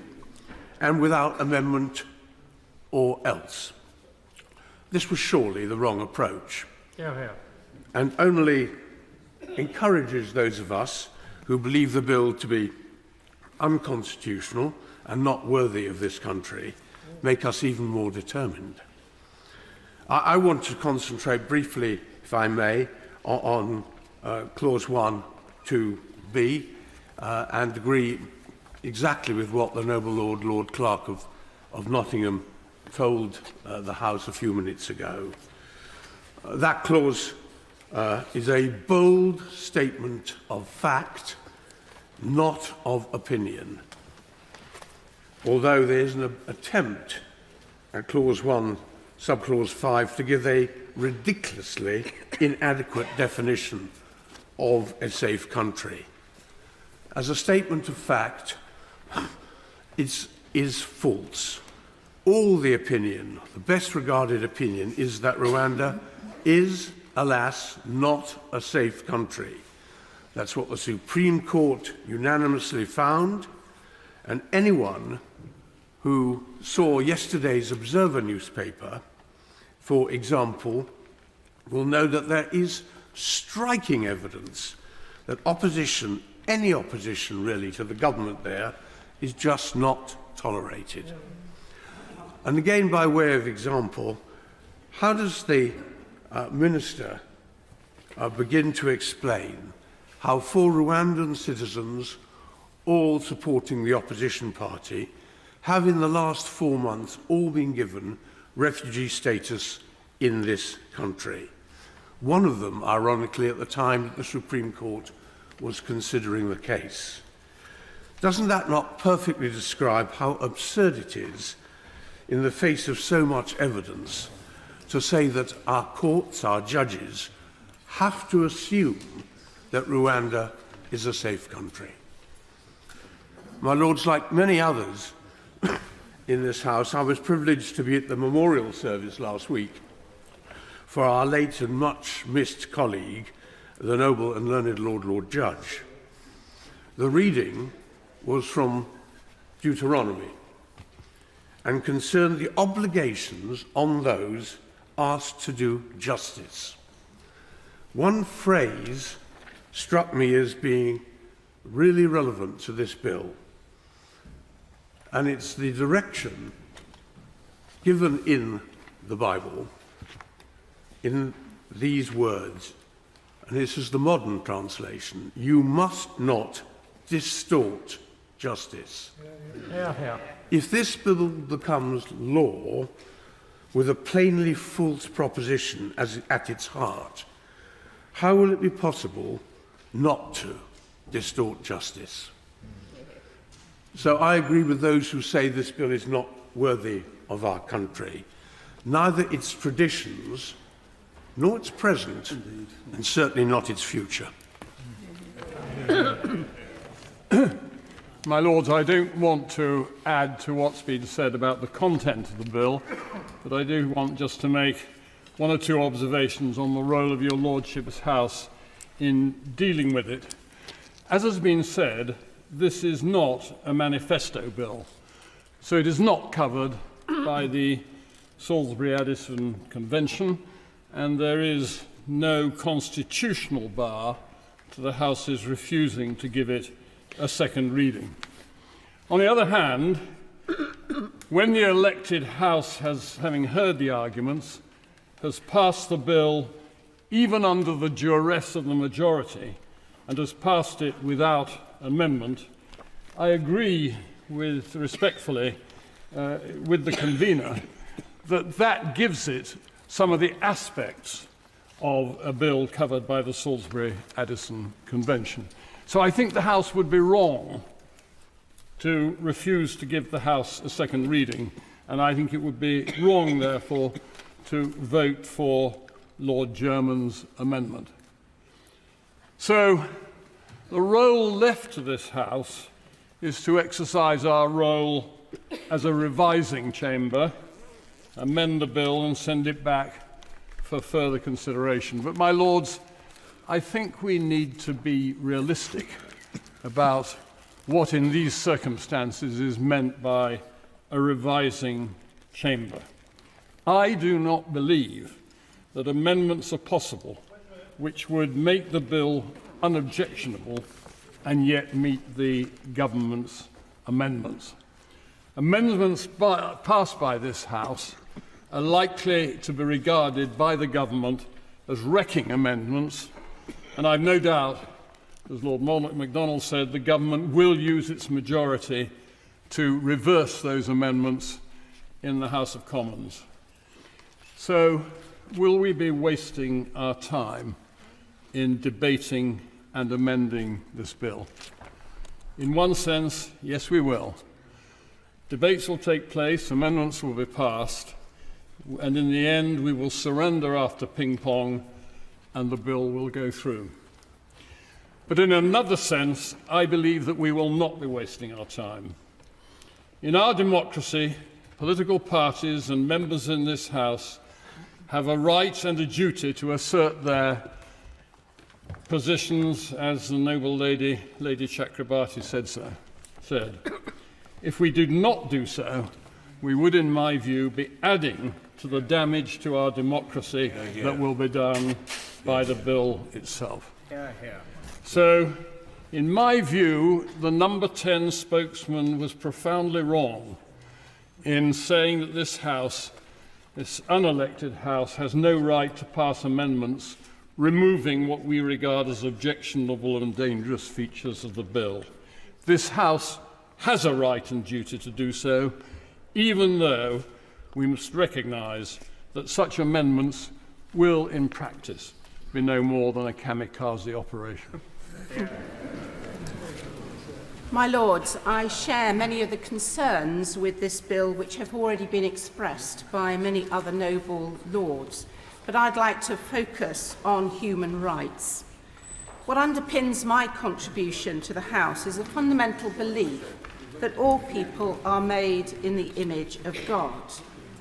and without amendment or else. This was surely the wrong approach, and only encourages those of us who believe the bill to be unconstitutional and not worthy of this country, make us even more determined. I want to concentrate briefly, if I may, on Clause 1, 2b, and agree exactly with what the noble Lord, Lord Clerk of Nottingham, told the House a few minutes ago. That clause is a bold statement of fact, not of opinion. Although there is an attempt at Clause 1, Subclause 5, to give a ridiculously inadequate definition of a safe country. As a statement of fact, it is false. All the opinion, the best regarded opinion, is that Rwanda is, alas, not a safe country. That's what the Supreme Court unanimously found, and anyone who saw yesterday's Observer newspaper, for example, will know that there is striking evidence that opposition, any opposition really to the government there, is just not tolerated. And again, by way of example, how does the Minister begin to explain how 4 Rwandan citizens, all supporting the opposition party, have in the last 4 months all been given refugee status in this country? One of them, ironically, at the time that the Supreme Court was considering the case. Doesn't that not perfectly describe how absurd it is, in the face of so much evidence, to say that our courts, our judges, have to assume that Rwanda is a safe country? My Lords, like many others in this House, I was privileged to be at the memorial service last week for our late and much missed colleague, the noble and learned Lord Judge. The reading was from Deuteronomy and concerned the obligations on those asked to do justice. One phrase struck me as being really relevant to this bill, and it's the direction given in the Bible in these words, and this is the modern translation: you must not distort justice. If this bill becomes law with a plainly false proposition at its heart, how will it be possible not to distort justice? So I agree with those who say this bill is not worthy of our country, neither its traditions, nor its present, and certainly not its future. My Lords, I don't want to add to what's been said about the content of the bill, but I do want just to make 1 or 2 observations on the role of your Lordship's House in dealing with it. As has been said, this is not a manifesto bill, so it is not covered by the Salisbury-Addison Convention, and there is no constitutional bar to the House's refusing to give it a second reading. On the other hand, when the elected House, having heard the arguments, has passed the bill even under the duress of the majority and has passed it without amendment, I agree respectfully with the convener that gives it some of the aspects of a bill covered by the Salisbury-Addison Convention. So I think the House would be wrong to refuse to give the House a second reading, and I think it would be wrong, therefore, to vote for Lord Jermyn's amendment. So the role left to this House is to exercise our role as a revising chamber, amend the bill and send it back for further consideration. But, my Lords, I think we need to be realistic about what in these circumstances is meant by a revising chamber. I do not believe that amendments are possible which would make the bill unobjectionable and yet meet the government's amendments. Amendments passed by this House are likely to be regarded by the government as wrecking amendments, and I've no doubt, as Lord MacDonald said, the government will use its majority to reverse those amendments in the House of Commons. So, will we be wasting our time in debating and amending this bill? In one sense, yes, we will. Debates will take place, amendments will be passed, and in the end we will surrender after ping-pong and the bill will go through. But in another sense, I believe that we will not be wasting our time. In our democracy, political parties and members in this House have a right and a duty to assert their positions, as the noble Lady Chakrabarti said. If we do not do so, we would, in my view, be adding to the damage to our democracy that will be done by the bill itself. So, in my view, the number 10 spokesman was profoundly wrong in saying that this House, this unelected House, has no right to pass amendments removing what we regard as objectionable and dangerous features of the bill. This House has a right and duty to do so, even though we must recognise that such amendments will, in practice, be no more than a kamikaze operation. My Lords, I share many of the concerns with this bill which have already been expressed by many other noble lords, but I'd like to focus on human rights. What underpins my contribution to the House is a fundamental belief that all people are made in the image of God.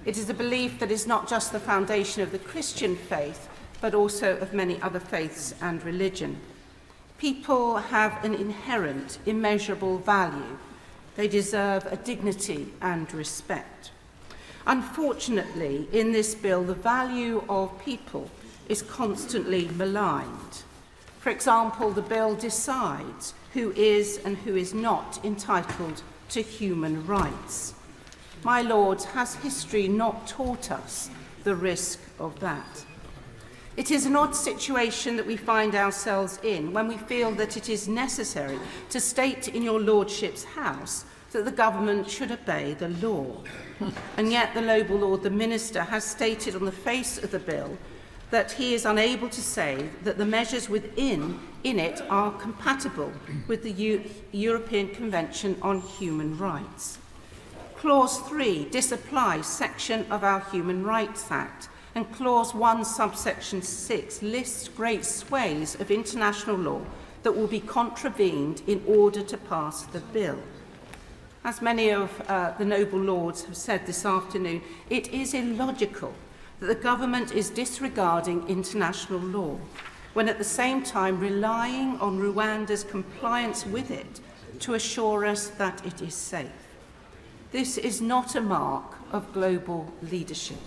It is a belief that is not just the foundation of the Christian faith, but also of many other faiths and religion. People have an inherent, immeasurable value. They deserve a dignity and respect. Unfortunately, in this bill, the value of people is constantly maligned. For example, the bill decides who is and who is not entitled to human rights. My Lords, has history not taught us the risk of that? It is an odd situation that we find ourselves in when we feel that it is necessary to state in your Lordship's House that the government should obey the law. And yet the noble Lord the Minister has stated on the face of the bill that he is unable to say that the measures within it are compatible with the European Convention on Human Rights. Clause 3 disapplies section of our Human Rights Act, and Clause 1, subsection 6 lists great swathes of international law that will be contravened in order to pass the bill. As many of the noble lords have said this afternoon, it is illogical that the government is disregarding international law when at the same time relying on Rwanda's compliance with it to assure us that it is safe. This is not a mark of global leadership.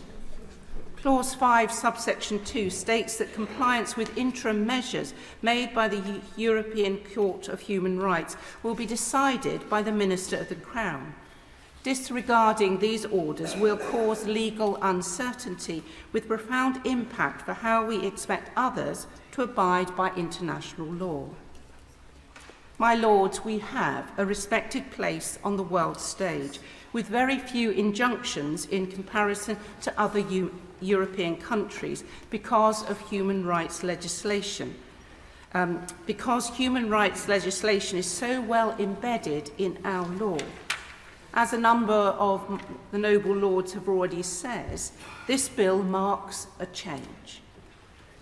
Clause 5, subsection 2 states that compliance with interim measures made by the European Court of Human Rights will be decided by the Minister of the Crown. Disregarding these orders will cause legal uncertainty with profound impact for how we expect others to abide by international law. My Lords, we have a respected place on the world stage, with very few injunctions in comparison to other European countries because of human rights legislation. Because human rights legislation is so well embedded in our law. As a number of the noble lords have already said, this bill marks a change.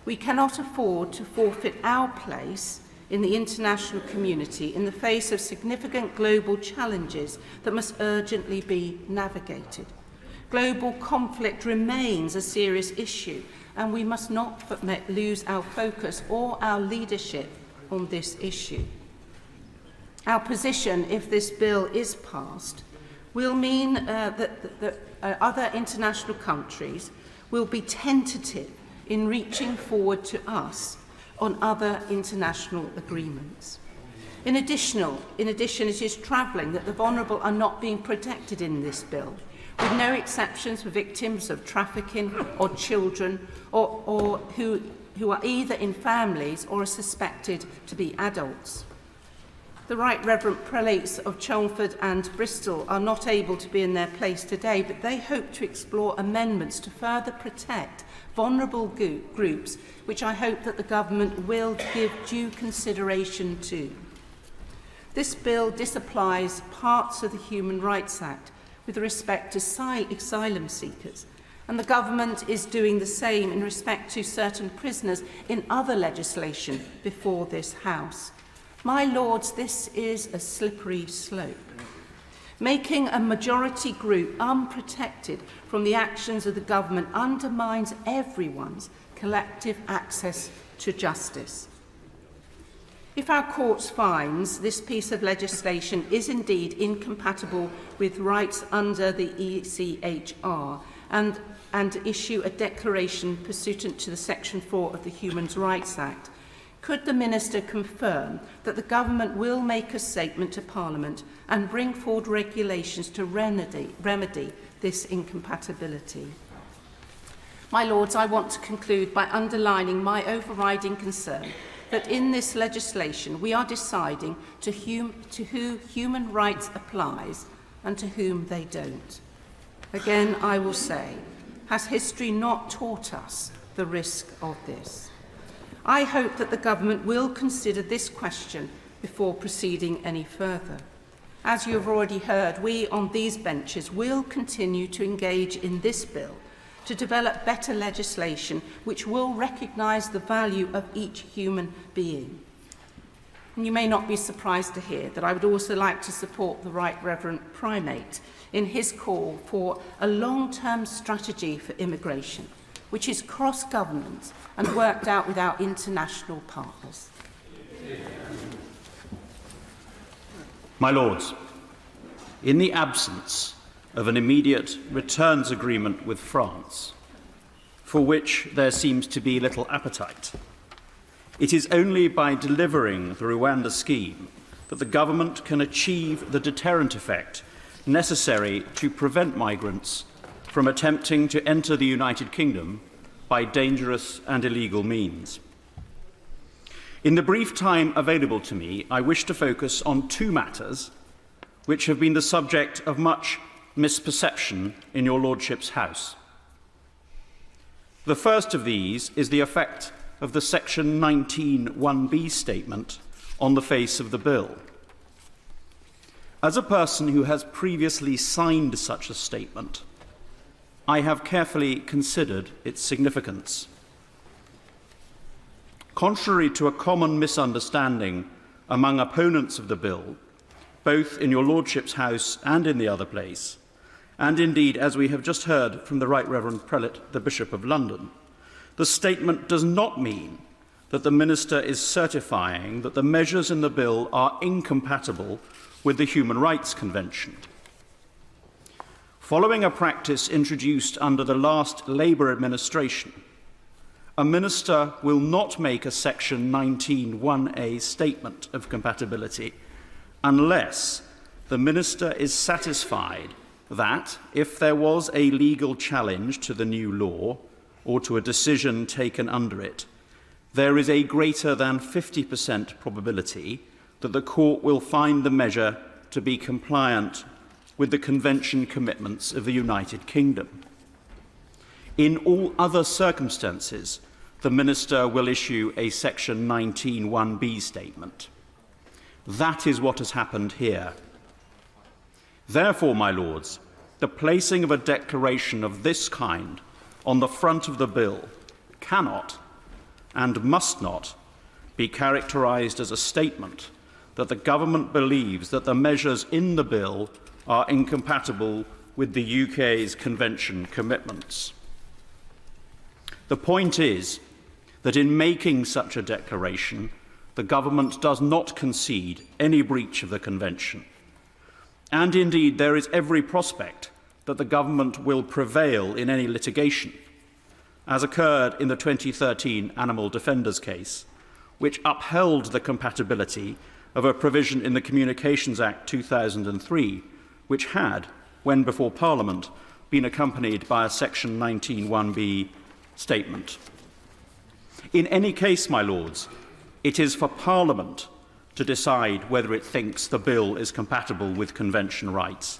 We cannot afford to forfeit our place in the international community in the face of significant global challenges that must urgently be navigated. Global conflict remains a serious issue, and we must not lose our focus or our leadership on this issue. Our position, if this bill is passed, will mean that other international countries will be tentative in reaching forward to us on other international agreements. In addition, it is troubling that the vulnerable are not being protected in this bill, with no exceptions for victims of trafficking or children or who are either in families or are suspected to be adults. The Right Reverend Prelates of Chelmsford and Bristol are not able to be in their place today, but they hope to explore amendments to further protect vulnerable groups, which I hope that the government will give due consideration to. This bill disapplies parts of the Human Rights Act with respect to asylum seekers, and the government is doing the same in respect to certain prisoners in other legislation before this House. My Lords, this is a slippery slope. Making a majority group unprotected from the actions of the government undermines everyone's collective access to justice. If our court finds this piece of legislation is indeed incompatible with rights under the ECHR and issue a declaration pursuant to the Section 4 of the Human Rights Act, could the Minister confirm that the government will make a statement to Parliament and bring forward regulations to remedy this incompatibility? My Lords, I want to conclude by underlining my overriding concern that in this legislation we are deciding to who human rights applies and to whom they don't. Again, I will say, has history not taught us the risk of this? I hope that the government will consider this question before proceeding any further. As you have already heard, we on these benches will continue to engage in this bill to develop better legislation which will recognise the value of each human being. And you may not be surprised to hear that I would also like to support the Right Reverend Primate in his call for a long-term strategy for immigration, which is cross-government and worked out with our international partners. My Lords, in the absence of an immediate returns agreement with France, for which there seems to be little appetite, it is only by delivering the Rwanda scheme that the government can achieve the deterrent effect necessary to prevent migrants from attempting to enter the United Kingdom by dangerous and illegal means. In the brief time available to me, I wish to focus on two matters which have been the subject of much misperception in your Lordship's House. The first of these is the effect of the Section 19(1)(b) statement on the face of the bill. As a person who has previously signed such a statement, I have carefully considered its significance. Contrary to a common misunderstanding among opponents of the bill, both in your Lordship's House and in the other place, and indeed, as we have just heard from the Right Reverend Prelate, the Bishop of London, the statement does not mean that the Minister is certifying that the measures in the bill are incompatible with the Human Rights Convention. Following a practice introduced under the last Labour administration, a Minister will not make a Section 19(1)(a) statement of compatibility unless the Minister is satisfied that, if there was a legal challenge to the new law or to a decision taken under it, there is a greater than 50% probability that the Court will find the measure to be compliant with the Convention commitments of the United Kingdom. In all other circumstances, the Minister will issue a Section 19(1)(b) statement. That is what has happened here. Therefore, my Lords, the placing of a declaration of this kind on the front of the bill cannot and must not be characterised as a statement that the government believes that the measures in the bill are incompatible with the UK's Convention commitments. The point is that in making such a declaration, the government does not concede any breach of the Convention. And indeed, there is every prospect that the government will prevail in any litigation, as occurred in the 2013 Animal Defenders case, which upheld the compatibility of a provision in the Communications Act 2003, which had, when before Parliament, been accompanied by a Section 19(1)(b) statement. In any case, my Lords, it is for Parliament to decide whether it thinks the bill is compatible with Convention rights,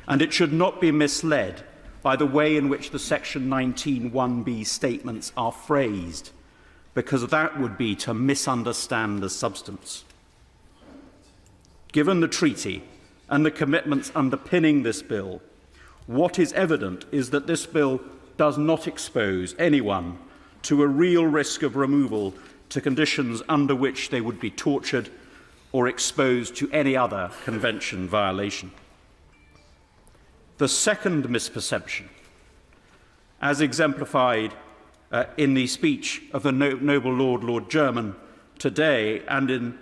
and it should not be misled by the way in which the Section 19(1)(b) statements are phrased, because that would be to misunderstand the substance. Given the treaty and the commitments underpinning this bill, what is evident is that this bill does not expose anyone to a real risk of removal to conditions under which they would be tortured or exposed to any other Convention violation. The second misperception, as exemplified in the speech of the Noble Lord Jermyn today and in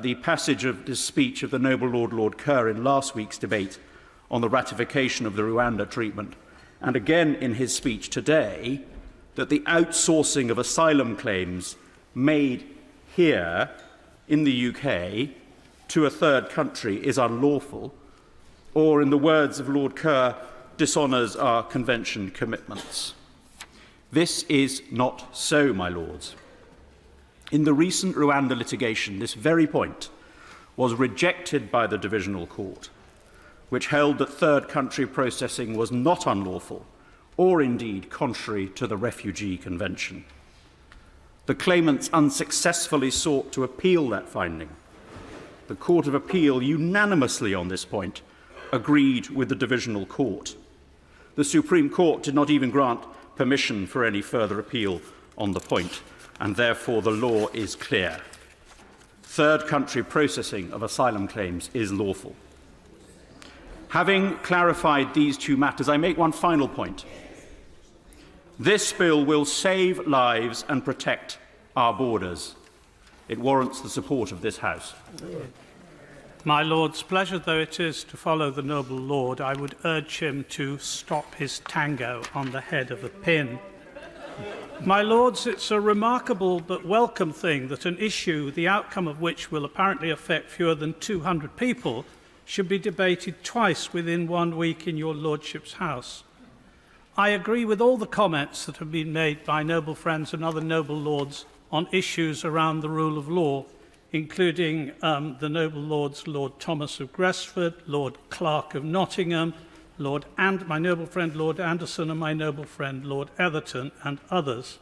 the passage of this speech of the Noble Lord Kerr in last week's debate on the ratification of the Rwanda treatment, and again in his speech today, that the outsourcing of asylum claims made here in the UK to a third country is unlawful, or, in the words of Lord Kerr, dishonours our Convention commitments. This is not so, my Lords. In the recent Rwanda litigation, this very point was rejected by the Divisional Court, which held that third country processing was not unlawful or indeed contrary to the Refugee Convention. The claimants unsuccessfully sought to appeal that finding. The Court of Appeal unanimously on this point agreed with the Divisional Court. The Supreme Court did not even grant permission for any further appeal on the point, and therefore the law is clear. Third country processing of asylum claims is lawful. Having clarified these two matters, I make one final point. This bill will save lives and protect our borders. It warrants the support of this House. My Lords, pleasure though it is to follow the noble Lord, I would urge him to stop his tango on the head of a pin. My Lords, it's a remarkable but welcome thing that an issue, the outcome of which will apparently affect fewer than 200 people, should be debated twice within 1 week in your Lordship's House. I agree with all the comments that have been made by noble friends and other noble lords on issues around the rule of law, including the noble lords Lord Thomas of Gresford, Lord Clark of Nottingham, my noble friend Lord Anderson and my noble friend Lord Etherton and others.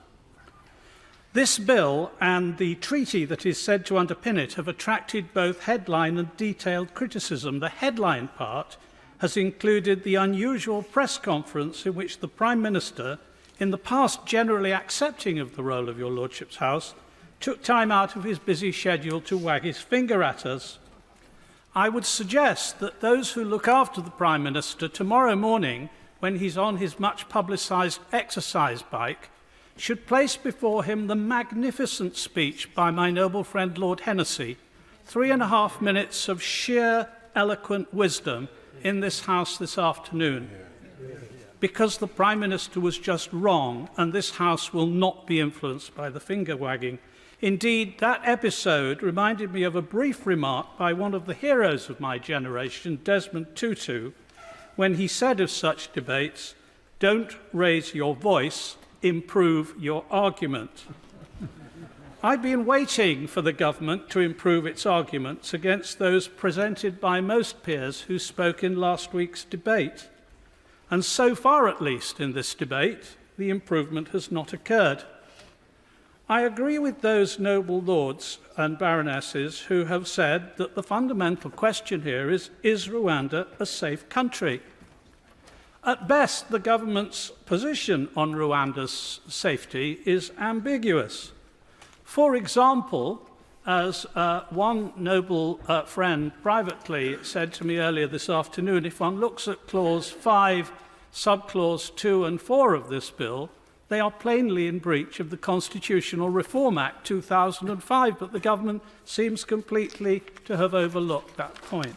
This bill and the treaty that is said to underpin it have attracted both headline and detailed criticism. The headline part has included the unusual press conference in which the Prime Minister, in the past generally accepting of the role of your Lordship's House, took time out of his busy schedule to wag his finger at us. I would suggest that those who look after the Prime Minister tomorrow morning, when he's on his much publicised exercise bike, should place before him the magnificent speech by my noble friend Lord Hennessy, 3.5 minutes of sheer eloquent wisdom in this House this afternoon. Because the Prime Minister was just wrong, and this House will not be influenced by the finger-wagging. Indeed, that episode reminded me of a brief remark by one of the heroes of my generation, Desmond Tutu, when he said of such debates, "Don't raise your voice, improve your argument." I've been waiting for the government to improve its arguments against those presented by most peers who spoke in last week's debate. And so far, at least, in this debate, the improvement has not occurred. I agree with those noble lords and baronesses who have said that the fundamental question here is Rwanda a safe country? At best, the government's position on Rwanda's safety is ambiguous. For example, as one noble friend privately said to me earlier this afternoon, if one looks at Clause 5, Subclause 2 and 4 of this bill, they are plainly in breach of the Constitutional Reform Act 2005, but the government seems completely to have overlooked that point.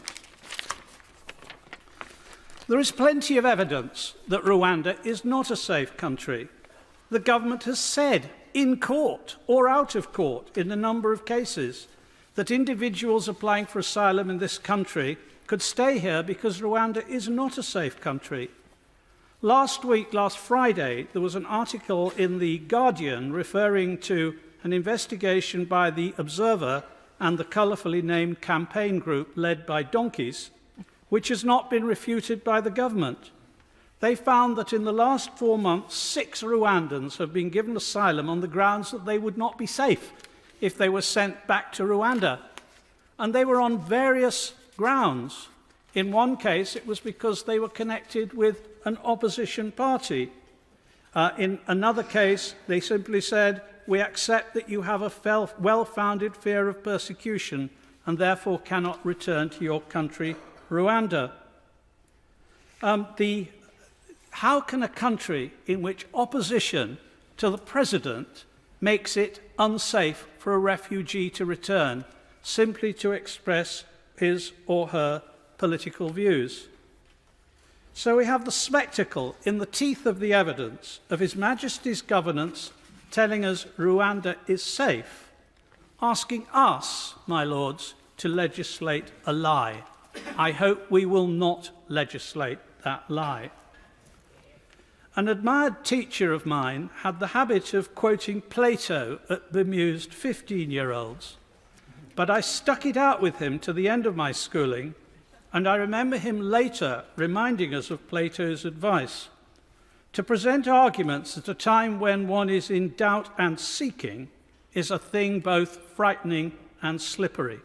There is plenty of evidence that Rwanda is not a safe country. The government has said in court or out of court in a number of cases that individuals applying for asylum in this country could stay here because Rwanda is not a safe country. Last Friday, there was an article in The Guardian referring to an investigation by The Observer and the colourfully named campaign group led by donkeys, which has not been refuted by the government. They found that in the last 4 months, 6 Rwandans have been given asylum on the grounds that they would not be safe if they were sent back to Rwanda. And they were on various grounds. In one case, it was because they were connected with an opposition party. In another case, they simply said, "We accept that you have a well-founded fear of persecution and therefore cannot return to your country, Rwanda." How can a country in which opposition to the president makes it unsafe for a refugee to return simply to express his or her political views? So we have the spectacle in the teeth of the evidence of His Majesty's governance telling us Rwanda is safe, asking us, my lords, to legislate a lie. I hope we will not legislate that lie. An admired teacher of mine had the habit of quoting Plato at bemused 15-year-olds, but I stuck it out with him to the end of my schooling, and I remember him later reminding us of Plato's advice: to present arguments at a time when one is in doubt and seeking is a thing both frightening and slippery.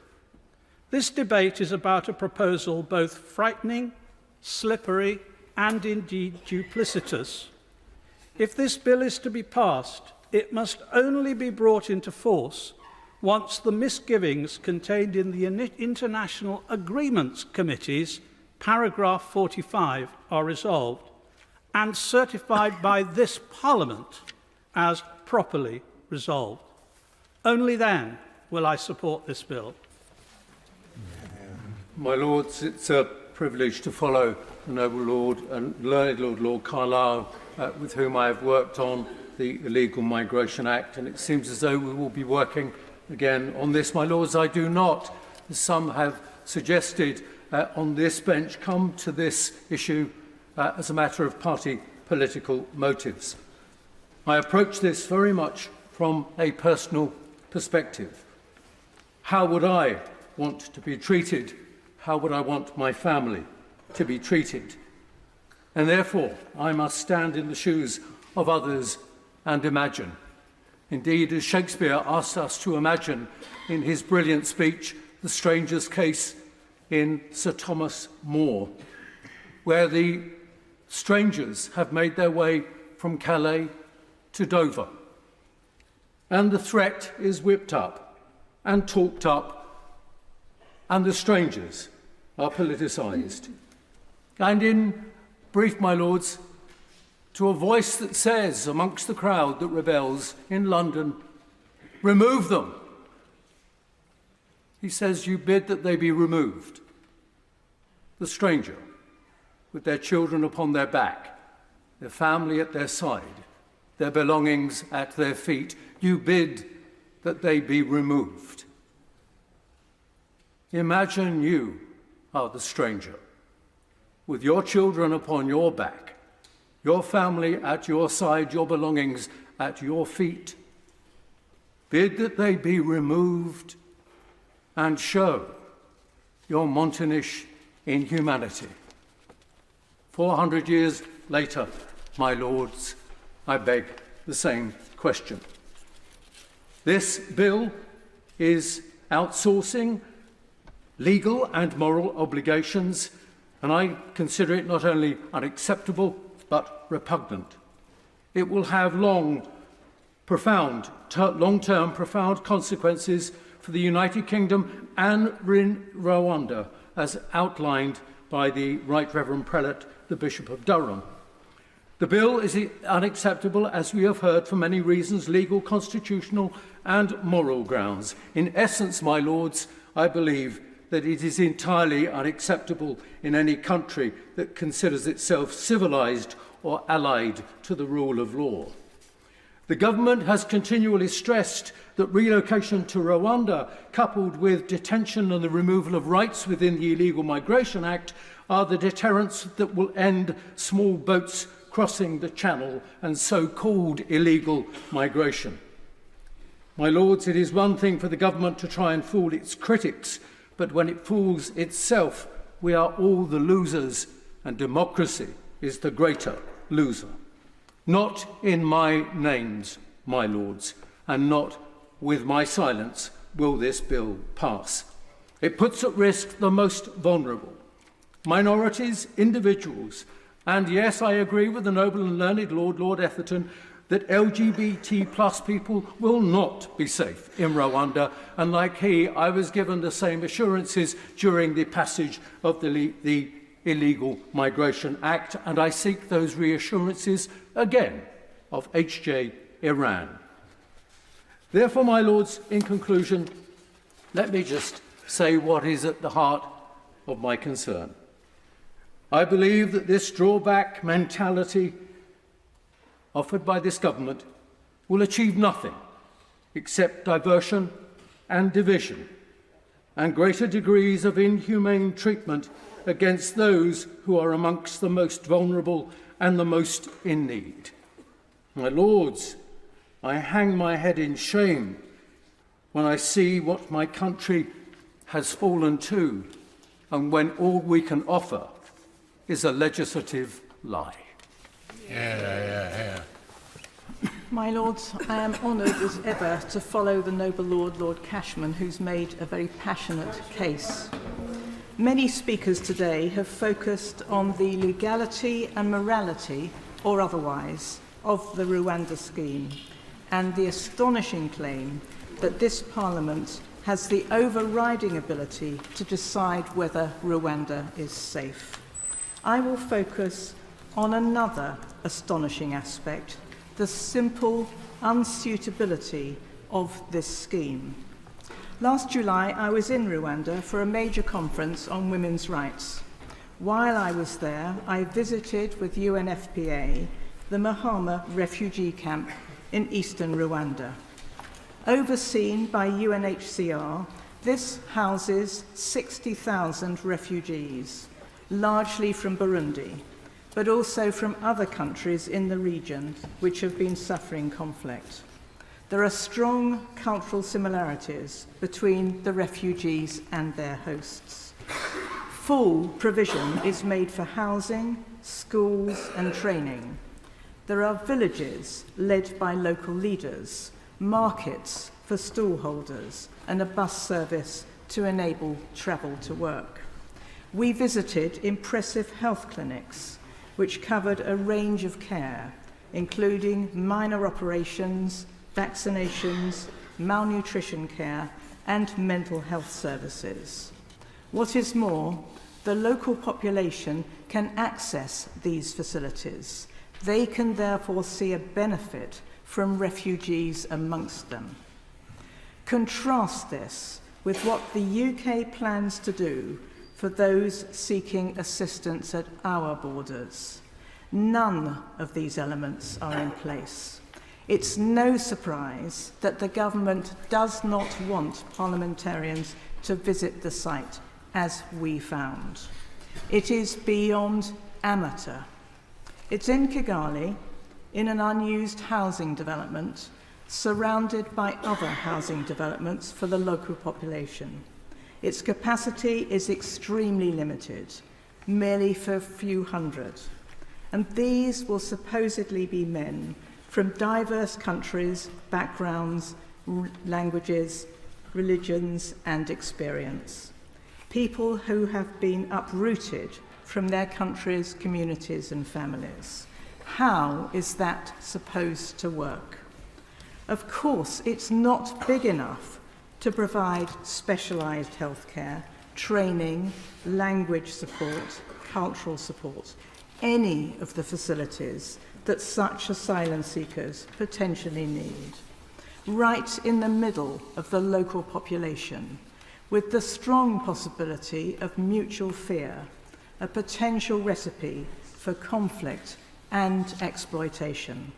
This debate is about a proposal both frightening, slippery, and indeed duplicitous. If this bill is to be passed, it must only be brought into force once the misgivings contained in the International Agreements Committee's paragraph 45 are resolved and certified by this Parliament as properly resolved. Only then will I support this bill. My Lords, it's a privilege to follow the noble Lord and learned Lord Carlisle, with whom I have worked on the Illegal Migration Act, and it seems as though we will be working again on this. My Lords, I do not, as some have suggested on this bench, come to this issue as a matter of party political motives. I approach this very much from a personal perspective. How would I want to be treated? How would I want my family to be treated? And therefore, I must stand in the shoes of others and imagine. Indeed, as Shakespeare asked us to imagine in his brilliant speech, The Stranger's Case in Sir Thomas More, where the strangers have made their way from Calais to Dover. And the threat is whipped up and talked up, and the strangers are politicised. And in brief, my Lords, to a voice that says amongst the crowd that rebels in London, remove them. He says, you bid that they be removed. The stranger, with their children upon their back, their family at their side, their belongings at their feet, you bid that they be removed. Imagine you are the stranger, with your children upon your back, your family at your side, your belongings at your feet. Bid that they be removed and show your Montanish inhumanity. 400 years later, my lords, I beg the same question. This bill is outsourcing legal and moral obligations, and I consider it not only unacceptable, but repugnant. It will have long-term profound consequences for the United Kingdom and Rwanda, as outlined by the Right Reverend Prelate, the Bishop of Durham. The bill is unacceptable, as we have heard, for many reasons, legal, constitutional and moral grounds. In essence, my lords, I believe that it is entirely unacceptable in any country that considers itself civilized or allied to the rule of law. The government has continually stressed that relocation to Rwanda, coupled with detention and the removal of rights within the Illegal Migration Act, are the deterrents that will end small boats crossing the channel and so-called illegal migration. My lords, it is one thing for the government to try and fool its critics, but when it fools itself, we are all the losers, and democracy is the greater loser. Not in my names, my lords, and not with my silence will this bill pass. It puts at risk the most vulnerable, minorities, individuals, and yes, I agree with the noble and learned Lord Etherton, that LGBT plus people will not be safe in Rwanda, and like he, I was given the same assurances during the passage of the Illegal Migration Act, and I seek those reassurances again of HJ Iran. Therefore, my lords, in conclusion, let me just say what is at the heart of my concern. I believe that this drawback mentality offered by this government will achieve nothing except diversion and division and greater degrees of inhumane treatment against those who are amongst the most vulnerable and the most in need. My lords, I hang my head in shame when I see what my country has fallen to, and when all we can offer is a legislative lie. My lords, I am honoured as ever to follow the noble Lord Cashman, who's made a very passionate case. Many speakers today have focused on the legality and morality, or otherwise, of the Rwanda scheme, and the astonishing claim that this Parliament has the overriding ability to decide whether Rwanda is safe. I will focus on another astonishing aspect, the simple unsuitability of this scheme. Last July, I was in Rwanda for a major conference on women's rights. While I was there, I visited with UNFPA the Mahama refugee camp in eastern Rwanda. Overseen by UNHCR, this houses 60,000 refugees, largely from Burundi, but also from other countries in the region which have been suffering conflict. There are strong cultural similarities between the refugees and their hosts. Full provision is made for housing, schools, and training. There are villages led by local leaders, markets for stallholders, and a bus service to enable travel to work. We visited impressive health clinics, which covered a range of care, including minor operations, vaccinations, malnutrition care, and mental health services. What is more, the local population can access these facilities. They can therefore see a benefit from refugees amongst them. Contrast this with what the UK plans to do for those seeking assistance at our borders. None of these elements are in place. It's no surprise that the government does not want parliamentarians to visit the site, as we found. It is beyond amateur. It's in Kigali, in an unused housing development, surrounded by other housing developments for the local population. Its capacity is extremely limited, merely for a few hundred. And these will supposedly be men from diverse countries, backgrounds, languages, religions, and experience. People who have been uprooted from their countries, communities, and families. How is that supposed to work? Of course, it's not big enough to provide specialised healthcare, training, language support, cultural support, any of the facilities that such asylum seekers potentially need. Right in the middle of the local population, with the strong possibility of mutual fear, a potential recipe for conflict and exploitation.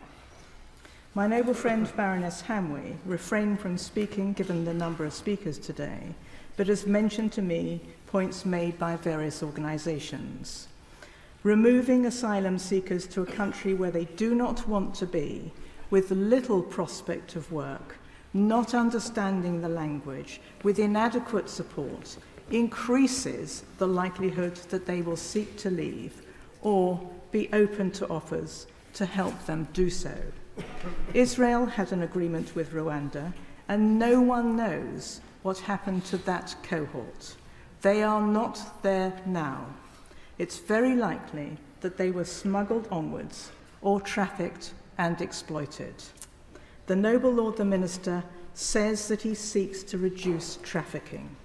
My noble friend Baroness Hamway refrained from speaking given the number of speakers today, but has mentioned to me points made by various organisations. Removing asylum seekers to a country where they do not want to be, with little prospect of work, not understanding the language, with inadequate support, increases the likelihood that they will seek to leave or be open to offers to help them do so. Israel had an agreement with Rwanda, and no one knows what happened to that cohort. They are not there now. It's very likely that they were smuggled onwards or trafficked and exploited. The noble Lord the Minister says that he seeks to reduce trafficking.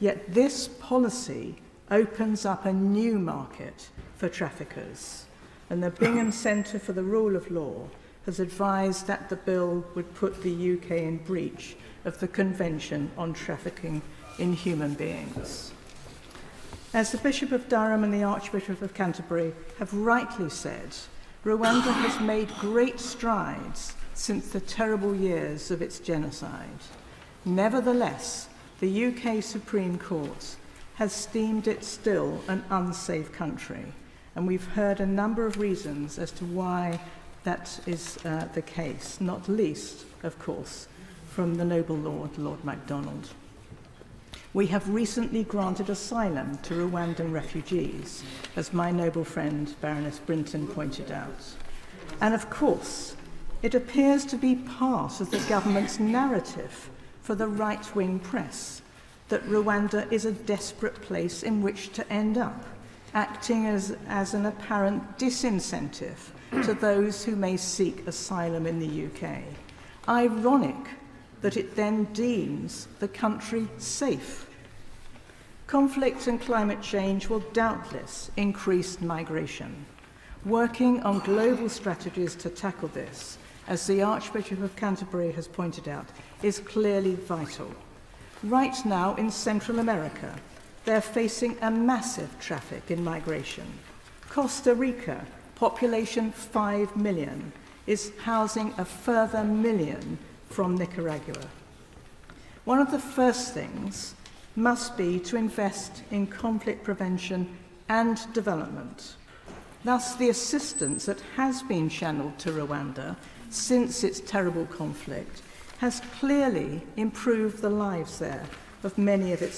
Yet this policy opens up a new market for traffickers, and the Bingham Centre for the Rule of Law has advised that the bill would put the UK in breach of the Convention on Trafficking in Human Beings. As the Bishop of Durham and the Archbishop of Canterbury have rightly said, Rwanda has made great strides since the terrible years of its genocide. Nevertheless, the UK Supreme Court has deemed it still an unsafe country, and we've heard a number of reasons as to why that is the case, not least, of course, from the noble Lord, Lord MacDonald. We have recently granted asylum to Rwandan refugees, as my noble friend Baroness Brinton pointed out. And of course, it appears to be part of the government's narrative for the right-wing press that Rwanda is a desperate place in which to end up, acting as an apparent disincentive to those who may seek asylum in the UK. Ironic that it then deems the country safe. Conflict and climate change will doubtless increase migration. Working on global strategies to tackle this, as the Archbishop of Canterbury has pointed out, is clearly vital. Right now in Central America, they're facing a massive traffic in migration. Costa Rica, population 5 million, is housing a further 1 million from Nicaragua. One of the first things must be to invest in conflict prevention and development. Thus, the assistance that has been channeled to Rwanda since its terrible conflict has clearly improved the lives there of many of its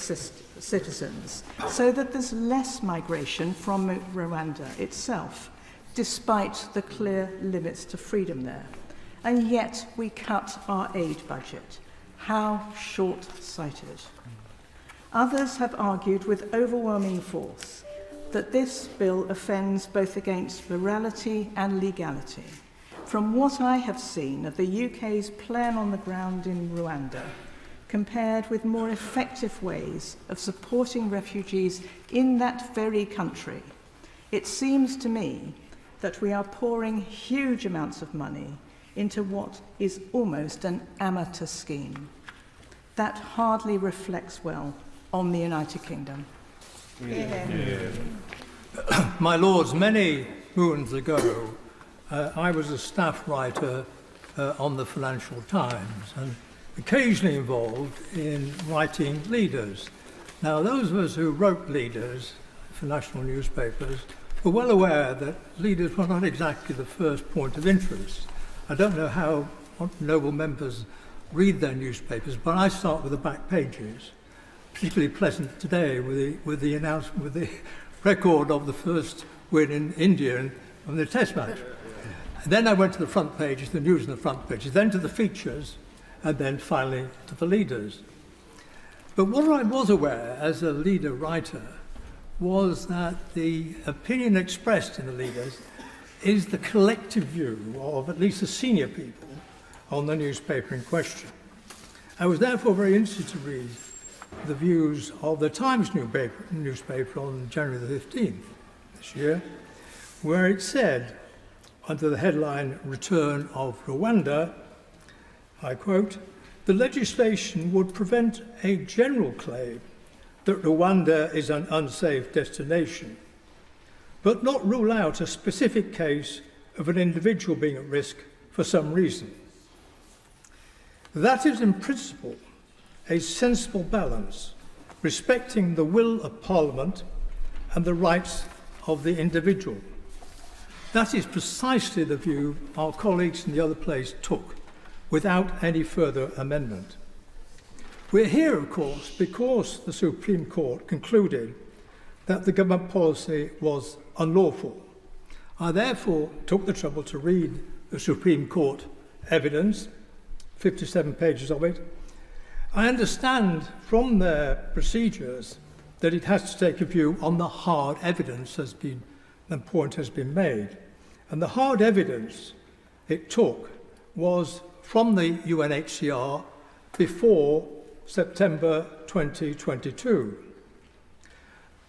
citizens, so that there's less migration from Rwanda itself, despite the clear limits to freedom there. And yet we cut our aid budget. How short-sighted. Others have argued with overwhelming force that this bill offends both against morality and legality. From what I have seen of the UK's plan on the ground in Rwanda, compared with more effective ways of supporting refugees in that very country, it seems to me that we are pouring huge amounts of money into what is almost an amateur scheme. That hardly reflects well on the United Kingdom. My Lords, many moons ago, I was a staff writer on the Financial Times and occasionally involved in writing leaders. Now, those of us who wrote leaders for national newspapers were well aware that leaders were not exactly the first point of interest. I don't know how noble members read their newspapers, but I start with the back pages. Particularly pleasant today with the announcement, with the record of the first win in India on the Test match. And then I went to the front pages, the news on the front pages, then to the features, and then finally to the leaders. But what I was aware as a leader writer was that the opinion expressed in the leaders is the collective view of at least the senior people on the newspaper in question. I was therefore very interested to read the views of the Times newspaper on January the 15th this year, where it said, under the headline, Return of Rwanda, I quote, "The legislation would prevent a general claim that Rwanda is an unsafe destination, but not rule out a specific case of an individual being at risk for some reason. That is in principle a sensible balance, respecting the will of Parliament and the rights of the individual. That is precisely the view our colleagues in the other place took, without any further amendment. We're here, of course, because the Supreme Court concluded that the government policy was unlawful. I therefore took the trouble to read the Supreme Court evidence, 57 pages of it. I understand from their procedures that it has to take a view on the hard evidence the point has been made. And the hard evidence it took was from the UNHCR before September 2022.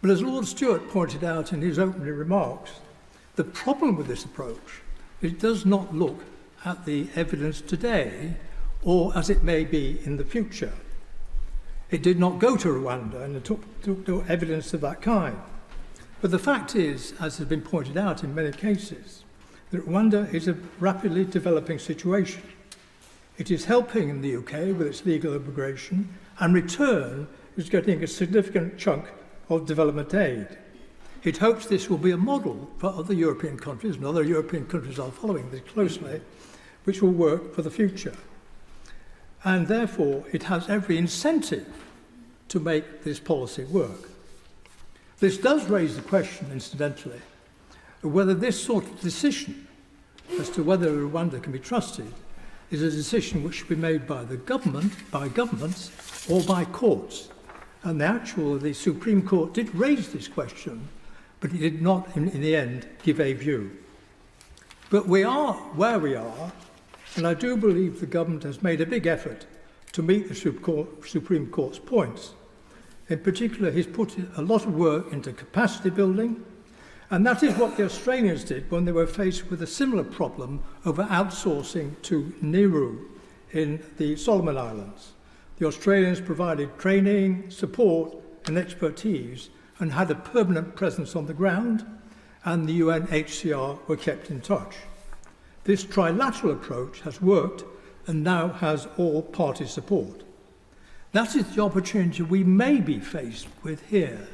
But as Lord Stewart pointed out in his opening remarks, the problem with this approach is it does not look at the evidence today or as it may be in the future. It did not go to Rwanda and it took no evidence of that kind. But the fact is, as has been pointed out in many cases, that Rwanda is a rapidly developing situation. It is helping in the UK with its legal immigration, and return is getting a significant chunk of development aid. It hopes this will be a model for other European countries, and other European countries are following this closely, which will work for the future. And therefore, it has every incentive to make this policy work. This does raise the question, incidentally, of whether this sort of decision as to whether Rwanda can be trusted is a decision which should be made by the government, by governments, or by courts. And the Supreme Court did raise this question, but it did not, in the end, give a view. But we are where we are, and I do believe the government has made a big effort to meet the Supreme Court's points. In particular, he's put a lot of work into capacity building, and that is what the Australians did when they were faced with a similar problem over outsourcing to Nauru in the Solomon Islands. The Australians provided training, support, and expertise and had a permanent presence on the ground, and the UNHCR were kept in touch. This trilateral approach has worked and now has all party support. That is the opportunity we may be faced with here.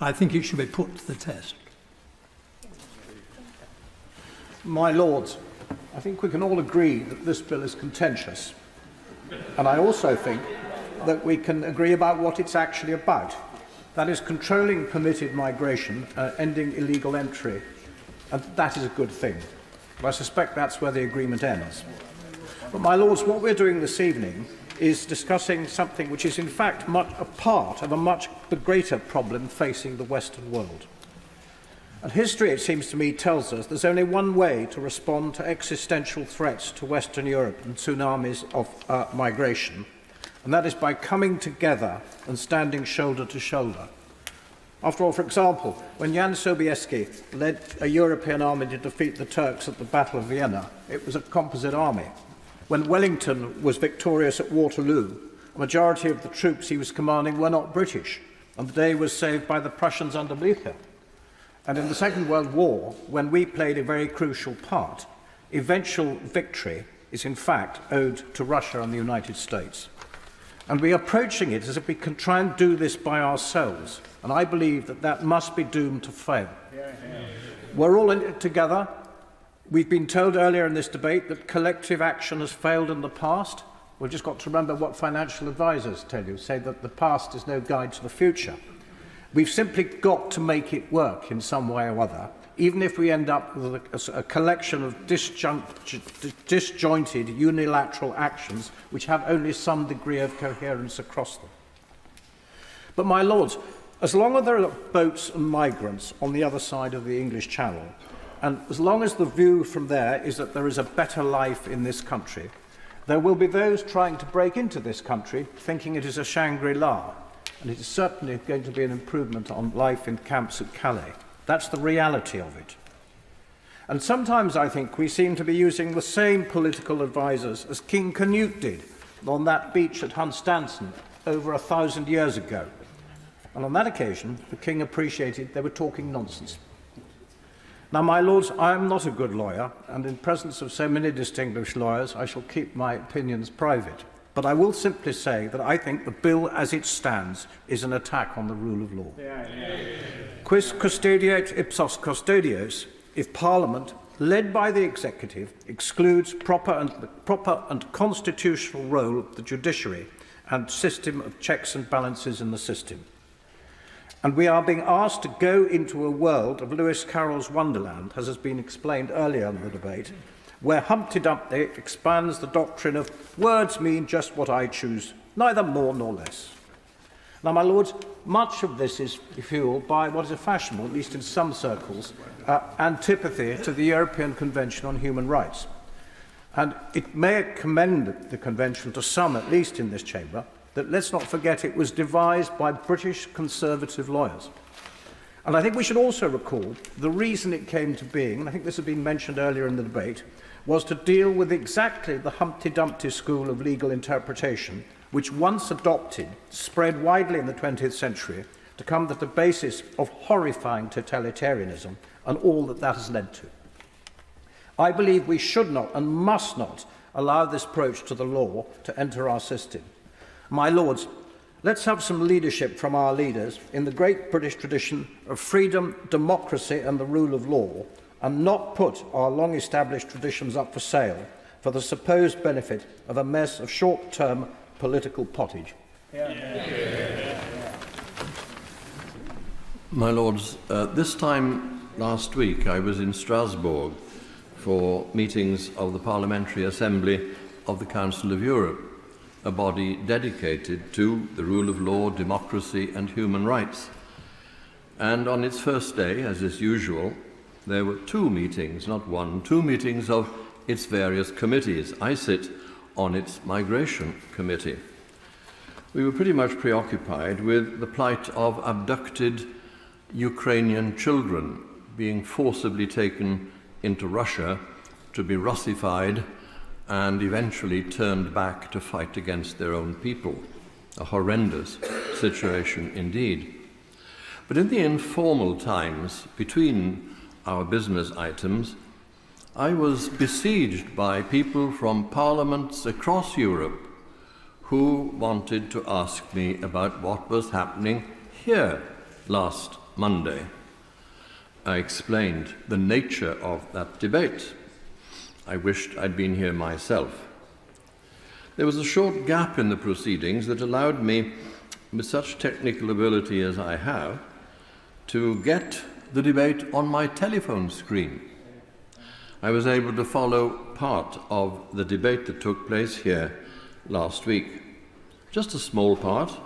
I think it should be put to the test. My Lords, I think we can all agree that this bill is contentious. And I also think that we can agree about what it's actually about. That is controlling permitted migration, ending illegal entry. And that is a good thing. But I suspect that's where the agreement ends. But, my Lords, what we're doing this evening is discussing something which is in fact a part of a much greater problem facing the Western world. And history, it seems to me, tells us there's only one way to respond to existential threats to Western Europe and tsunamis of migration, and that is by coming together and standing shoulder to shoulder. After all, for example, when Jan Sobieski led a European army to defeat the Turks at the Battle of Vienna, it was a composite army. When Wellington was victorious at Waterloo, a majority of the troops he was commanding were not British, and the day was saved by the Prussians under Blücher. And in the Second World War, when we played a very crucial part, eventual victory is in fact owed to Russia and the United States. And we are approaching it as if we can try and do this by ourselves. And I believe that that must be doomed to fail. We're all in it together. We've been told earlier in this debate that collective action has failed in the past. We've just got to remember what financial advisors tell you, say that the past is no guide to the future. We've simply got to make it work in some way or other, even if we end up with a collection of disjointed unilateral actions which have only some degree of coherence across them. But, my lords, as long as there are boats and migrants on the other side of the English Channel, and as long as the view from there is that there is a better life in this country, there will be those trying to break into this country thinking it is a Shangri-La, and it is certainly going to be an improvement on life in camps at Calais. That's the reality of it. And sometimes I think we seem to be using the same political advisors as King Canute did on that beach at Hunstanton over 1,000 years ago. And on that occasion, the King appreciated they were talking nonsense. Now, my lords, I am not a good lawyer, and in presence of so many distinguished lawyers, I shall keep my opinions private. But I will simply say that I think the bill as it stands is an attack on the rule of law. Quis custodiet ipsos custodios, if Parliament, led by the Executive, excludes proper and constitutional role of the judiciary and system of checks and balances in the system. And we are being asked to go into a world of Lewis Carroll's Wonderland, as has been explained earlier in the debate, where Humpty Dumpty expands the doctrine of words mean just what I choose, neither more nor less. Now, my lords, much of this is fueled by what is a fashionable, at least in some circles, antipathy to the European Convention on Human Rights. And it may commend the Convention to some, at least in this chamber, that let's not forget it was devised by British conservative lawyers. And I think we should also recall the reason it came to being, and I think this has been mentioned earlier in the debate, was to deal with exactly the Humpty Dumpty school of legal interpretation, which once adopted, spread widely in the 20th century, to become the basis of horrifying totalitarianism and all that that has led to. I believe we should not and must not allow this approach to the law to enter our system. My lords, let's have some leadership from our leaders in the great British tradition of freedom, democracy and the rule of law, and not put our long-established traditions up for sale for the supposed benefit of a mess of short-term political pottage. My lords, this time last week I was in Strasbourg for meetings of the Parliamentary Assembly of the Council of Europe, a body dedicated to the rule of law, democracy and human rights. And on its first day, as is usual, there were two meetings, not one, two meetings of its various committees. I sit on its migration committee. We were pretty much preoccupied with the plight of abducted Ukrainian children being forcibly taken into Russia to be Russified and eventually turned back to fight against their own people. A horrendous situation indeed. But in the informal times between our business items, I was besieged by people from parliaments across Europe who wanted to ask me about what was happening here last Monday. I explained the nature of that debate. I wished I'd been here myself. There was a short gap in the proceedings that allowed me, with such technical ability as I have, to get the debate on my telephone screen. I was able to follow part of the debate that took place here last week. Just a small part,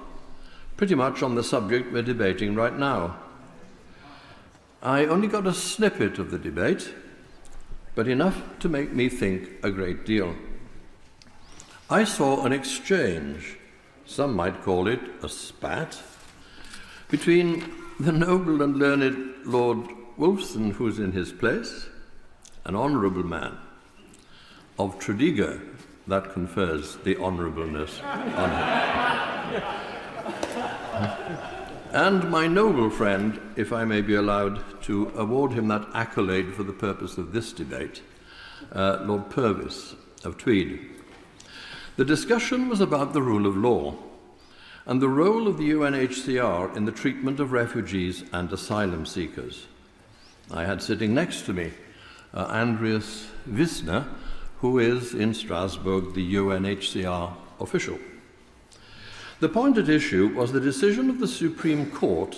pretty much on the subject we're debating right now. I only got a snippet of the debate, but enough to make me think a great deal. I saw an exchange, some might call it a spat, between The noble and learned Lord Wolfson, who's in his place, an honourable man, of Tredegar, that confers the honourableness on him. And my noble friend, if I may be allowed to award him that accolade for the purpose of this debate, Lord Purvis of Tweed. The discussion was about the rule of law and the role of the UNHCR in the treatment of refugees and asylum seekers. I had sitting next to me Andreas Wissner, who is in Strasbourg the UNHCR official. The point at issue was the decision of the Supreme Court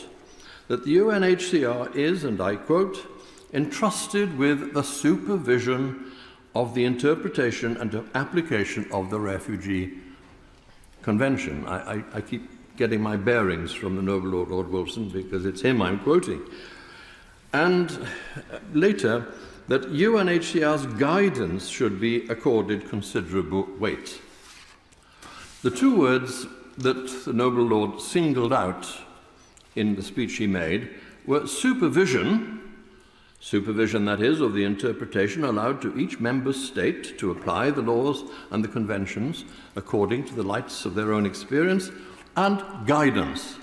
that the UNHCR is, and I quote, entrusted with the supervision of the interpretation and application of the Refugee Convention. I keep getting my bearings from the noble Lord Wolfson because it's him I'm quoting. And later, that UNHCR's guidance should be accorded considerable weight. The two words that the noble Lord singled out in the speech he made were supervision, supervision that is, of the interpretation allowed to each member state to apply the laws and the conventions according to the lights of their own experience, and guidance,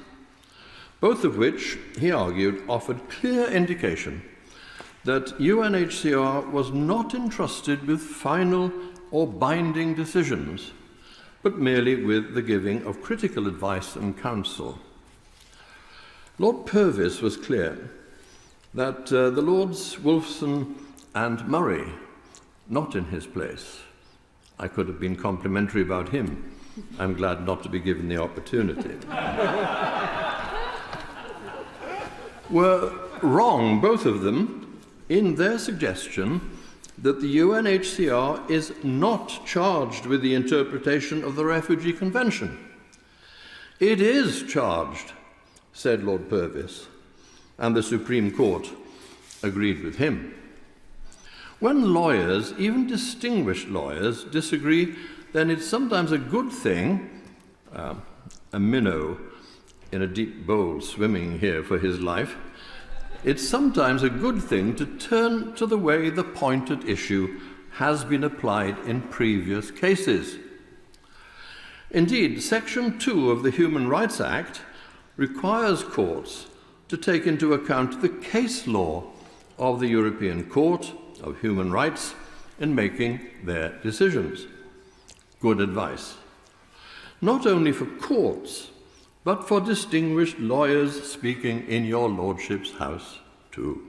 both of which, he argued, offered clear indication that UNHCR was not entrusted with final or binding decisions, but merely with the giving of critical advice and counsel. Lord Purvis was clear that the Lords Wolfson and Murray, not in his place, I could have been complimentary about him. I'm glad not to be given the opportunity. Were wrong, both of them, in their suggestion that the UNHCR is not charged with the interpretation of the Refugee Convention. It is charged, said Lord Purvis, and the Supreme Court agreed with him. When lawyers, even distinguished lawyers, disagree, then it's sometimes a good thing, a minnow in a deep bowl swimming here for his life, it's sometimes a good thing to turn to the way the point at issue has been applied in previous cases. Indeed, Section 2 of the Human Rights Act requires courts to take into account the case law of the European Court of Human Rights in making their decisions. Good advice. Not only for courts, but for distinguished lawyers speaking in your lordship's house too.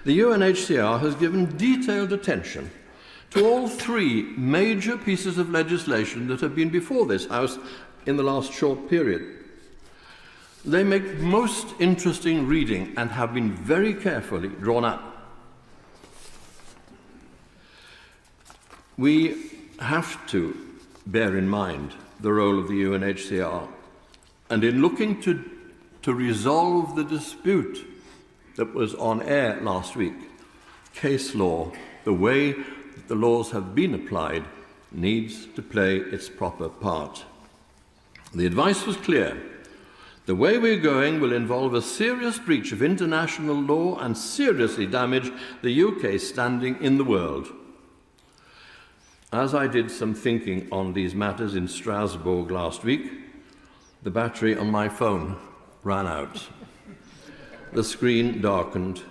The UNHCR has given detailed attention to all three major pieces of legislation that have been before this House in the last short period. They make most interesting reading and have been very carefully drawn up. We have to bear in mind the role of the UNHCR, and in looking to resolve the dispute that was on air last week, case law, the way the laws have been applied, needs to play its proper part. The advice was clear. The way we're going will involve a serious breach of international law and seriously damage the UK's standing in the world. As I did some thinking on these matters in Strasbourg last week, the battery on my phone ran out. The screen darkened.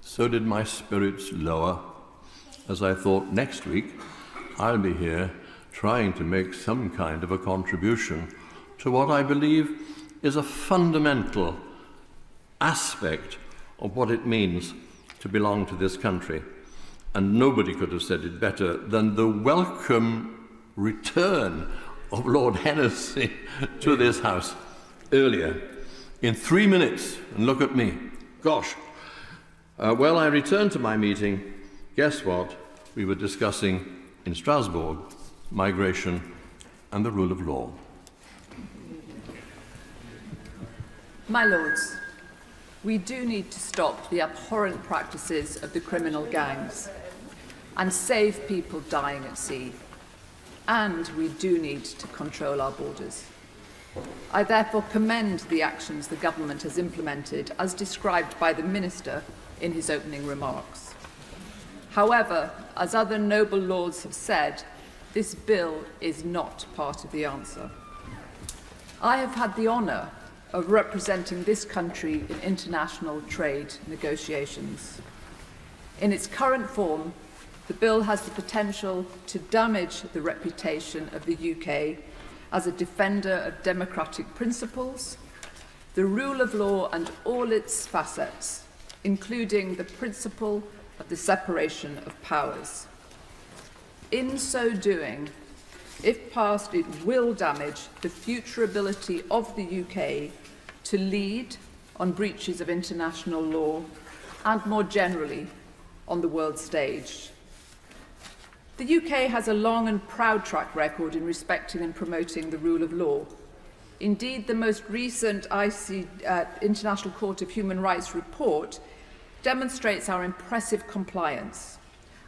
So did my spirits lower, as I thought next week I'll be here trying to make some kind of a contribution to what I believe is a fundamental aspect of what it means to belong to this country. And nobody could have said it better than the welcome return of Lord Hennessy to this House earlier. In 3 minutes, and look at me, gosh. Well, I returned to my meeting. Guess what? We were discussing in Strasbourg migration and the rule of law. My Lords, we do need to stop the abhorrent practices of the criminal gangs and save people dying at sea. And we do need to control our borders. I therefore commend the actions the government has implemented as described by the Minister in his opening remarks. However, as other noble lords have said, this bill is not part of the answer. I have had the honour of representing this country in international trade negotiations. In its current form, the bill has the potential to damage the reputation of the UK as a defender of democratic principles, the rule of law and all its facets, including the principle of the separation of powers. In so doing, if passed, it will damage the future ability of the UK to lead on breaches of international law and more generally on the world stage. The UK has a long and proud track record in respecting and promoting the rule of law. Indeed, the most recent International Court of Human Rights report demonstrates our impressive compliance,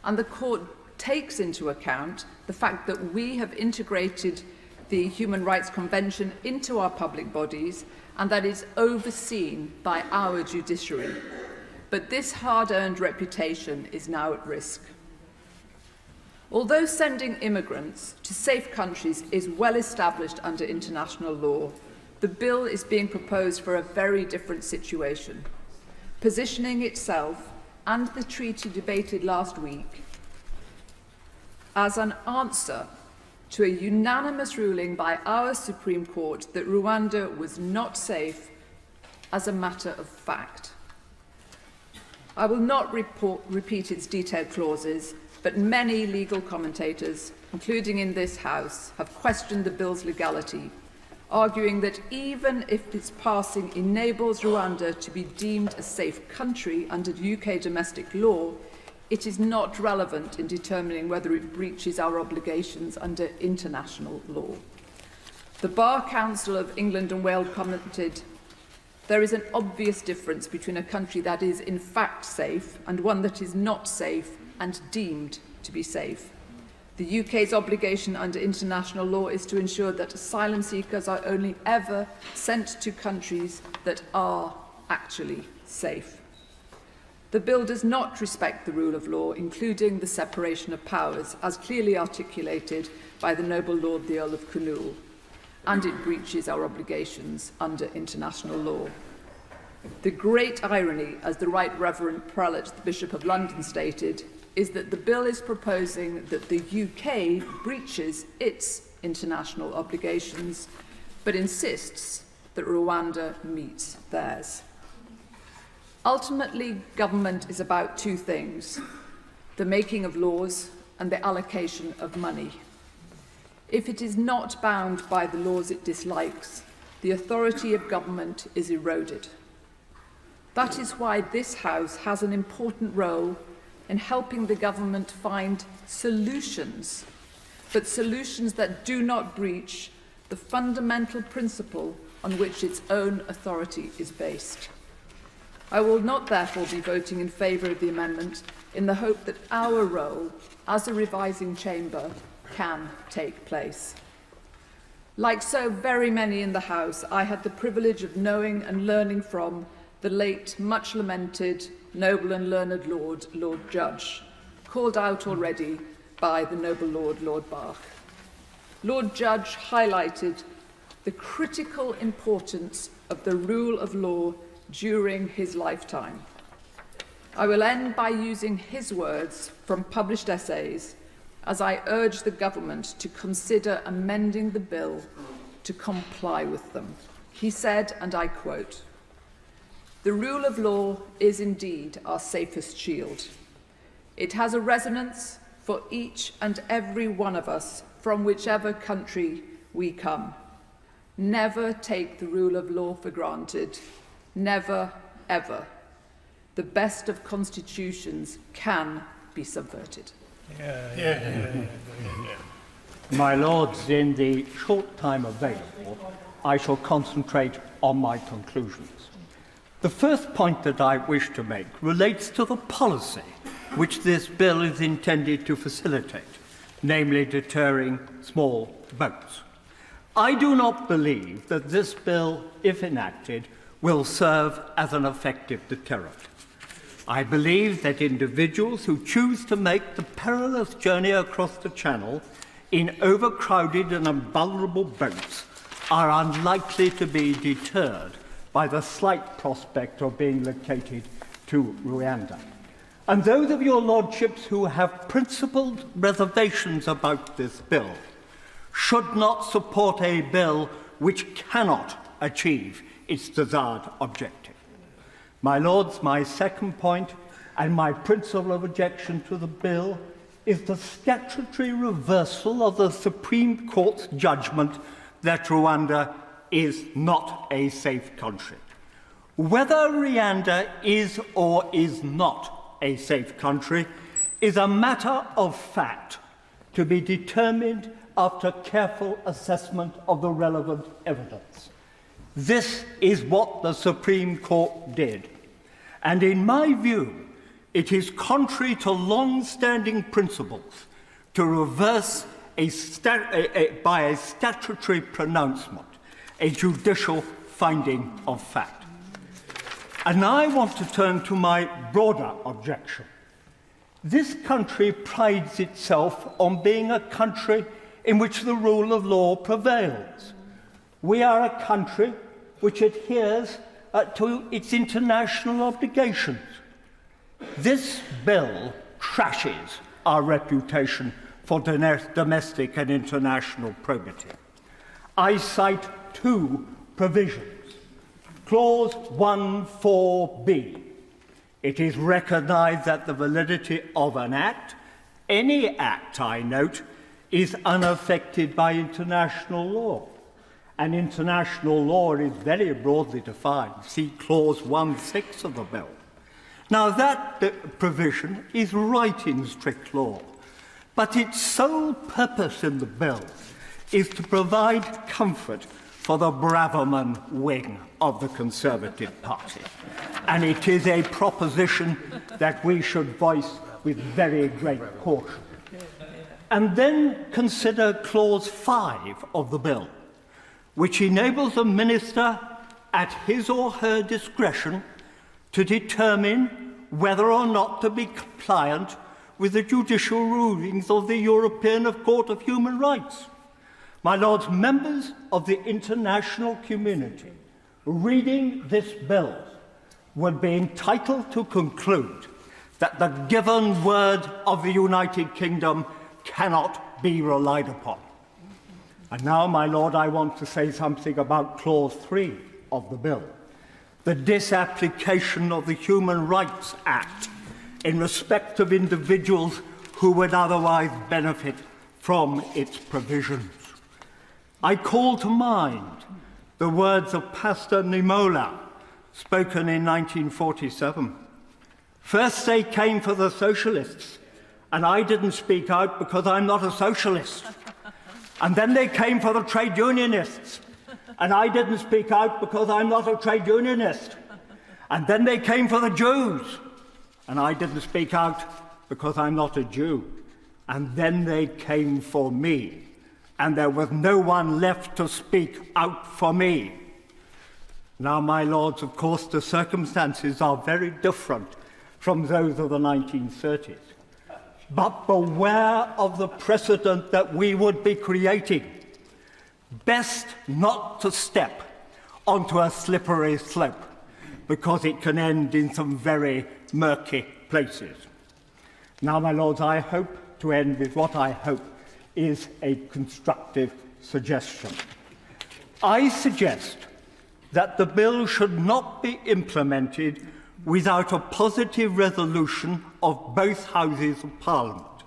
and the Court takes into account the fact that we have integrated the Human Rights Convention into our public bodies and that is overseen by our judiciary. But this hard-earned reputation is now at risk. Although sending immigrants to safe countries is well established under international law, the bill is being proposed for a very different situation, positioning itself and the treaty debated last week as an answer to a unanimous ruling by our Supreme Court that Rwanda was not safe as a matter of fact. I will not repeat its detailed clauses, but many legal commentators, including in this House, have questioned the bill's legality, arguing that even if its passing enables Rwanda to be deemed a safe country under UK domestic law, it is not relevant in determining whether it breaches our obligations under international law. The Bar Council of England and Wales commented, "There is an obvious difference between a country that is in fact safe and one that is not safe and deemed to be safe. The UK's obligation under international law is to ensure that asylum seekers are only ever sent to countries that are actually safe. The bill does not respect the rule of law, including the separation of powers, as clearly articulated by the noble Lord the Earl of Cornwall, and it breaches our obligations under international law. The great irony, as the Right Reverend Prelate, the Bishop of London, stated, is that the bill is proposing that the UK breaches its international obligations, but insists that Rwanda meets theirs. Ultimately, government is about two things: the making of laws and the allocation of money. If it is not bound by the laws it dislikes, the authority of government is eroded. That is why this House has an important role in helping the government find solutions, but solutions that do not breach the fundamental principle on which its own authority is based. I will not therefore be voting in favour of the amendment in the hope that our role as a revising chamber can take place. Like so very many in the House, I had the privilege of knowing and learning from the late, much lamented, noble and learned Lord Judge, called out already by the noble Lord Bach. Lord Judge highlighted the critical importance of the rule of law during his lifetime. I will end by using his words from published essays as I urge the government to consider amending the bill to comply with them. He said, and I quote, "The rule of law is indeed our safest shield. It has a resonance for each and every one of us from whichever country we come. Never take the rule of law for granted. Never, ever. The best of constitutions can be subverted." My Lords, in the short time available, I shall concentrate on my conclusions. The first point that I wish to make relates to the policy which this bill is intended to facilitate, namely deterring small boats. I do not believe that this bill, if enacted, will serve as an effective deterrent. I believe that individuals who choose to make the perilous journey across the Channel in overcrowded and vulnerable boats are unlikely to be deterred by the slight prospect of being located to Rwanda. And those of your lordships who have principled reservations about this bill should not support a bill which cannot achieve its desired objective. My lords, my second point and my principal objection to the bill is the statutory reversal of the Supreme Court's judgment that Rwanda is not a safe country. Whether Rwanda is or is not a safe country is a matter of fact to be determined after careful assessment of the relevant evidence. This is what the Supreme Court did. And in my view, it is contrary to long-standing principles to reverse by a statutory pronouncement a judicial finding of fact. And now I want to turn to my broader objection. This country prides itself on being a country in which the rule of law prevails. We are a country which adheres to its international obligations. This bill trashes our reputation for domestic and international probity. I cite two provisions. Clause 1(4)(b). It is recognised that the validity of an act, any act, I note, is unaffected by international law. And international law is very broadly defined. See Clause 1(6) of the bill. Now, that provision is right in strict law, but its sole purpose in the bill is to provide comfort for the Braverman wing of the Conservative Party. And it is a proposition that we should voice with very great caution. And then consider Clause 5 of the bill, which enables the minister, at his or her discretion, to determine whether or not to be compliant with the judicial rulings of the European Court of Human Rights. My lords, members of the international community reading this bill would be entitled to conclude that the given word of the United Kingdom cannot be relied upon. And now, my lord, I want to say something about Clause 3 of the bill, the disapplication of the Human Rights Act in respect of individuals who would otherwise benefit from its provisions. I call to mind the words of Pastor Nimola, spoken in 1947. First they came for the socialists, and I didn't speak out because I'm not a socialist. And then they came for the trade unionists, and I didn't speak out because I'm not a trade unionist. And then they came for the Jews, and I didn't speak out because I'm not a Jew. And then they came for me, and there was no one left to speak out for me. Now, my lords, of course, the circumstances are very different from those of the 1930s. But beware of the precedent that we would be creating. Best not to step onto a slippery slope, because it can end in some very murky places. Now, my lords, I hope to end with what I hope is a constructive suggestion. I suggest that the bill should not be implemented without a positive resolution of both houses of Parliament.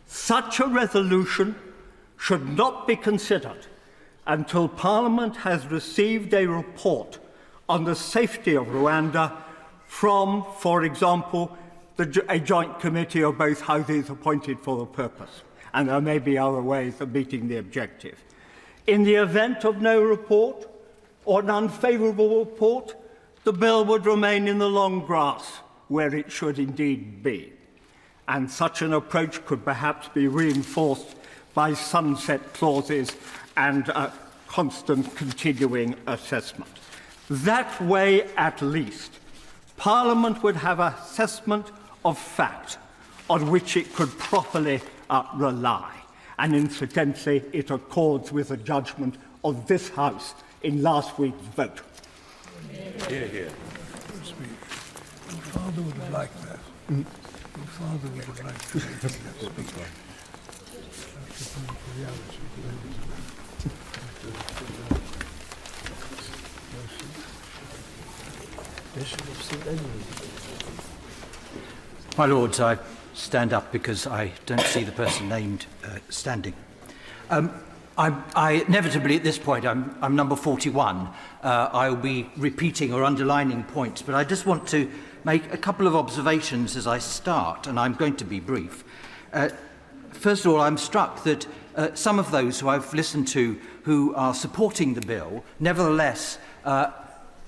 Such a resolution should not be considered until Parliament has received a report on the safety of Rwanda from, for example, a joint committee of both houses appointed for the purpose. And there may be other ways of meeting the objective. In the event of no report or an unfavourable report, the bill would remain in the long grass, where it should indeed be. And such an approach could perhaps be reinforced by sunset clauses and constant continuing assessment. That way, at least, Parliament would have an assessment of fact on which it could properly rely. And incidentally, it accords with the judgment of this House in last week's vote. Hear, hear. Your father would have liked that. Your father would have liked that. My Lords, I stand up because I don't see the person named standing. I inevitably at this point, I'm number 41. I'll be repeating or underlining points, but I just want to make a couple of observations as I start, and I'm going to be brief. First of all, I'm struck that some of those who I've listened to who are supporting the bill, nevertheless,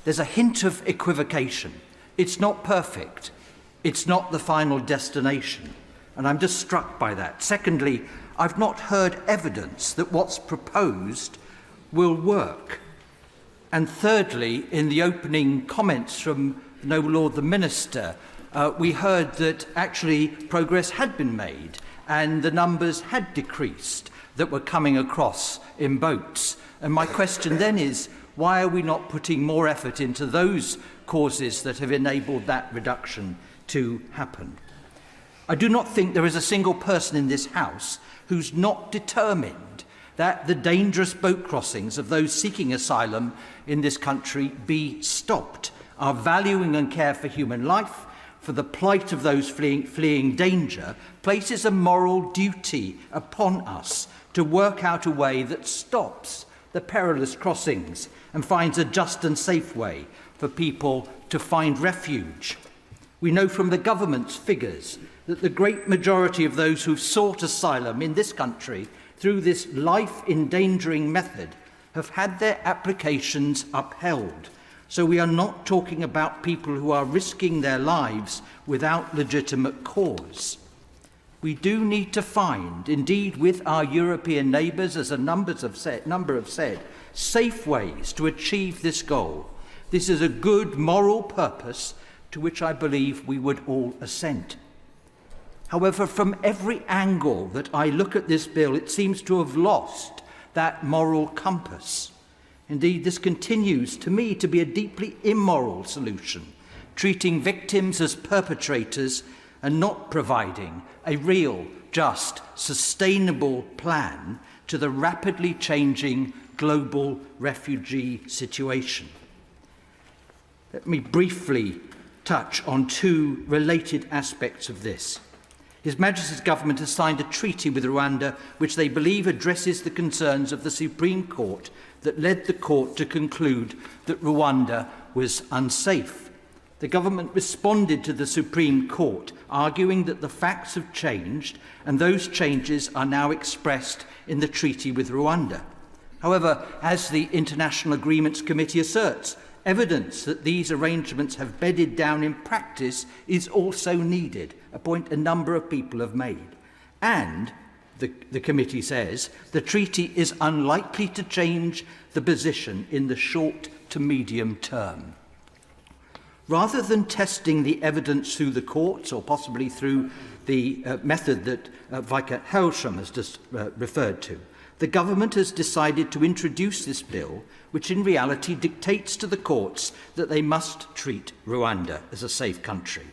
there's a hint of equivocation. It's not perfect. It's not the final destination. And I'm just struck by that. Secondly, I've not heard evidence that what's proposed will work. And thirdly, in the opening comments from the Noble Lord the Minister, we heard that actually progress had been made and the numbers had decreased that were coming across in boats. And my question then is, why are we not putting more effort into those causes that have enabled that reduction to happen? I do not think there is a single person in this House who's not determined that the dangerous boat crossings of those seeking asylum in this country be stopped. Our valuing and care for human life, for the plight of those fleeing danger, places a moral duty upon us to work out a way that stops the perilous crossings and finds a just and safe way for people to find refuge. We know from the government's figures that the great majority of those who've sought asylum in this country through this life-endangering method have had their applications upheld. So we are not talking about people who are risking their lives without legitimate cause. We do need to find, indeed with our European neighbours, as a number have said, safe ways to achieve this goal. This is a good moral purpose to which I believe we would all assent. However, from every angle that I look at this bill, it seems to have lost that moral compass. Indeed, this continues to me to be a deeply immoral solution, treating victims as perpetrators and not providing a real, just, sustainable plan to the rapidly changing global refugee situation. Let me briefly touch on two related aspects of this. His Majesty's government has signed a treaty with Rwanda which they believe addresses the concerns of the Supreme Court that led the court to conclude that Rwanda was unsafe. The government responded to the Supreme Court, arguing that the facts have changed and those changes are now expressed in the treaty with Rwanda. However, as the International Agreements Committee asserts, evidence that these arrangements have bedded down in practice is also needed, a point a number of people have made. And, the committee says, the treaty is unlikely to change the position in the short to medium term. Rather than testing the evidence through the courts or possibly through the method that Viscount Helsham has just referred to, the government has decided to introduce this bill, which in reality dictates to the courts that they must treat Rwanda as a safe country.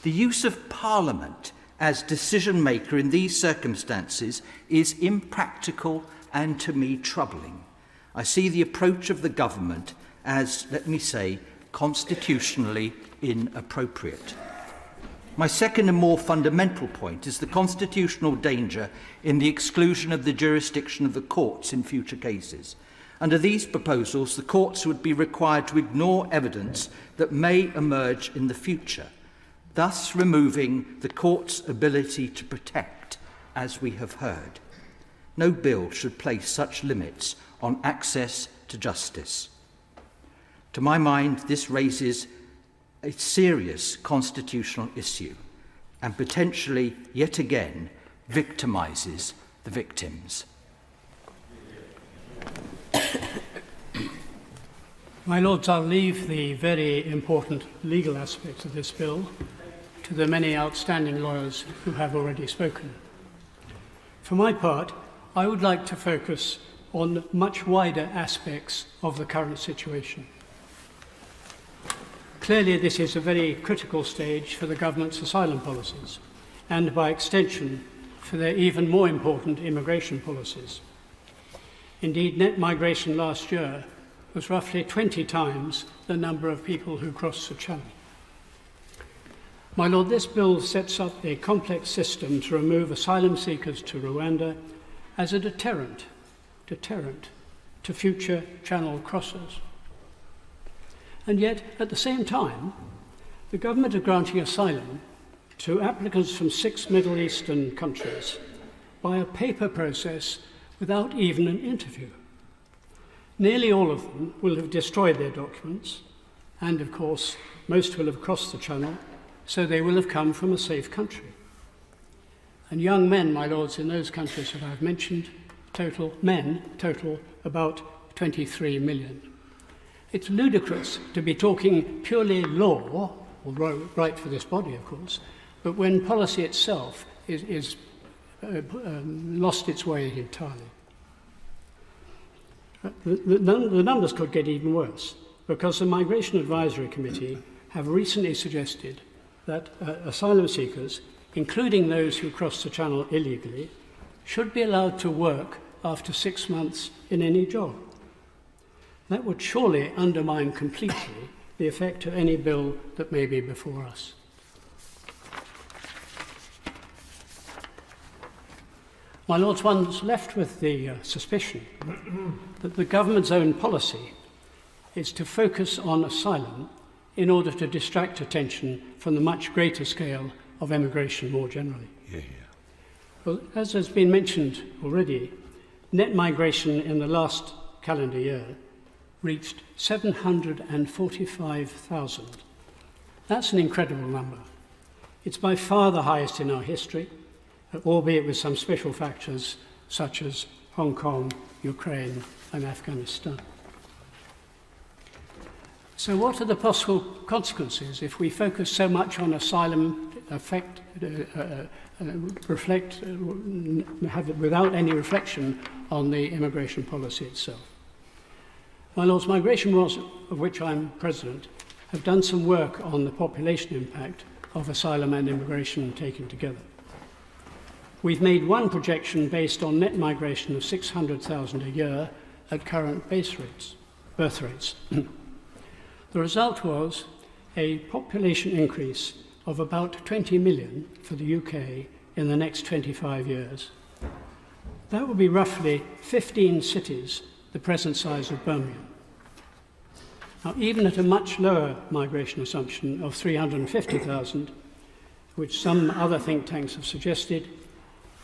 The use of Parliament as decision maker in these circumstances is impractical and to me troubling. I see the approach of the government as, let me say, constitutionally inappropriate. My second and more fundamental point is the constitutional danger in the exclusion of the jurisdiction of the courts in future cases. Under these proposals, the courts would be required to ignore evidence that may emerge in the future, thus removing the court's ability to protect, as we have heard. No bill should place such limits on access to justice. To my mind, this raises a serious constitutional issue and potentially, yet again, victimises the victims. My Lords, I'll leave the very important legal aspects of this bill to the many outstanding lawyers who have already spoken. For my part, I would like to focus on much wider aspects of the current situation. Clearly, this is a very critical stage for the government's asylum policies, and by extension, for their even more important immigration policies. Indeed, net migration last year was roughly 20 times the number of people who crossed the Channel. My Lord, this bill sets up a complex system to remove asylum seekers to Rwanda as a deterrent to future Channel crossers. And yet, at the same time, the government are granting asylum to applicants from 6 Middle Eastern countries by a paper process without even an interview. Nearly all of them will have destroyed their documents, and of course, most will have crossed the Channel, so they will have come from a safe country. And young men, my lords, in those countries that I've mentioned, total about 23 million. It's ludicrous to be talking purely law, or right for this body, of course, but when policy itself is lost its way entirely. The numbers could get even worse, because the Migration Advisory Committee have recently suggested that asylum seekers, including those who cross the Channel illegally, should be allowed to work after 6 months in any job. That would surely undermine completely the effect of any bill that may be before us. My Lords, one's left with the suspicion that the government's own policy is to focus on asylum in order to distract attention from the much greater scale of immigration more generally. Well, as has been mentioned already, net migration in the last calendar year reached 745,000. That's an incredible number. It's by far the highest in our history, albeit with some special factors such as Hong Kong, Ukraine, and Afghanistan. So what are the possible consequences if we focus so much on asylum without any reflection on the immigration policy itself? My Lords, Migration Laws, of which I'm President, have done some work on the population impact of asylum and immigration taken together. We've made one projection based on net migration of 600,000 a year at current birth rates. The result was a population increase of about 20 million for the UK in the next 25 years. That would be roughly 15 cities the present size of Birmingham. Now, even at a much lower migration assumption of 350,000, which some other think tanks have suggested,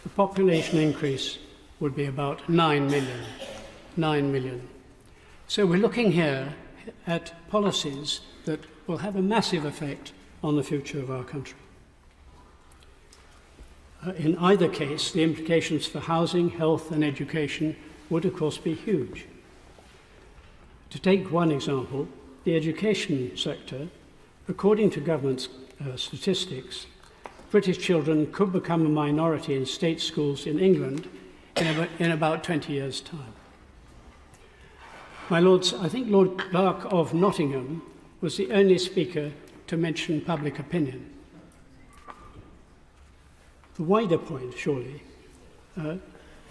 the population increase would be about 9 million. 9 million. So we're looking here at policies that will have a massive effect on the future of our country. In either case, the implications for housing, health and education would of course be huge. To take one example, the education sector, according to government statistics, British children could become a minority in state schools in England in about 20 years' time. My Lords, I think Lord Clark of Nottingham was the only speaker to mention public opinion. The wider point, surely,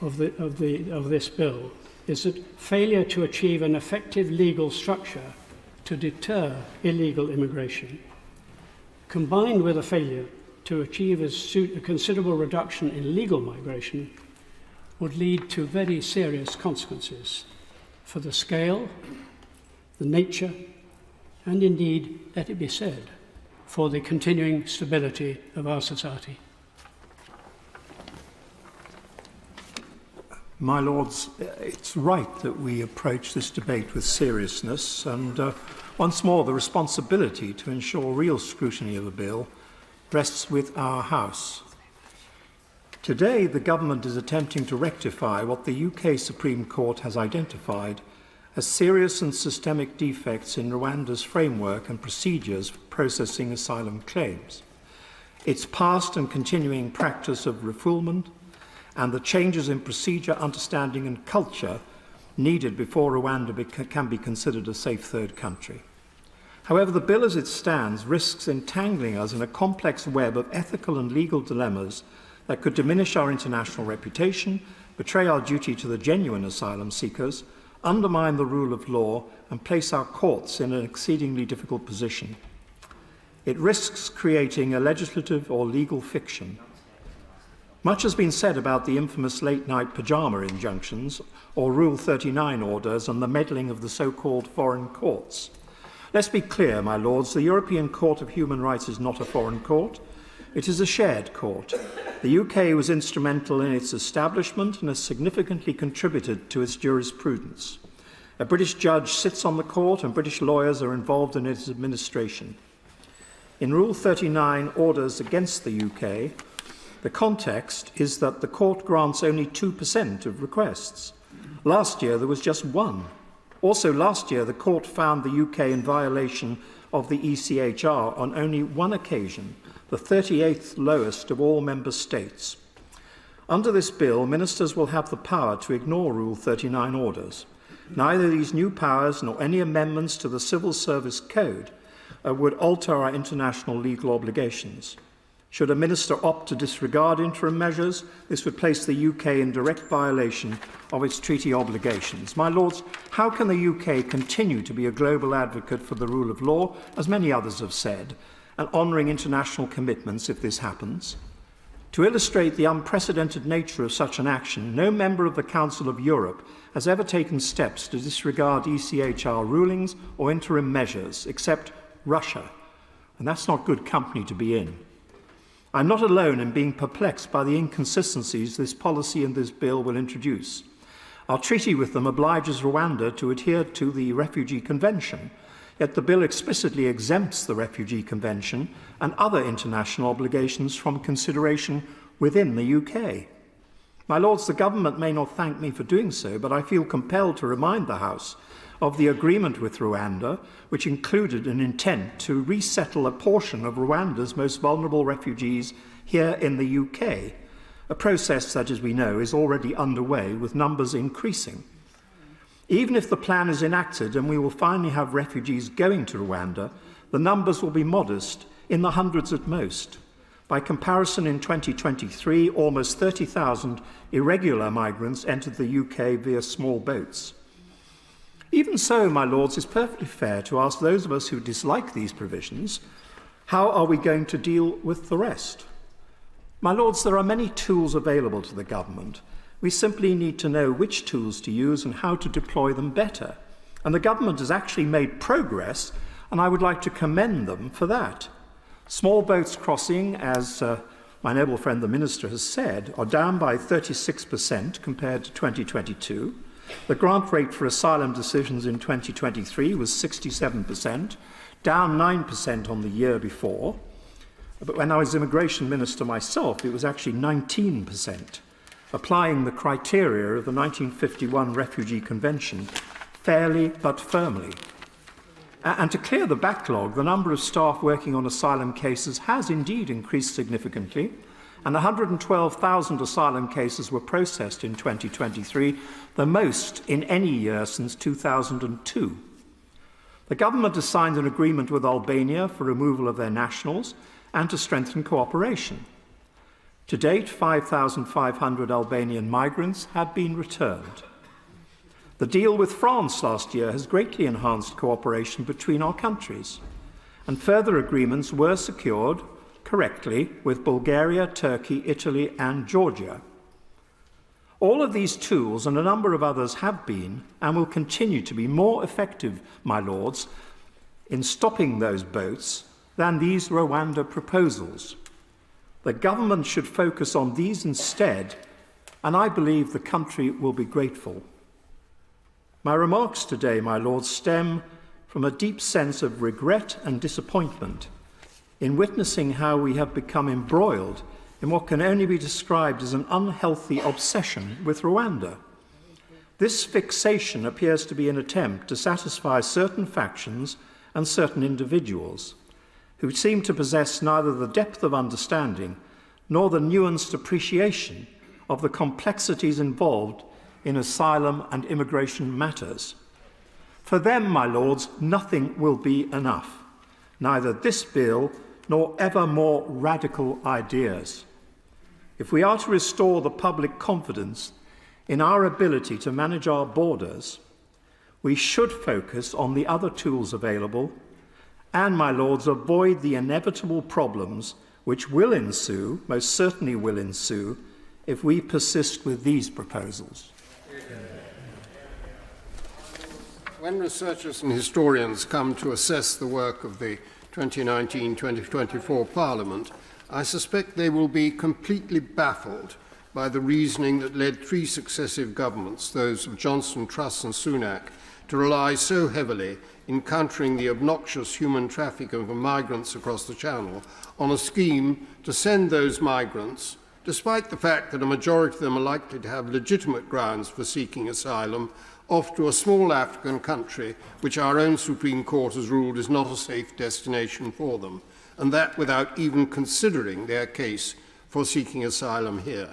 of this bill is that failure to achieve an effective legal structure to deter illegal immigration, combined with a failure to achieve a considerable reduction in legal migration, would lead to very serious consequences for the scale, the nature, and indeed, let it be said, for the continuing stability of our society. My Lords, it's right that we approach this debate with seriousness and once more the responsibility to ensure real scrutiny of the bill rests with our House. Today, the government is attempting to rectify what the UK Supreme Court has identified as serious and systemic defects in Rwanda's framework and procedures for processing asylum claims, its past and continuing practice of refoulement, and the changes in procedure, understanding and culture needed before Rwanda can be considered a safe third country. However, the bill as it stands risks entangling us in a complex web of ethical and legal dilemmas that could diminish our international reputation, betray our duty to the genuine asylum seekers, undermine the rule of law, and place our courts in an exceedingly difficult position. It risks creating a legislative or legal fiction. Much has been said about the infamous late-night pyjama injunctions or Rule 39 orders and the meddling of the so-called foreign courts. Let's be clear, my lords, the European Court of Human Rights is not a foreign court. It is a shared court. The UK was instrumental in its establishment and has significantly contributed to its jurisprudence. A British judge sits on the court and British lawyers are involved in its administration. In Rule 39 orders against the UK, the context is that the court grants only 2% of requests. Last year there was just 1%. Also last year the court found the UK in violation of the ECHR on only 1 occasion, the 38th lowest of all member states. Under this bill, ministers will have the power to ignore Rule 39 orders. Neither these new powers nor any amendments to the Civil Service Code would alter our international legal obligations. Should a minister opt to disregard interim measures, this would place the UK in direct violation of its treaty obligations. My lords, how can the UK continue to be a global advocate for the rule of law, as many others have said, and honouring international commitments if this happens? To illustrate the unprecedented nature of such an action, no member of the Council of Europe has ever taken steps to disregard ECHR rulings or interim measures, except Russia, and that's not good company to be in. I'm not alone in being perplexed by the inconsistencies this policy and this bill will introduce. Our treaty with them obliges Rwanda to adhere to the Refugee Convention, yet the bill explicitly exempts the Refugee Convention and other international obligations from consideration within the UK. My lords, the government may not thank me for doing so, but I feel compelled to remind the House of the agreement with Rwanda, which included an intent to resettle a portion of Rwanda's most vulnerable refugees here in the UK, a process that, as we know, is already underway with numbers increasing. Even if the plan is enacted and we will finally have refugees going to Rwanda, the numbers will be modest, in the hundreds at most. By comparison, in 2023, almost 30,000 irregular migrants entered the UK via small boats. Even so, my lords, it's perfectly fair to ask those of us who dislike these provisions, how are we going to deal with the rest? My lords, there are many tools available to the government. We simply need to know which tools to use and how to deploy them better. And the government has actually made progress, and I would like to commend them for that. Small boats crossing, as my noble friend the Minister has said, are down by 36% compared to 2022. The grant rate for asylum decisions in 2023 was 67%, down 9% on the year before. But when I was Immigration Minister myself, it was actually 19%, applying the criteria of the 1951 Refugee Convention fairly but firmly. And to clear the backlog, the number of staff working on asylum cases has indeed increased significantly, and 112,000 asylum cases were processed in 2023, the most in any year since 2002. The government has signed an agreement with Albania for removal of their nationals and to strengthen cooperation. To date, 5,500 Albanian migrants have been returned. The deal with France last year has greatly enhanced cooperation between our countries, and further agreements were secured correctly with Bulgaria, Turkey, Italy and Georgia. All of these tools and a number of others have been and will continue to be more effective, my lords, in stopping those boats than these Rwanda proposals. The government should focus on these instead, and I believe the country will be grateful. My remarks today, my lords, stem from a deep sense of regret and disappointment in witnessing how we have become embroiled in what can only be described as an unhealthy obsession with Rwanda. This fixation appears to be an attempt to satisfy certain factions and certain individuals who seem to possess neither the depth of understanding nor the nuanced appreciation of the complexities involved in asylum and immigration matters. For them, my lords, nothing will be enough, neither this bill nor ever more radical ideas. If we are to restore the public confidence in our ability to manage our borders, we should focus on the other tools available and, my lords, avoid the inevitable problems which will ensue, most certainly will ensue, if we persist with these proposals. When researchers and historians come to assess the work of the 2019-2024 Parliament, I suspect they will be completely baffled by the reasoning that led three successive governments, those of Johnson, Truss and Sunak, to rely so heavily in countering the obnoxious human trafficking of migrants across the Channel on a scheme to send those migrants, despite the fact that a majority of them are likely to have legitimate grounds for seeking asylum, off to a small African country which our own Supreme Court has ruled is not a safe destination for them, and that without even considering their case for seeking asylum here.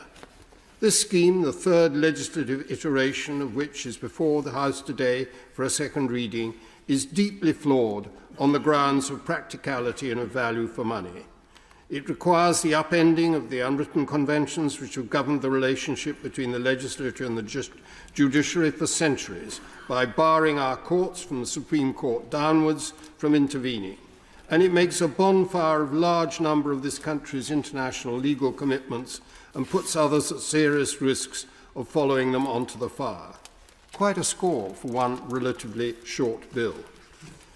This scheme, the third legislative iteration of which is before the House today for a second reading, is deeply flawed on the grounds of practicality and of value for money. It requires the upending of the unwritten conventions which have governed the relationship between the legislature and the judiciary for centuries by barring our courts from the Supreme Court downwards from intervening. And it makes a bonfire of a large number of this country's international legal commitments and puts others at serious risks of following them onto the fire. Quite a score for one relatively short bill.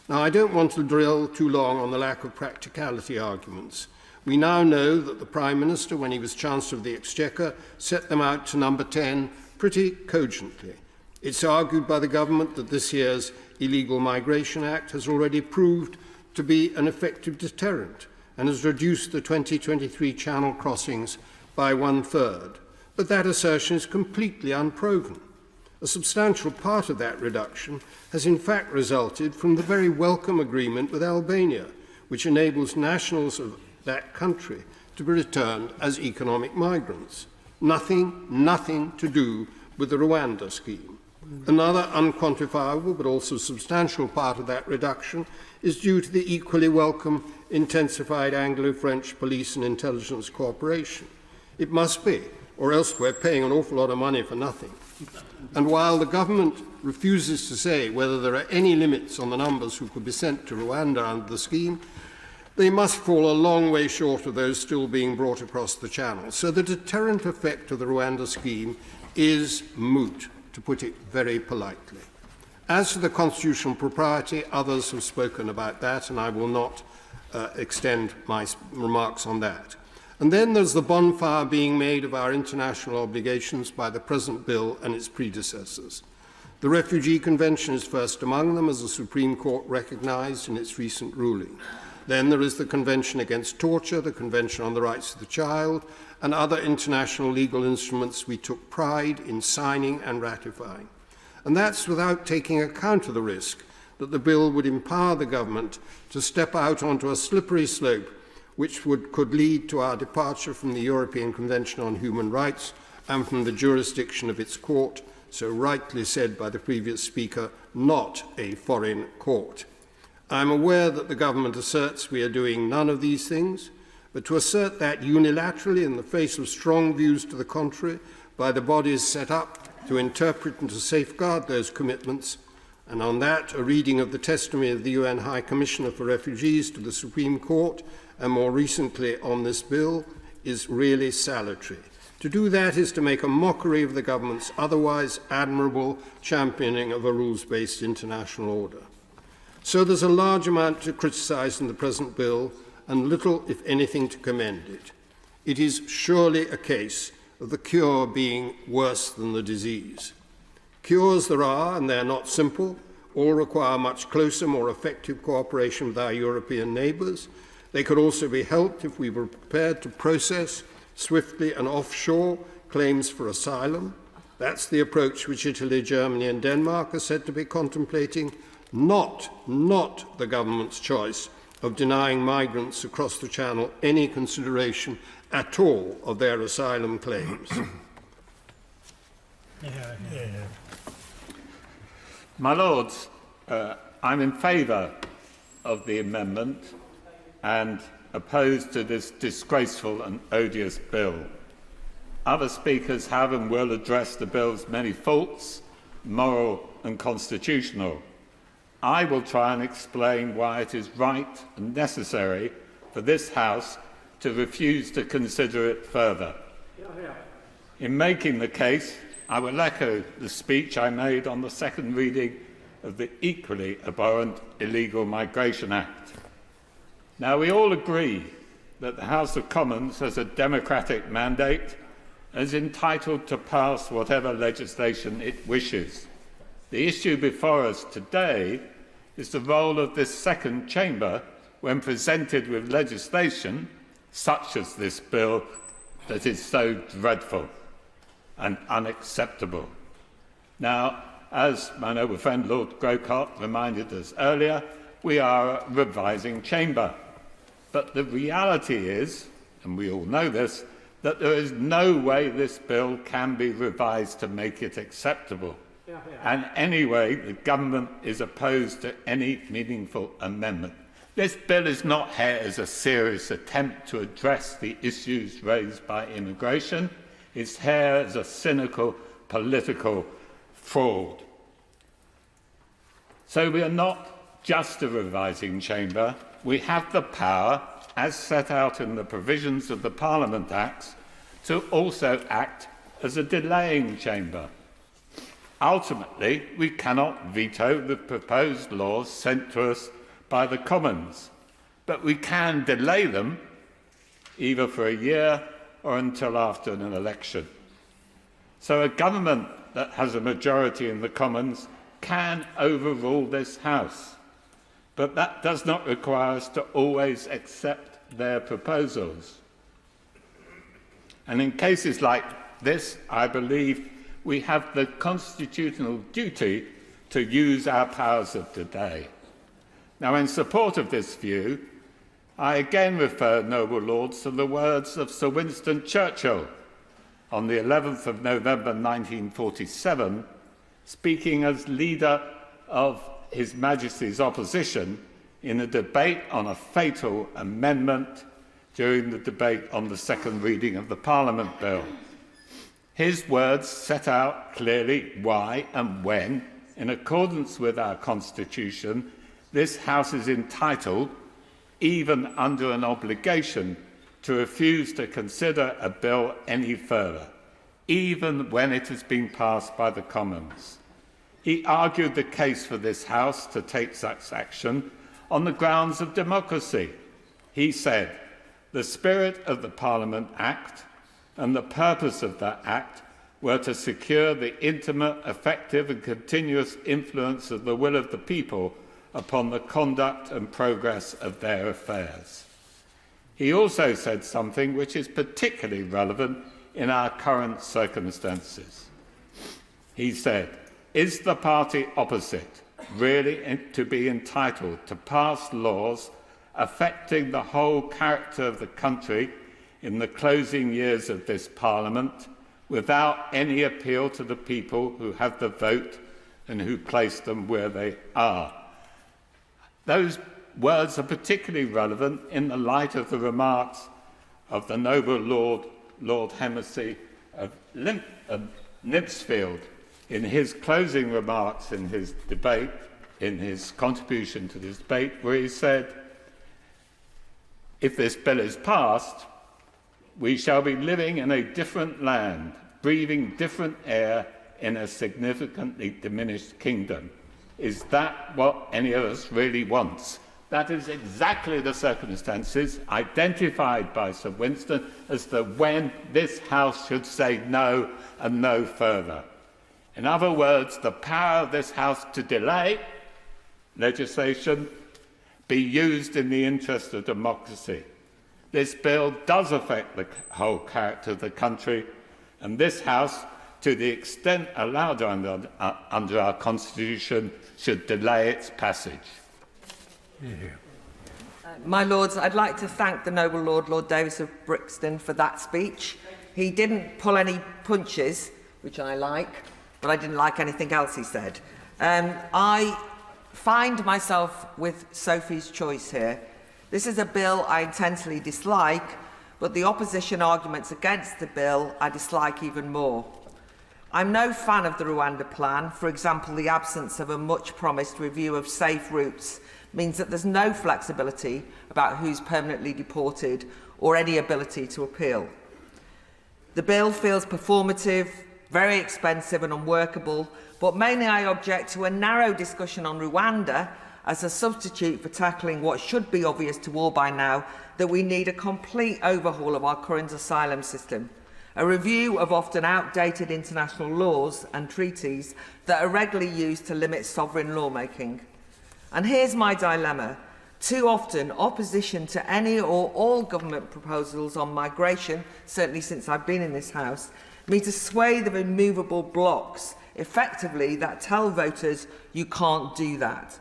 Now, I don't want to dwell too long on the lack of practicality arguments. We now know that the Prime Minister, when he was Chancellor of the Exchequer, set them out to number 10 pretty cogently. It's argued by the government that this year's Illegal Migration Act has already proved to be an effective deterrent and has reduced the 2023 Channel crossings by 1/3. But that assertion is completely unproven. A substantial part of that reduction has in fact resulted from the very welcome agreement with Albania, which enables nationals of that country to be returned as economic migrants. Nothing to do with the Rwanda scheme. Another unquantifiable but also substantial part of that reduction is due to the equally welcome intensified Anglo-French police and intelligence cooperation. It must be, or else we're paying an awful lot of money for nothing. And while the government refuses to say whether there are any limits on the numbers who could be sent to Rwanda under the scheme, they must fall a long way short of those still being brought across the Channel. So the deterrent effect of the Rwanda scheme is moot, to put it very politely. As to the constitutional propriety, others have spoken about that, and I will not extend my remarks on that. And then there's the bonfire being made of our international obligations by the present bill and its predecessors. The Refugee Convention is first among them, as the Supreme Court recognised in its recent ruling. Then there is the Convention Against Torture, the Convention on the Rights of the Child, and other international legal instruments we took pride in signing and ratifying. And that's without taking account of the risk that the bill would empower the government to step out onto a slippery slope which could lead to our departure from the European Convention on Human Rights and from the jurisdiction of its court, so rightly said by the previous speaker, not a foreign court. I am aware that the government asserts we are doing none of these things, but to assert that unilaterally in the face of strong views to the contrary by the bodies set up to interpret and to safeguard those commitments, and on that a reading of the testimony of the UN High Commissioner for Refugees to the Supreme Court, and more recently on this bill, is really salutary. To do that is to make a mockery of the government's otherwise admirable championing of a rules-based international order. So there's a large amount to criticise in the present bill, and little, if anything, to commend it. It is surely a case of the cure being worse than the disease. Cures there are, and they're not simple. All require much closer, more effective cooperation with our European neighbours. They could also be helped if we were prepared to process swiftly and offshore claims for asylum. That's the approach which Italy, Germany and Denmark are said to be contemplating, not the government's choice of denying migrants across the Channel any consideration at all of their asylum claims. My Lords, I'm in favour of the amendment and opposed to this disgraceful and odious bill. Other speakers have and will address the bill's many faults, moral and constitutional. I will try and explain why it is right and necessary for this House to refuse to consider it further. In making the case, I will echo the speech I made on the second reading of the equally abhorrent Illegal Migration Act. Now, we all agree that the House of Commons has a democratic mandate and is entitled to pass whatever legislation it wishes. The issue before us today is the role of this second chamber when presented with legislation such as this bill that is so dreadful and unacceptable. Now, as my noble friend Lord Grocott reminded us earlier, we are a revising chamber. But the reality is, and we all know this, that there is no way this bill can be revised to make it acceptable. And anyway, the government is opposed to any meaningful amendment. This bill is not here as a serious attempt to address the issues raised by immigration. It's here as a cynical political fraud. So we are not just a revising chamber. We have the power, as set out in the provisions of the Parliament Acts, to also act as a delaying chamber. Ultimately, we cannot veto the proposed laws sent to us by the Commons, but we can delay them either for a year or until after an election. So a government that has a majority in the Commons can overrule this House, but that does not require us to always accept their proposals. And in cases like this, I believe we have the constitutional duty to use our powers of today. Now, in support of this view, I again refer, noble lords, to the words of Sir Winston Churchill on the 11th of November 1947, speaking as leader of His Majesty's opposition in a debate on a fatal amendment during the debate on the second reading of the Parliament Bill. His words set out clearly why and when, in accordance with our Constitution, this House is entitled, even under an obligation, to refuse to consider a bill any further, even when it has been passed by the Commons. He argued the case for this House to take such action on the grounds of democracy. He said, "The spirit of the Parliament Act and the purpose of that Act were to secure the intimate, effective and continuous influence of the will of the people upon the conduct and progress of their affairs." He also said something which is particularly relevant in our current circumstances. He said, "Is the party opposite really to be entitled to pass laws affecting the whole character of the country in the closing years of this Parliament without any appeal to the people who have the vote and who place them where they are?" Those words are particularly relevant in the light of the remarks of the noble Lord Hemmersey of Nipsfield in his closing remarks in his debate, in his contribution to this debate, where he said, "If this bill is passed, we shall be living in a different land, breathing different air in a significantly diminished kingdom. Is that what any of us really wants?" That is exactly the circumstances identified by Sir Winston as to when this House should say no and no further. In other words, the power of this House to delay legislation be used in the interest of democracy. This bill does affect the whole character of the country, and this House to the extent allowed under our Constitution, should delay its passage. My Lords, I'd like to thank the noble Lord Davis of Brixton, for that speech. He didn't pull any punches, which I like, but I didn't like anything else he said. I find myself with Sophie's choice here. This is a bill I intensely dislike, but the opposition arguments against the bill I dislike even more. I'm no fan of the Rwanda plan. For example, the absence of a much-promised review of safe routes means that there's no flexibility about who's permanently deported or any ability to appeal. The bill feels performative, very expensive and unworkable, but mainly I object to a narrow discussion on Rwanda as a substitute for tackling what should be obvious to all by now, that we need a complete overhaul of our current asylum system, a review of often outdated international laws and treaties that are regularly used to limit sovereign lawmaking. And here's my dilemma. Too often, opposition to any or all government proposals on migration, certainly since I've been in this House, mean to sway the immovable blocks, effectively, that tell voters you can't do that.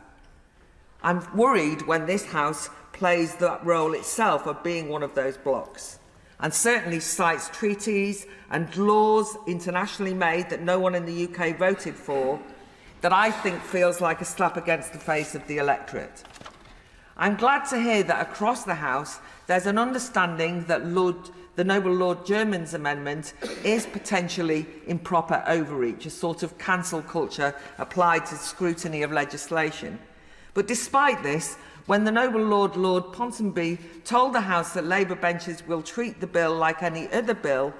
I'm worried when this House plays that role itself of being one of those blocks, and certainly cites treaties and laws internationally made that no one in the UK voted for, that I think feels like a slap against the face of the electorate. I'm glad to hear that across the House there's an understanding that the noble Lord German's amendment is potentially improper overreach, a sort of cancel culture applied to scrutiny of legislation. But despite this, when the noble Lord Ponsonby told the House that Labour benches will treat the bill like any other bill,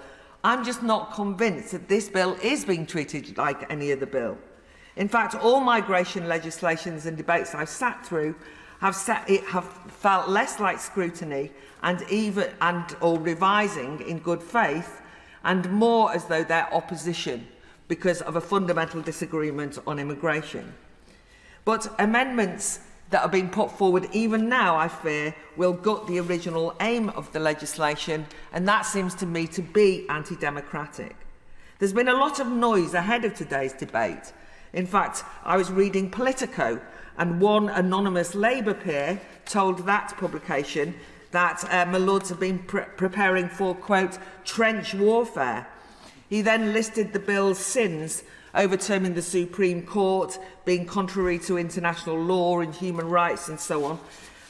I'm just not convinced that this bill is being treated like any other bill. In fact, all migration legislations and debates I've sat through have felt less like scrutiny or revising in good faith, and more as though they're opposition because of a fundamental disagreement on immigration. But amendments that are being put forward even now, I fear, will gut the original aim of the legislation, and that seems to me to be anti-democratic. There's been a lot of noise ahead of today's debate. In fact, I was reading Politico, and one anonymous Labour peer told that publication that my Lords have been preparing for, quote, trench warfare. He then listed the bill's sins: overturning the Supreme Court, being contrary to international law and human rights and so on.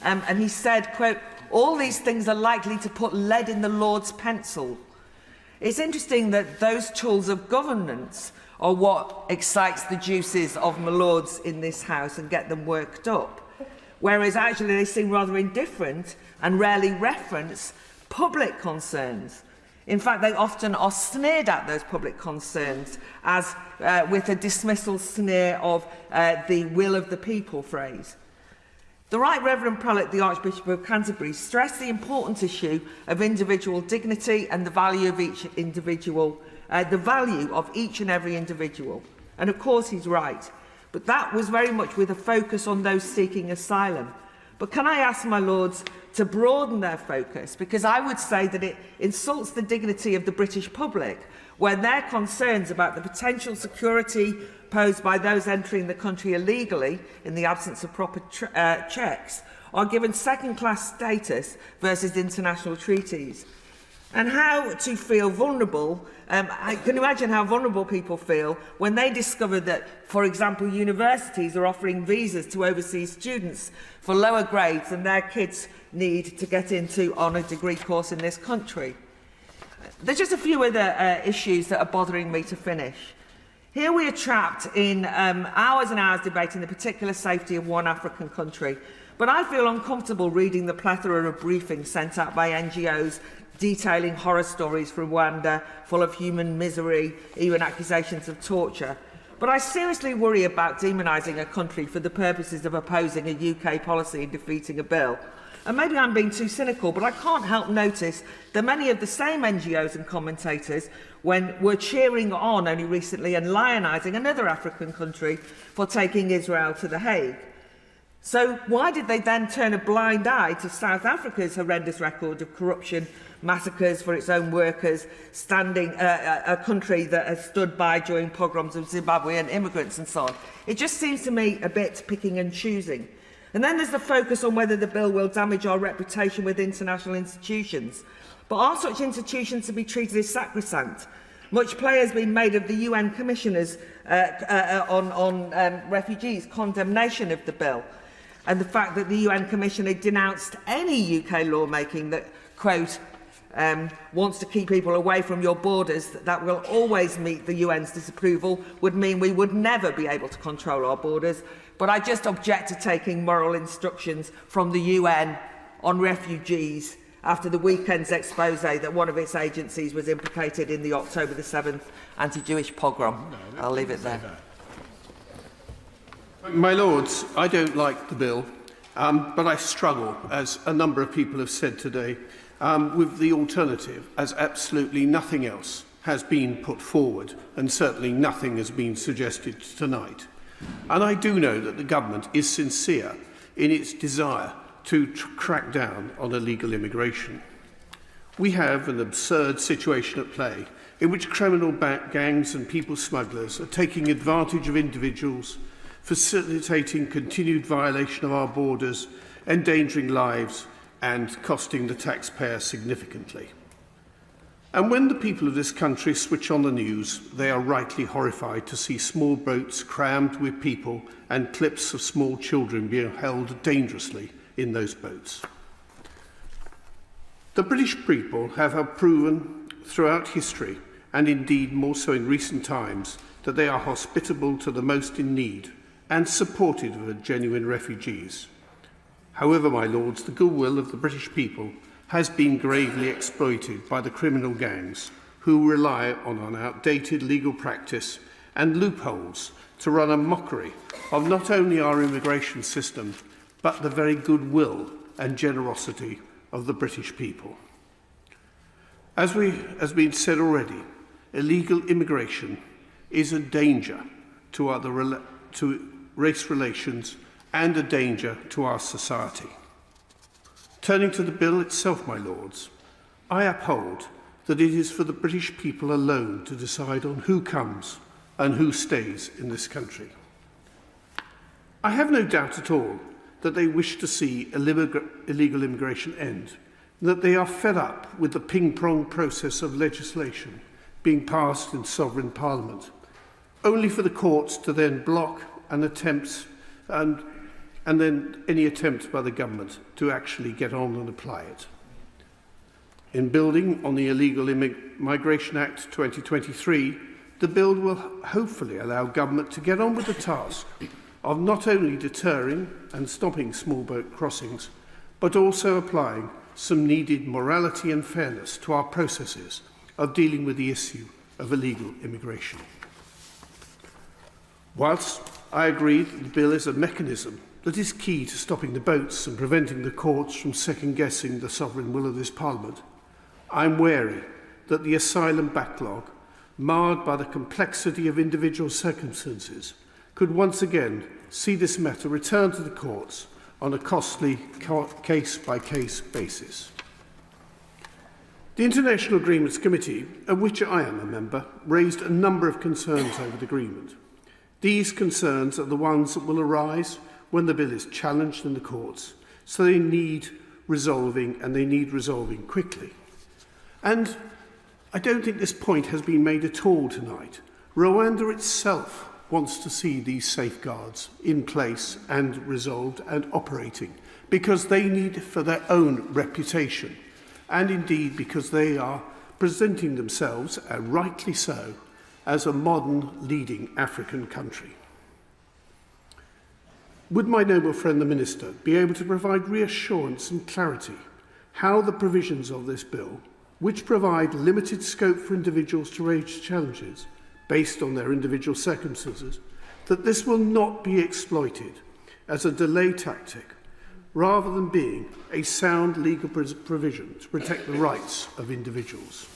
And he said, quote, all these things are likely to put lead in the Lord's pencil. It's interesting that those tools of governance are what excites the juices of my Lords in this House and get them worked up, whereas actually they seem rather indifferent and rarely reference public concerns. In fact, they often are sneered at, those public concerns, as with a dismissal sneer of the will of the people phrase. The Right Reverend Prelate, the Archbishop of Canterbury, stressed the important issue of individual dignity and the value of each individual, each and every individual. And of course he's right, but that was very much with a focus on those seeking asylum. But can I ask my Lords to broaden their focus, because I would say that it insults the dignity of the British public when their concerns about the potential security posed by those entering the country illegally in the absence of proper checks are given second-class status versus international treaties. And how to feel vulnerable, I can imagine how vulnerable people feel when they discover that, for example, universities are offering visas to overseas students for lower grades than their kids need to get into on a degree course in this country. There's just a few other issues that are bothering me to finish. Here we are trapped in hours and hours debating the particular safety of one African country, but I feel uncomfortable reading the plethora of briefings sent out by NGOs detailing horror stories from Rwanda, full of human misery, even accusations of torture. But I seriously worry about demonising a country for the purposes of opposing a UK policy and defeating a bill. And maybe I'm being too cynical, but I can't help notice that many of the same NGOs and commentators were cheering on only recently and lionising another African country for taking Israel to The Hague. So why did they then turn a blind eye to South Africa's horrendous record of corruption, massacres for its own workers, a country that has stood by during pogroms of Zimbabwean immigrants and so on? It just seems to me a bit picking and choosing. And then there's the focus on whether the bill will damage our reputation with international institutions. But are such institutions to be treated as sacrosanct? Much play has been made of the UN Commissioners on refugees' condemnation of the bill, and the fact that the UN Commissioner denounced any UK lawmaking that, quote, wants to keep people away from your borders, that will always meet the UN's disapproval, would mean we would never be able to control our borders. But I just object to taking moral instructions from the UN on refugees after the weekend's expose that one of its agencies was implicated in the October the 7th anti-Jewish pogrom. I'll leave it there. My Lords, I don't like the bill, but I struggle, as a number of people have said today, with the alternative, as absolutely nothing else has been put forward, and certainly nothing has been suggested tonight. And I do know that the government is sincere in its desire to crack down on illegal immigration. We have an absurd situation at play in which criminal gangs and people smugglers are taking advantage of individuals, facilitating continued violation of our borders, endangering lives and costing the taxpayer significantly. And when the people of this country switch on the news, they are rightly horrified to see small boats crammed with people and clips of small children being held dangerously in those boats. The British people have proven throughout history, and indeed more so in recent times, that they are hospitable to the most in need and supportive of genuine refugees. However, my Lords, the goodwill of the British people has been gravely exploited by the criminal gangs who rely on an outdated legal practice and loopholes to run a mockery of not only our immigration system, but the very goodwill and generosity of the British people. As has been said already, illegal immigration is a danger to race relations and a danger to our society. Turning to the bill itself, my Lords, I uphold that it is for the British people alone to decide on who comes and who stays in this country. I have no doubt at all that they wish to see illegal immigration end, and that they are fed up with the ping-pong process of legislation being passed in sovereign parliament, only for the courts to then block and then any attempt by the government to actually get on and apply it. In building on the Illegal Migration Act 2023, the bill will hopefully allow government to get on with the task of not only deterring and stopping small boat crossings, but also applying some needed morality and fairness to our processes of dealing with the issue of illegal immigration. Whilst I agree that the bill is a mechanism that is key to stopping the boats and preventing the courts from second-guessing the sovereign will of this Parliament, I'm wary that the asylum backlog, marred by the complexity of individual circumstances, could once again see this matter return to the courts on a costly case-by-case basis. The International Agreements Committee, of which I am a member, raised a number of concerns over the agreement. These concerns are the ones that will arise when the bill is challenged in the courts, so they need resolving, and they need resolving quickly. And I don't think this point has been made at all tonight. Rwanda itself wants to see these safeguards in place and resolved and operating, because they need it for their own reputation, and indeed because they are presenting themselves, and rightly so, as a modern leading African country. Would my noble friend the Minister be able to provide reassurance and clarity how the provisions of this bill, which provide limited scope for individuals to raise challenges based on their individual circumstances, that this will not be exploited as a delay tactic, rather than being a sound legal provision to protect the rights of individuals?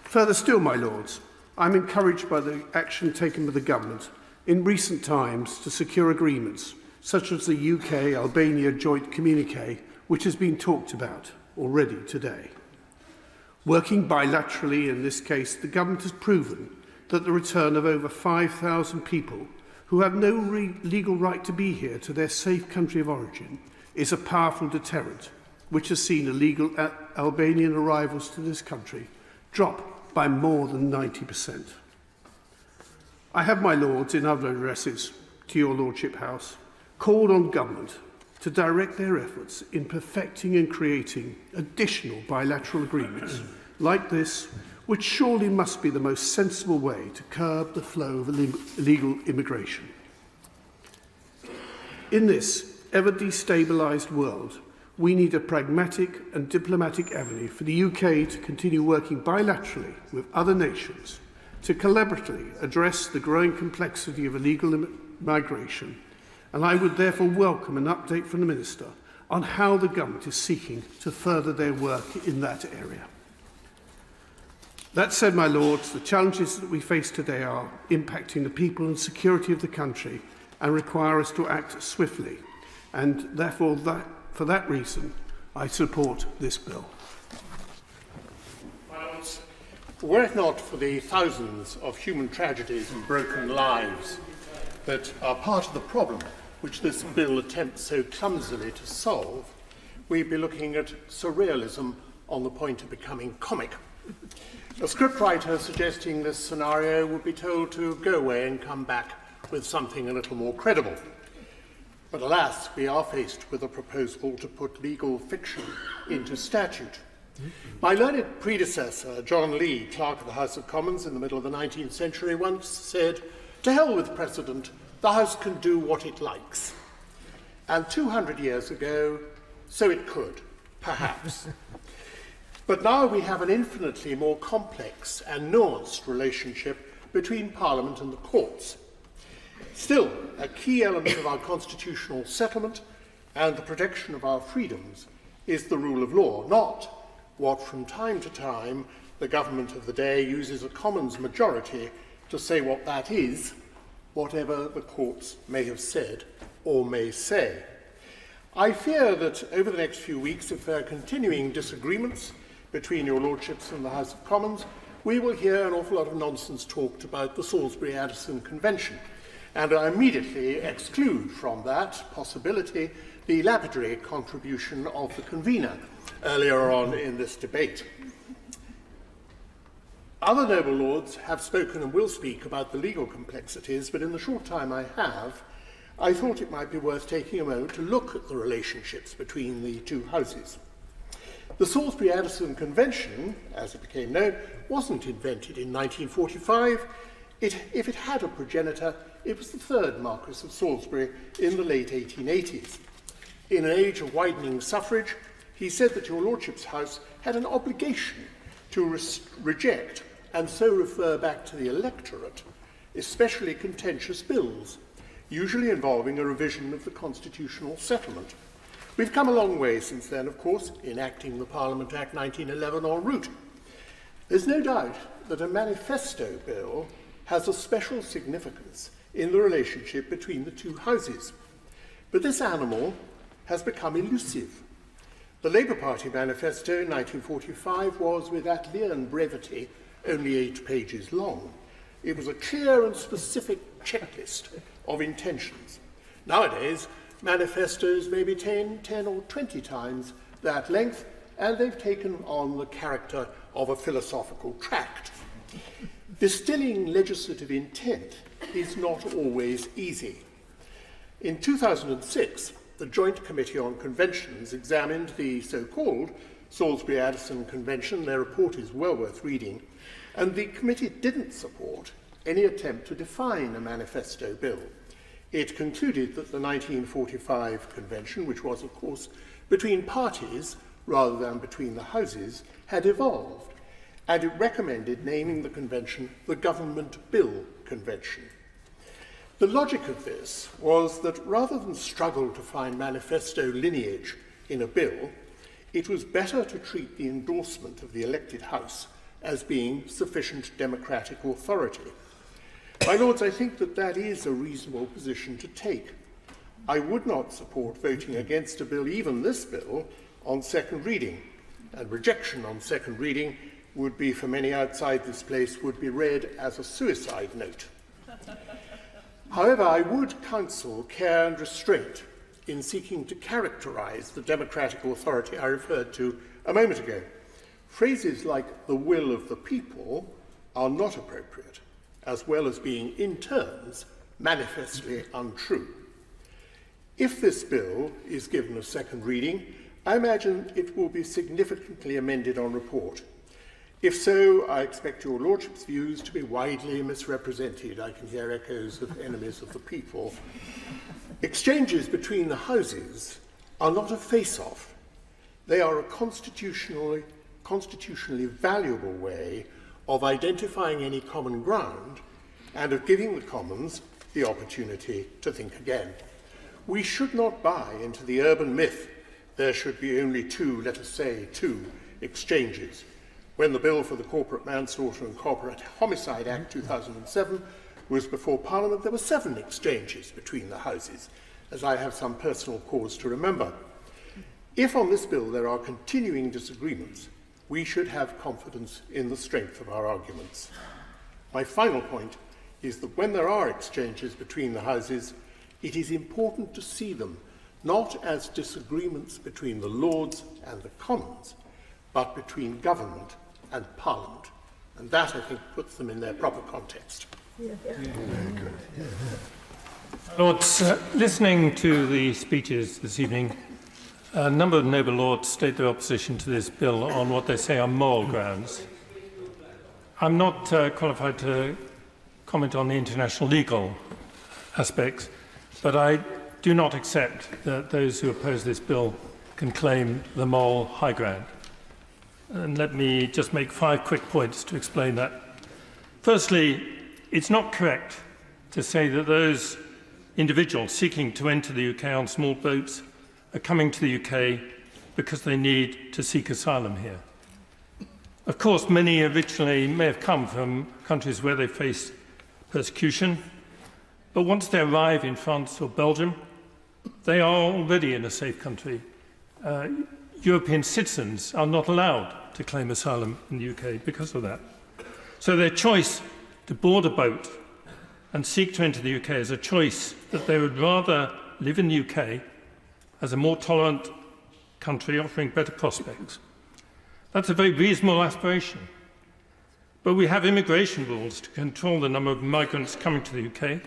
Further still, my Lords, I'm encouraged by the action taken by the Government in recent times to secure agreements such as the UK-Albania joint communique, which has been talked about already today. Working bilaterally in this case, the government has proven that the return of over 5,000 people who have no legal right to be here to their safe country of origin is a powerful deterrent, which has seen illegal Albanian arrivals to this country drop by more than 90%. I have, my lords, in other addresses to your Lordship House, called on government to direct their efforts in perfecting and creating additional bilateral agreements like this, which surely must be the most sensible way to curb the flow of illegal immigration. In this ever destabilised world, we need a pragmatic and diplomatic avenue for the UK to continue working bilaterally with other nations to collaboratively address the growing complexity of illegal migration, and I would therefore welcome an update from the Minister on how the government is seeking to further their work in that area. That said, my lords, the challenges that we face today are impacting the people and security of the country and require us to act swiftly, and therefore for that reason I support this bill. My lords, were it not for the thousands of human tragedies and broken lives that are part of the problem which this bill attempts so clumsily to solve, we'd be looking at surrealism on the point of becoming comic. A scriptwriter suggesting this scenario would be told to go away and come back with something a little more credible. But alas, we are faced with a proposal to put legal fiction into statute. My learned predecessor, John Lee, Clerk of the House of Commons in the middle of the 19th century, once said, "To hell with precedent, the House can do what it likes." And 200 years ago, so it could, perhaps. But now we have an infinitely more complex and nuanced relationship between Parliament and the courts. Still, a key element of our constitutional settlement and the protection of our freedoms is the rule of law, not what from time to time the government of the day uses a Commons majority to say what that is, whatever the courts may have said or may say. I fear that over the next few weeks, if there are continuing disagreements between your lordships and the House of Commons, we will hear an awful lot of nonsense talked about the Salisbury-Addison Convention, and I immediately exclude from that possibility the lapidary contribution of the convener earlier on in this debate. Other noble lords have spoken and will speak about the legal complexities, but in the short time I have, I thought it might be worth taking a moment to look at the relationships between the two houses. The Salisbury-Addison Convention, as it became known, wasn't invented in 1945. If it had a progenitor, it was the third Marquess of Salisbury in the late 1880s. In an age of widening suffrage, he said that your lordship's house had an obligation to reject and so refer back to the electorate, especially contentious bills, usually involving a revision of the constitutional settlement. We've come a long way since then, of course, enacting the Parliament Act 1911 en route. There's no doubt that a manifesto bill has a special significance in the relationship between the two houses. But this animal has become elusive. The Labour Party manifesto in 1945 was, with Atlean brevity, only 8 pages long. It was a clear and specific checklist of intentions. Nowadays, manifestos may be 10 or 20 times that length, and they've taken on the character of a philosophical tract. Distilling legislative intent is not always easy. In 2006, the Joint Committee on Conventions examined the so-called Salisbury-Addison Convention. Their report is well worth reading, and the committee didn't support any attempt to define a manifesto bill. It concluded that the 1945 convention, which was, of course, between parties rather than between the houses, had evolved, and it recommended naming the convention the Government Bill Convention. The logic of this was that rather than struggle to find manifesto lineage in a bill, it was better to treat the endorsement of the elected House as being sufficient democratic authority. My lords, I think that that is a reasonable position to take. I would not support voting against a bill, even this bill, on second reading. And rejection on second reading would be, for many outside this place, would be read as a suicide note. However, I would counsel care and restraint in seeking to characterise the democratic authority I referred to a moment ago. Phrases like the will of the people are not appropriate, as well as being, in terms, manifestly untrue. If this bill is given a second reading, I imagine it will be significantly amended on report. If so, I expect your Lordship's views to be widely misrepresented. I can hear echoes of enemies of the people. Exchanges between the houses are not a face-off. They are a constitutionally valuable way of identifying any common ground and of giving the Commons the opportunity to think again. We should not buy into the urban myth there should be only two, let us say, two exchanges. When the Bill for the Corporate Manslaughter and Corporate Homicide Act 2007 was before Parliament, there were 7 exchanges between the houses, as I have some personal cause to remember. If on this bill there are continuing disagreements, we should have confidence in the strength of our arguments. My final point is that when there are exchanges between the houses, it is important to see them not as disagreements between the Lords and the Commons, but between government and Parliament. And that, I think, puts them in their proper context. Lords, listening to the speeches this evening, a number of noble lords state their opposition to this bill on what they say are moral grounds. I'm not qualified to comment on the international legal aspects, but I do not accept that those who oppose this bill can claim the moral high ground. And let me just make 5 quick points to explain that. Firstly, it's not correct to say that those individuals seeking to enter the UK on small boats are coming to the UK because they need to seek asylum here. Of course, many originally may have come from countries where they face persecution, but once they arrive in France or Belgium, they are already in a safe country. European citizens are not allowed to claim asylum in the UK because of that. So their choice to board a boat and seek to enter the UK is a choice that they would rather live in the UK as a more tolerant country offering better prospects. That's a very reasonable aspiration. But we have immigration rules to control the number of migrants coming to the UK,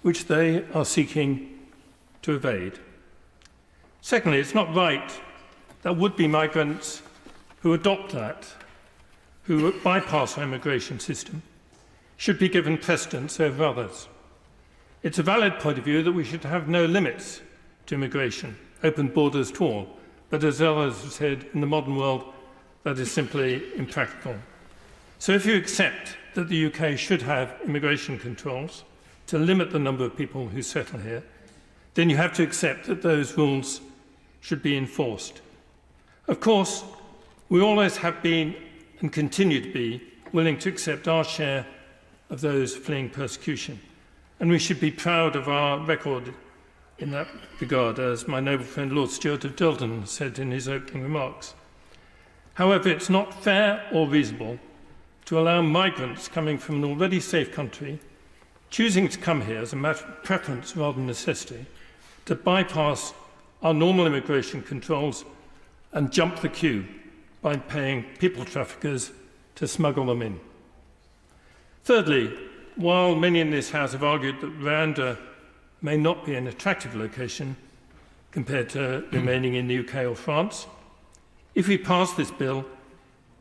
which they are seeking to evade. Secondly, it's not right that would-be migrants who adopt that, who bypass our immigration system, should be given precedence over others. It's a valid point of view that we should have no limits to immigration, open borders to all, but as others have said, in the modern world, that is simply impractical. So if you accept that the UK should have immigration controls to limit the number of people who settle here, then you have to accept that those rules should be enforced. Of course, we always have been and continue to be willing to accept our share of those fleeing persecution, and we should be proud of our record in that regard, as my noble friend Lord Stewart of Dilton said in his opening remarks. However, it's not fair or reasonable to allow migrants coming from an already safe country, choosing to come here as a matter of preference rather than necessity, to bypass our normal immigration controls and jump the queue by paying people traffickers to smuggle them in. Thirdly, while many in this House have argued that Rwanda may not be an attractive location compared to remaining in the UK or France, if we pass this bill,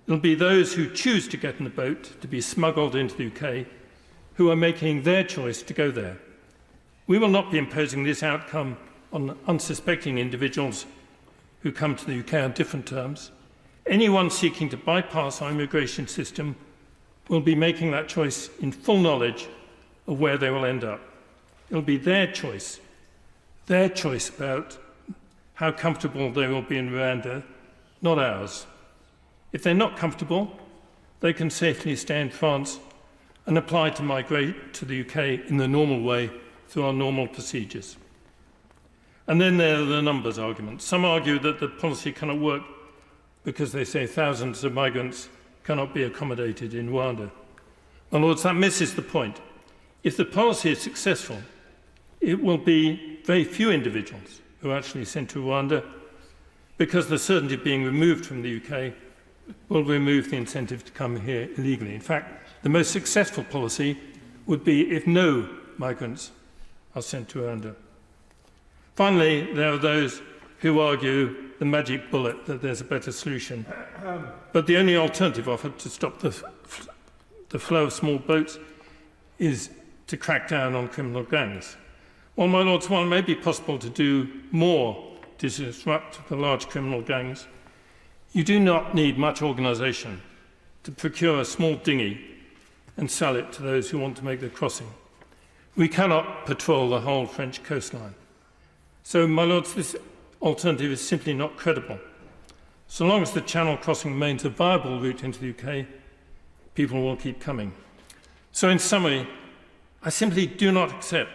it will be those who choose to get in the boat to be smuggled into the UK who are making their choice to go there. We will not be imposing this outcome on unsuspecting individuals who come to the UK on different terms. Anyone seeking to bypass our immigration system will be making that choice in full knowledge of where they will end up. It will be their choice about how comfortable they will be in Rwanda, not ours. If they're not comfortable, they can safely stay in France and apply to migrate to the UK in the normal way through our normal procedures. And then there are the numbers arguments. Some argue that the policy cannot work because they say thousands of migrants cannot be accommodated in Rwanda. My Lords, that misses the point. If the policy is successful, it will be very few individuals who are actually sent to Rwanda, because the certainty of being removed from the UK will remove the incentive to come here illegally. In fact, the most successful policy would be if no migrants are sent to Rwanda. Finally, there are those who argue the magic bullet, that there's a better solution. But the only alternative offered to stop the flow of small boats is to crack down on criminal gangs. Well, my Lords, while it may be possible to do more to disrupt the large criminal gangs, you do not need much organisation to procure a small dinghy and sell it to those who want to make the crossing. We cannot patrol the whole French coastline. So, my Lords, this alternative is simply not credible. So long as the Channel crossing remains a viable route into the UK, people will keep coming. So, in summary, I simply do not accept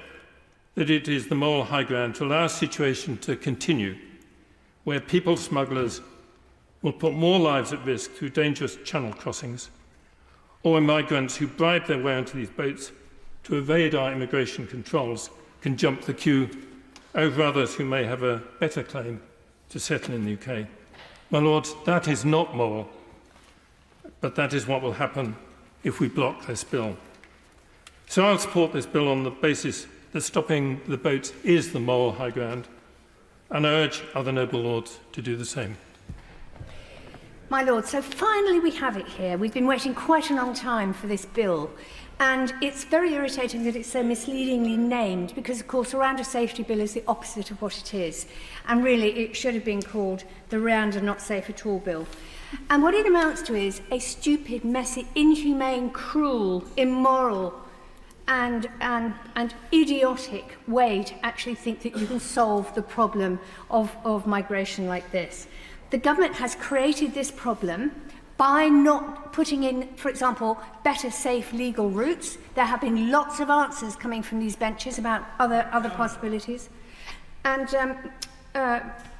that it is the moral high ground to allow a situation to continue where people smugglers will put more lives at risk through dangerous Channel crossings, or migrants who bribe their way onto these boats to evade our immigration controls can jump the queue over others who may have a better claim to settle in the UK. My Lords, that is not moral, but that is what will happen if we block this bill. So I'll support this bill on the basis that stopping the boats is the moral high ground, and I urge other noble lords to do the same. My Lord, so finally we have it here. We've been waiting quite a long time for this bill, and it's very irritating that it's so misleadingly named, because of course the Rwanda Safety Bill is the opposite of what it is, and really it should have been called the Rwanda Not Safe at All Bill. And what it amounts to is a stupid, messy, inhumane, cruel, immoral and idiotic way to actually think that you can solve the problem of migration like this. The government has created this problem by not putting in, for example, better, safe, legal routes. There have been lots of answers coming from these benches about other possibilities. And,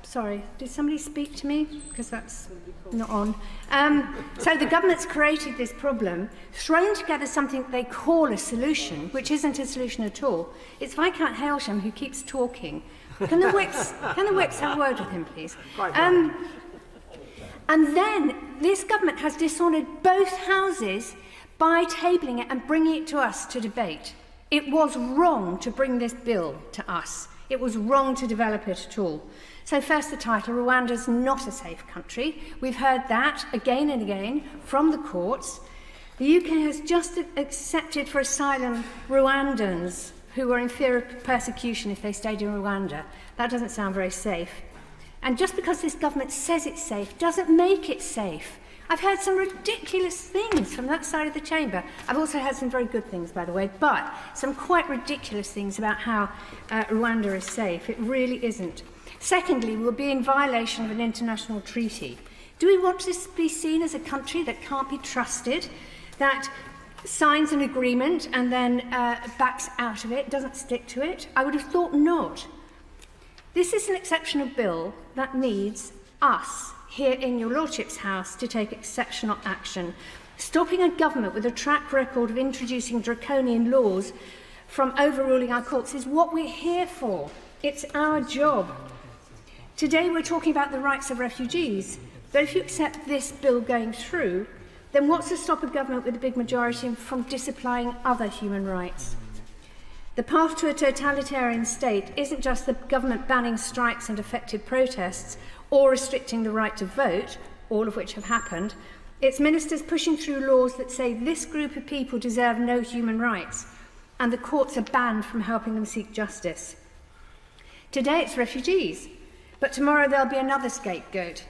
sorry, did somebody speak to me? Because that's not on. So the government's created this problem, thrown together something they call a solution, which isn't a solution at all. It's Viscount Hailsham who keeps talking. Can the whips have a word with him, please? And then this government has dishonoured both houses by tabling it and bringing it to us to debate. It was wrong to bring this bill to us. It was wrong to develop it at all. So first the title, Rwanda's not a safe country. We've heard that again and again from the courts. The UK has just accepted for asylum Rwandans who were in fear of persecution if they stayed in Rwanda. That doesn't sound very safe. And just because this government says it's safe doesn't make it safe. I've heard some ridiculous things from that side of the chamber. I've also heard some very good things, by the way, but some quite ridiculous things about how Rwanda is safe. It really isn't. Secondly, we'll be in violation of an international treaty. Do we want to be seen as a country that can't be trusted, that signs an agreement and then backs out of it, doesn't stick to it? I would have thought not. This is an exceptional bill that needs us here in your Lordship's House to take exceptional action. Stopping a government with a track record of introducing draconian laws from overruling our courts is what we're here for. It's our job. Today we're talking about the rights of refugees, but if you accept this bill going through, then what's to stop a government with a big majority from disapplying other human rights? The path to a totalitarian state isn't just the government banning strikes and affected protests or restricting the right to vote, all of which have happened. It's ministers pushing through laws that say this group of people deserve no human rights, and the courts are banned from helping them seek justice. Today it's refugees, but tomorrow there'll be another scapegoat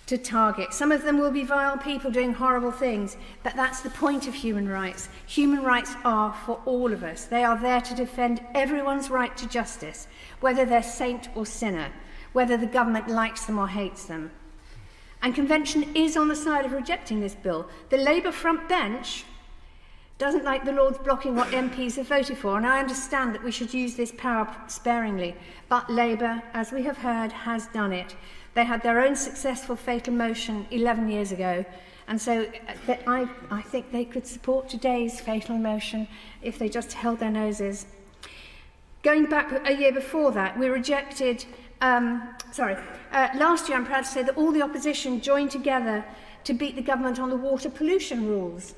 to target. Some of them will be vile people doing horrible things, but that's the point of human rights. Human rights are for all of us. They are there to defend everyone's right to justice, whether they're saint or sinner, whether the government likes them or hates them. And Convention is on the side of rejecting this bill. The Labour front bench doesn't like the Lords blocking what MPs have voted for, and I understand that we should use this power sparingly, but Labour, as we have heard, has done it. They had their own successful fatal motion 11 years ago, and so I think they could support today's fatal motion if they just held their noses. Going back a year before that, we rejected, last year I'm proud to say that all the opposition joined together to beat the government on the water pollution rules.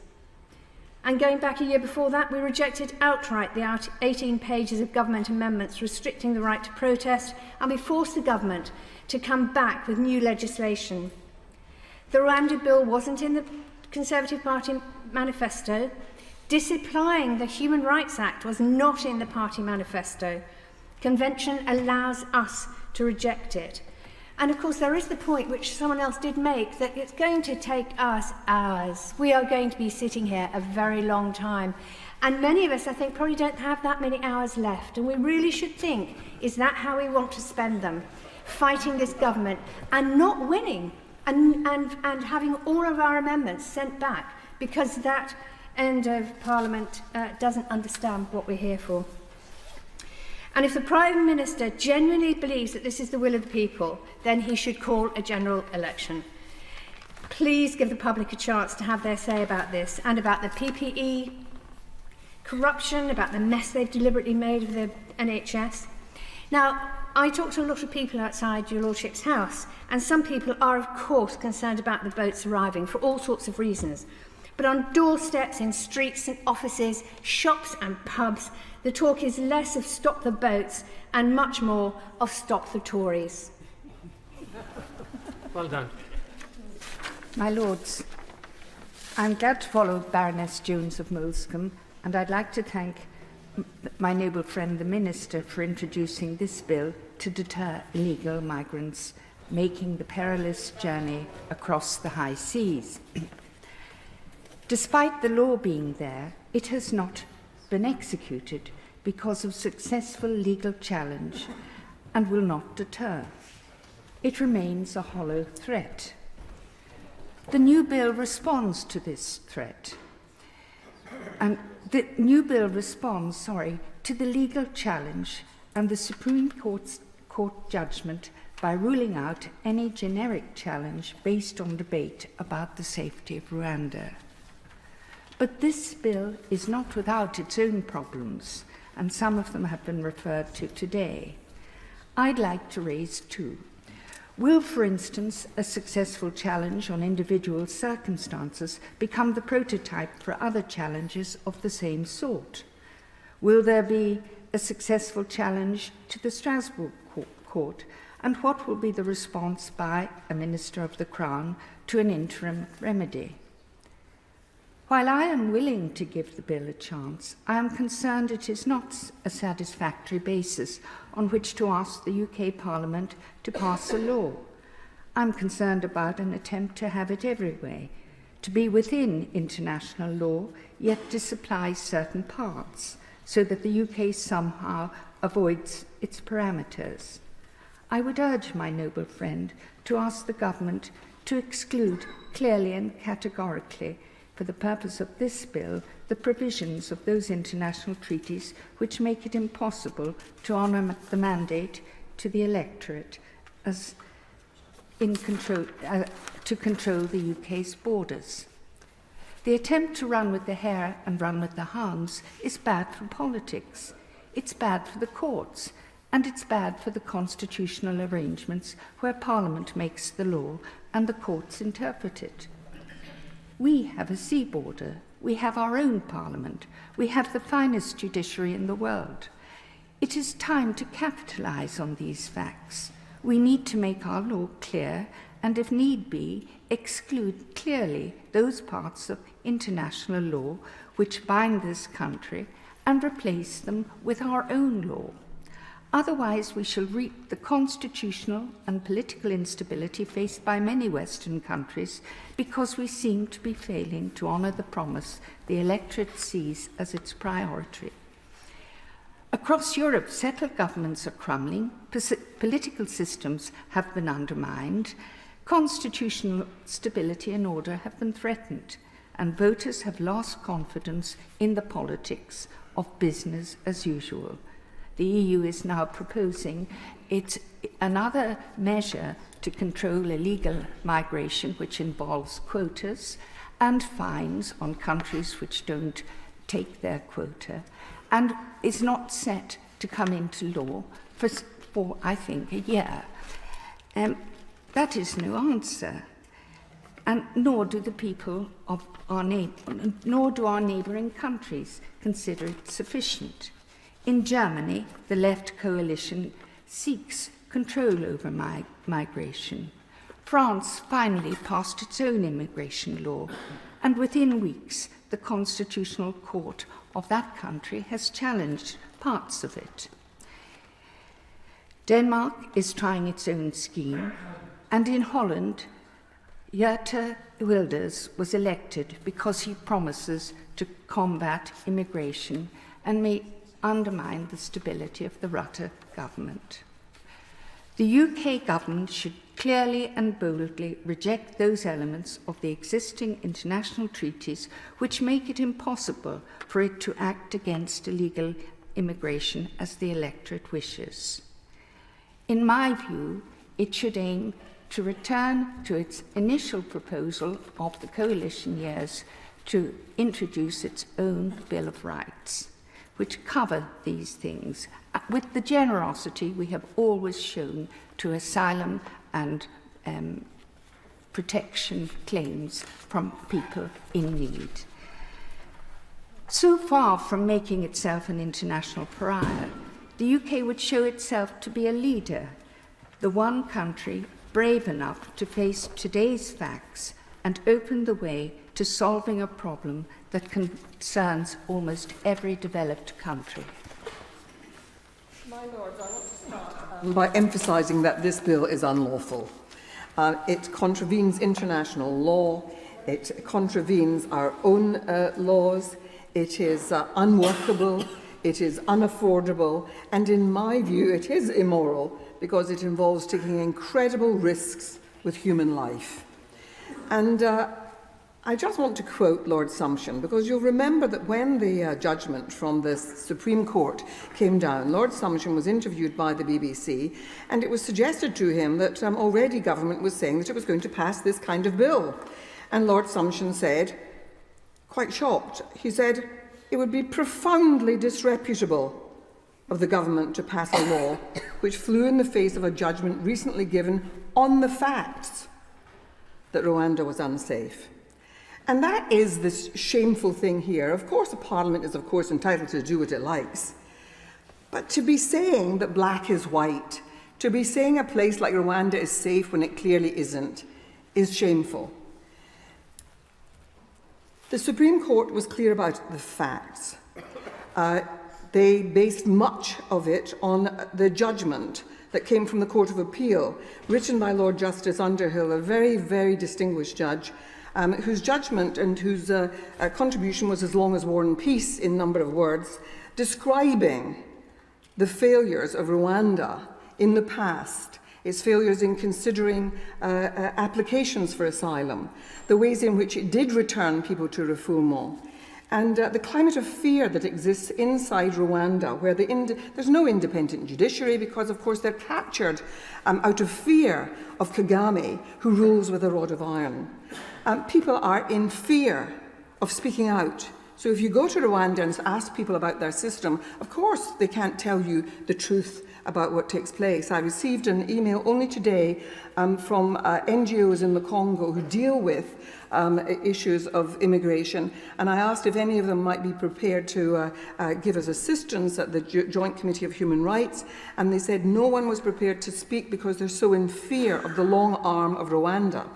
And going back a year before that, we rejected outright the 18 pages of government amendments restricting the right to protest, and we forced the government to come back with new legislation. The Rwanda bill wasn't in the Conservative Party manifesto. Disapplying the Human Rights Act was not in the party manifesto. Convention allows us to reject it. And of course, there is the point which someone else did make, that it's going to take us hours. We are going to be sitting here a very long time. And many of us, I think, probably don't have that many hours left. And we really should think, is that how we want to spend them? Fighting this government and not winning and having all of our amendments sent back because that end of Parliament doesn't understand what we're here for. And if the Prime Minister genuinely believes that this is the will of the people, then he should call a general election. Please give the public a chance to have their say about this and about the PPE, corruption, about the mess they've deliberately made of the NHS. Now, I talk to a lot of people outside your Lordship's house, and some people are, of course, concerned about the boats arriving for all sorts of reasons. But on doorsteps, in streets and offices, shops and pubs, the talk is less of stop the boats and much more of stop the Tories. Well done. My Lords, I'm glad to follow Baroness Jones of Molescombe, and I'd like to thank my noble friend the Minister for introducing this bill to deter illegal migrants making the perilous journey across the high seas. Despite the law being there, it has not been executed because of successful legal challenge and will not deter. It remains a hollow threat. The new bill responds to this threat. And the new bill responds, to the legal challenge and the Supreme Court judgment by ruling out any generic challenge based on debate about the safety of Rwanda. But this bill is not without its own problems, and some of them have been referred to today. I'd like to raise two. Will, for instance, a successful challenge on individual circumstances become the prototype for other challenges of the same sort? Will there be a successful challenge to the Strasbourg Court, and what will be the response by a Minister of the Crown to an interim remedy? While I am willing to give the bill a chance, I am concerned it is not a satisfactory basis on which to ask the UK Parliament to pass a law. I'm concerned about an attempt to have it every way, to be within international law, yet disapply certain parts, so that the UK somehow avoids its parameters. I would urge my noble friend to ask the government to exclude clearly and categorically, for the purpose of this bill, the provisions of those international treaties which make it impossible to honour the mandate to the electorate as to control the UK's borders. The attempt to run with the hare and run with the hounds is bad for politics, it's bad for the courts, and it's bad for the constitutional arrangements where Parliament makes the law and the courts interpret it. We have a sea border, we have our own Parliament, we have the finest judiciary in the world. It is time to capitalise on these facts. We need to make our law clear and, if need be, exclude clearly those parts of international law which bind this country and replace them with our own law. Otherwise, we shall reap the constitutional and political instability faced by many Western countries because we seem to be failing to honour the promise the electorate sees as its priority. Across Europe, settled governments are crumbling, political systems have been undermined, constitutional stability and order have been threatened. and voters have lost confidence in the politics of business as usual. The EU is now proposing another measure to control illegal migration, which involves quotas and fines on countries which don't take their quota, and is not set to come into law for I think, a year. That is no answer, and nor do the people of nor do our neighbouring countries consider it sufficient. In Germany, the left coalition seeks control over migration. France finally passed its own immigration law, and within weeks, the Constitutional Court of that country has challenged parts of it. Denmark is trying its own scheme, and in Holland, Geert Wilders was elected because he promises to combat immigration and may undermine the stability of the Rutte government. The UK government should clearly and boldly reject those elements of the existing international treaties which make it impossible for it to act against illegal immigration as the electorate wishes. In my view, it should aim to return to its initial proposal of the coalition years to introduce its own Bill of Rights, which cover these things with the generosity we have always shown to asylum and protection claims from people in need. So far from making itself an international pariah, the UK would show itself to be a leader, the one country brave enough to face today's facts and open the way to solving a problem that concerns almost every developed country. My Lords, I want to start by emphasising that this bill is unlawful. It contravenes international law, it contravenes our own laws, it is unworkable, it is unaffordable, and in my view it is immoral because it involves taking incredible risks with human life. And I just want to quote Lord Sumption, because you'll remember that when the judgment from the Supreme Court came down, Lord Sumption was interviewed by the BBC, and it was suggested to him that already government was saying that it was going to pass this kind of bill. And Lord Sumption said, quite shocked, he said, it would be profoundly disreputable of the government to pass a law which flew in the face of a judgment recently given on the facts that Rwanda was unsafe. And that is this shameful thing here. Of course, the Parliament is, of course, entitled to do what it likes. But to be saying that black is white, to be saying a place like Rwanda is safe when it clearly isn't, is shameful. The Supreme Court was clear about the facts. They based much of it on the judgment that came from the Court of Appeal, written by Lord Justice Underhill, a very, very distinguished judge, whose judgment and whose contribution was as long as War and Peace in number of words, describing the failures of Rwanda in the past, its failures in considering applications for asylum, the ways in which it did return people to refoulement, and the climate of fear that exists inside Rwanda, where there's no independent judiciary because, of course, they're captured out of fear of Kagame, who rules with a rod of iron. People are in fear of speaking out. So if you go to Rwanda and ask people about their system, of course they can't tell you the truth about what takes place. I received an email only today from NGOs in the Congo who deal with issues of immigration, and I asked if any of them might be prepared to give us assistance at the Joint Committee of Human Rights, and they said no one was prepared to speak because they're so in fear of the long arm of Rwanda.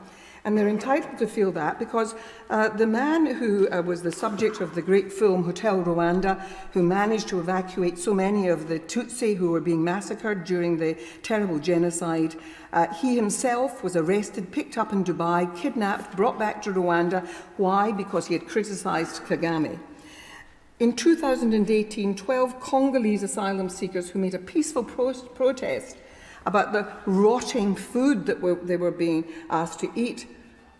And they're entitled to feel that because the man who was the subject of the great film Hotel Rwanda, who managed to evacuate so many of the Tutsi who were being massacred during the terrible genocide, he himself was arrested, picked up in Dubai, kidnapped, brought back to Rwanda. Why? Because he had criticized Kagame. In 2018, 12 Congolese asylum seekers who made a peaceful protest about the rotting food that they were being asked to eat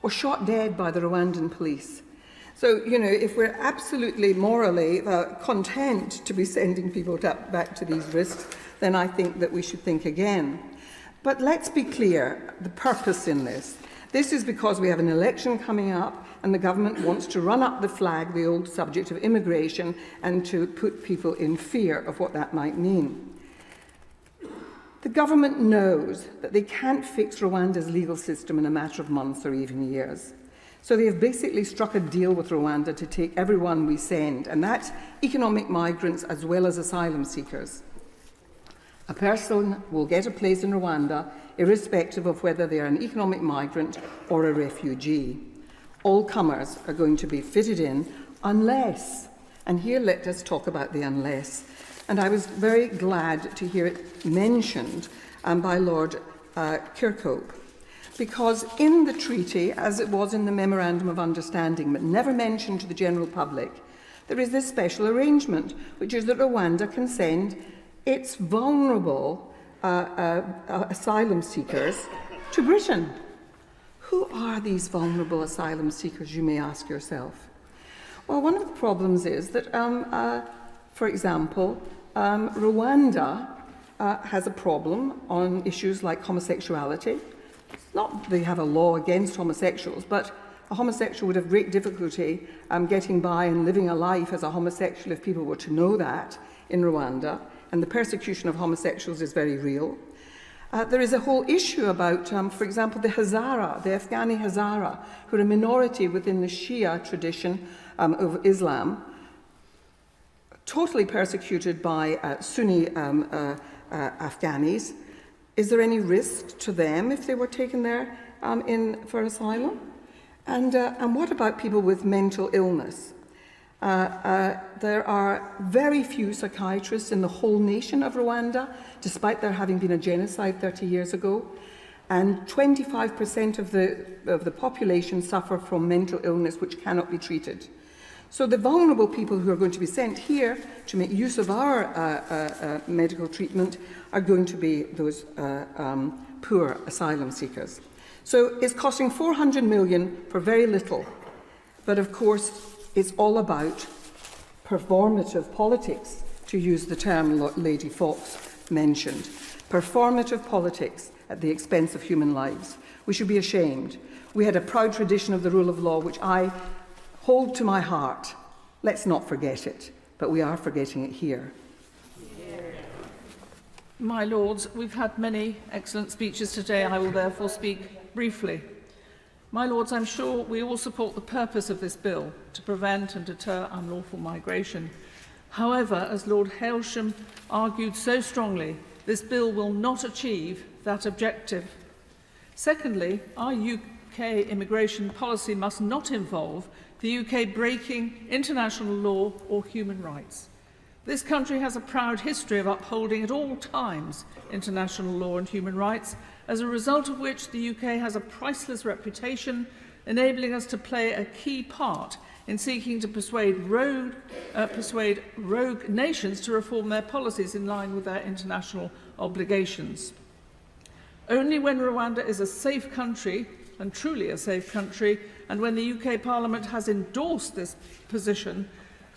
were shot dead by the Rwandan police. So, you know, if we're absolutely morally content to be sending people back to these risks, then I think that we should think again. But let's be clear, the purpose in this. This is because we have an election coming up and the government wants to run up the flag, the old subject of immigration, and to put people in fear of what that might mean. The government knows that they can't fix Rwanda's legal system in a matter of months or even years. So they have basically struck a deal with Rwanda to take everyone we send, and that's economic migrants as well as asylum seekers. A person will get a place in Rwanda irrespective of whether they are an economic migrant or a refugee. All comers are going to be fitted in unless, and here let us talk about the unless, and I was very glad to hear it mentioned by Lord Kirkhope, because in the treaty, as it was in the Memorandum of Understanding, but never mentioned to the general public, there is this special arrangement, which is that Rwanda can send its vulnerable asylum seekers to Britain. Who are these vulnerable asylum seekers, you may ask yourself? Well, one of the problems is that, for example, Rwanda has a problem on issues like homosexuality. Not that they have a law against homosexuals, but a homosexual would have great difficulty getting by and living a life as a homosexual if people were to know that in Rwanda, and the persecution of homosexuals is very real. There is a whole issue about, for example, the Hazara, the Afghani Hazara, who are a minority within the Shia tradition of Islam, totally persecuted by Sunni Afghanis. Is there any risk to them if they were taken there for asylum? And what about people with mental illness? There are very few psychiatrists in the whole nation of Rwanda, despite there having been a genocide 30 years ago. And 25% of the population suffer from mental illness which cannot be treated. So the vulnerable people who are going to be sent here to make use of our medical treatment are going to be those poor asylum seekers. So it's costing 400 million for very little. But of course, it's all about performative politics, to use the term Lady Fox mentioned. Performative politics at the expense of human lives. We should be ashamed. We had a proud tradition of the rule of law, which I hold to my heart. Let's not forget it, but we are forgetting it here. My Lords, we've had many excellent speeches today. I will therefore speak briefly. My Lords, I'm sure we all support the purpose of this bill, to prevent and deter unlawful migration. However, as Lord Hailsham argued so strongly, this bill will not achieve that objective. Secondly, our UK immigration policy must not involve the UK breaking international law or human rights. This country has a proud history of upholding at all times international law and human rights, as a result of which the UK has a priceless reputation, enabling us to play a key part in seeking to persuade rogue nations to reform their policies in line with their international obligations. Only when Rwanda is a safe country, and truly a safe country, and when the UK Parliament has endorsed this position,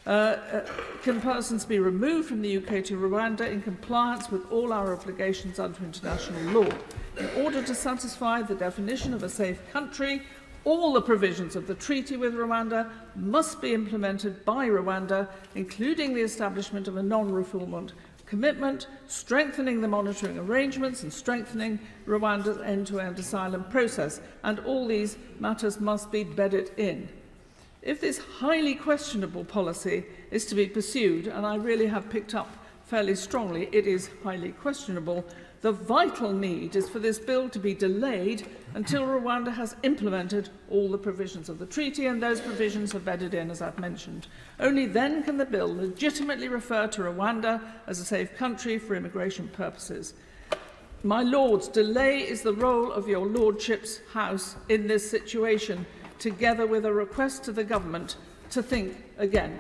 can persons be removed from the UK to Rwanda in compliance with all our obligations under international law. In order to satisfy the definition of a safe country, all the provisions of the treaty with Rwanda must be implemented by Rwanda, including the establishment of a non-refoulement commitment, strengthening the monitoring arrangements and strengthening Rwanda's end-to-end asylum process. And all these matters must be bedded in. If this highly questionable policy is to be pursued, and I really have picked up fairly strongly, it is highly questionable, the vital need is for this bill to be delayed until Rwanda has implemented all the provisions of the treaty, and those provisions are bedded in, as I've mentioned. Only then can the bill legitimately refer to Rwanda as a safe country for immigration purposes. My Lords, delay is the role of your Lordship's House in this situation, together with a request to the government to think again.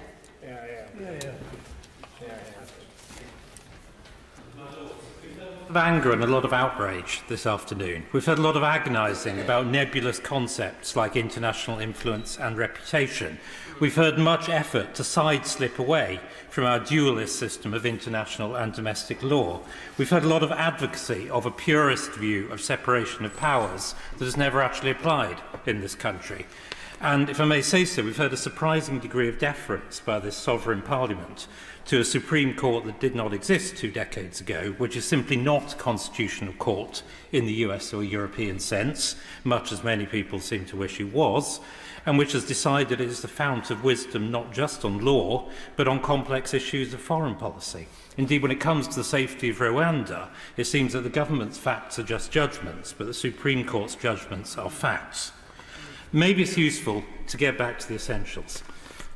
anger and a lot of outrage this afternoon. We've heard a lot of agonising about nebulous concepts like international influence and reputation. We've heard much effort to side-slip away from our dualist system of international and domestic law. We've heard a lot of advocacy of a purist view of separation of powers that has never actually applied in this country. And if I may say so, we've heard a surprising degree of deference by this sovereign parliament to a Supreme Court that did not exist 2 decades ago, which is simply not a constitutional court in the US or European sense, much as many people seem to wish it was, and which has decided it is the fount of wisdom not just on law, but on complex issues of foreign policy. Indeed, when it comes to the safety of Rwanda, it seems that the government's facts are just judgments, but the Supreme Court's judgments are facts. Maybe it's useful to get back to the essentials.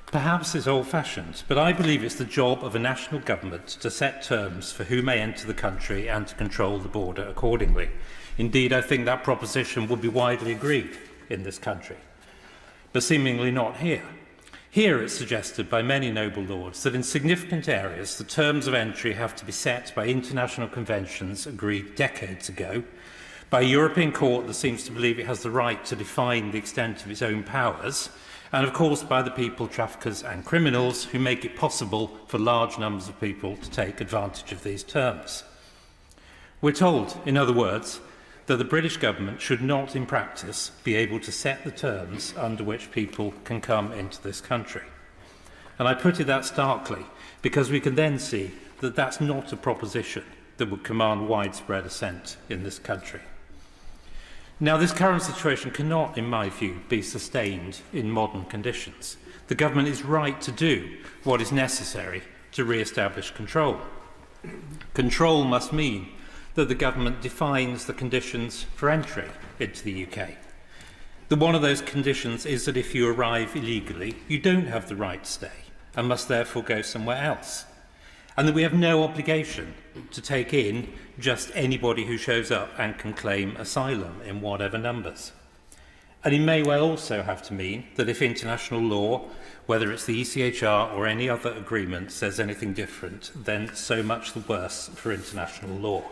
Perhaps it's old-fashioned, but I believe it's the job of a national government to set terms for who may enter the country and to control the border accordingly. Indeed, I think that proposition would be widely agreed in this country, but seemingly not here. Here it's suggested by many noble lords that in significant areas the terms of entry have to be set by international conventions agreed decades ago, by a European court that seems to believe it has the right to define the extent of its own powers, and of course by the people, traffickers and criminals who make it possible for large numbers of people to take advantage of these terms. We're told, in other words, that the British government should not in practice be able to set the terms under which people can come into this country. And I put it that starkly because we can then see that that's not a proposition that would command widespread assent in this country. Now, this current situation cannot, in my view, be sustained in modern conditions. The government is right to do what is necessary to re-establish control. Control must mean that the government defines the conditions for entry into the UK. That one of those conditions is that if you arrive illegally, you don't have the right to stay and must therefore go somewhere else. And that we have no obligation to take in just anybody who shows up and can claim asylum in whatever numbers. And it may well also have to mean that if international law, whether it's the ECHR or any other agreement, says anything different, then so much the worse for international law.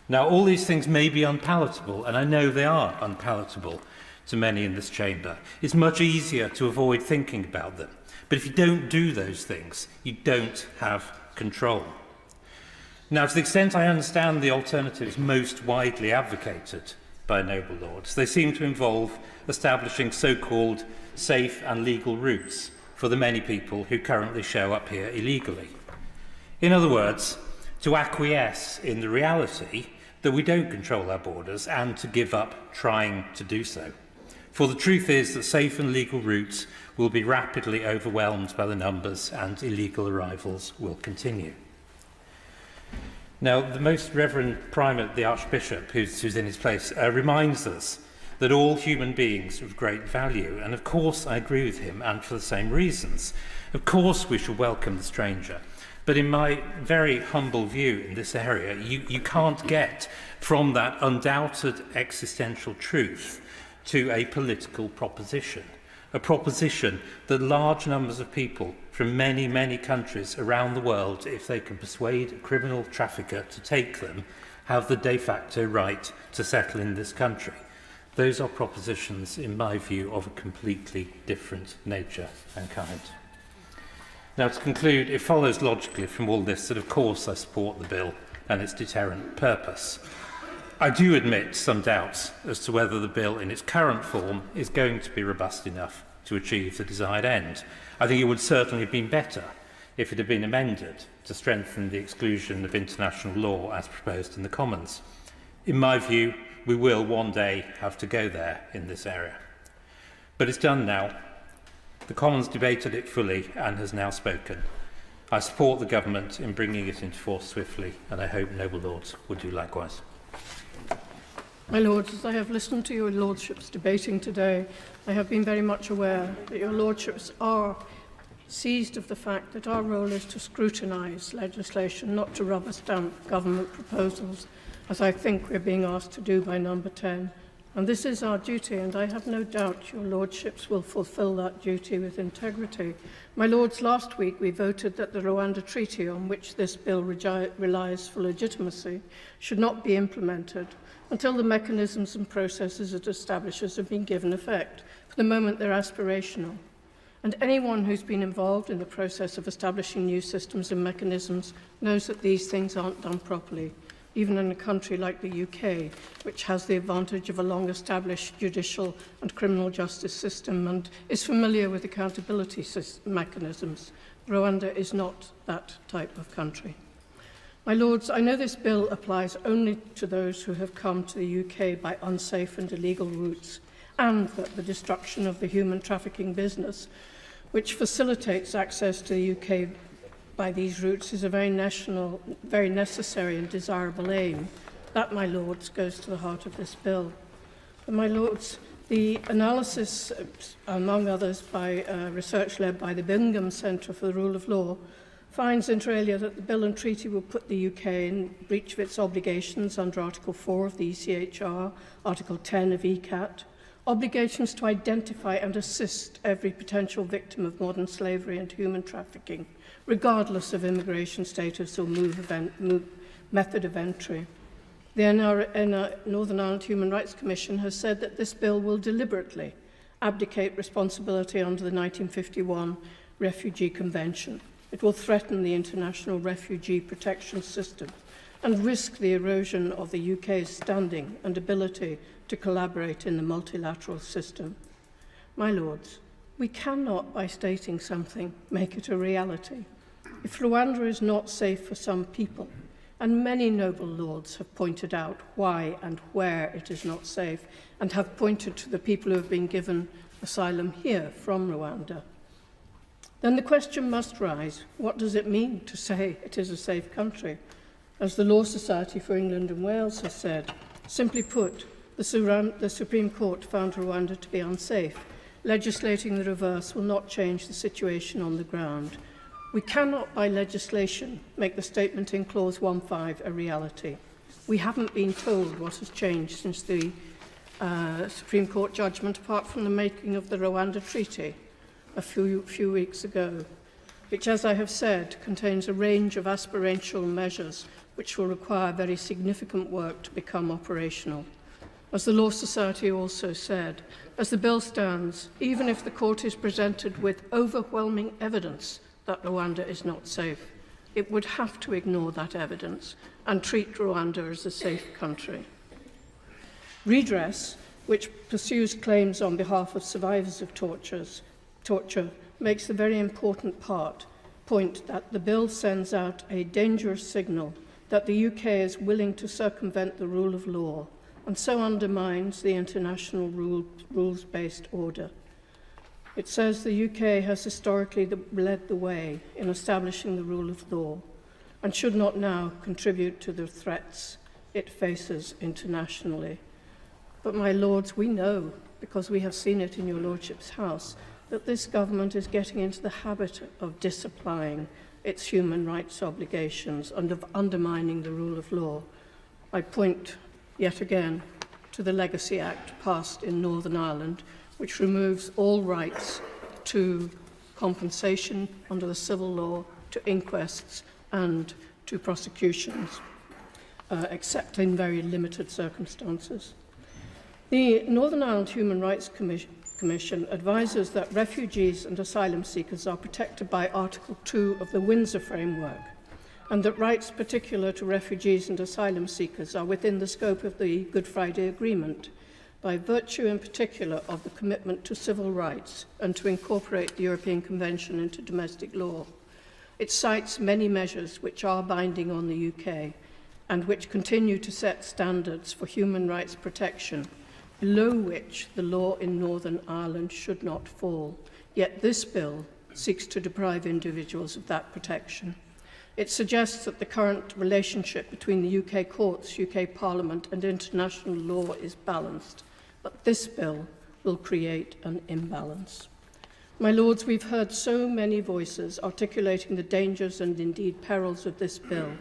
Now, all these things may be unpalatable, and I know they are unpalatable to many in this chamber. It's much easier to avoid thinking about them. But if you don't do those things, you don't have control. Now, to the extent I understand the alternatives most widely advocated by noble lords, they seem to involve establishing so-called safe and legal routes for the many people who currently show up here illegally. In other words, to acquiesce in the reality that we don't control our borders and to give up trying to do so. For the truth is that safe and legal routes will be rapidly overwhelmed by the numbers and illegal arrivals will continue. Now, the Most Reverend Primate, the Archbishop, who's in his place, reminds us that all human beings are of great value, and of course I agree with him, and for the same reasons. Of course we should welcome the stranger, but in my very humble view in this area, you can't get from that undoubted existential truth to a political proposition. A proposition that large numbers of people from many, many countries around the world, if they can persuade a criminal trafficker to take them, have the de facto right to settle in this country. Those are propositions, in my view, of a completely different nature and kind. Now, to conclude, it follows logically from all this that, of course, I support the bill and its deterrent purpose. I do admit some doubts as to whether the bill in its current form is going to be robust enough to achieve the desired end. I think it would certainly have been better if it had been amended to strengthen the exclusion of international law as proposed in the Commons. In my view, we will one day have to go there in this area. But it's done now. The Commons debated it fully and has now spoken. I support the government in bringing it into force swiftly, and I hope noble lords would do likewise. My Lords, as I have listened to your Lordships debating today, I have been very much aware that your Lordships are seized of the fact that our role is to scrutinise legislation, not to rubber stamp government proposals, as I think we're being asked to do by number 10 And this is our duty, and I have no doubt your lordships will fulfil that duty with integrity. My lords, last week we voted that the Rwanda Treaty, on which this bill relies for legitimacy, should not be implemented until the mechanisms and processes it establishes have been given effect. For the moment, they're aspirational. And anyone who's been involved in the process of establishing new systems and mechanisms knows that these things aren't done properly, even in a country like the UK, which has the advantage of a long-established judicial and criminal justice system and is familiar with accountability mechanisms. Rwanda is not that type of country. My lords, I know this bill applies only to those who have come to the UK by unsafe and illegal routes, and that the destruction of the human trafficking business, which facilitates access to the UK by these routes, is a very necessary and desirable aim. That, my lords, goes to the heart of this bill. And my lords, the analysis, among others, by research led by the Bingham Centre for the Rule of Law, finds inter alia that the bill and treaty will put the UK in breach of its obligations under Article 4 of the ECHR, Article 10 of ECAT, obligations to identify and assist every potential victim of modern slavery and human trafficking, regardless of immigration status or method of entry. The Northern Ireland Human Rights Commission has said that this bill will deliberately abdicate responsibility under the 1951 Refugee Convention. It will threaten the international refugee protection system and risk the erosion of the UK's standing and ability to collaborate in the multilateral system. My lords, we cannot, by stating something, make it a reality. If Rwanda is not safe for some people, and many noble lords have pointed out why and where it is not safe, and have pointed to the people who have been given asylum here from Rwanda, then the question must rise, what does it mean to say it is a safe country? As the Law Society for England and Wales has said, simply put, the Supreme Court found Rwanda to be unsafe. Legislating the reverse will not change the situation on the ground. We cannot, by legislation, make the statement in Clause 1.5 a reality. We haven't been told what has changed since the Supreme Court judgment, apart from the making of the Rwanda Treaty a few weeks ago, which, as I have said, contains a range of aspirational measures which will require very significant work to become operational. As the Law Society also said, as the bill stands, even if the court is presented with overwhelming evidence that Rwanda is not safe, it would have to ignore that evidence and treat Rwanda as a safe country. Redress, which pursues claims on behalf of survivors of torture, makes the very important point that the bill sends out a dangerous signal that the UK is willing to circumvent the rule of law and so undermines the international rules-based order. It says the UK has historically led the way in establishing the rule of law and should not now contribute to the threats it faces internationally. But, my lords, we know, because we have seen it in your lordship's house, that this government is getting into the habit of disapplying its human rights obligations and of undermining the rule of law. I point yet again to the Legacy Act passed in Northern Ireland, which removes all rights to compensation under the civil law, to inquests and to prosecutions, except in very limited circumstances. The Northern Ireland Human Rights Commission advises that refugees and asylum seekers are protected by Article 2 of the Windsor Framework, and that rights particular to refugees and asylum seekers are within the scope of the Good Friday Agreement, by virtue in particular of the commitment to civil rights and to incorporate the European Convention into domestic law. It cites many measures which are binding on the UK and which continue to set standards for human rights protection, below which the law in Northern Ireland should not fall. Yet this bill seeks to deprive individuals of that protection. It suggests that the current relationship between the UK courts, UK Parliament and international law is balanced, but this bill will create an imbalance. My lords, we've heard so many voices articulating the dangers and indeed perils of this bill.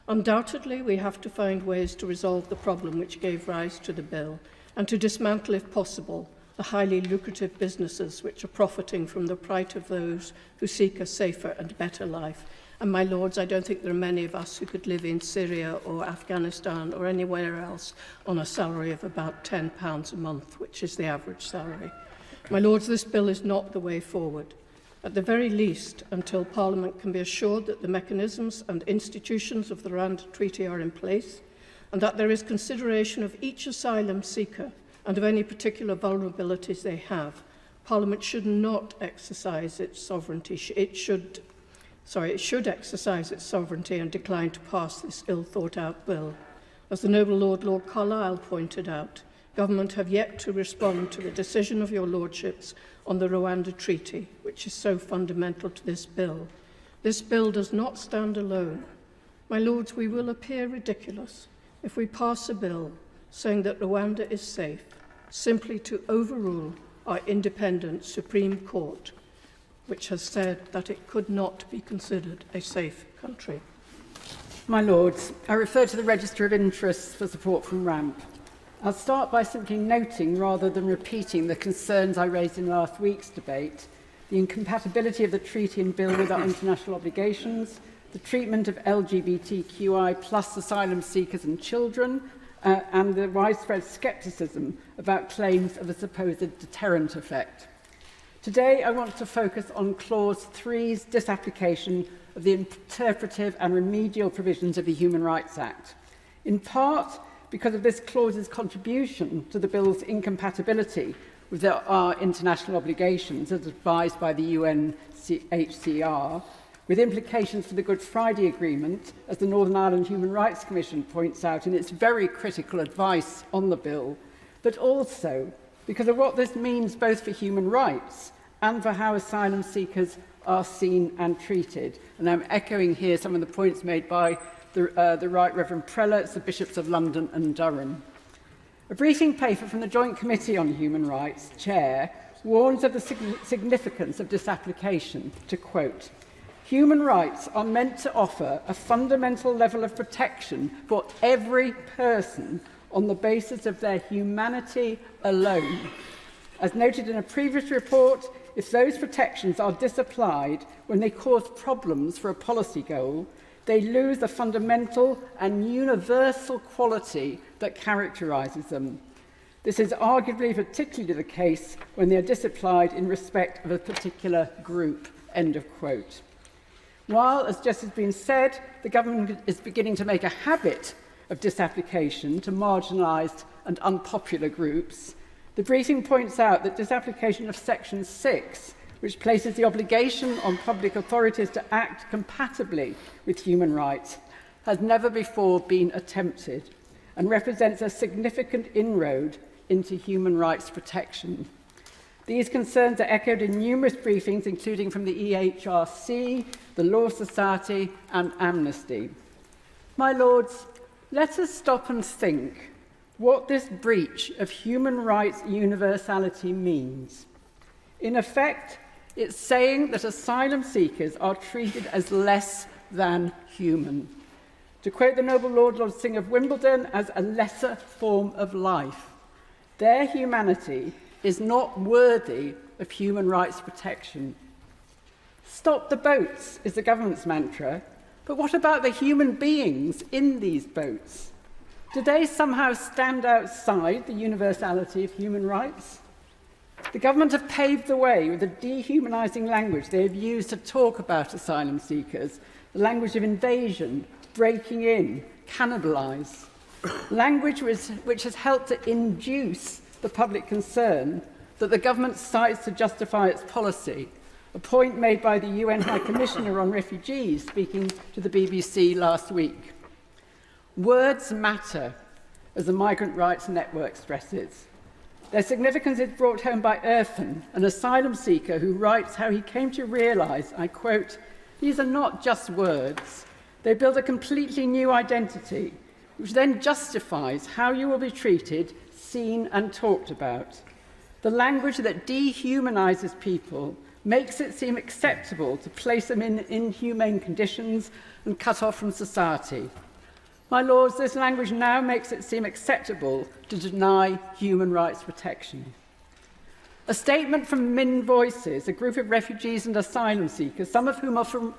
Undoubtedly, we have to find ways to resolve the problem which gave rise to the bill, and to dismantle, if possible, the highly lucrative businesses which are profiting from the plight of those who seek a safer and better life. And my lords, I don't think there are many of us who could live in Syria or Afghanistan or anywhere else on a salary of about £10 a month, which is the average salary. My lords, this bill is not the way forward. At the very least, until Parliament can be assured that the mechanisms and institutions of the Rwanda Treaty are in place, and that there is consideration of each asylum seeker and of any particular vulnerabilities they have, Parliament should not exercise its sovereignty. It should exercise its sovereignty and decline to pass this ill-thought-out bill. As the noble Lord Carlisle pointed out, Government have yet to respond to the decision of your lordships on the Rwanda Treaty, which is so fundamental to this bill. This bill does not stand alone. My lords, we will appear ridiculous if we pass a bill saying that Rwanda is safe, simply to overrule our independent Supreme Court, which has said that it could not be considered a safe country. My Lords, I refer to the Register of Interests for support from RAMP. I'll start by simply noting, rather than repeating, the concerns I raised in last week's debate: the incompatibility of the treaty and bill with our international obligations, the treatment of LGBTQI plus asylum seekers and children, and the widespread scepticism about claims of a supposed deterrent effect. Today, I want to focus on Clause 3's disapplication of the interpretive and remedial provisions of the Human Rights Act, in part because of this clause's contribution to the bill's incompatibility with our international obligations as advised by the UNHCR, with implications for the Good Friday Agreement, as the Northern Ireland Human Rights Commission points out in its very critical advice on the bill, but also because of what this means both for human rights and for how asylum seekers are seen and treated. And I'm echoing here some of the points made by the Right Reverend Prelates, the Bishops of London and Durham. A briefing paper from the Joint Committee on Human Rights chair warns of the significance of disapplication, to quote, "Human rights are meant to offer a fundamental level of protection for every person on the basis of their humanity alone. As noted in a previous report, if those protections are disapplied when they cause problems for a policy goal, they lose the fundamental and universal quality that characterises them. This is arguably particularly the case when they are disapplied in respect of a particular group." End of quote. While, as just has been said, the government is beginning to make a habit of disapplication to marginalised and unpopular groups, the briefing points out that disapplication of Section 6, which places the obligation on public authorities to act compatibly with human rights, has never before been attempted and represents a significant inroad into human rights protection. These concerns are echoed in numerous briefings, including from the EHRC, the Law Society and Amnesty. My Lords, let us stop and think what this breach of human rights universality means. In effect, it's saying that asylum seekers are treated as less than human. To quote the noble Lord Singh of Wimbledon, as a lesser form of life. Their humanity is not worthy of human rights protection. Stop the boats is the government's mantra, but what about the human beings in these boats? Do they somehow stand outside the universality of human rights? The government have paved the way with the dehumanising language they have used to talk about asylum seekers, the language of invasion, breaking in, cannibalise, language which has helped to induce the public concern that the government cites to justify its policy, a point made by the UN High Commissioner on Refugees speaking to the BBC last week. Words matter, as the Migrant Rights Network stresses. Their significance is brought home by Irfan, an asylum seeker who writes how he came to realise, I quote, "These are not just words. They build a completely new identity, which then justifies how you will be treated, seen and talked about. The language that dehumanises people makes it seem acceptable to place them in inhumane conditions and cut off from society. My Lords, this language now makes it seem acceptable to deny human rights protection. A statement from Min Voices, a group of refugees and asylum seekers, some of whom are from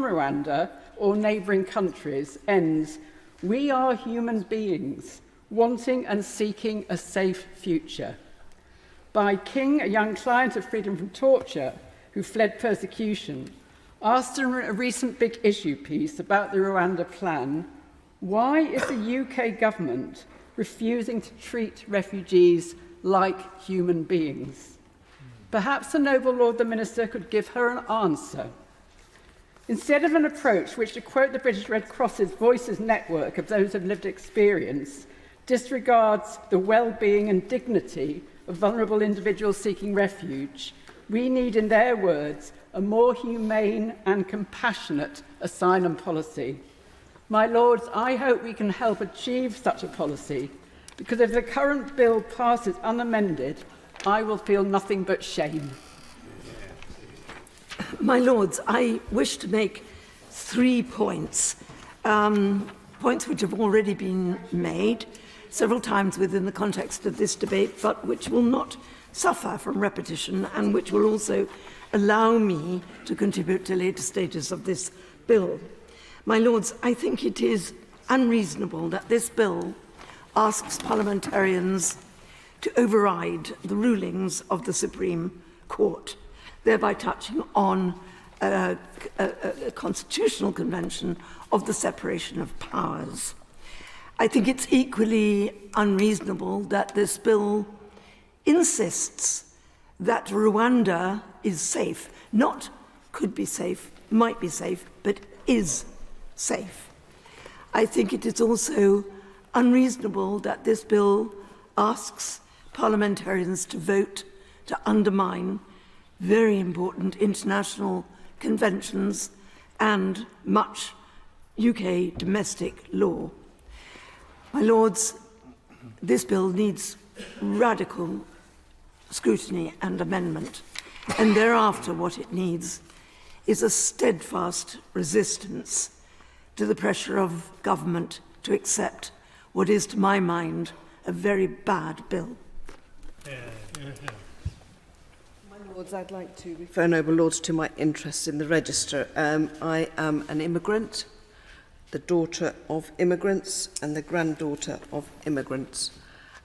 Rwanda or neighbouring countries, ends, "We are human beings, wanting and seeking a safe future." By King, a young client of freedom from torture who fled persecution, asked in a recent Big Issue piece about the Rwanda plan, why is the UK government refusing to treat refugees like human beings? Perhaps the noble Lord the Minister could give her an answer. Instead of an approach which, to quote the British Red Cross's Voices network of those of lived experience, disregards the well-being and dignity of vulnerable individuals seeking refuge, we need, in their words, a more humane and compassionate asylum policy. My Lords, I hope we can help achieve such a policy, because if the current bill passes unamended, I will feel nothing but shame. My Lords, I wish to make 3 points, points which have already been made several times within the context of this debate, but which will not suffer from repetition and which will also allow me to contribute to later stages of this bill. My Lords, I think it is unreasonable that this bill asks parliamentarians to override the rulings of the Supreme Court, thereby touching on a constitutional convention of the separation of powers. I think it's equally unreasonable that this bill insists that Rwanda is safe, not could be safe, might be safe, but is safe. I think it is also unreasonable that this bill asks parliamentarians to vote to undermine very important international conventions and much UK domestic law. My Lords, this bill needs radical scrutiny and amendment, and thereafter what it needs is a steadfast resistance to the pressure of government to accept what is, to my mind, a very bad bill. My Lords, I'd like to refer, noble Lords, to my interest in the register. I am an immigrant, the daughter of immigrants and the granddaughter of immigrants.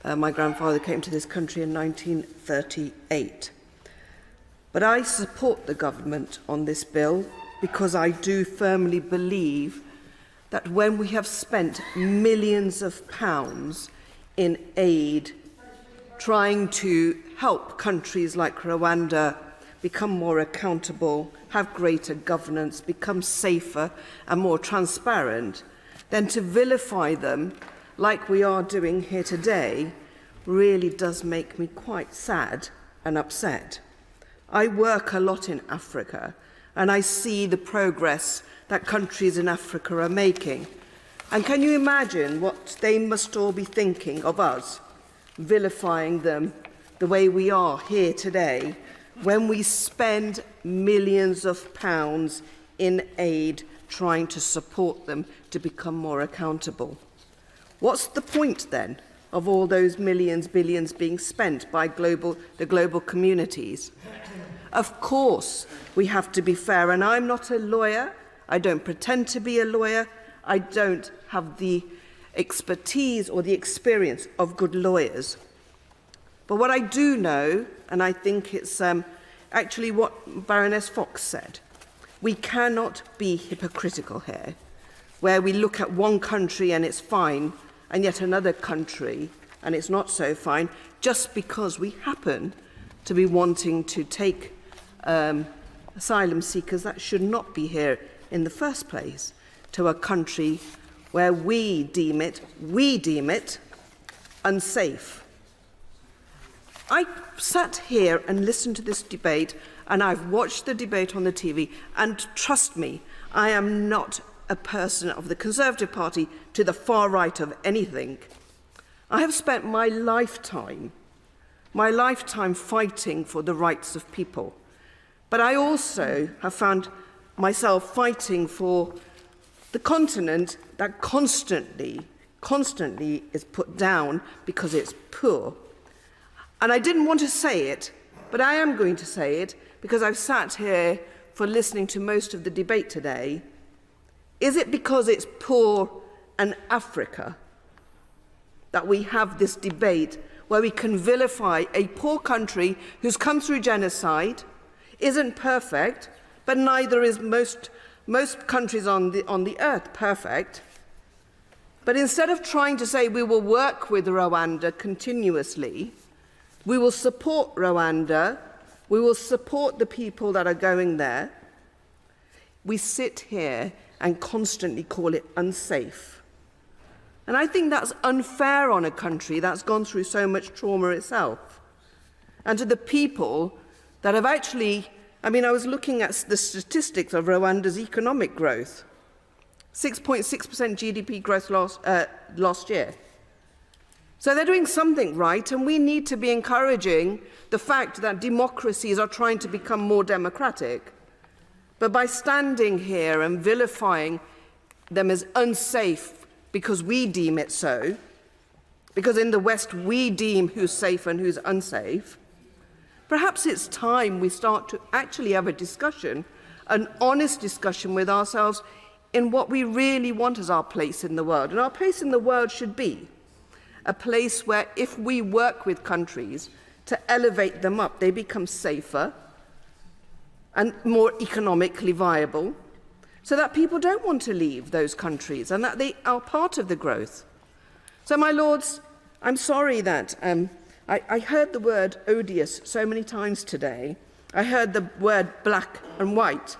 My grandfather came to this country in 1938. But I support the government on this bill because I do firmly believe that when we have spent millions of pounds in aid trying to help countries like Rwanda become more accountable, have greater governance, become safer and more transparent, then to vilify them like we are doing here today really does make me quite sad and upset. I work a lot in Africa and I see the progress that countries in Africa are making. And can you imagine what they must all be thinking of us, vilifying them the way we are here today, when we spend millions of pounds in aid trying to support them to become more accountable? What's the point then of all those millions, billions being spent by the global communities? Of course, we have to be fair, and I'm not a lawyer. I don't pretend to be a lawyer. I don't have the expertise or the experience of good lawyers. But what I do know, and I think it's actually what Baroness Fox said, we cannot be hypocritical here, where we look at one country and it's fine, and yet another country and it's not so fine, just because we happen to be wanting to take asylum seekers that should not be here in the first place, to a country where we deem it unsafe. I sat here and listened to this debate, and I've watched the debate on the TV, and trust me, I am not a person of the Conservative Party to the far right of anything. I have spent my lifetime fighting for the rights of people. But I also have found myself fighting for The continent that constantly is put down because it's poor. And I didn't want to say it, but I am going to say it because I've sat here for listening to most of the debate today. Is it because it's poor and Africa that we have this debate where we can vilify a poor country who's come through genocide, isn't perfect, but neither is most countries on the earth perfect. But instead of trying to say we will work with Rwanda continuously, we will support Rwanda, we will support the people that are going there, we sit here and constantly call it unsafe. And I think that's unfair on a country that's gone through so much trauma itself. And to the people that have actually, I was looking at the statistics of Rwanda's economic growth. 6.6% GDP growth last year. So they're doing something right, and we need to be encouraging the fact that democracies are trying to become more democratic. But by standing here and vilifying them as unsafe because we deem it so, because in the West we deem who's safe and who's unsafe, perhaps it's time we start to actually have a discussion, an honest discussion with ourselves in what we really want as our place in the world. And our place in the world should be a place where if we work with countries to elevate them up, they become safer and more economically viable, so that people don't want to leave those countries and that they are part of the growth. So, my lords, I'm sorry that I heard the word odious so many times today. I heard the word black and white.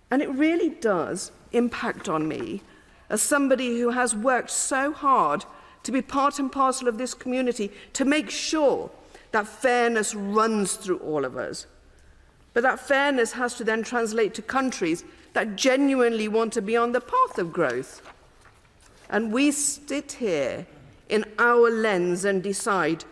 And it really does impact on me as somebody who has worked so hard to be part and parcel of this community, to make sure that fairness runs through all of us. But that fairness has to then translate to countries that genuinely want to be on the path of growth. And we sit here in our lens and decide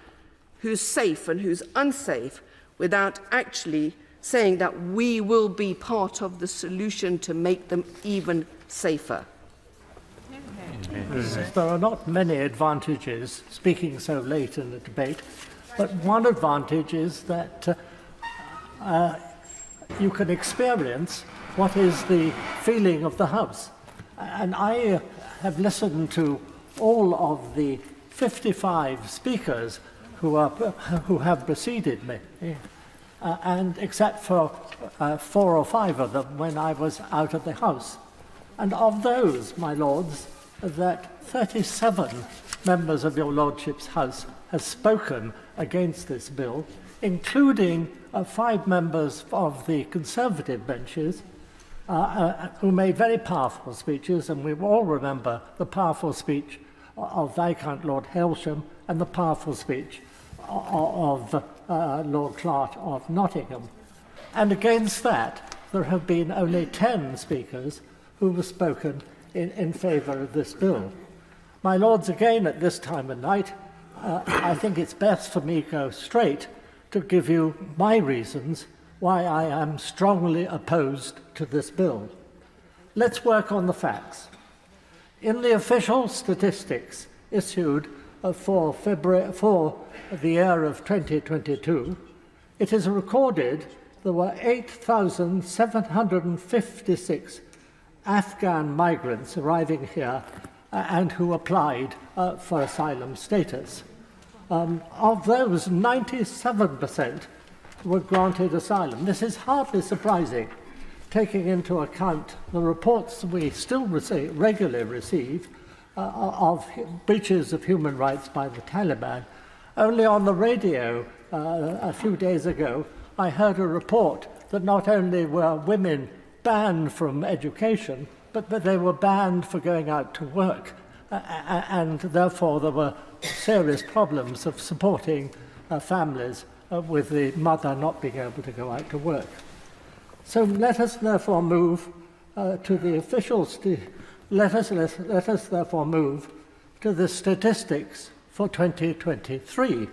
who's safe and who's unsafe without actually saying that we will be part of the solution to make them even safer. There are not many advantages speaking so late in the debate, but one advantage is that you can experience what is the feeling of the House. And I have listened to all of the 55 speakers who have preceded me, and except for 4 or 5 of them when I was out of the House. And of those, my lords, that 37 members of your lordship's House have spoken against this bill, including 5 members of the Conservative benches, who made very powerful speeches, and we all remember the powerful speech of Viscount Lord Hailsham and the powerful speech of Lord Clark of Nottingham. And against that, there have been only 10 speakers who have spoken in favour of this bill. My lords, again at this time of night, I think it's best for me to go straight to give you my reasons why I am strongly opposed to this bill. Let's work on the facts. In the official statistics issued for the year of 2022, it is recorded there were 8,756 Afghan migrants arriving here and who applied for asylum status. Of those, 97% were granted asylum. This is hardly surprising, taking into account the reports we still regularly receive of breaches of human rights by the Taliban. Only on the radio a few days ago, I heard a report that not only were women banned from education, but that they were banned for going out to work, and therefore there were serious problems of supporting families with the mother not being able to go out to work. So let us therefore move to the officials. Let us therefore move to the statistics for 2023.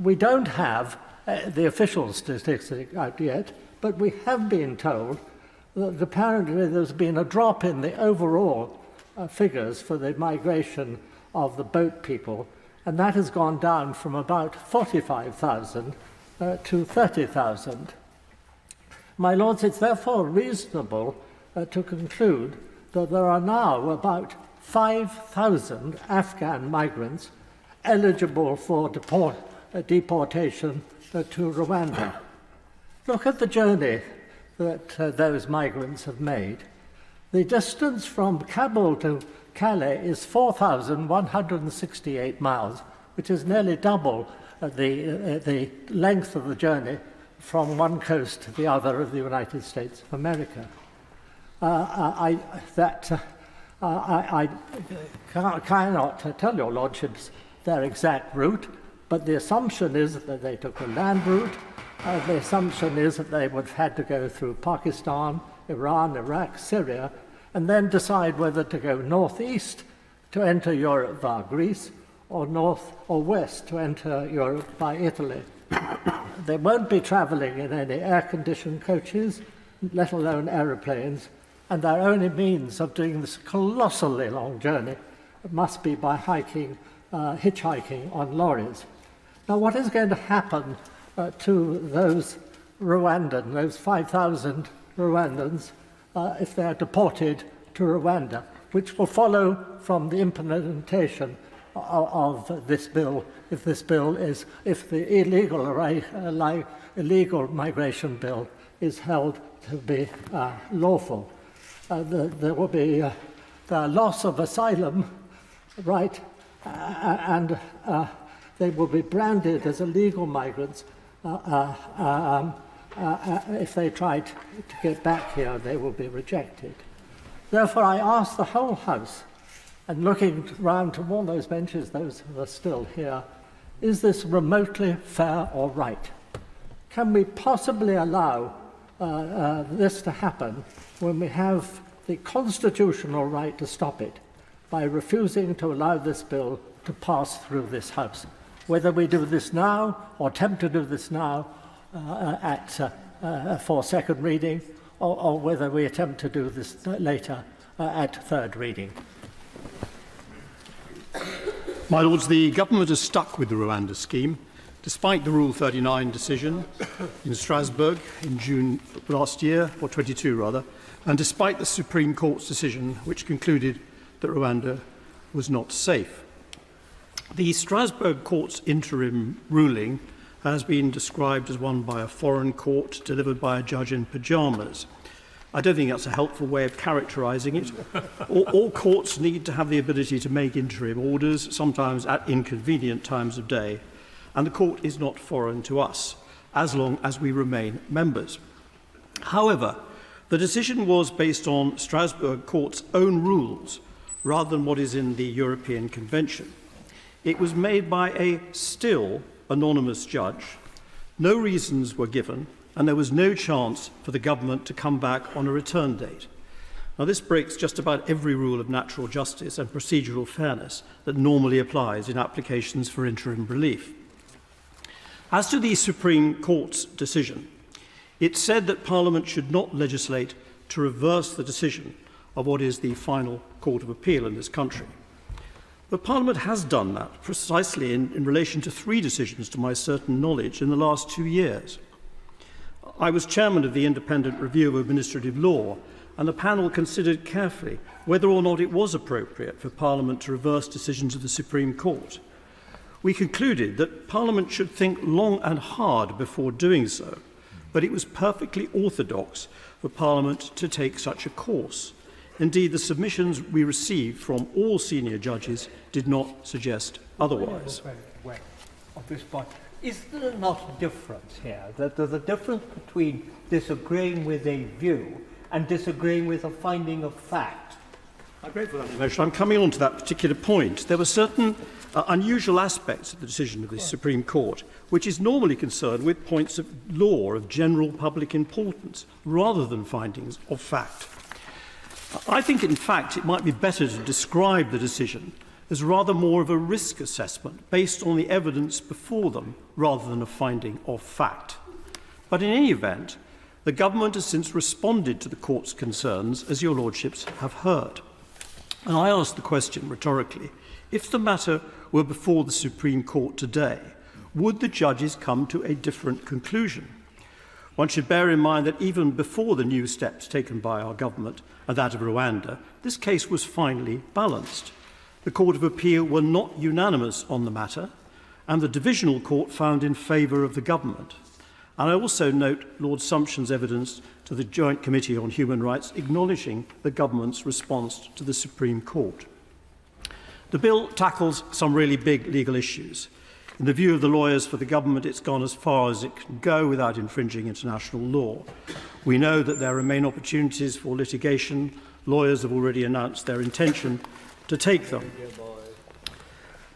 We don't have the official statistics out yet, but we have been told that apparently there's been a drop in the overall figures for the migration of the boat people, and that has gone down from about 45,000 to 30,000. My Lords, it's therefore reasonable to conclude that there are now about 5,000 Afghan migrants eligible for deportation to Rwanda. Look at the journey that those migrants have made. The distance from Kabul to Calais is 4,168 miles, which is nearly double the length of the journey from one coast to the other of the United States of America. I cannot tell your lordships their exact route, but the assumption is that they took a land route. The assumption is that they would have had to go through Pakistan, Iran, Iraq, Syria, and then decide whether to go northeast to enter Europe via Greece, or north or west to enter Europe by Italy. They won't be travelling in any air-conditioned coaches, let alone aeroplanes, and their only means of doing this colossally long journey must be by hitchhiking on lorries. Now, what is going to happen to those 5,000 Rwandans, if they are deported to Rwanda, which will follow from the implementation of this bill, if the illegal migration bill is held to be lawful. There will be the loss of asylum, right, and they will be branded as illegal migrants. If they try to get back here, they will be rejected. Therefore, I ask the whole House, and looking round to all those benches, those who are still here, is this remotely fair or right? Can we possibly allow this to happen when we have the constitutional right to stop it by refusing to allow this bill to pass through this House? Whether we do this now or attempt to do this now for second reading, or whether we attempt to do this later at third reading. My Lords, the Government has stuck with the Rwanda scheme, despite the Rule 39 decision in Strasbourg in June last year, or 22 rather, and despite the Supreme Court's decision which concluded that Rwanda was not safe. The Strasbourg Court's interim ruling has been described as one by a foreign court delivered by a judge in pyjamas. I don't think that's a helpful way of characterising it. All courts need to have the ability to make interim orders, sometimes at inconvenient times of day, and the court is not foreign to us, as long as we remain members. However, the decision was based on Strasbourg Court's own rules, rather than what is in the European Convention. It was made by a still anonymous judge. No reasons were given, and there was no chance for the government to come back on a return date. Now, this breaks just about every rule of natural justice and procedural fairness that normally applies in applications for interim relief. As to the Supreme Court's decision, it said that Parliament should not legislate to reverse the decision of what is the final Court of Appeal in this country. But Parliament has done that precisely in relation to 3 decisions, to my certain knowledge, in the last 2 years. I was chairman of the Independent Review of Administrative Law, and the panel considered carefully whether or not it was appropriate for Parliament to reverse decisions of the Supreme Court. We concluded that Parliament should think long and hard before doing so, but it was perfectly orthodox for Parliament to take such a course. Indeed, the submissions we received from all senior judges did not suggest otherwise. Of this point. Is there not a difference here? That there's a difference between disagreeing with a view and disagreeing with a finding of fact? I'm grateful for that motion. I'm coming on to that particular point. There were certain unusual aspects of the decision of the Supreme Court, which is normally concerned with points of law of general public importance, rather than findings of fact. I think, in fact, it might be better to describe the decision as rather more of a risk assessment based on the evidence before them, rather than a finding of fact. But in any event, The government has since responded to the court's concerns, as your lordships have heard. And I ask the question rhetorically, if the matter were before the Supreme Court today, would the judges come to a different conclusion? One should bear in mind that even before the new steps taken by our government and that of Rwanda, this case was finely balanced. The Court of Appeal were not unanimous on the matter, and the Divisional Court found in favour of the government. And I also note Lord Sumption's evidence to the Joint Committee on Human Rights acknowledging the government's response to the Supreme Court. The bill tackles some really big legal issues. In the view of the lawyers for the government, it's gone as far as it can go without infringing international law. We know that there remain opportunities for litigation. Lawyers have already announced their intention to take them.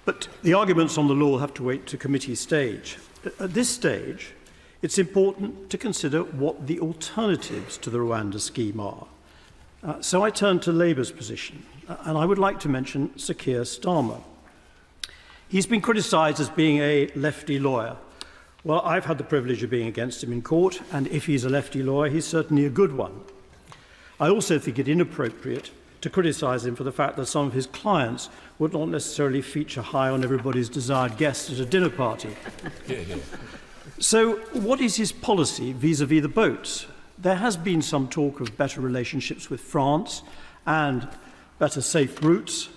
But the arguments on the law have to wait to committee stage. At this stage, it's important to consider what the alternatives to the Rwanda scheme are. So I turn to Labour's position, and I would like to mention Sir Keir Starmer. He's been criticised as being a lefty lawyer. Well, I've had the privilege of being against him in court, and if he's a lefty lawyer, he's certainly a good one. I also think it inappropriate to criticise him for the fact that some of his clients would not necessarily feature high on everybody's desired guests at a dinner party. So what is his policy vis-à-vis the boats? There has been some talk of better relationships with France and better safe routes,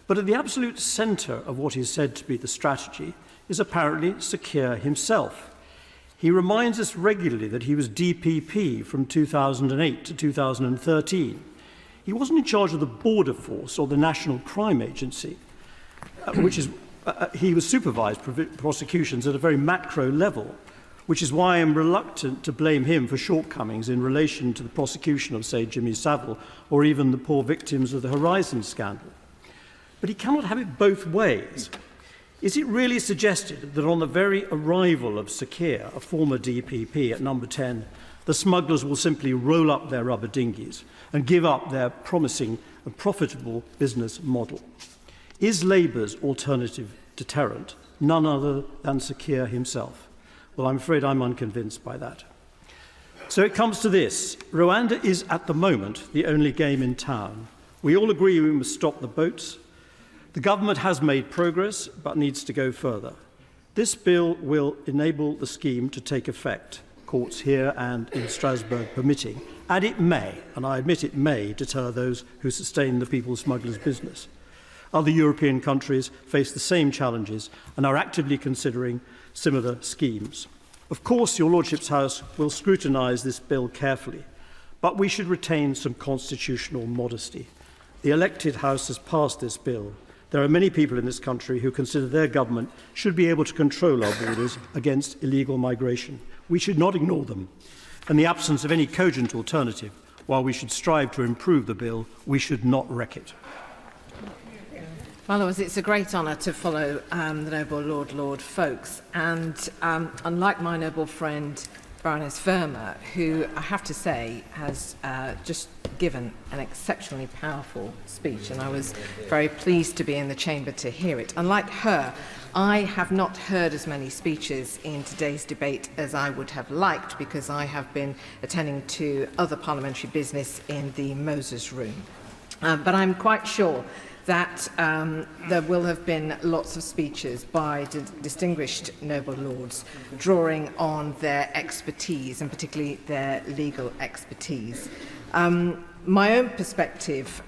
but at the absolute centre of what is said to be the strategy is apparently Sir Keir himself. He reminds us regularly that he was DPP from 2008 to 2013. He wasn't in charge of the Border Force or the National Crime Agency, he was supervised prosecutions at a very macro level, which is why I am reluctant to blame him for shortcomings in relation to the prosecution of, say, Jimmy Savile or even the poor victims of the Horizon scandal. But he cannot have it both ways. Is it really suggested that on the very arrival of Sir Keir, a former DPP at number 10, the smugglers will simply roll up their rubber dinghies and give up their promising and profitable business model? Is Labour's alternative deterrent none other than Sir Keir himself? Well, I'm afraid I'm unconvinced by that. So it comes to this. Rwanda is at the moment the only game in town. We all agree we must stop the boats. The government has made progress, but needs to go further. This bill will enable the scheme to take effect, courts here and in Strasbourg permitting, and it may, and I admit it may, deter those who sustain the people smugglers' business. Other European countries face the same challenges and are actively considering similar schemes. Of course, your Lordship's House will scrutinise this bill carefully, but we should retain some constitutional modesty. The elected House has passed this bill. There are many people in this country who consider their government should be able to control our borders against illegal migration. We should not ignore them. In the absence of any cogent alternative, while we should strive to improve the bill, we should not wreck it. My Lords, it's a great honour to follow the noble Lord Folkes, and unlike my noble friend Baroness Verma, who I have to say has just given an exceptionally powerful speech, and I was very pleased to be in the chamber to hear it. Unlike her, I have not heard as many speeches in today's debate as I would have liked, because I have been attending to other parliamentary business in the Moses room. But I'm quite sure that there will have been lots of speeches by distinguished noble lords drawing on their expertise, and particularly their legal expertise. My own perspective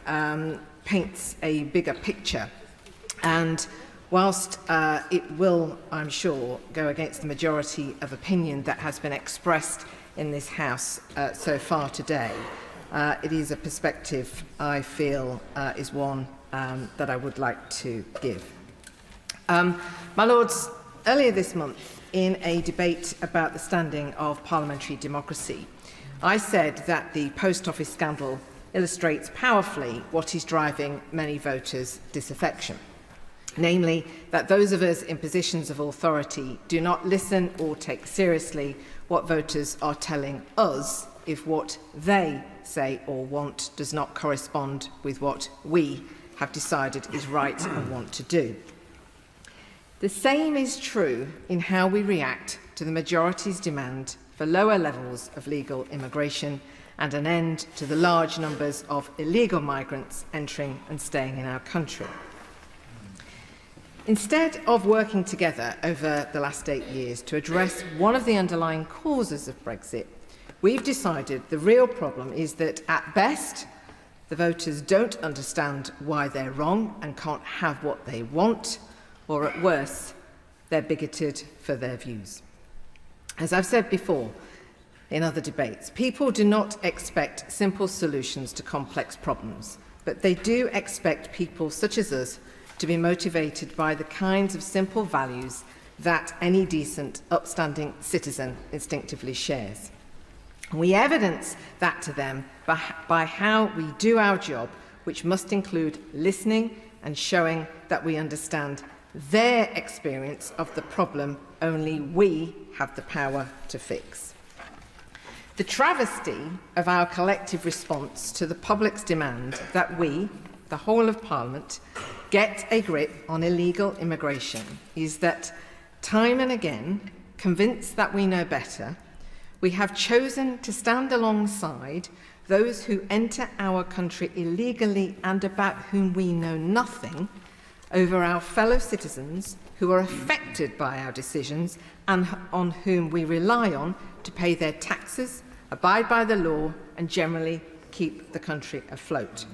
paints a bigger picture, and whilst it will, I'm sure, go against the majority of opinion that has been expressed in this House so far today, it is a perspective I feel is one that I would like to give. My Lords, earlier this month, in a debate about the standing of parliamentary democracy, I said that the post office scandal illustrates powerfully what is driving many voters' disaffection. Namely, that those of us in positions of authority do not listen or take seriously what voters are telling us if what they say or want does not correspond with what we have decided is right and want to do. The same is true in how we react to the majority's demand for lower levels of legal immigration and an end to the large numbers of illegal migrants entering and staying in our country. Instead of working together over the last 8 years to address one of the underlying causes of Brexit, we've decided the real problem is that, at best, the voters don't understand why they're wrong and can't have what they want, or at worst, they're bigoted for their views. As I've said before in other debates, people do not expect simple solutions to complex problems, but they do expect people such as us to be motivated by the kinds of simple values that any decent, upstanding citizen instinctively shares. We evidence that to them by how we do our job, which must include listening and showing that we understand their experience of the problem only we have the power to fix. The travesty of our collective response to the public's demand that we, the whole of Parliament, get a grip on illegal immigration is that, time and again, convinced that we know better, we have chosen to stand alongside those who enter our country illegally and about whom we know nothing over our fellow citizens who are affected by our decisions and on whom we rely on to pay their taxes, abide by the law and generally keep the country afloat.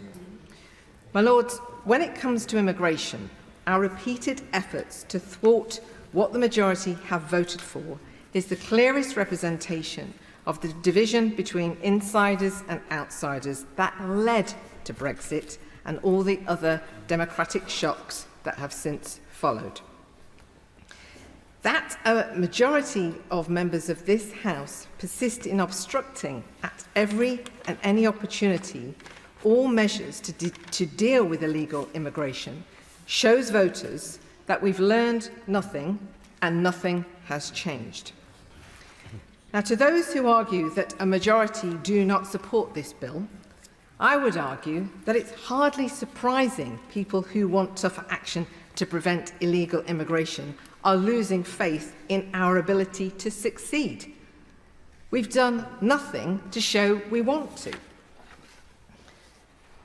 My Lords, when it comes to immigration, our repeated efforts to thwart what the majority have voted for is the clearest representation of the division between insiders and outsiders that led to Brexit and all the other democratic shocks that have since followed. That a majority of members of this House persist in obstructing at every and any opportunity all measures to deal with illegal immigration shows voters that we've learned nothing and nothing has changed. Now, to those who argue that a majority do not support this bill, I would argue that it's hardly surprising people who want tougher action to prevent illegal immigration are losing faith in our ability to succeed. We've done nothing to show we want to.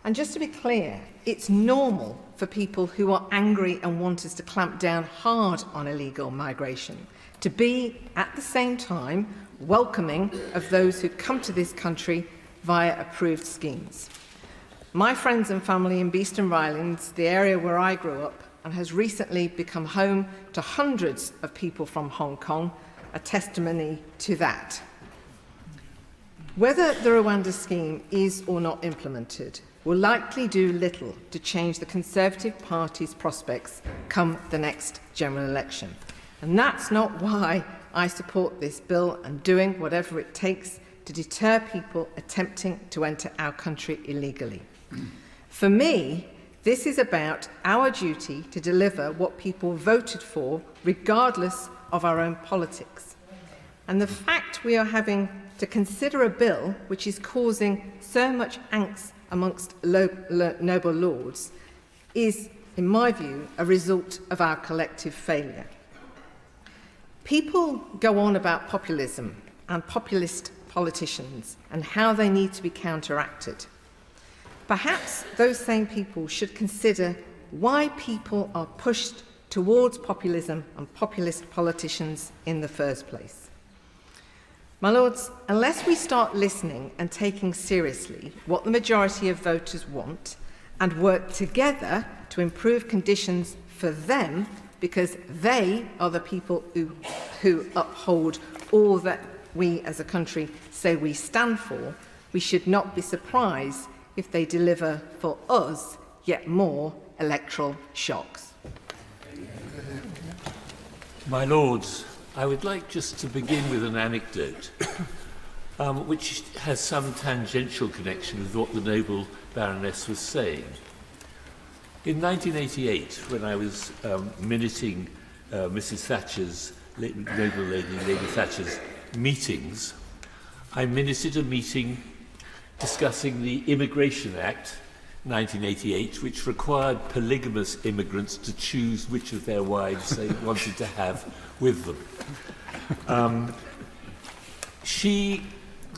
And just to be clear, it's normal for people who are angry and want us to clamp down hard on illegal migration to be, at the same time, welcoming of those who come to this country via approved schemes. My friends and family in Beeston Rylands, the area where I grew up, and has recently become home to hundreds of people from Hong Kong, are testimony to that. Whether the Rwanda scheme is or not implemented will likely do little to change the Conservative Party's prospects come the next general election. And that's not why I support this bill and doing whatever it takes to deter people attempting to enter our country illegally. For me, this is about our duty to deliver what people voted for, regardless of our own politics. And the fact we are having to consider a bill which is causing so much angst amongst noble lords is, in my view, a result of our collective failure. People go on about populism and populist politicians and how they need to be counteracted. Perhaps those same people should consider why people are pushed towards populism and populist politicians in the first place. My Lords, unless we start listening and taking seriously what the majority of voters want and work together to improve conditions for them, because they are the people who uphold all that we as a country say we stand for, we should not be surprised if they deliver for us yet more electoral shocks. My Lords, I would like just to begin with an anecdote which has some tangential connection with what the noble Baroness was saying. In 1988, when I was minuting Mrs. Thatcher's, noble Lady Thatcher's meetings, I minuted a meeting discussing the Immigration Act 1988, which required polygamous immigrants to choose which of their wives they wanted to have with them. She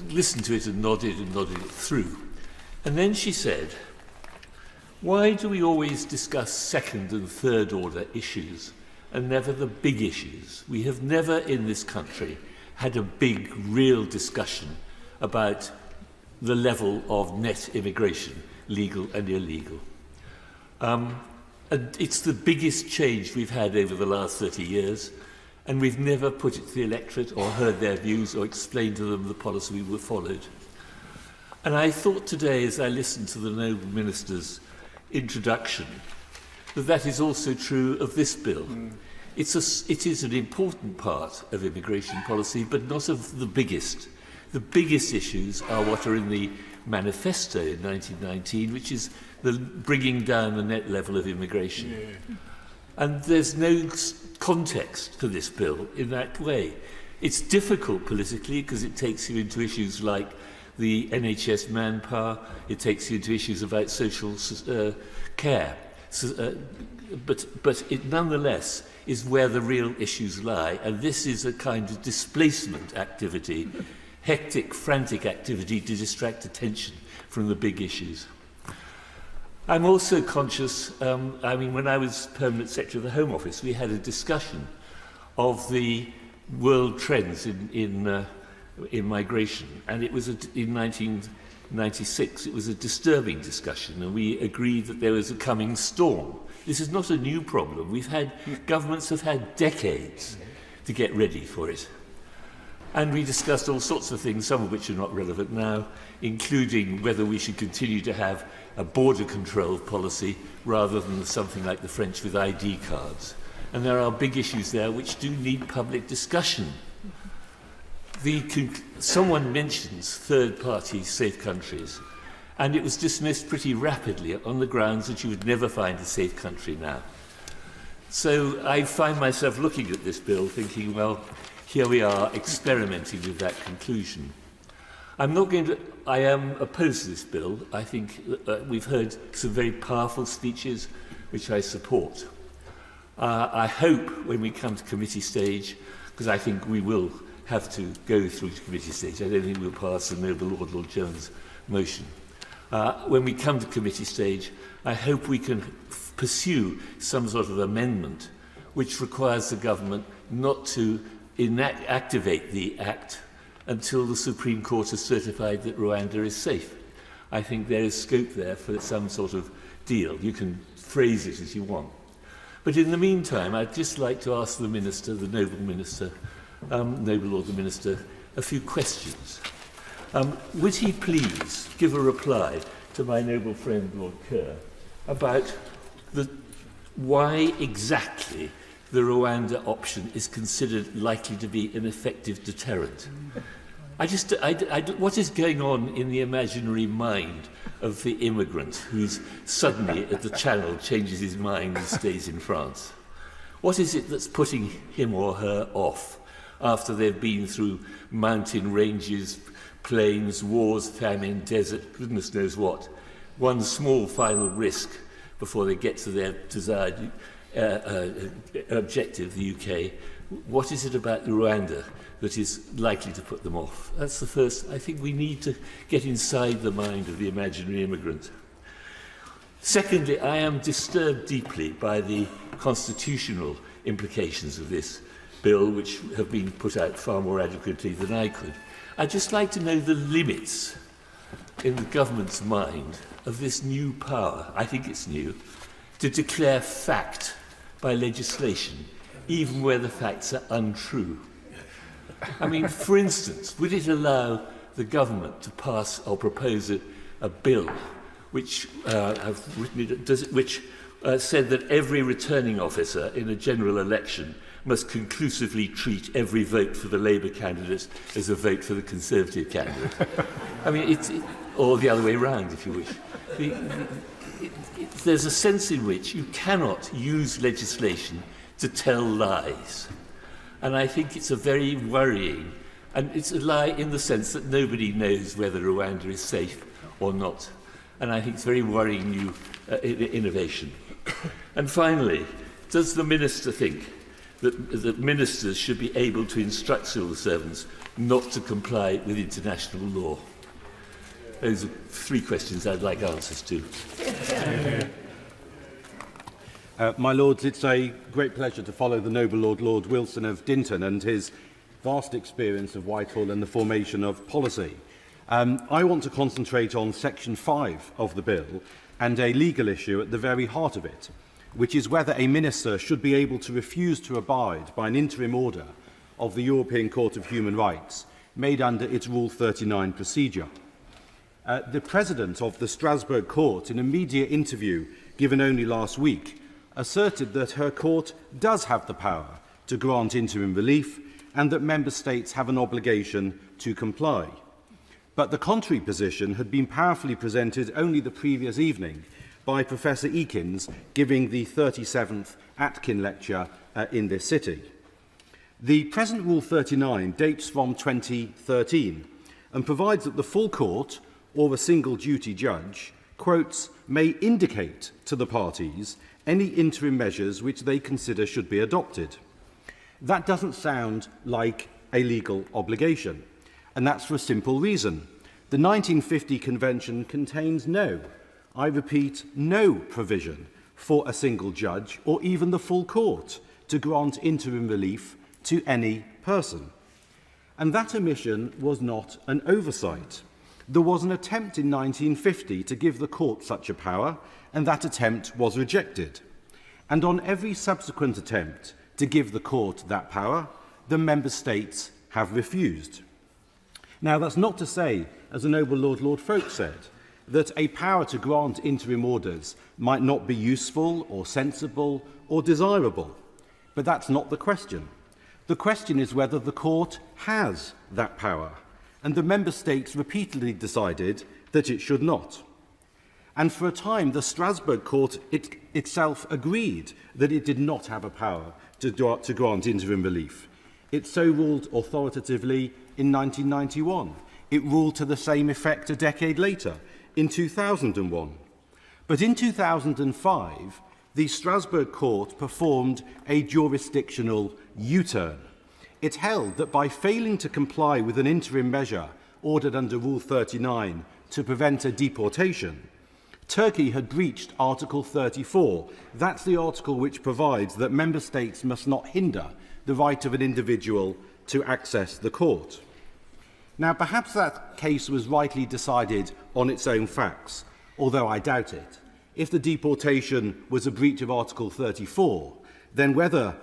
listened to it and nodded it through. And then she said, why do we always discuss second and third order issues and never the big issues? We have never in this country had a big, real discussion about the level of net immigration, legal and illegal. And it's the biggest change we've had over the last 30 years, and we've never put it to the electorate or heard their views or explained to them the policy we followed. And I thought today, as I listened to the Noble Minister's introduction, that is also true of this bill. It is an important part of immigration policy, but not of the biggest. The biggest issues are what are in the manifesto in 1919, which is the bringing down the net level of immigration. Yeah. And there's no context for this bill in that way. It's difficult politically because it takes you into issues like the NHS manpower, it takes you into issues about social care. But it nonetheless is where the real issues lie, and this is a kind of displacement activity, hectic, frantic activity to distract attention from the big issues. I'm also conscious, when I was Permanent Secretary of the Home Office, we had a discussion of the world trends in migration, and it was in 1996. It was a disturbing discussion, and we agreed that there was a coming storm. This is not a new problem. Governments have had decades to get ready for it. And we discussed all sorts of things, some of which are not relevant now, including whether we should continue to have a border control policy rather than something like the French with ID cards. And there are big issues there which do need public discussion. Someone mentions third-party safe countries, and it was dismissed pretty rapidly on the grounds that you would never find a safe country now. So I find myself looking at this bill thinking, well, here we are experimenting with that conclusion. I am opposed to this bill. I think we've heard some very powerful speeches, which I support. I hope when we come to committee stage, because I think we will have to go through to committee stage, I don't think we'll pass the Noble Lord Jones motion. When we come to committee stage, I hope we can pursue some sort of amendment which requires the government not to activate the Act until the Supreme Court has certified that Rwanda is safe. I think there is scope there for some sort of deal. You can phrase it as you want. But in the meantime, I'd just like to ask the Minister, the Noble Minister, Noble Lord the Minister, a few questions. Would he please give a reply to my noble friend Lord Kerr about why exactly the Rwanda option is considered likely to be an effective deterrent? What is going on in the imaginary mind of the immigrant who's suddenly at the Channel changes his mind and stays in France? What is it that's putting him or her off after they've been through mountain ranges, plains, wars, famine, desert, goodness knows what? One small final risk before they get to their desired objective, the UK. What is it about Rwanda that is likely to put them off? That's the first. I think we need to get inside the mind of the imaginary immigrant. Secondly, I am disturbed deeply by the constitutional implications of this bill, which have been put out far more adequately than I could. I'd just like to know the limits in the government's mind of this new power, I think it's new, to declare fact by legislation, even where the facts are untrue. I mean, for instance, would it allow the government to pass or propose a bill which said that every returning officer in a general election must conclusively treat every vote for the Labour candidate as a vote for the Conservative candidate? I mean, or the other way around, if you wish. There's a sense in which you cannot use legislation to tell lies. And I think it's a very worrying, and it's a lie in the sense that nobody knows whether Rwanda is safe or not. And I think it's very worrying new innovation. And finally, does the Minister think that ministers should be able to instruct civil servants not to comply with international law? Those are three questions I'd like answers to. My Lords, it's a great pleasure to follow the noble Lord Wilson of Dinton and his vast experience of Whitehall and the formation of policy. I want to concentrate on Section 5 of the bill and a legal issue at the very heart of it, which is whether a minister should be able to refuse to abide by an interim order of the European Court of Human Rights made under its Rule 39 procedure. The President of the Strasbourg Court, in a media interview given only last week, asserted that her court does have the power to grant interim relief and that Member States have an obligation to comply. But the contrary position had been powerfully presented only the previous evening by Professor Eakins giving the 37th Atkin Lecture in this city. The present Rule 39 dates from 2013 and provides that the full court or a single duty judge, quotes, may indicate to the parties any interim measures which they consider should be adopted. That doesn't sound like a legal obligation, and that's for a simple reason. The 1950 Convention contains no, I repeat, no provision for a single judge or even the full court to grant interim relief to any person. And that omission was not an oversight. There was an attempt in 1950 to give the court such a power, and that attempt was rejected. And on every subsequent attempt to give the court that power, the Member States have refused. Now, that's not to say, as the noble Lord Folk said, that a power to grant interim orders might not be useful or sensible or desirable. But that's not the question. The question is whether the court has that power, and the Member States repeatedly decided that it should not. And for a time, the Strasbourg Court itself agreed that it did not have a power to grant interim relief. It so ruled authoritatively in 1991. It ruled to the same effect a decade later, in 2001. But in 2005, the Strasbourg Court performed a jurisdictional U-turn. It held that by failing to comply with an interim measure ordered under Rule 39 to prevent a deportation, Turkey had breached Article 34. That's the article which provides that Member States must not hinder the right of an individual to access the court. Now, perhaps that case was rightly decided on its own facts, although I doubt it. If the deportation was a breach of Article 34, then whether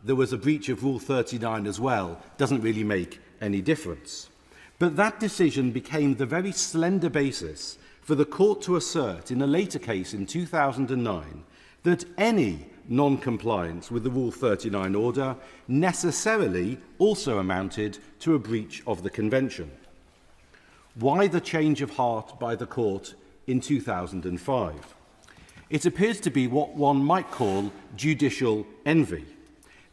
there was a breach of Rule 39 as well doesn't really make any difference. But that decision became the very slender basis for the court to assert in a later case in 2009 that any non-compliance with the Rule 39 order necessarily also amounted to a breach of the Convention. Why the change of heart by the court in 2005? It appears to be what one might call judicial envy.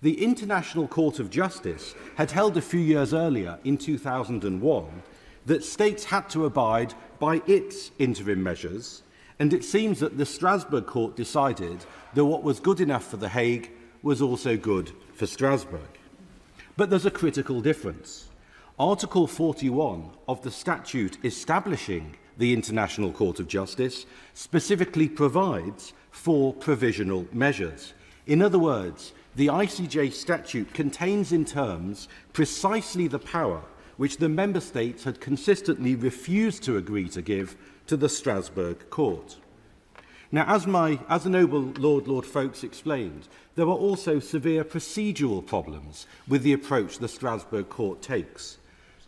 The International Court of Justice had held a few years earlier, in 2001, that states had to abide by its interim measures, and it seems that the Strasbourg Court decided that what was good enough for The Hague was also good for Strasbourg. But there's a critical difference. Article 41 of the statute establishing the International Court of Justice specifically provides for provisional measures. In other words, the ICJ statute contains in terms precisely the power which the Member States had consistently refused to agree to give to the Strasbourg Court. Now, as the noble Lord Folks explained, there are also severe procedural problems with the approach the Strasbourg Court takes.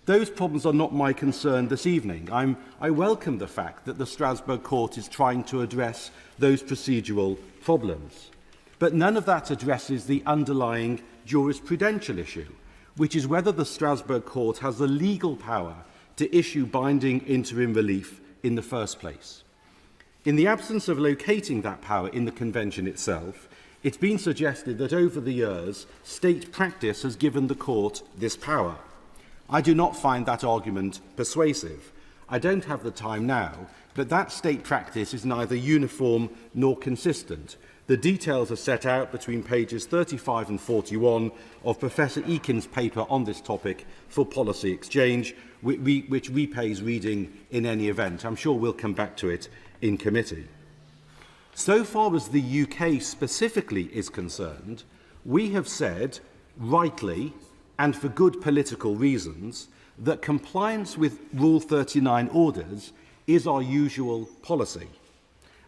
Those problems are not my concern this evening. I welcome the fact that the Strasbourg Court is trying to address those procedural problems. But none of that addresses the underlying jurisprudential issue, which is whether the Strasbourg Court has the legal power to issue binding interim relief in the first place. In the absence of locating that power in the Convention itself, it's been suggested that over the years, state practice has given the court this power. I do not find that argument persuasive. I don't have the time now, but that state practice is neither uniform nor consistent. The details are set out between pages 35 and 41 of Professor Eakin's paper on this topic for Policy Exchange, which repays reading in any event. I'm sure we'll come back to it in committee. So far as the UK specifically is concerned, we have said, rightly and for good political reasons, that compliance with Rule 39 orders is our usual policy,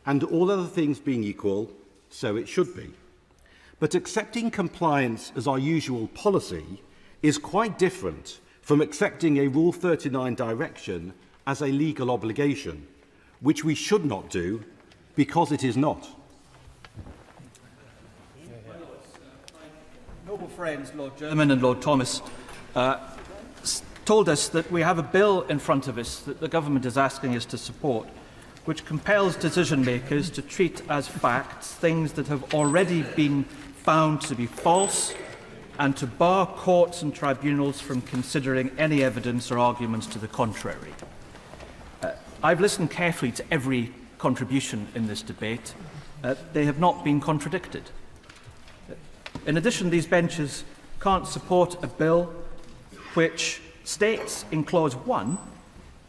and all other things being equal, so it should be. But accepting compliance as our usual policy is quite different from accepting a Rule 39 direction as a legal obligation, which we should not do because it is not. Noble friends, Lord Jermyn and Lord Thomas, told us that we have a bill in front of us that the government is asking us to support, which compels decision makers to treat as facts things that have already been found to be false, and to bar courts and tribunals from considering any evidence or arguments to the contrary. I've listened carefully to every contribution in this debate. They have not been contradicted. In addition, these benches can't support a bill which states in Clause 1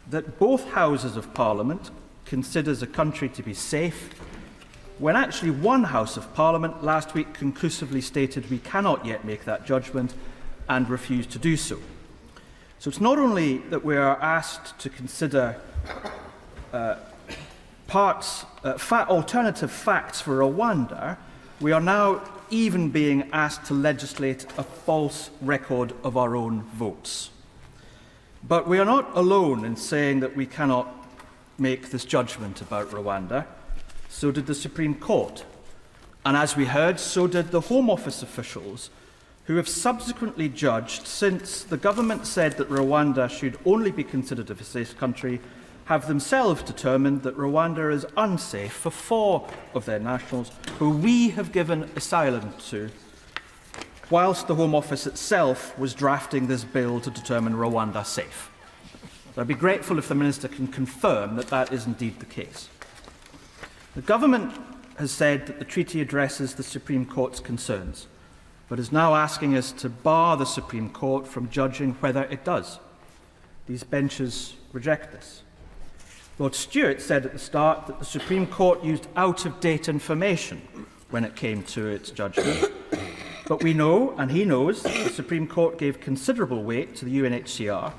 that both Houses of Parliament considers a country to be safe, when actually one House of Parliament last week conclusively stated we cannot yet make that judgment and refused to do so. So it's not only that we are asked to consider alternative facts for Rwanda, we are now even being asked to legislate a false record of our own votes. But we are not alone in saying that we cannot make this judgment about Rwanda. So did the Supreme Court. And as we heard, so did the Home Office officials, who have subsequently judged, since the government said that Rwanda should only be considered a safe country, have themselves determined that Rwanda is unsafe for 4 of their nationals who we have given asylum to, whilst the Home Office itself was drafting this bill to determine Rwanda safe. So I'd be grateful if the Minister can confirm that that is indeed the case. The government has said that the treaty addresses the Supreme Court's concerns, but is now asking us to bar the Supreme Court from judging whether it does. These benches reject this. Lord Stewart said at the start that the Supreme Court used out-of-date information when it came to its judgment. But we know, and he knows, the Supreme Court gave considerable weight to the UNHCR,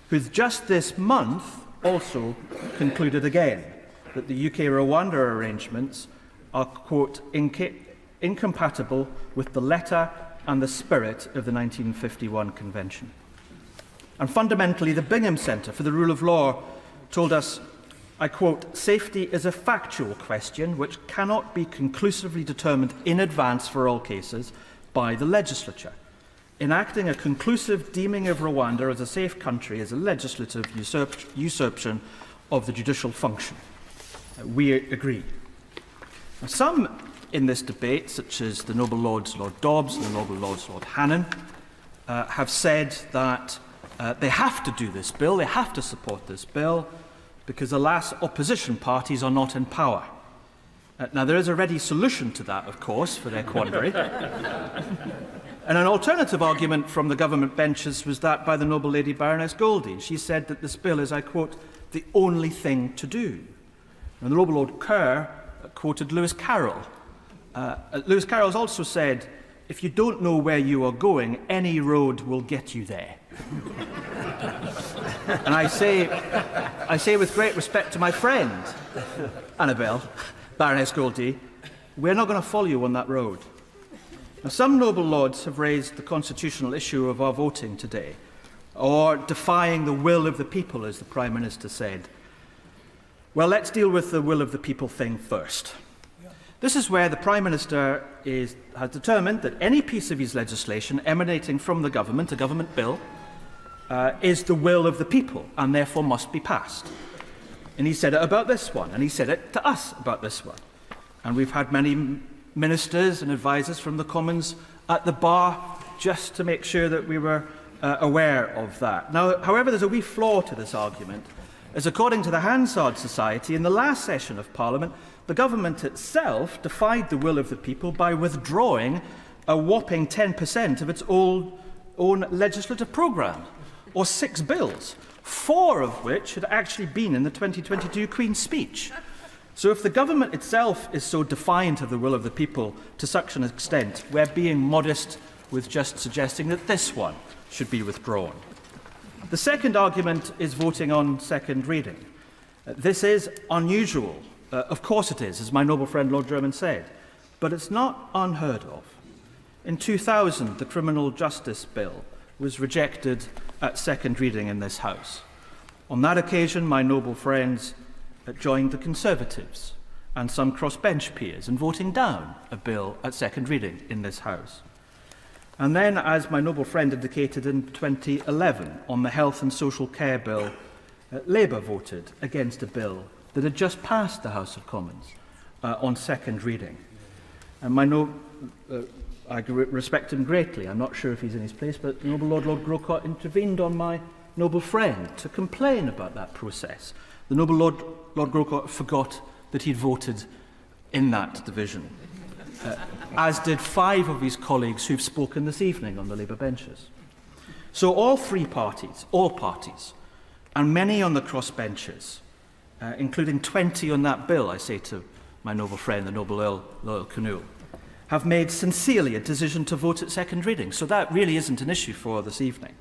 who just this month also concluded again that the UK-Rwanda arrangements are, quote, incompatible with the letter and the spirit of the 1951 Convention. And fundamentally, the Bingham Centre for the Rule of Law told us, I quote, safety is a factual question which cannot be conclusively determined in advance for all cases by the legislature. Enacting a conclusive deeming of Rwanda as a safe country is a legislative usurpation of the judicial function. We agree. Now, some in this debate, such as the Noble Lords Lord Dobbs and the Noble Lords Lord Hannon, have said that they have to do this bill, they have to support this bill, because, alas, opposition parties are not in power. Now, there is a ready solution to that, of course, for their quandary. And an alternative argument from the government benches was that by the Noble Lady Baroness Goldie. She said that this bill is, I quote, the only thing to do. And the Noble Lord Kerr quoted Lewis Carroll. Lewis Carroll has also said, if you don't know where you are going, any road will get you there. And I say with great respect to my friend, Annabel, Baroness Goldie, we're not going to follow you on that road. Now, some noble lords have raised the constitutional issue of our voting today, or defying the will of the people, as the Prime Minister said. Well, let's deal with the will of the people thing first. This is where the Prime Minister has determined that any piece of his legislation emanating from the government, a government bill, is the will of the people and therefore must be passed. And he said it about this one, and he said it to us about this one. And we've had many ministers and advisers from the Commons at the bar just to make sure that we were aware of that. Now, however, there's a wee flaw to this argument. as according to the Hansard Society, in the last session of Parliament, the government itself defied the will of the people by withdrawing a whopping 10% of its own legislative programme, or 6 bills, 4 of which had actually been in the 2022 Queen's Speech. So if the government itself is so defiant of the will of the people to such an extent, we're being modest with just suggesting that this one should be withdrawn. The second argument is voting on second reading. This is unusual. Of course it is, as my noble friend Lord Jermyn said, but it's not unheard of. In 2000, the Criminal Justice Bill was rejected at second reading in this House. On that occasion, my noble friends joined the Conservatives and some crossbench peers in voting down a bill at second reading in this House. And then, as my noble friend indicated in 2011, on the Health and Social Care Bill, Labour voted against a bill that had just passed the House of Commons on second reading. And I respect him greatly. I'm not sure if he's in his place, but the noble Lord Grocott intervened on my noble friend to complain about that process. The noble Lord Grocott forgot that he'd voted in that division, as did 5 of his colleagues who've spoken this evening on the Labour benches. So all parties, and many on the crossbenches, including 20 on that bill, I say to my noble friend, the noble Earl Canoe, have made sincerely a decision to vote at second reading. So that really isn't an issue for this evening.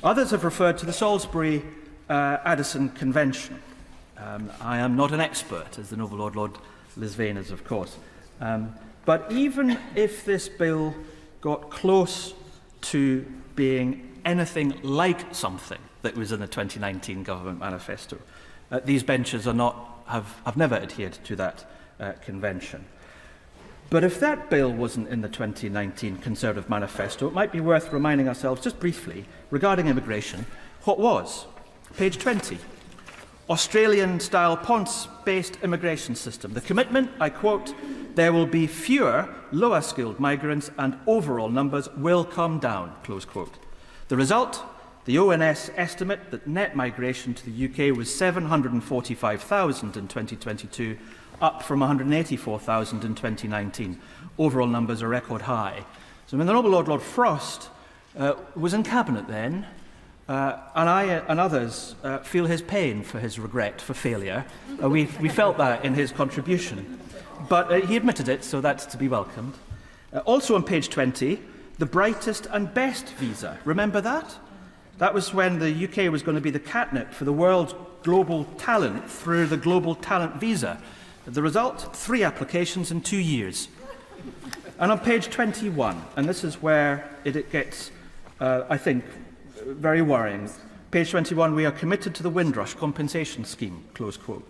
Others have referred to the Salisbury-Addison Convention. I am not an expert, as the noble Lord Lisvane is, of course. But even if this bill got close to being anything like something that was in the 2019 Government Manifesto, these benches have never adhered to that convention. But if that bill wasn't in the 2019 Conservative Manifesto, it might be worth reminding ourselves just briefly, regarding immigration, what was. Page 20. Australian-style Ponce-based immigration system. The commitment, I quote, there will be fewer lower-skilled migrants and overall numbers will come down, close quote. The result? The ONS estimate that net migration to the UK was 745,000 in 2022, up from 184,000 in 2019. Overall numbers are record high. So when the noble Lord Frost was in Cabinet then, and I and others feel his pain for his regret for failure. We felt that in his contribution. But he admitted it, so that's to be welcomed. Also on page 20, the brightest and best visa. Remember that? That was when the UK was going to be the catnip for the world's global talent through the global talent visa. The result, 3 applications in 2 years. And on page 21, and this is where it gets, I think, very worrying. Page 21, we are committed to the Windrush compensation scheme, close quote.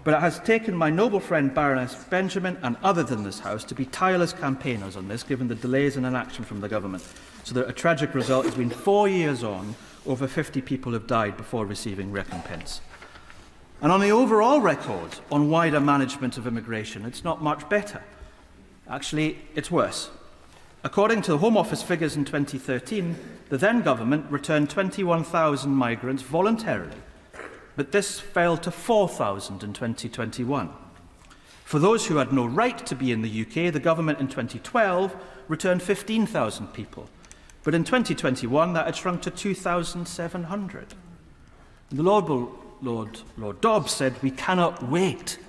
But it has taken my noble friend Baroness Benjamin and others in this House to be tireless campaigners on this, given the delays in inaction from the government. So that a tragic result has been 4 years on, over 50 people have died before receiving recompense. And on the overall record on wider management of immigration, it's not much better. Actually, it's worse. According to the Home Office figures in 2013, the then government returned 21,000 migrants voluntarily, but this fell to 4,000 in 2021. For those who had no right to be in the UK, the government in 2012 returned 15,000 people, but in 2021 that had shrunk to 2,700. The Lord Dobbs said, we cannot wait.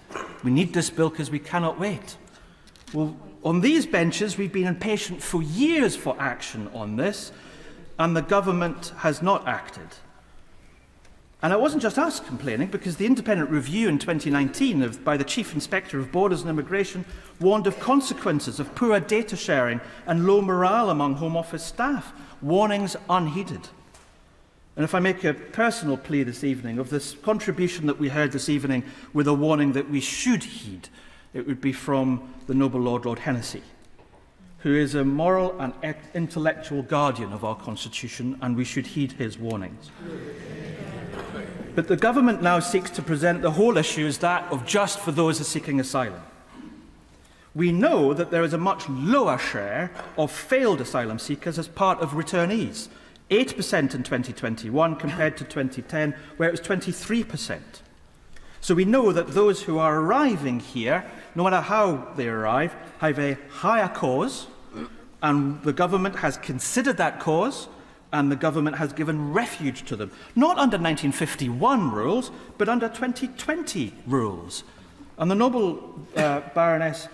We need this bill because we cannot wait. Well, on these benches, we've been impatient for years for action on this, and the government has not acted. And it wasn't just us complaining, because the independent review in 2019 by the Chief Inspector of Borders and Immigration warned of consequences of poor data sharing and low morale among Home Office staff. Warnings unheeded. And if I make a personal plea this evening of this contribution that we heard this evening with a warning that we should heed, it would be from the noble Lord Hennessy, who is a moral and intellectual guardian of our Constitution, and we should heed his warnings. But the government now seeks to present the whole issue as that of just for those seeking asylum. We know that there is a much lower share of failed asylum seekers as part of returnees. 8% in 2021 compared to 2010, where it was 23%. So we know that those who are arriving here, no matter how they arrive, have a higher cause, and the government has considered that cause, and the government has given refuge to them. Not under 1951 rules, but under 2020 rules. And the noble Baroness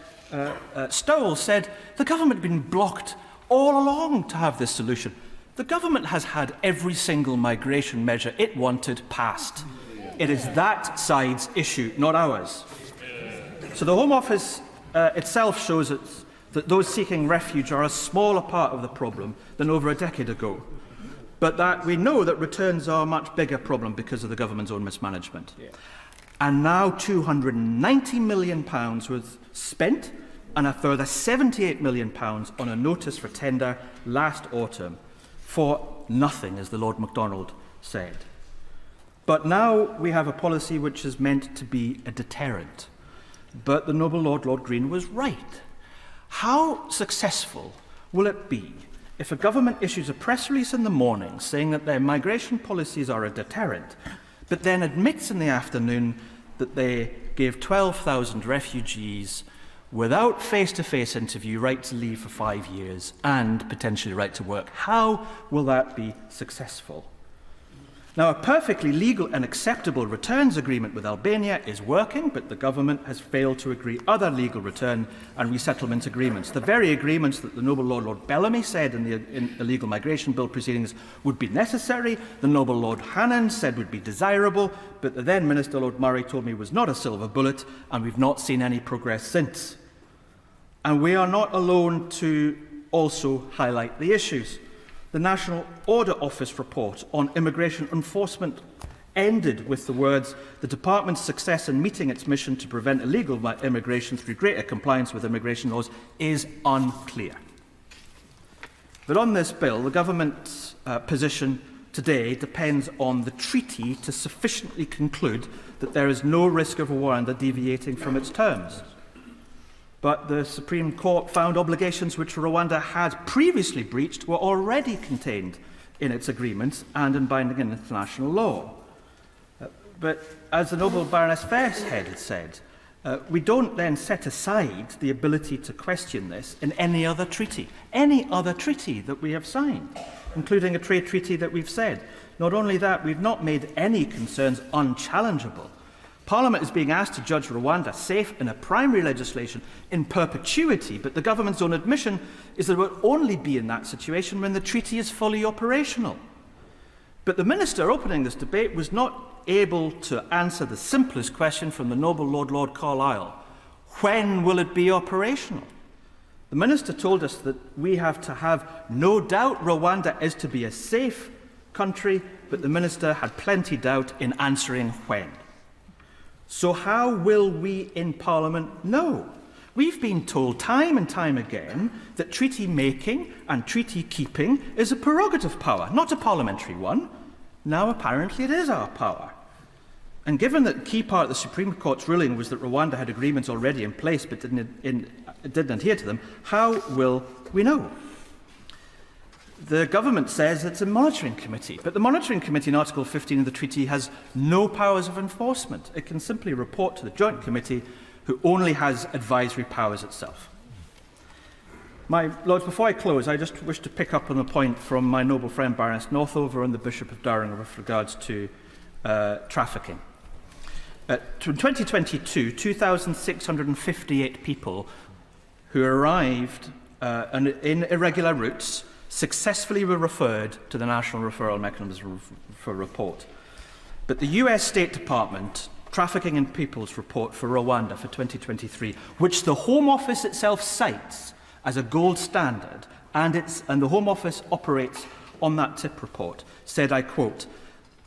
Stowell said the government had been blocked all along to have this solution. The government has had every single migration measure it wanted passed. It is that side's issue, not ours. So the Home Office itself shows us that those seeking refuge are a smaller part of the problem than over a decade ago. But that we know that returns are a much bigger problem because of the government's own mismanagement. Yeah. And now £290 million was spent, and a further £78 million on a notice for tender last autumn for nothing, as the Lord MacDonald said. But now we have a policy which is meant to be a deterrent. But the noble Lord Green was right. How successful will it be if a government issues a press release in the morning saying that their migration policies are a deterrent, but then admits in the afternoon that they gave 12,000 refugees without face-to-face interview right to leave for 5 years and potentially right to work? How will that be successful? Now, a perfectly legal and acceptable returns agreement with Albania is working, but the government has failed to agree other legal return and resettlement agreements. The very agreements that the noble Lord Bellamy said in the illegal migration bill proceedings would be necessary, the noble Lord Hannan said would be desirable, but the then Minister Lord Murray told me was not a silver bullet, and we've not seen any progress since. And we are not alone to also highlight the issues. The National Order Office report on immigration enforcement ended with the words, "The Department's success in meeting its mission to prevent illegal immigration through greater compliance with immigration laws is unclear." But on this bill, the government's position today depends on the treaty to sufficiently conclude that there is no risk of Rwanda deviating from its terms. But the Supreme Court found obligations which Rwanda had previously breached were already contained in its agreements and in binding international law. But as the noble Baroness Fairhead had said, we don't then set aside the ability to question this in any other treaty that we have signed, including a trade treaty that we've said. Not only that, we've not made any concerns unchallengeable. Parliament is being asked to judge Rwanda safe in a primary legislation in perpetuity, but the government's own admission is that it will only be in that situation when the treaty is fully operational. But the Minister opening this debate was not able to answer the simplest question from the noble Lord Carlisle. When will it be operational? The Minister told us that we have to have no doubt Rwanda is to be a safe country, but the Minister had plenty doubt in answering when. So how will we in Parliament know? We've been told time and time again that treaty making and treaty keeping is a prerogative power, not a parliamentary one. Now apparently it is our power. And given that a key part of the Supreme Court's ruling was that Rwanda had agreements already in place but didn't adhere to them, how will we know? The government says it's a monitoring committee, but the monitoring committee in Article 15 of the treaty has no powers of enforcement. It can simply report to the joint committee, who only has advisory powers itself. My Lords, before I close, I just wish to pick up on a point from my noble friend Baroness Northover and the Bishop of Durham with regards to trafficking. In 2022, 2,658 people who arrived in irregular routes successfully were referred to the National Referral Mechanism for report. But the US State Department Trafficking in Peoples report for Rwanda for 2023, which the Home Office itself cites as a gold standard, and the Home Office operates on that TIP report, said, I quote,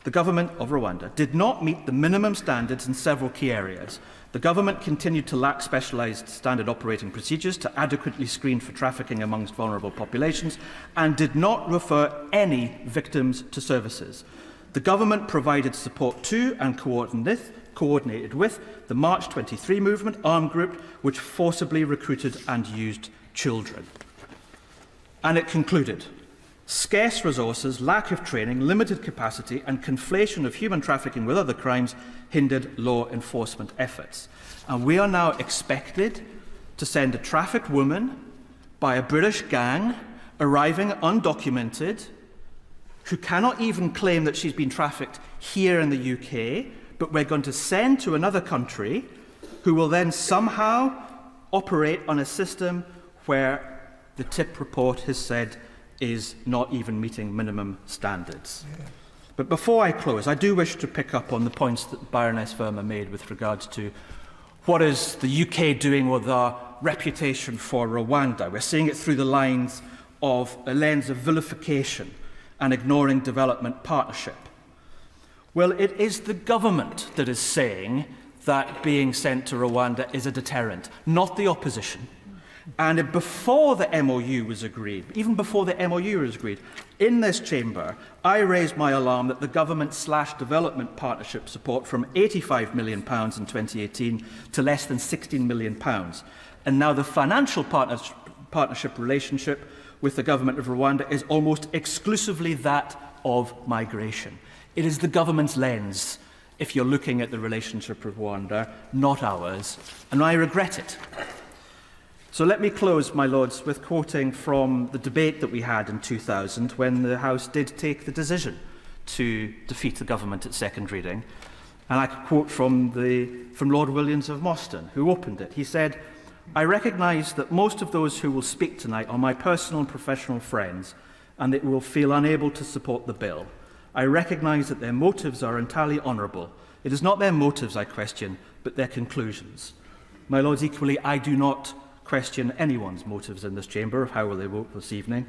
"The government of Rwanda did not meet the minimum standards in several key areas. The government continued to lack specialised standard operating procedures to adequately screen for trafficking amongst vulnerable populations and did not refer any victims to services. The government provided support to and coordinated with the March 23 movement armed group which forcibly recruited and used children." And it concluded, Scarce resources, lack of training, limited capacity, and conflation of human trafficking with other crimes hindered law enforcement efforts. And we are now expected to send a trafficked woman by a British gang arriving undocumented, who cannot even claim that she's been trafficked here in the UK, but we're going to send to another country, who will then somehow operate on a system where the TIP report has said is not even meeting minimum standards. But before I close, I do wish to pick up on the points that Baroness Verma made with regards to what is the UK doing with our reputation for Rwanda. We're seeing it through the lens of vilification and ignoring development partnership. Well, it is the government that is saying that being sent to Rwanda is a deterrent, not the opposition. And before the MOU was agreed, even before the MOU was agreed, in this chamber, I raised my alarm that the government/development partnership support from £85 million in 2018 to less than £16 million. And now the financial partnership relationship with the government of Rwanda is almost exclusively that of migration. It is the government's lens, if you're looking at the relationship with Rwanda, not ours, and I regret it. So let me close, my lords, with quoting from the debate that we had in 2000 when the House did take the decision to defeat the government at second reading. And I could quote from Lord Williams of Moston, who opened it. He said, "I recognise that most of those who will speak tonight are my personal and professional friends, and that will feel unable to support the bill. I recognise that their motives are entirely honourable. It is not their motives I question, but their conclusions." My lords, equally, I do not question anyone's motives in this chamber of how will they vote this evening,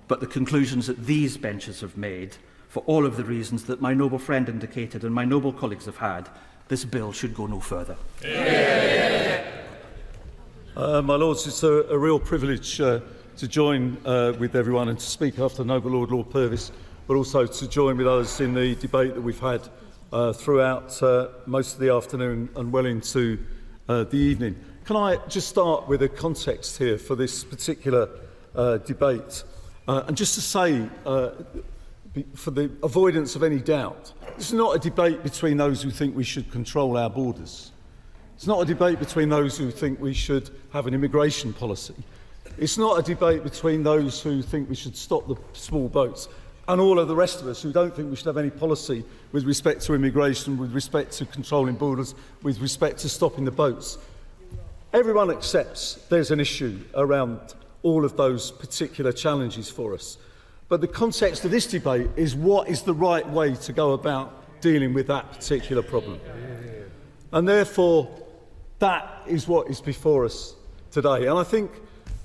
but the conclusions that these benches have made, for all of the reasons that my noble friend indicated and my noble colleagues have had, this bill should go no further. My lords, it's a real privilege to join with everyone and to speak after Noble Lord Purvis, but also to join with others in the debate that we've had throughout most of the afternoon and well into the evening. Can I just start with a context here for this particular debate? And just to say, for the avoidance of any doubt, this is not a debate between those who think we should control our borders. It's not a debate between those who think we should have an immigration policy. It's not a debate between those who think we should stop the small boats and all of the rest of us who don't think we should have any policy with respect to immigration, with respect to controlling borders, with respect to stopping the boats. Everyone accepts there's an issue around all of those particular challenges for us. But the context of this debate is what is the right way to go about dealing with that particular problem. And therefore, that is what is before us today. And I think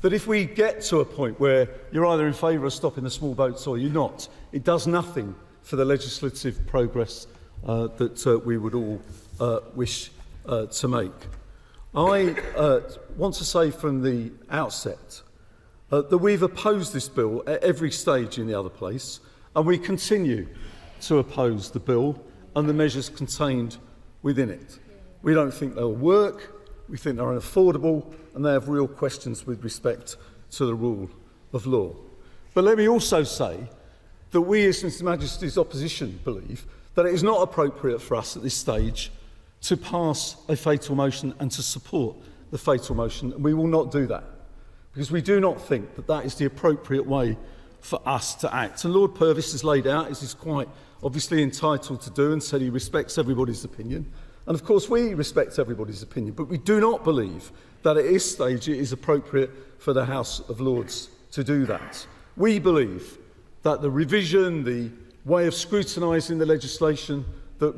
that if we get to a point where you're either in favour of stopping the small boats or you're not, it does nothing for the legislative progress that we would all wish to make. I want to say from the outset that we've opposed this bill at every stage in the other place, and we continue to oppose the bill and the measures contained within it. We don't think they'll work, we think they're unaffordable, and they have real questions with respect to the rule of law. But let me also say that we, as His Majesty's opposition, believe that it is not appropriate for us at this stage to pass a fatal motion and to support the fatal motion, and we will not do that, because we do not think that that is the appropriate way for us to act. And Lord Purvis has laid out, as he's quite obviously entitled to do, and said he respects everybody's opinion. And of course we respect everybody's opinion, but we do not believe that at this stage it is appropriate for the House of Lords to do that. We believe that the revision, the way of scrutinising the legislation, that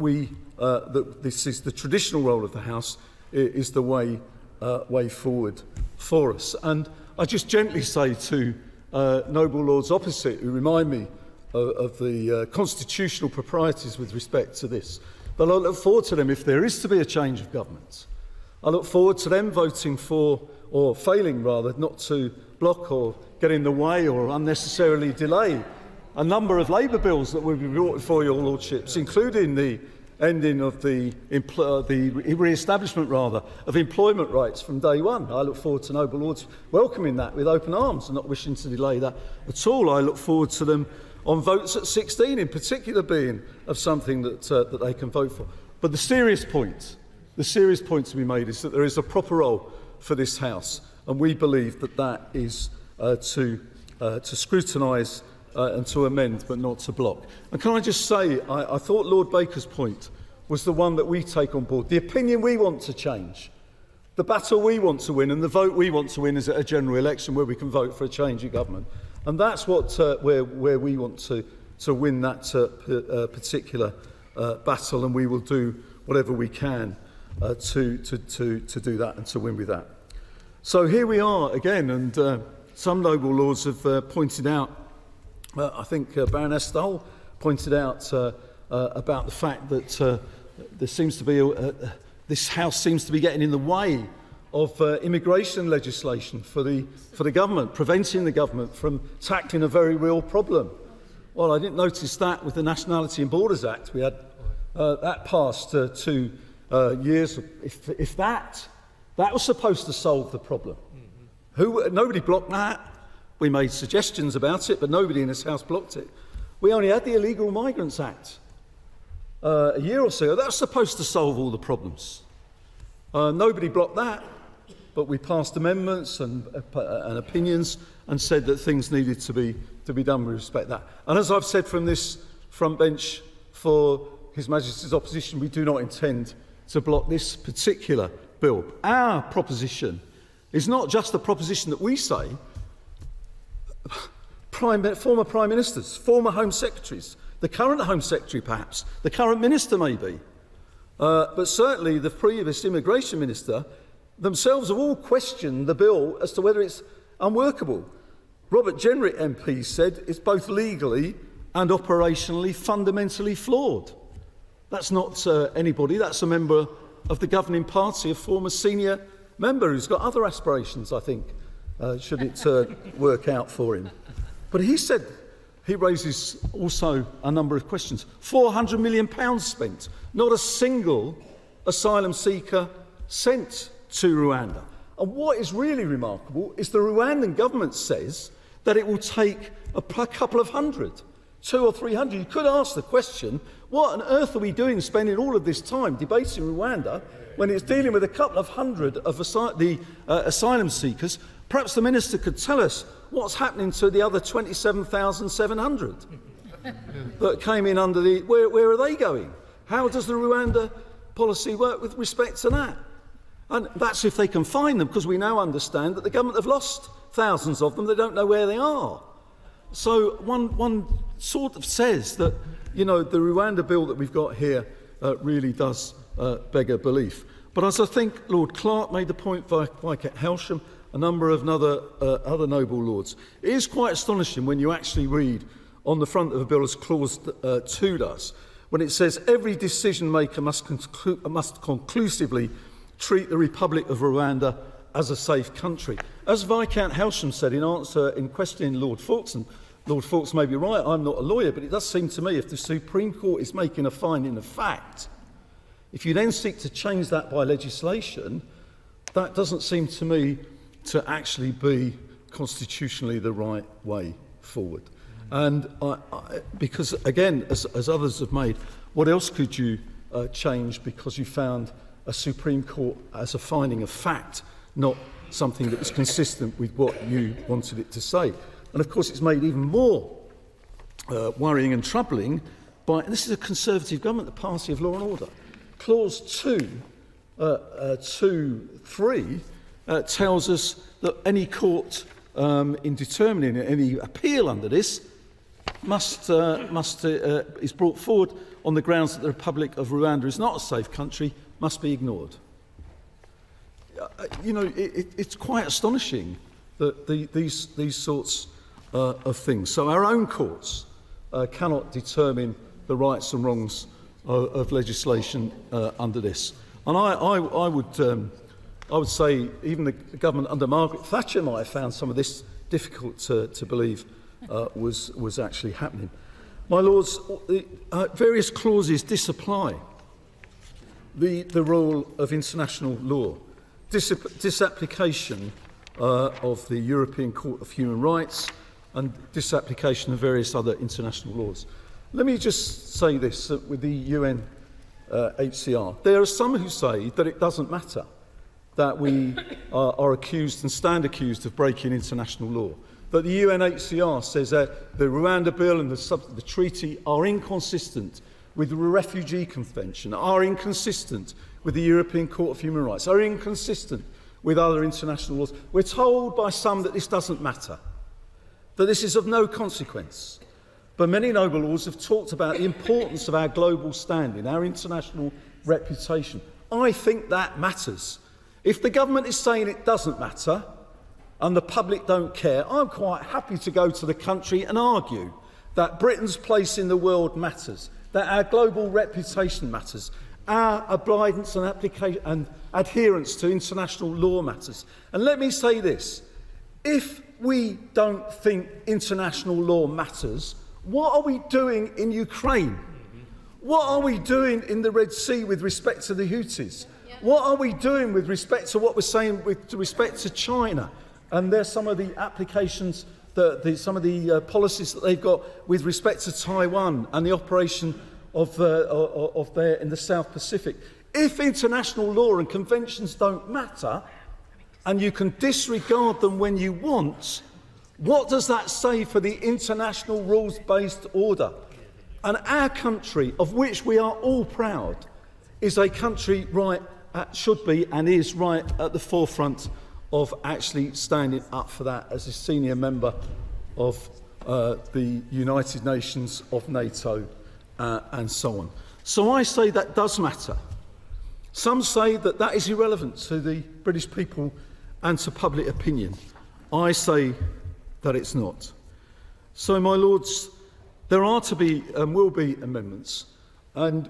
this is the traditional role of the House, is the way forward for us. And I just gently say to noble lords opposite, who remind me of the constitutional proprieties with respect to this, that I look forward to them, if there is to be a change of government, I look forward to them voting for, or failing rather, not to block or get in the way or unnecessarily delay a number of Labour bills that will be brought before your lordships, including the ending of the re-establishment, rather, of employment rights from day one. I look forward to noble lords welcoming that with open arms and not wishing to delay that at all. I look forward to them on votes at 16, in particular, being of something that they can vote for. But the serious point to be made is that there is a proper role for this House, and we believe that that is to scrutinise and to amend, but not to block. And can I just say, I thought Lord Baker's point was the one that we take on board. The opinion we want to change, the battle we want to win, and the vote we want to win is at a general election where we can vote for a change in government. And that's what where we want to win that particular battle, and we will do whatever we can to do that and to win with that. So here we are again, and some noble lords have pointed out, I think Baroness Stoll pointed out about the fact that there seems to be this House seems to be getting in the way of immigration legislation for the government, preventing the government from tackling a very real problem. Well, I didn't notice that with the Nationality and Borders Act. We had that passed 2 years. If that was supposed to solve the problem, nobody blocked that. We made suggestions about it, but nobody in this House blocked it. We only had the Illegal Migrants Act a year or so ago. That was supposed to solve all the problems. Nobody blocked that, but we passed amendments and opinions and said that things needed to be done with respect to that. And as I've said from this front bench for His Majesty's opposition, we do not intend to block this particular bill. Our proposition is not just the proposition that we say. Former Prime Ministers, former Home Secretaries, the current Home Secretary perhaps, the current Minister maybe, but certainly the previous Immigration Minister themselves have all questioned the bill as to whether it's unworkable. Robert Jenrick MP said it's both legally and operationally fundamentally flawed. That's not anybody, that's a member of the governing party, a former senior member who's got other aspirations, I think, should it work out for him. But he said, he raises also a number of questions. £400 million spent, not a single asylum seeker sent to Rwanda. And what is really remarkable is the Rwandan government says that it will take a couple of hundred, 200 or 300. You could ask the question, what on earth are we doing spending all of this time debating Rwanda when it's dealing with a couple of hundred of the asylum seekers? Perhaps the Minister could tell us what's happening to the other 27,700 that came in under the... Where are they going? How does the Rwanda policy work with respect to that? And that's if they can find them, because we now understand that the government have lost thousands of them. They don't know where they are. So one sort of says that, you know, the Rwanda bill that we've got here really does beg a belief. But as I think Lord Clark made the point, Viscount Helsham, a number of other noble lords, it is quite astonishing when you actually read on the front of the bill, as Clause 2 does, when it says every decision maker must conclusively treat the Republic of Rwanda as a safe country. As Viscount Helsham said in answer in questioning Lord Fawkes, and Lord Fawkes may be right, I'm not a lawyer, but it does seem to me if the Supreme Court is making a finding of fact, if you then seek to change that by legislation, that doesn't seem to me to actually be constitutionally the right way forward. And because, again, as others have made, what else could you change because you found a Supreme Court as a finding of fact, not something that was consistent with what you wanted it to say? And of course, it's made even more worrying and troubling by, this is a Conservative government, the party of law and order. Clause 2.3 tells us that any court in determining any appeal under this is brought forward on the grounds that the Republic of Rwanda is not a safe country, must be ignored. You know, it's quite astonishing that these sorts of things. So our own courts cannot determine the rights and wrongs of legislation under this. And I would say even the government under Margaret Thatcher might have found some of this difficult to believe was actually happening. My Lords, various clauses disapply the role of international law, disapplication of the European Court of Human Rights and disapplication of various other international laws. Let me just say this with the UNHCR. There are some who say that it doesn't matter that we are accused and stand accused of breaking international law, that the UNHCR says that the Rwanda Bill and the treaty are inconsistent with the Refugee Convention, are inconsistent with the European Court of Human Rights, are inconsistent with other international laws. We're told by some that this doesn't matter, that this is of no consequence. But many noble lords have talked about the importance of our global standing, our international reputation. I think that matters. If the government is saying it doesn't matter and the public don't care, I'm quite happy to go to the country and argue that Britain's place in the world matters, that our global reputation matters, our obedience and application and adherence to international law matters. And let me say this, if we don't think international law matters, what are we doing in Ukraine? What are we doing in the Red Sea with respect to the Houthis? What are we doing with respect to what we're saying with respect to China? And there's some of the applications, some of the policies that they've got with respect to Taiwan and the operation of there in the South Pacific. If international law and conventions don't matter, and you can disregard them when you want, what does that say for the international rules-based order? And our country, of which we are all proud, is a country should be and is right at the forefront of actually standing up for that as a senior member of the United Nations, of NATO, and so on. So I say that does matter. Some say that that is irrelevant to the British people and to public opinion. I say that it's not. So, my lords, there are to be and will be amendments, and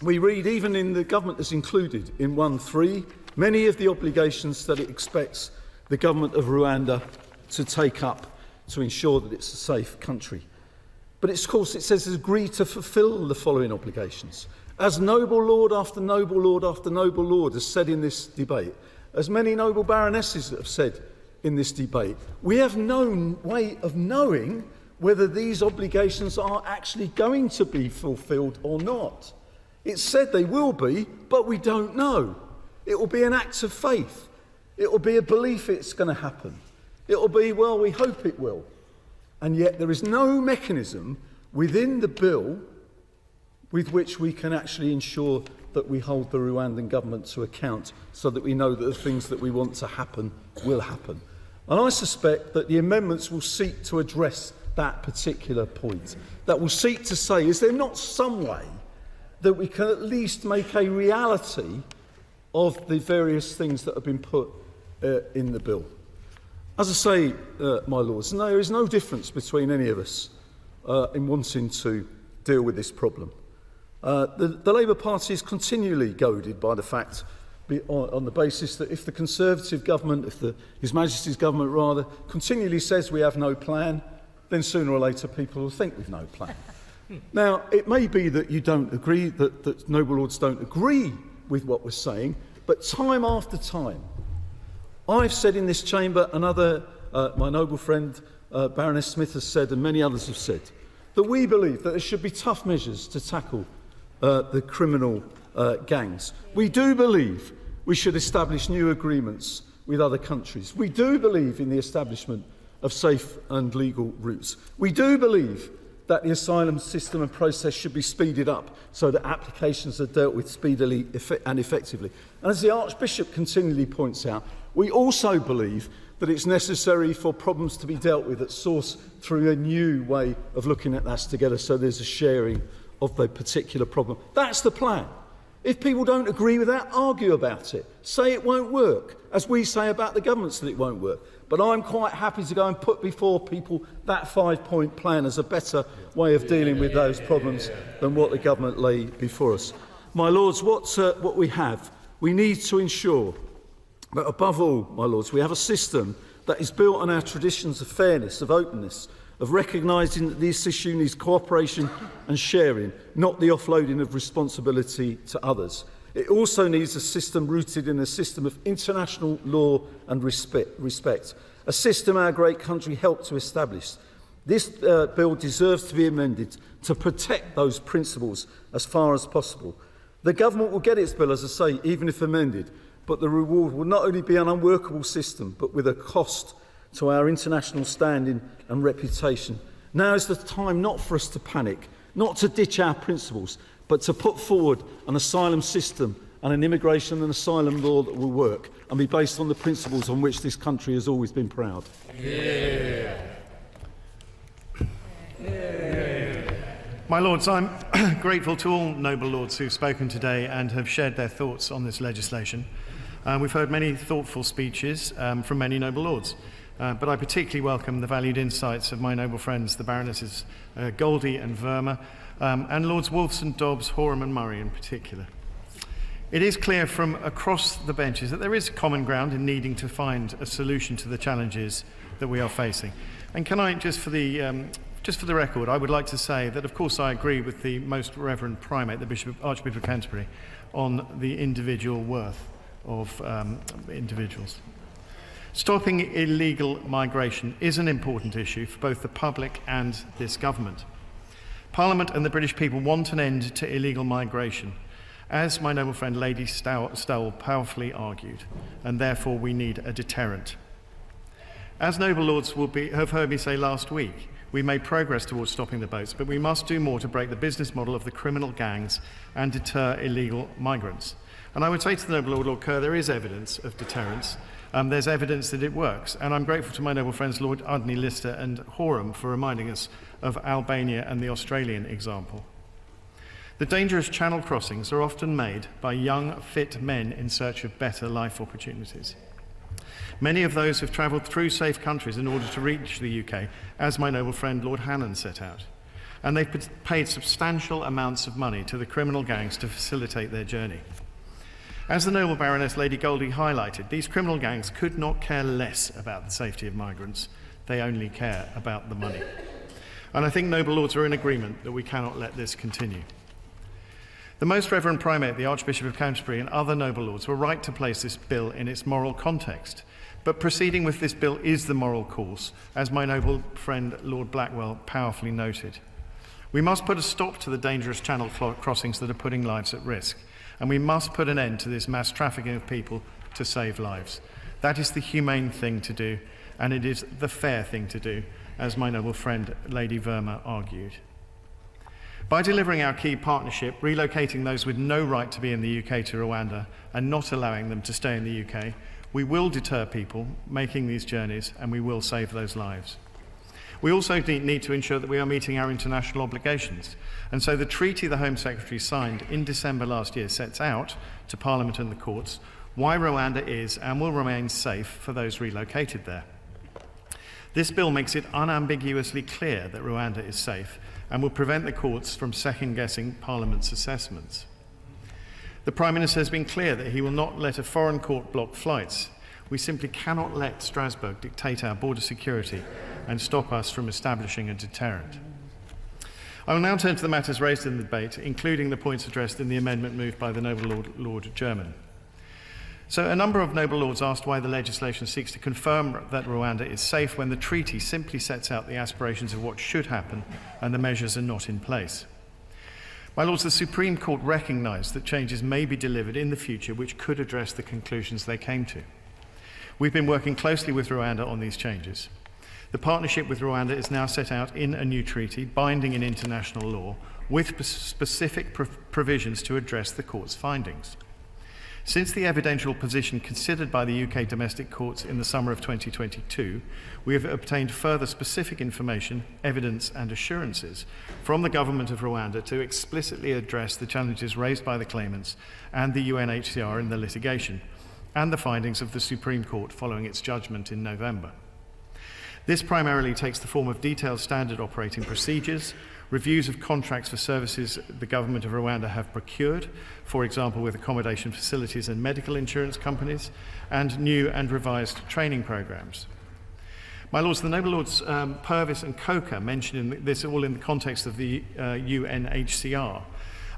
we read, even in the government as included in 1.3, many of the obligations that it expects the government of Rwanda to take up to ensure that it's a safe country. But of course it says agree to fulfil the following obligations. As noble lord after noble lord after noble lord has said in this debate, as many noble baronesses have said in this debate, we have no way of knowing whether these obligations are actually going to be fulfilled or not. It's said they will be, but we don't know. It will be an act of faith. It will be a belief it's going to happen. It will be, well, we hope it will. And yet there is no mechanism within the bill with which we can actually ensure that we hold the Rwandan government to account so that we know that the things that we want to happen will happen. And I suspect that the amendments will seek to address that particular point, that will seek to say, is there not some way that we can at least make a reality of the various things that have been put in the bill? As I say, my lords, there is no difference between any of us in wanting to deal with this problem. The Labour Party is continually goaded by the fact, on the basis that if the Conservative government, His Majesty's government rather, continually says we have no plan, then sooner or later people will think we've no plan. Now, it may be that you don't agree, that noble lords don't agree with what we're saying, but time after time, I've said in this chamber, and my noble friend Baroness Smith has said, and many others have said, that we believe that there should be tough measures to tackle the criminal gangs. We do believe we should establish new agreements with other countries. We do believe in the establishment of safe and legal routes. We do believe that the asylum system and process should be speeded up so that applications are dealt with speedily and effectively. And as the Archbishop continually points out, we also believe that it's necessary for problems to be dealt with at source through a new way of looking at that together, so there's a sharing of the particular problem. That's the plan. If people don't agree with that, argue about it. Say it won't work, as we say about the governments that it won't work. But I'm quite happy to go and put before people that 5-point plan as a better way of dealing with those problems than what the government lay before us. My lords, what we have, we need to ensure that above all, my lords, we have a system that is built on our traditions of fairness, of openness, of recognising that this issue needs cooperation and sharing, not the offloading of responsibility to others. It also needs a system rooted in a system of international law and respect, a system our great country helped to establish. This bill deserves to be amended to protect those principles as far as possible. The government will get its bill, as I say, even if amended, but the reward will not only be an unworkable system, but with a cost to our international standing and reputation. Now is the time not for us to panic, not to ditch our principles, but to put forward an asylum system and an immigration and asylum law that will work and be based on the principles on which this country has always been proud. Yeah. My Lords, I'm grateful to all noble lords who've spoken today and have shared their thoughts on this legislation. We've heard many thoughtful speeches from many noble lords, but I particularly welcome the valued insights of my noble friends, the Baronesses Goldie and Verma, and Lords Wolfson, Dobbs, Horam and Murray in particular. It is clear from across the benches that there is common ground in needing to find a solution to the challenges that we are facing. And can I, just for the record, I would like to say that, of course, I agree with the Most Reverend Primate, the Archbishop of Canterbury, on the individual worth of individuals. Stopping illegal migration is an important issue for both the public and this government. Parliament and the British people want an end to illegal migration, as my noble friend Lady Stowell powerfully argued, and therefore we need a deterrent. As noble lords have heard me say last week, we made progress towards stopping the boats, but we must do more to break the business model of the criminal gangs and deter illegal migrants. And I would say to the noble Lord Kerr, there is evidence of deterrence. There's evidence that it works. And I'm grateful to my noble friends Lord Udney, Lister and Horam for reminding us of Albania and the Australian example. The dangerous channel crossings are often made by young, fit men in search of better life opportunities. Many of those have travelled through safe countries in order to reach the UK, as my noble friend Lord Hannan set out. And they've paid substantial amounts of money to the criminal gangs to facilitate their journey. As the noble Baroness Lady Goldie highlighted, these criminal gangs could not care less about the safety of migrants. They only care about the money. And I think noble lords are in agreement that we cannot let this continue. The Most Reverend Primate, the Archbishop of Canterbury, and other noble lords were right to place this bill in its moral context. But proceeding with this bill is the moral course, as my noble friend Lord Blackwell powerfully noted. We must put a stop to the dangerous channel crossings that are putting lives at risk, and we must put an end to this mass trafficking of people to save lives. That is the humane thing to do, and it is the fair thing to do, as my noble friend Lady Verma argued. By delivering our key partnership, relocating those with no right to be in the UK to Rwanda and not allowing them to stay in the UK, we will deter people making these journeys and we will save those lives. We also need to ensure that we are meeting our international obligations. And so the treaty the Home Secretary signed in December last year sets out to Parliament and the courts why Rwanda is and will remain safe for those relocated there. This bill makes it unambiguously clear that Rwanda is safe and will prevent the courts from second-guessing Parliament's assessments. The Prime Minister has been clear that he will not let a foreign court block flights. We simply cannot let Strasbourg dictate our border security and stop us from establishing a deterrent. I will now turn to the matters raised in the debate, including the points addressed in the amendment moved by the noble Lord German. So a number of noble lords asked why the legislation seeks to confirm that Rwanda is safe when the treaty simply sets out the aspirations of what should happen and the measures are not in place. My lords, the Supreme Court recognised that changes may be delivered in the future which could address the conclusions they came to. We've been working closely with Rwanda on these changes. The partnership with Rwanda is now set out in a new treaty, binding in international law, with specific provisions to address the court's findings. Since the evidential position considered by the UK domestic courts in the summer of 2022, we have obtained further specific information, evidence and assurances from the government of Rwanda to explicitly address the challenges raised by the claimants and the UNHCR in the litigation, and the findings of the Supreme Court following its judgment in November. This primarily takes the form of detailed standard operating procedures, reviews of contracts for services the government of Rwanda have procured, for example with accommodation facilities and medical insurance companies, and new and revised training programs. My lords, the noble lords Purvis and Coker mentioned this all in the context of the UNHCR.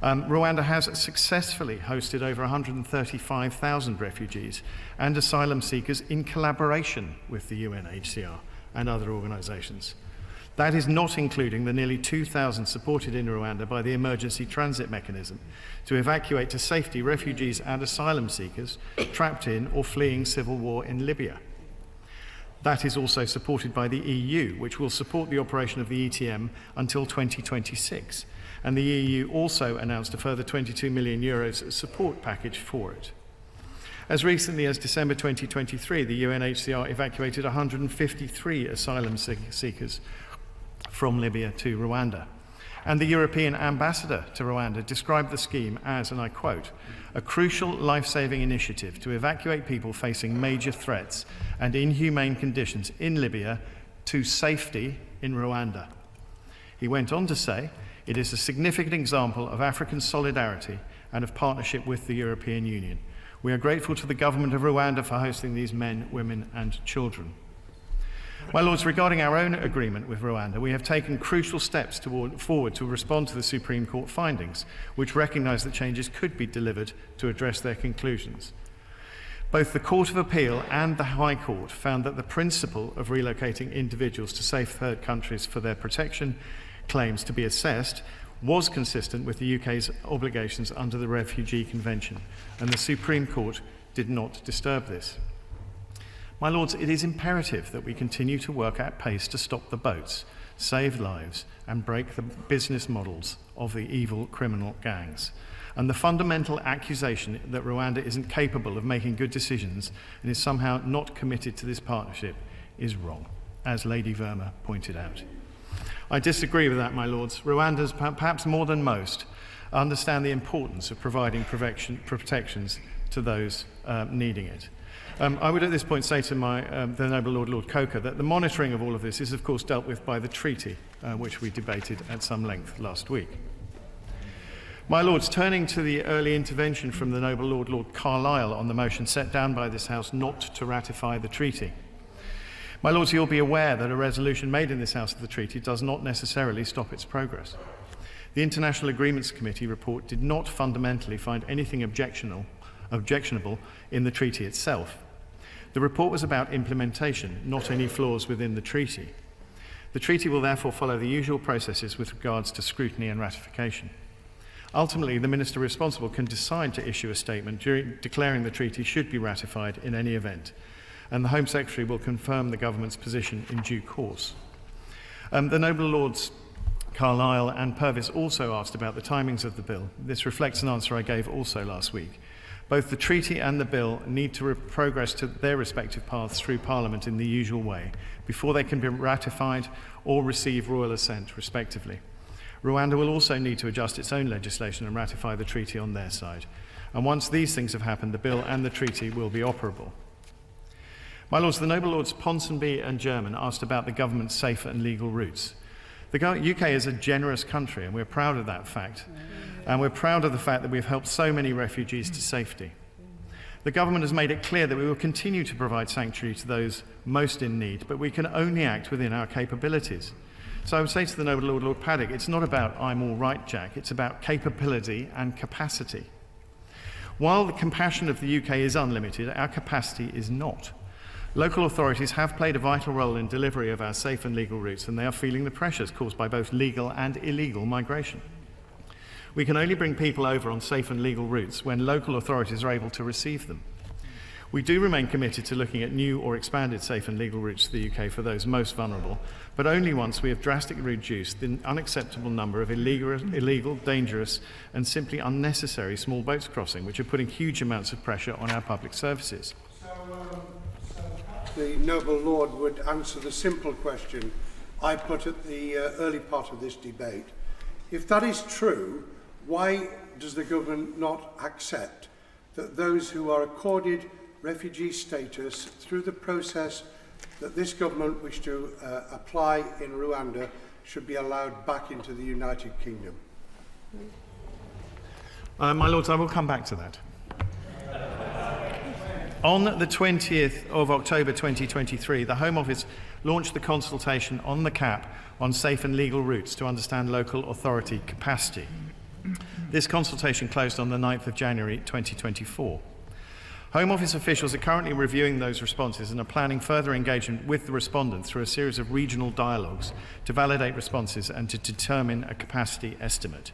Rwanda has successfully hosted over 135,000 refugees and asylum seekers in collaboration with the UNHCR and other organisations. That is not including the nearly 2,000 supported in Rwanda by the emergency transit mechanism to evacuate to safety refugees and asylum seekers trapped in or fleeing civil war in Libya. That is also supported by the EU, which will support the operation of the ETM until 2026. And the EU also announced a further €22 million support package for it. As recently as December 2023, the UNHCR evacuated 153 asylum seekers from Libya to Rwanda. And the European ambassador to Rwanda described the scheme as, and I quote, a crucial life-saving initiative to evacuate people facing major threats and inhumane conditions in Libya to safety in Rwanda. He went on to say, it is a significant example of African solidarity and of partnership with the European Union. We are grateful to the government of Rwanda for hosting these men, women and children. My Lords, regarding our own agreement with Rwanda, we have taken crucial steps forward to respond to the Supreme Court findings, which recognise that changes could be delivered to address their conclusions. Both the Court of Appeal and the High Court found that the principle of relocating individuals to safe third countries for their protection claims to be assessed was consistent with the UK's obligations under the Refugee Convention, and the Supreme Court did not disturb this. My Lords, it is imperative that we continue to work at pace to stop the boats, save lives, and break the business models of the evil criminal gangs. And the fundamental accusation that Rwanda isn't capable of making good decisions and is somehow not committed to this partnership is wrong, as Lady Verma pointed out. I disagree with that, my Lords. Rwandans, perhaps more than most, understand the importance of providing protections to those needing it. I would at this point say to the Noble Lord Coker that the monitoring of all of this is of course dealt with by the treaty, which we debated at some length last week. My Lords, turning to the early intervention from the Noble Lord Carlisle on the motion set down by this House not to ratify the treaty. My Lords, you'll be aware that a resolution made in this House of the treaty does not necessarily stop its progress. The International Agreements Committee report did not fundamentally find anything objectionable in the treaty itself. The report was about implementation, not any flaws within the treaty. The treaty will therefore follow the usual processes with regards to scrutiny and ratification. Ultimately, the minister responsible can decide to issue a statement declaring the treaty should be ratified in any event, and the Home Secretary will confirm the government's position in due course. The Noble Lords Carlisle and Purvis also asked about the timings of the bill. This reflects an answer I gave also last week. Both the treaty and the bill need to progress to their respective paths through Parliament in the usual way before they can be ratified or receive royal assent, respectively. Rwanda will also need to adjust its own legislation and ratify the treaty on their side. And once these things have happened, the bill and the treaty will be operable. My Lords, the Noble Lords Ponsonby and German asked about the government's safe and legal routes. The UK is a generous country, and we're proud of that fact. And we're proud of the fact that we've helped so many refugees to safety. The government has made it clear that we will continue to provide sanctuary to those most in need, but we can only act within our capabilities. So I would say to the Noble Lord Paddock, it's not about I'm all right, Jack, it's about capability and capacity. While the compassion of the UK is unlimited, our capacity is not. Local authorities have played a vital role in delivery of our safe and legal routes, and they are feeling the pressures caused by both legal and illegal migration. We can only bring people over on safe and legal routes when local authorities are able to receive them. We do remain committed to looking at new or expanded safe and legal routes to the UK for those most vulnerable, but only once we have drastically reduced the unacceptable number of illegal, dangerous and simply unnecessary small boats crossing, which are putting huge amounts of pressure on our public services. The Noble Lord would answer the simple question I put at the early part of this debate. If that is true, why does the government not accept that those who are accorded refugee status through the process that this government wished to apply in Rwanda should be allowed back into the United Kingdom? My Lords, I will come back to that. On the 20th of October 2023, the Home Office launched the consultation on the cap on safe and legal routes to understand local authority capacity. This consultation closed on the 9th of January 2024. Home Office officials are currently reviewing those responses and are planning further engagement with the respondents through a series of regional dialogues to validate responses and to determine a capacity estimate.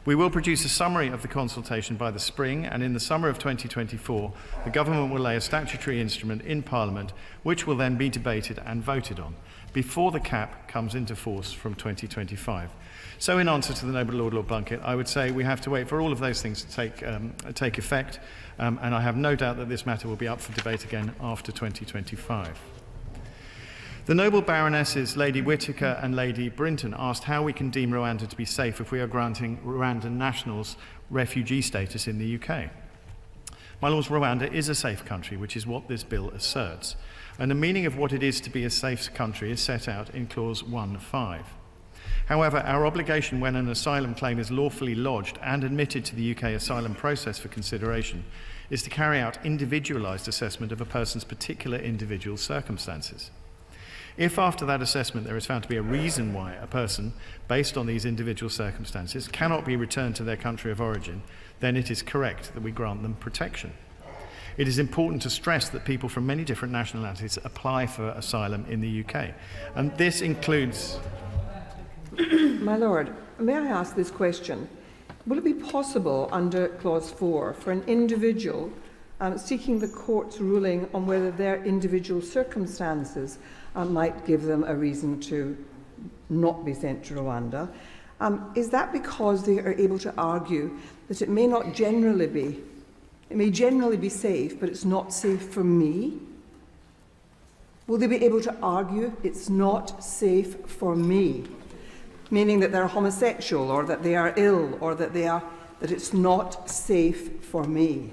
We will produce a summary of the consultation by the spring, and in the summer of 2024, the government will lay a statutory instrument in Parliament, which will then be debated and voted on, before the cap comes into force from 2025. So in answer to the Noble Lord Blunkett, I would say we have to wait for all of those things to take effect, and I have no doubt that this matter will be up for debate again after 2025. The Noble Baronesses Lady Whittaker and Lady Brinton asked how we can deem Rwanda to be safe if we are granting Rwandan nationals refugee status in the UK. My lords, Rwanda is a safe country, which is what this bill asserts, and the meaning of what it is to be a safe country is set out in clause 1.5. However, our obligation when an asylum claim is lawfully lodged and admitted to the UK asylum process for consideration is to carry out individualised assessment of a person's particular individual circumstances. If after that assessment there is found to be a reason why a person, based on these individual circumstances, cannot be returned to their country of origin, then it is correct that we grant them protection. It is important to stress that people from many different nationalities apply for asylum in the UK, and this includes... My Lord, may I ask this question? Will it be possible under Clause 4 for an individual seeking the court's ruling on whether their individual circumstances might give them a reason to not be sent to Rwanda? Is that because they are able to argue that it may generally be safe, but it's not safe for me? Will they be able to argue it's not safe for me? Meaning that they're homosexual, or that they are ill, or that it's not safe for me.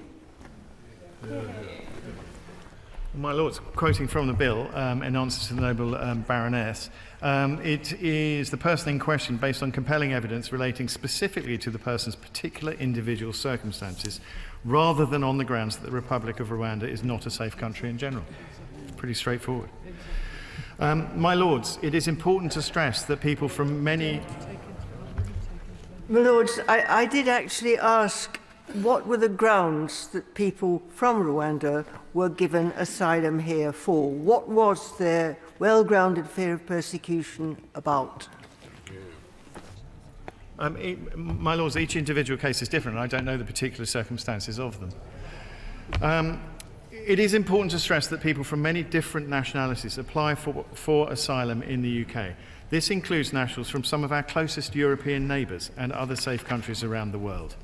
My Lords, quoting from the bill in answer to the Noble Baroness, it is the person in question based on compelling evidence relating specifically to the person's particular individual circumstances, rather than on the grounds that the Republic of Rwanda is not a safe country in general. Pretty straightforward. My Lords, it is important to stress that people from many... My Lords, I did actually ask what were the grounds that people from Rwanda were given asylum here for. What was their well-grounded fear of persecution about? My Lords, each individual case is different. I don't know the particular circumstances of them. It is important to stress that people from many different nationalities apply for asylum in the UK. This includes nationals from some of our closest European neighbours and other safe countries around the world.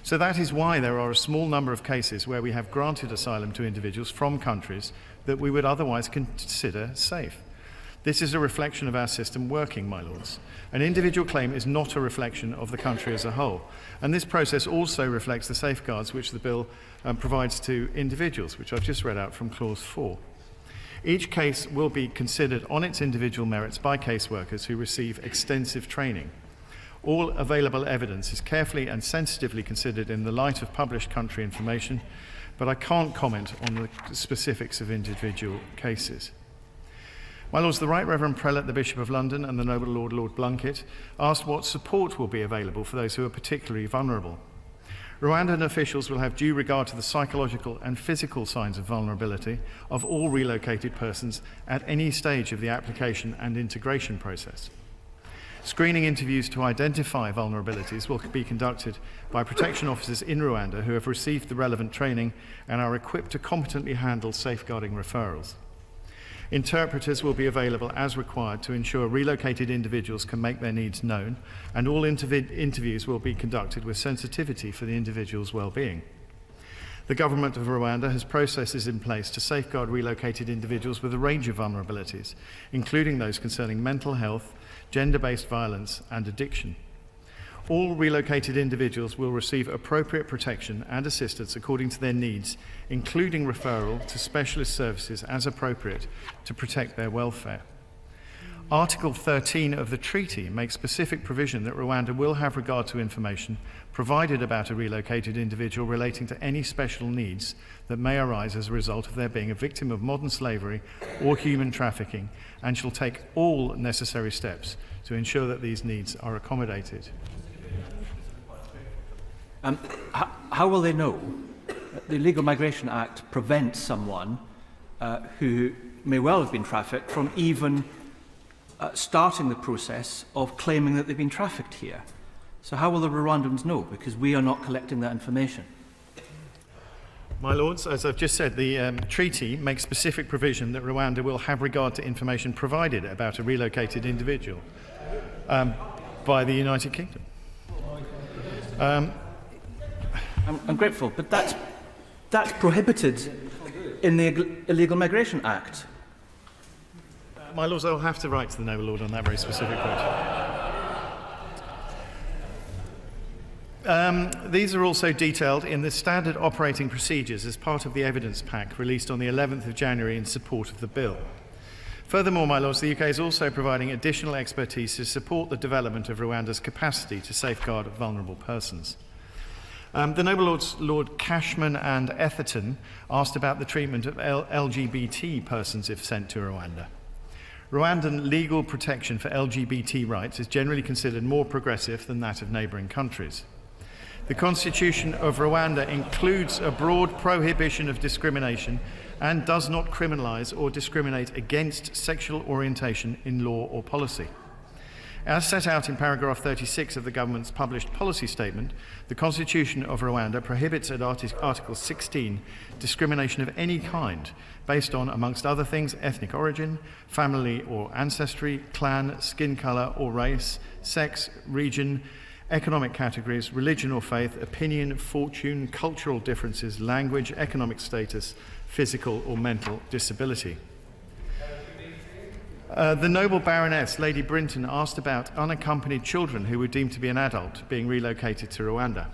So that is why there are a small number of cases where we have granted asylum to individuals from countries that we would otherwise consider safe. This is a reflection of our system working, my lords. An individual claim is not a reflection of the country as a whole, and this process also reflects the safeguards which the bill provides to individuals, which I've just read out from clause 4. Each case will be considered on its individual merits by caseworkers who receive extensive training. All available evidence is carefully and sensitively considered in the light of published country information, but I can't comment on the specifics of individual cases. My Lords, the Right Reverend Prelate, the Bishop of London, and the Noble Lord Blunkett asked what support will be available for those who are particularly vulnerable. Rwandan officials will have due regard to the psychological and physical signs of vulnerability of all relocated persons at any stage of the application and integration process. Screening interviews to identify vulnerabilities will be conducted by protection officers in Rwanda who have received the relevant training and are equipped to competently handle safeguarding referrals. Interpreters will be available as required to ensure relocated individuals can make their needs known, and all interviews will be conducted with sensitivity for the individual's well-being. The government of Rwanda has processes in place to safeguard relocated individuals with a range of vulnerabilities, including those concerning mental health, gender-based violence and addiction. All relocated individuals will receive appropriate protection and assistance according to their needs, including referral to specialist services as appropriate to protect their welfare. Article 13 of the treaty makes specific provision that Rwanda will have regard to information provided about a relocated individual relating to any special needs that may arise as a result of their being a victim of modern slavery or human trafficking, and shall take all necessary steps to ensure that these needs are accommodated. How will they know? The Illegal Migration Act prevents someone who may well have been trafficked from even starting the process of claiming that they've been trafficked here. So how will the Rwandans know? Because we are not collecting that information. My Lords, as I've just said, the treaty makes specific provision that Rwanda will have regard to information provided about a relocated individual by the United Kingdom. I'm grateful, but that's prohibited in the Illegal Migration Act. My Lords, I'll have to write to the Noble Lord on that very specific point. These are also detailed in the standard operating procedures as part of the evidence pack released on the 11th of January in support of the bill. Furthermore, my Lords, the UK is also providing additional expertise to support the development of Rwanda's capacity to safeguard vulnerable persons. The Noble Lords, Lord Cashman and Etherton, asked about the treatment of LGBT persons if sent to Rwanda. Rwandan legal protection for LGBT rights is generally considered more progressive than that of neighbouring countries. The Constitution of Rwanda includes a broad prohibition of discrimination and does not criminalise or discriminate against sexual orientation in law or policy. As set out in paragraph 36 of the government's published policy statement, the Constitution of Rwanda prohibits at Article 16 discrimination of any kind based on, amongst other things, ethnic origin, family or ancestry, clan, skin colour or race, sex, region, economic categories, religion or faith, opinion, fortune, cultural differences, language, economic status, physical or mental disability. The noble Baroness, Lady Brinton, asked about unaccompanied children who were deemed to be an adult being relocated to Rwanda.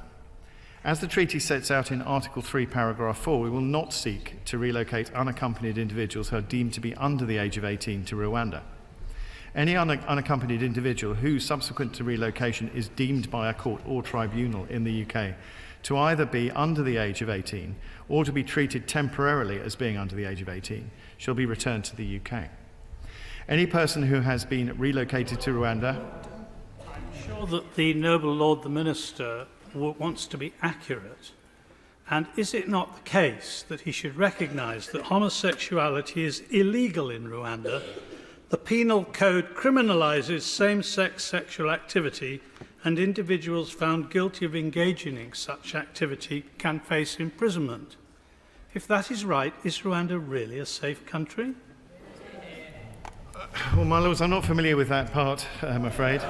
As the treaty sets out in Article 3, paragraph 4, we will not seek to relocate unaccompanied individuals who are deemed to be under the age of 18 to Rwanda. Any unaccompanied individual who, subsequent to relocation, is deemed by a court or tribunal in the UK to either be under the age of 18 or to be treated temporarily as being under the age of 18 shall be returned to the UK. Any person who has been relocated to Rwanda... I'm sure that the Noble Lord the Minister wants to be accurate. And is it not the case that he should recognise that homosexuality is illegal in Rwanda? The penal code criminalises same-sex sexual activity, and individuals found guilty of engaging in such activity can face imprisonment. If that is right, is Rwanda really a safe country? Well, my Lords, I'm not familiar with that part, I'm afraid.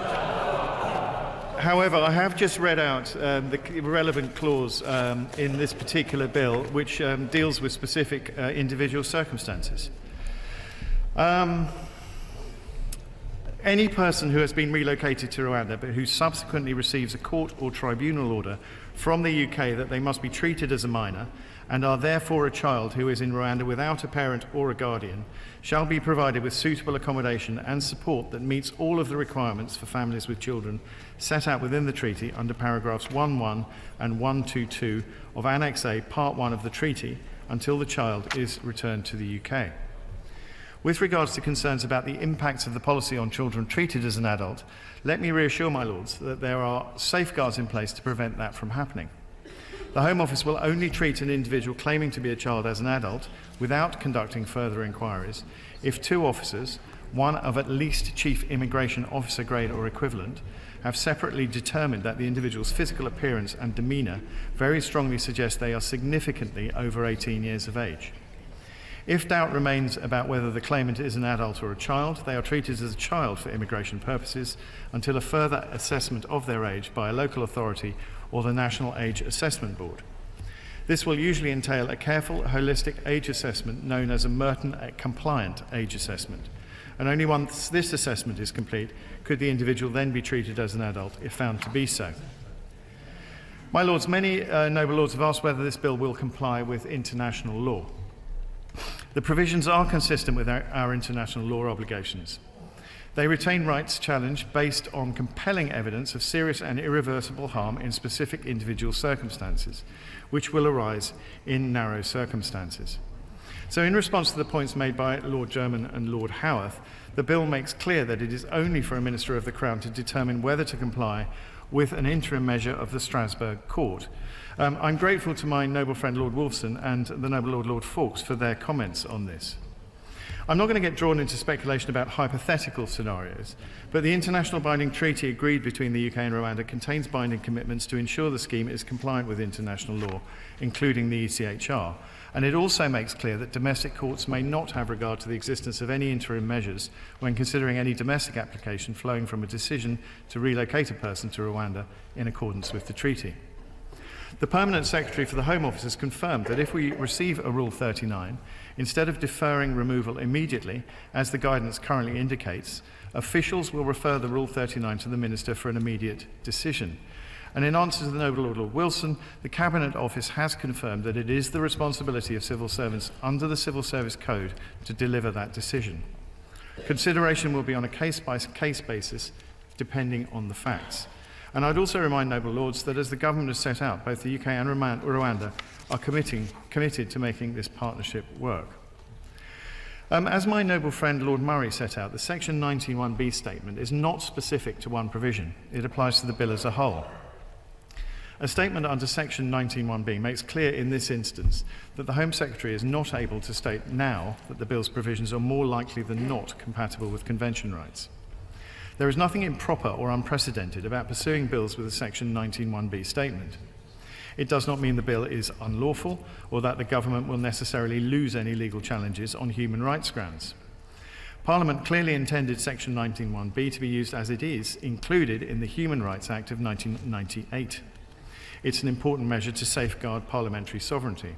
However, I have just read out the relevant clause in this particular bill, which deals with specific individual circumstances. Any person who has been relocated to Rwanda but who subsequently receives a court or tribunal order from the UK that they must be treated as a minor and are therefore a child who is in Rwanda without a parent or a guardian shall be provided with suitable accommodation and support that meets all of the requirements for families with children set out within the treaty under paragraphs 1.1 and 1.2.2 of Annex A, Part 1 of the treaty until the child is returned to the UK. With regards to concerns about the impacts of the policy on children treated as an adult, let me reassure my Lords that there are safeguards in place to prevent that from happening. The Home Office will only treat an individual claiming to be a child as an adult without conducting further inquiries if two officers, one of at least Chief Immigration Officer grade or equivalent, have separately determined that the individual's physical appearance and demeanour very strongly suggest they are significantly over 18 years of age. If doubt remains about whether the claimant is an adult or a child, they are treated as a child for immigration purposes until a further assessment of their age by a local authority or the National Age Assessment Board. This will usually entail a careful, holistic age assessment known as a Merton-compliant age assessment. And only once this assessment is complete could the individual then be treated as an adult if found to be so. My Lords, many noble Lords have asked whether this bill will comply with international law. The provisions are consistent with our international law obligations. They retain rights challenged based on compelling evidence of serious and irreversible harm in specific individual circumstances, which will arise in narrow circumstances. So in response to the points made by Lord Jermyn and Lord Howarth, the bill makes clear that it is only for a Minister of the Crown to determine whether to comply with an interim measure of the Strasbourg Court. I'm grateful to my noble friend Lord Wolfson and the noble Lord Fawkes for their comments on this. I'm not going to get drawn into speculation about hypothetical scenarios, but the international binding treaty agreed between the UK and Rwanda contains binding commitments to ensure the scheme is compliant with international law, including the ECHR. And it also makes clear that domestic courts may not have regard to the existence of any interim measures when considering any domestic application flowing from a decision to relocate a person to Rwanda in accordance with the treaty. The Permanent Secretary for the Home Office has confirmed that if we receive a Rule 39, instead of deferring removal immediately, as the guidance currently indicates, officials will refer the Rule 39 to the Minister for an immediate decision. And in answer to the noble Lord Wilson, the Cabinet Office has confirmed that it is the responsibility of civil servants under the Civil Service Code to deliver that decision. Consideration will be on a case-by-case basis, depending on the facts. And I'd also remind noble lords that as the government has set out, both the UK and Rwanda are committed to making this partnership work. As my noble friend Lord Murray set out, the Section 19(1)b statement is not specific to one provision. It applies to the bill as a whole. A statement under Section 19(1)b makes clear in this instance that the Home Secretary is not able to state now that the bill's provisions are more likely than not compatible with convention rights. There is nothing improper or unprecedented about pursuing bills with a Section 19(1)b statement. It does not mean the bill is unlawful or that the government will necessarily lose any legal challenges on human rights grounds. Parliament clearly intended Section 19(1)b to be used as it is included in the Human Rights Act of 1998. It's an important measure to safeguard parliamentary sovereignty.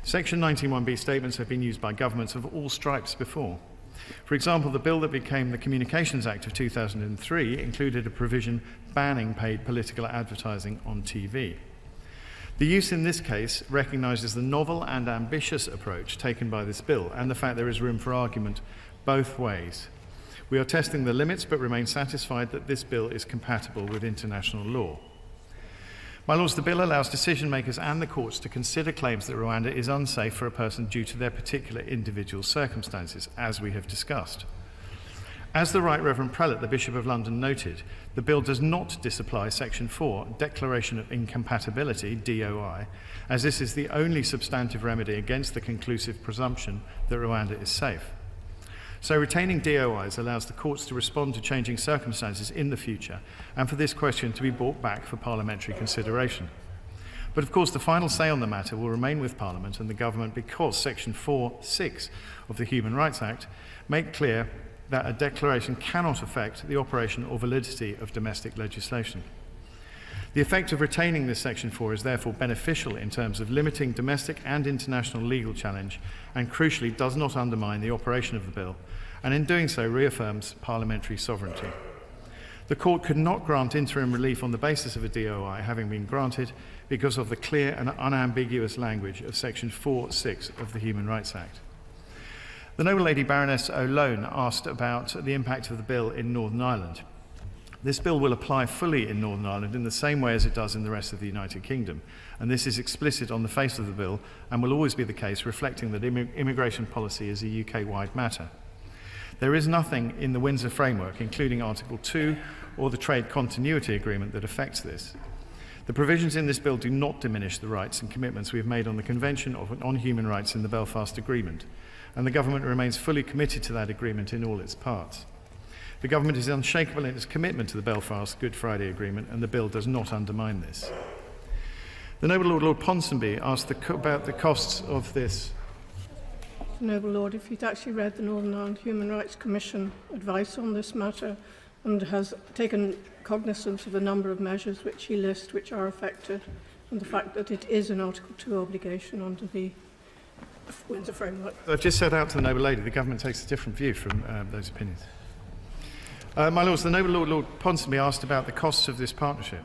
Section 19(1)b statements have been used by governments of all stripes before. For example, the bill that became the Communications Act of 2003 included a provision banning paid political advertising on TV. The use in this case recognises the novel and ambitious approach taken by this bill and the fact there is room for argument both ways. We are testing the limits but remain satisfied that this bill is compatible with international law. My lords, the bill allows decision makers and the courts to consider claims that Rwanda is unsafe for a person due to their particular individual circumstances, as we have discussed. As the Right Reverend Prelate, the Bishop of London, noted, the bill does not disapply Section 4, Declaration of Incompatibility, DOI, as this is the only substantive remedy against the conclusive presumption that Rwanda is safe. So retaining DOIs allows the courts to respond to changing circumstances in the future and for this question to be brought back for parliamentary consideration. But of course the final say on the matter will remain with Parliament and the government because Section 4(6) of the Human Rights Act make clear that a declaration cannot affect the operation or validity of domestic legislation. The effect of retaining this Section 4 is therefore beneficial in terms of limiting domestic and international legal challenge and crucially does not undermine the operation of the bill and in doing so reaffirms parliamentary sovereignty. The court could not grant interim relief on the basis of a DOI having been granted because of the clear and unambiguous language of Section 4(6) of the Human Rights Act. The noble lady Baroness O'Lone asked about the impact of the bill in Northern Ireland. This bill will apply fully in Northern Ireland in the same way as it does in the rest of the United Kingdom, and this is explicit on the face of the bill and will always be the case, reflecting that immigration policy is a UK-wide matter. There is nothing in the Windsor Framework, including Article 2 or the Trade Continuity Agreement, that affects this. The provisions in this bill do not diminish the rights and commitments we have made on the Convention on Human Rights in the Belfast Agreement, and the government remains fully committed to that agreement in all its parts. The government is unshakable in its commitment to the Belfast Good Friday Agreement, and the bill does not undermine this. The noble Lord Ponsonby asked about the costs of this. Noble Lord, if he'd actually read the Northern Ireland Human Rights Commission advice on this matter and has taken cognizance of a number of measures which he lists which are affected and the fact that it is an Article 2 obligation under the Windsor Framework. I've just set out to the noble lady, the government takes a different view from those opinions. My lords, the noble Lord Ponsonby asked about the costs of this partnership.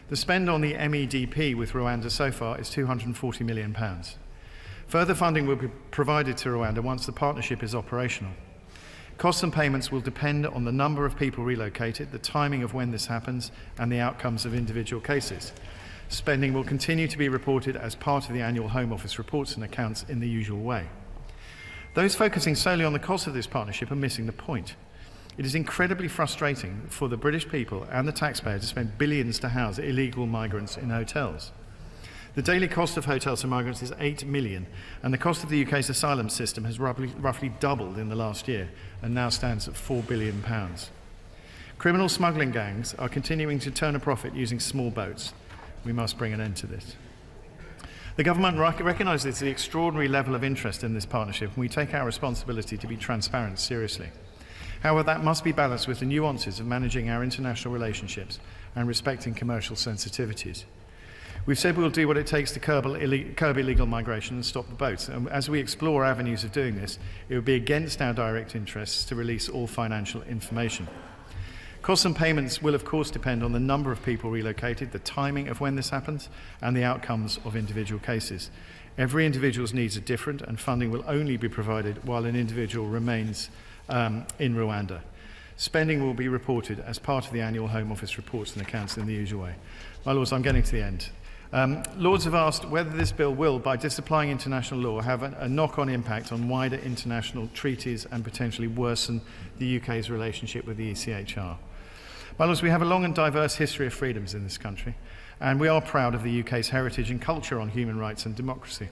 The spend on the MEDP with Rwanda so far is £240 million. Further funding will be provided to Rwanda once the partnership is operational. Costs and payments will depend on the number of people relocated, the timing of when this happens, and the outcomes of individual cases. Spending will continue to be reported as part of the annual Home Office reports and accounts in the usual way. Those focusing solely on the cost of this partnership are missing the point. It is incredibly frustrating for the British people and the taxpayer to spend billions to house illegal migrants in hotels. The daily cost of hotels to migrants is 8 million, and the cost of the UK's asylum system has roughly doubled in the last year and now stands at £4 billion. Criminal smuggling gangs are continuing to turn a profit using small boats. We must bring an end to this. The government recognises the extraordinary level of interest in this partnership, and we take our responsibility to be transparent seriously. However, that must be balanced with the nuances of managing our international relationships and respecting commercial sensitivities. We've said we'll do what it takes to curb illegal migration and stop the boats. And as we explore avenues of doing this, it would be against our direct interests to release all financial information. Costs and payments will of course depend on the number of people relocated, the timing of when this happens, and the outcomes of individual cases. Every individual's needs are different, and funding will only be provided while an individual remains in Rwanda. Spending will be reported as part of the annual Home Office reports and accounts in the usual way. My Lords, I'm getting to the end. Lords have asked whether this bill will, by disapplying international law, have a knock-on impact on wider international treaties and potentially worsen the UK's relationship with the ECHR. My Lords, we have a long and diverse history of freedoms in this country, and we are proud of the UK's heritage and culture on human rights and democracy.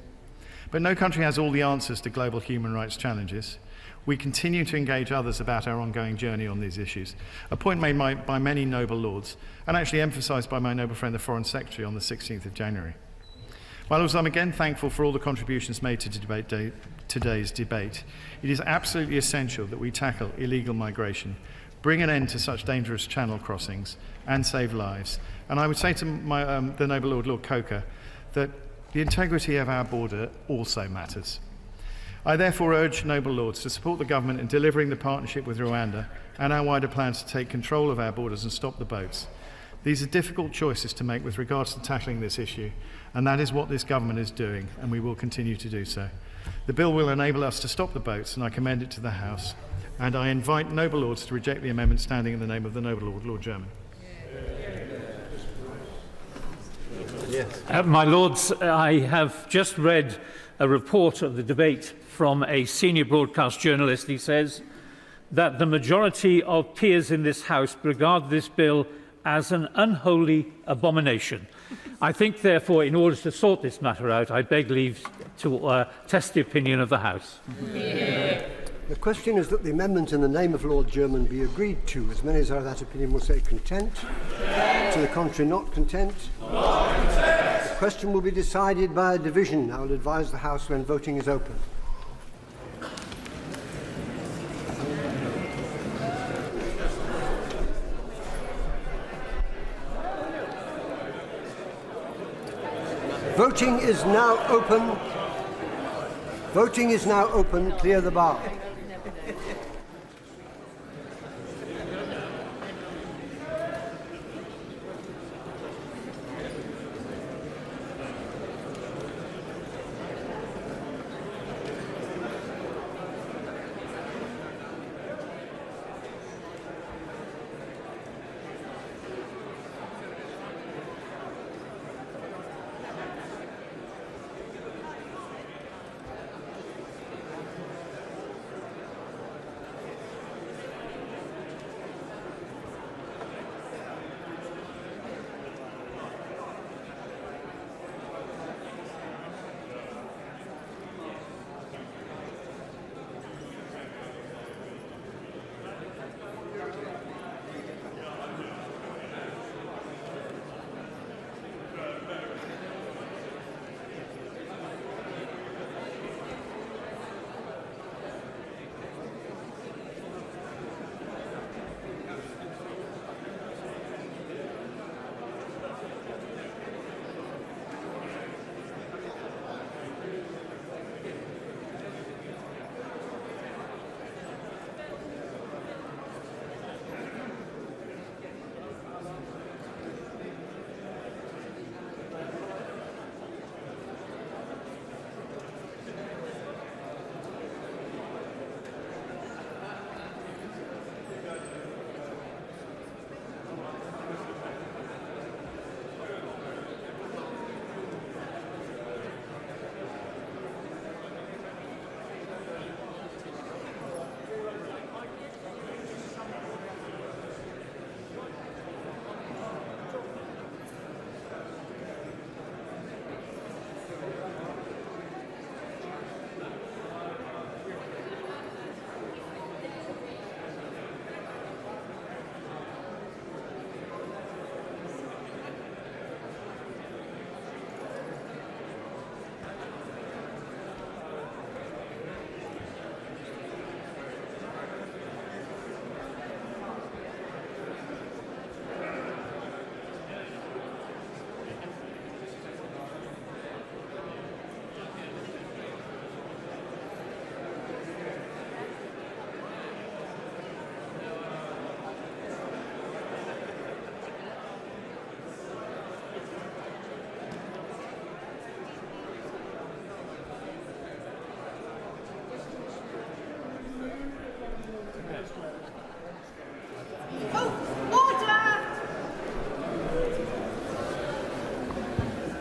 But no country has all the answers to global human rights challenges. We continue to engage others about our ongoing journey on these issues, a point made by many noble lords, and actually emphasised by my noble friend the Foreign Secretary on the 16th of January. My Lords, I'm again thankful for all the contributions made to today's debate. It is absolutely essential that we tackle illegal migration, bring an end to such dangerous channel crossings, and save lives. And I would say to the noble Lord, Lord Coker, that the integrity of our border also matters. I therefore urge noble lords to support the government in delivering the partnership with Rwanda and our wider plans to take control of our borders and stop the boats. These are difficult choices to make with regards to tackling this issue, and that is what this government is doing, and we will continue to do so. The bill will enable us to stop the boats, and I commend it to the House. And I invite noble lords to reject the amendment standing in the name of the noble Lord, Lord Jermyn. My Lords, I have just read a report of the debate from a senior broadcast journalist. He says that the majority of peers in this House regard this bill as an unholy abomination. I think, therefore, in order to sort this matter out, I beg leave to test the opinion of the House. The question is that the amendment in the name of Lord Jermyn be agreed to. As many as are of that opinion will say content. To the contrary, not content. Not content. The question will be decided by a division. I will advise the House when voting is open. Voting is now open. Voting is now open. Clear the bar.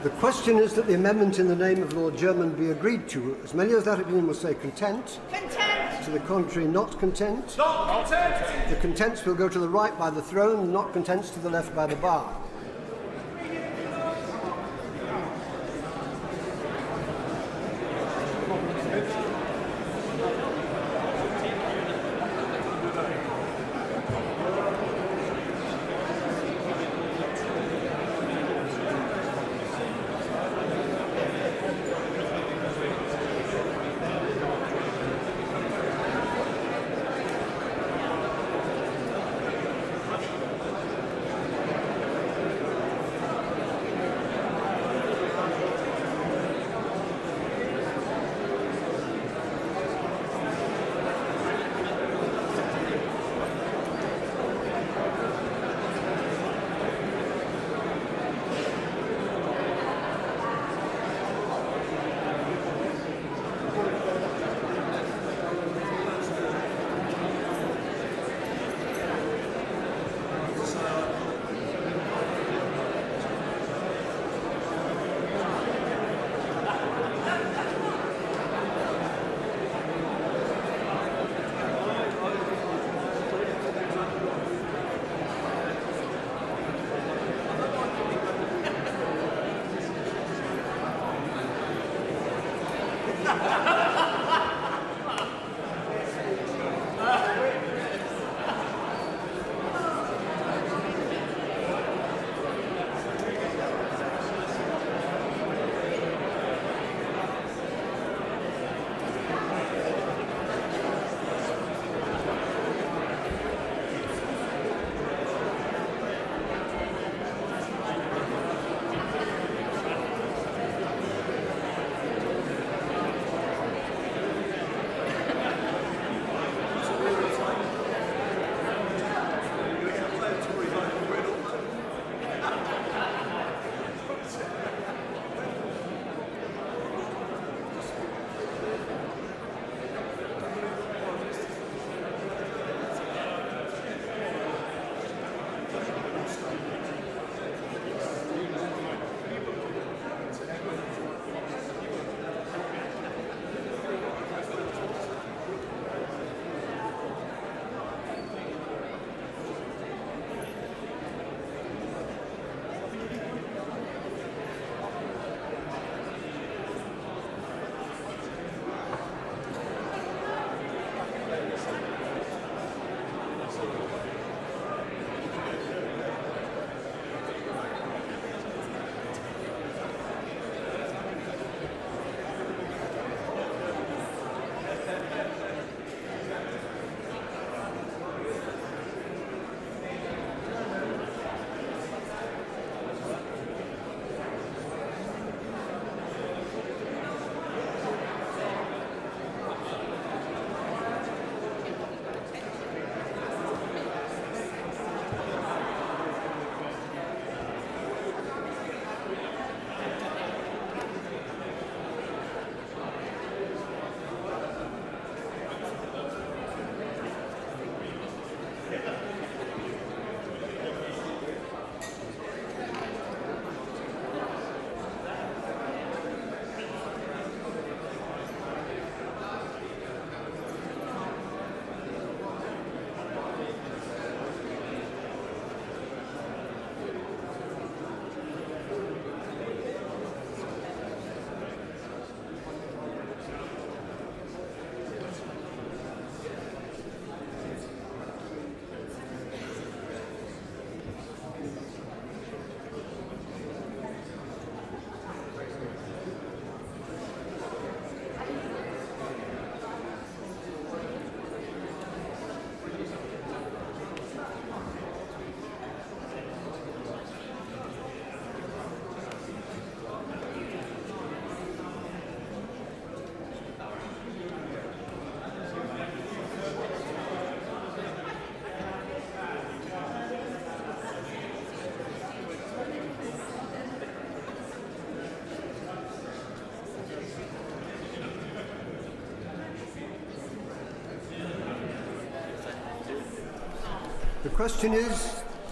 The question is that the amendment in the name of Lord German be agreed to. As many as that opinion will say content. Content. To the contrary, not content. Not content. The contents will go to the right by the throne, not contents to the left by the bar.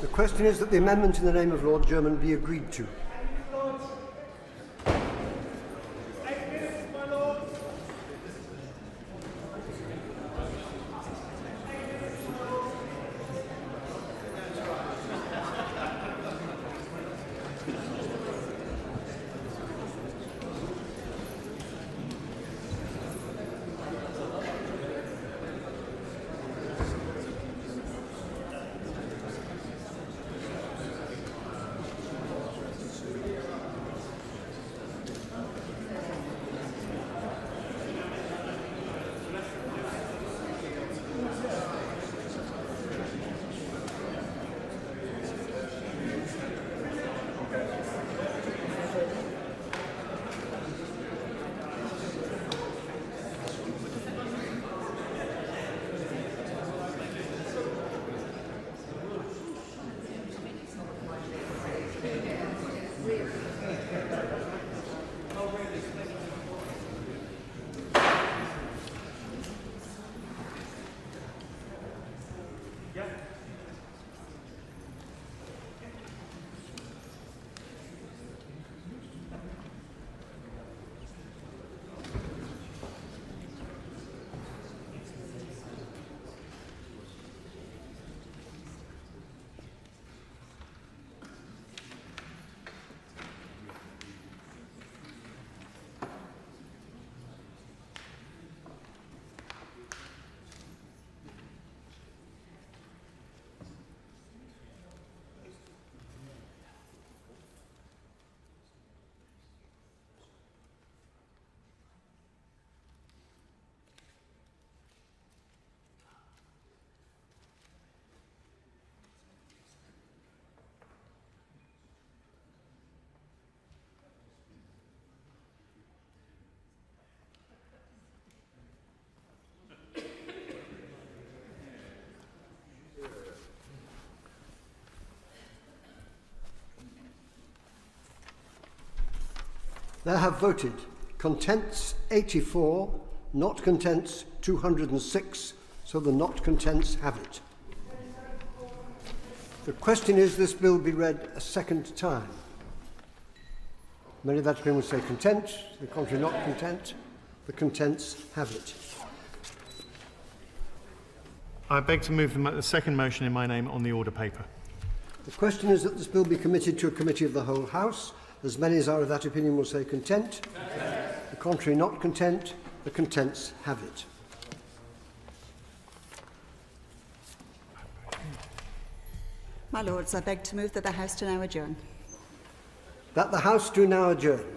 The question is that the amendment in the name of Lord German be agreed to. There have voted contents 84, not contents 206, so the not contents have it. The question is this bill be read a second time. Many of that opinion will say content, the contrary not content. The contents have it. I beg to move the second motion in my name on the order paper. The question is that this bill be committed to a committee of the whole House. As many as are of that opinion will say content. The contrary not content. The contents have it. My Lords, I beg to move that the House do now adjourn. That the House do now adjourn.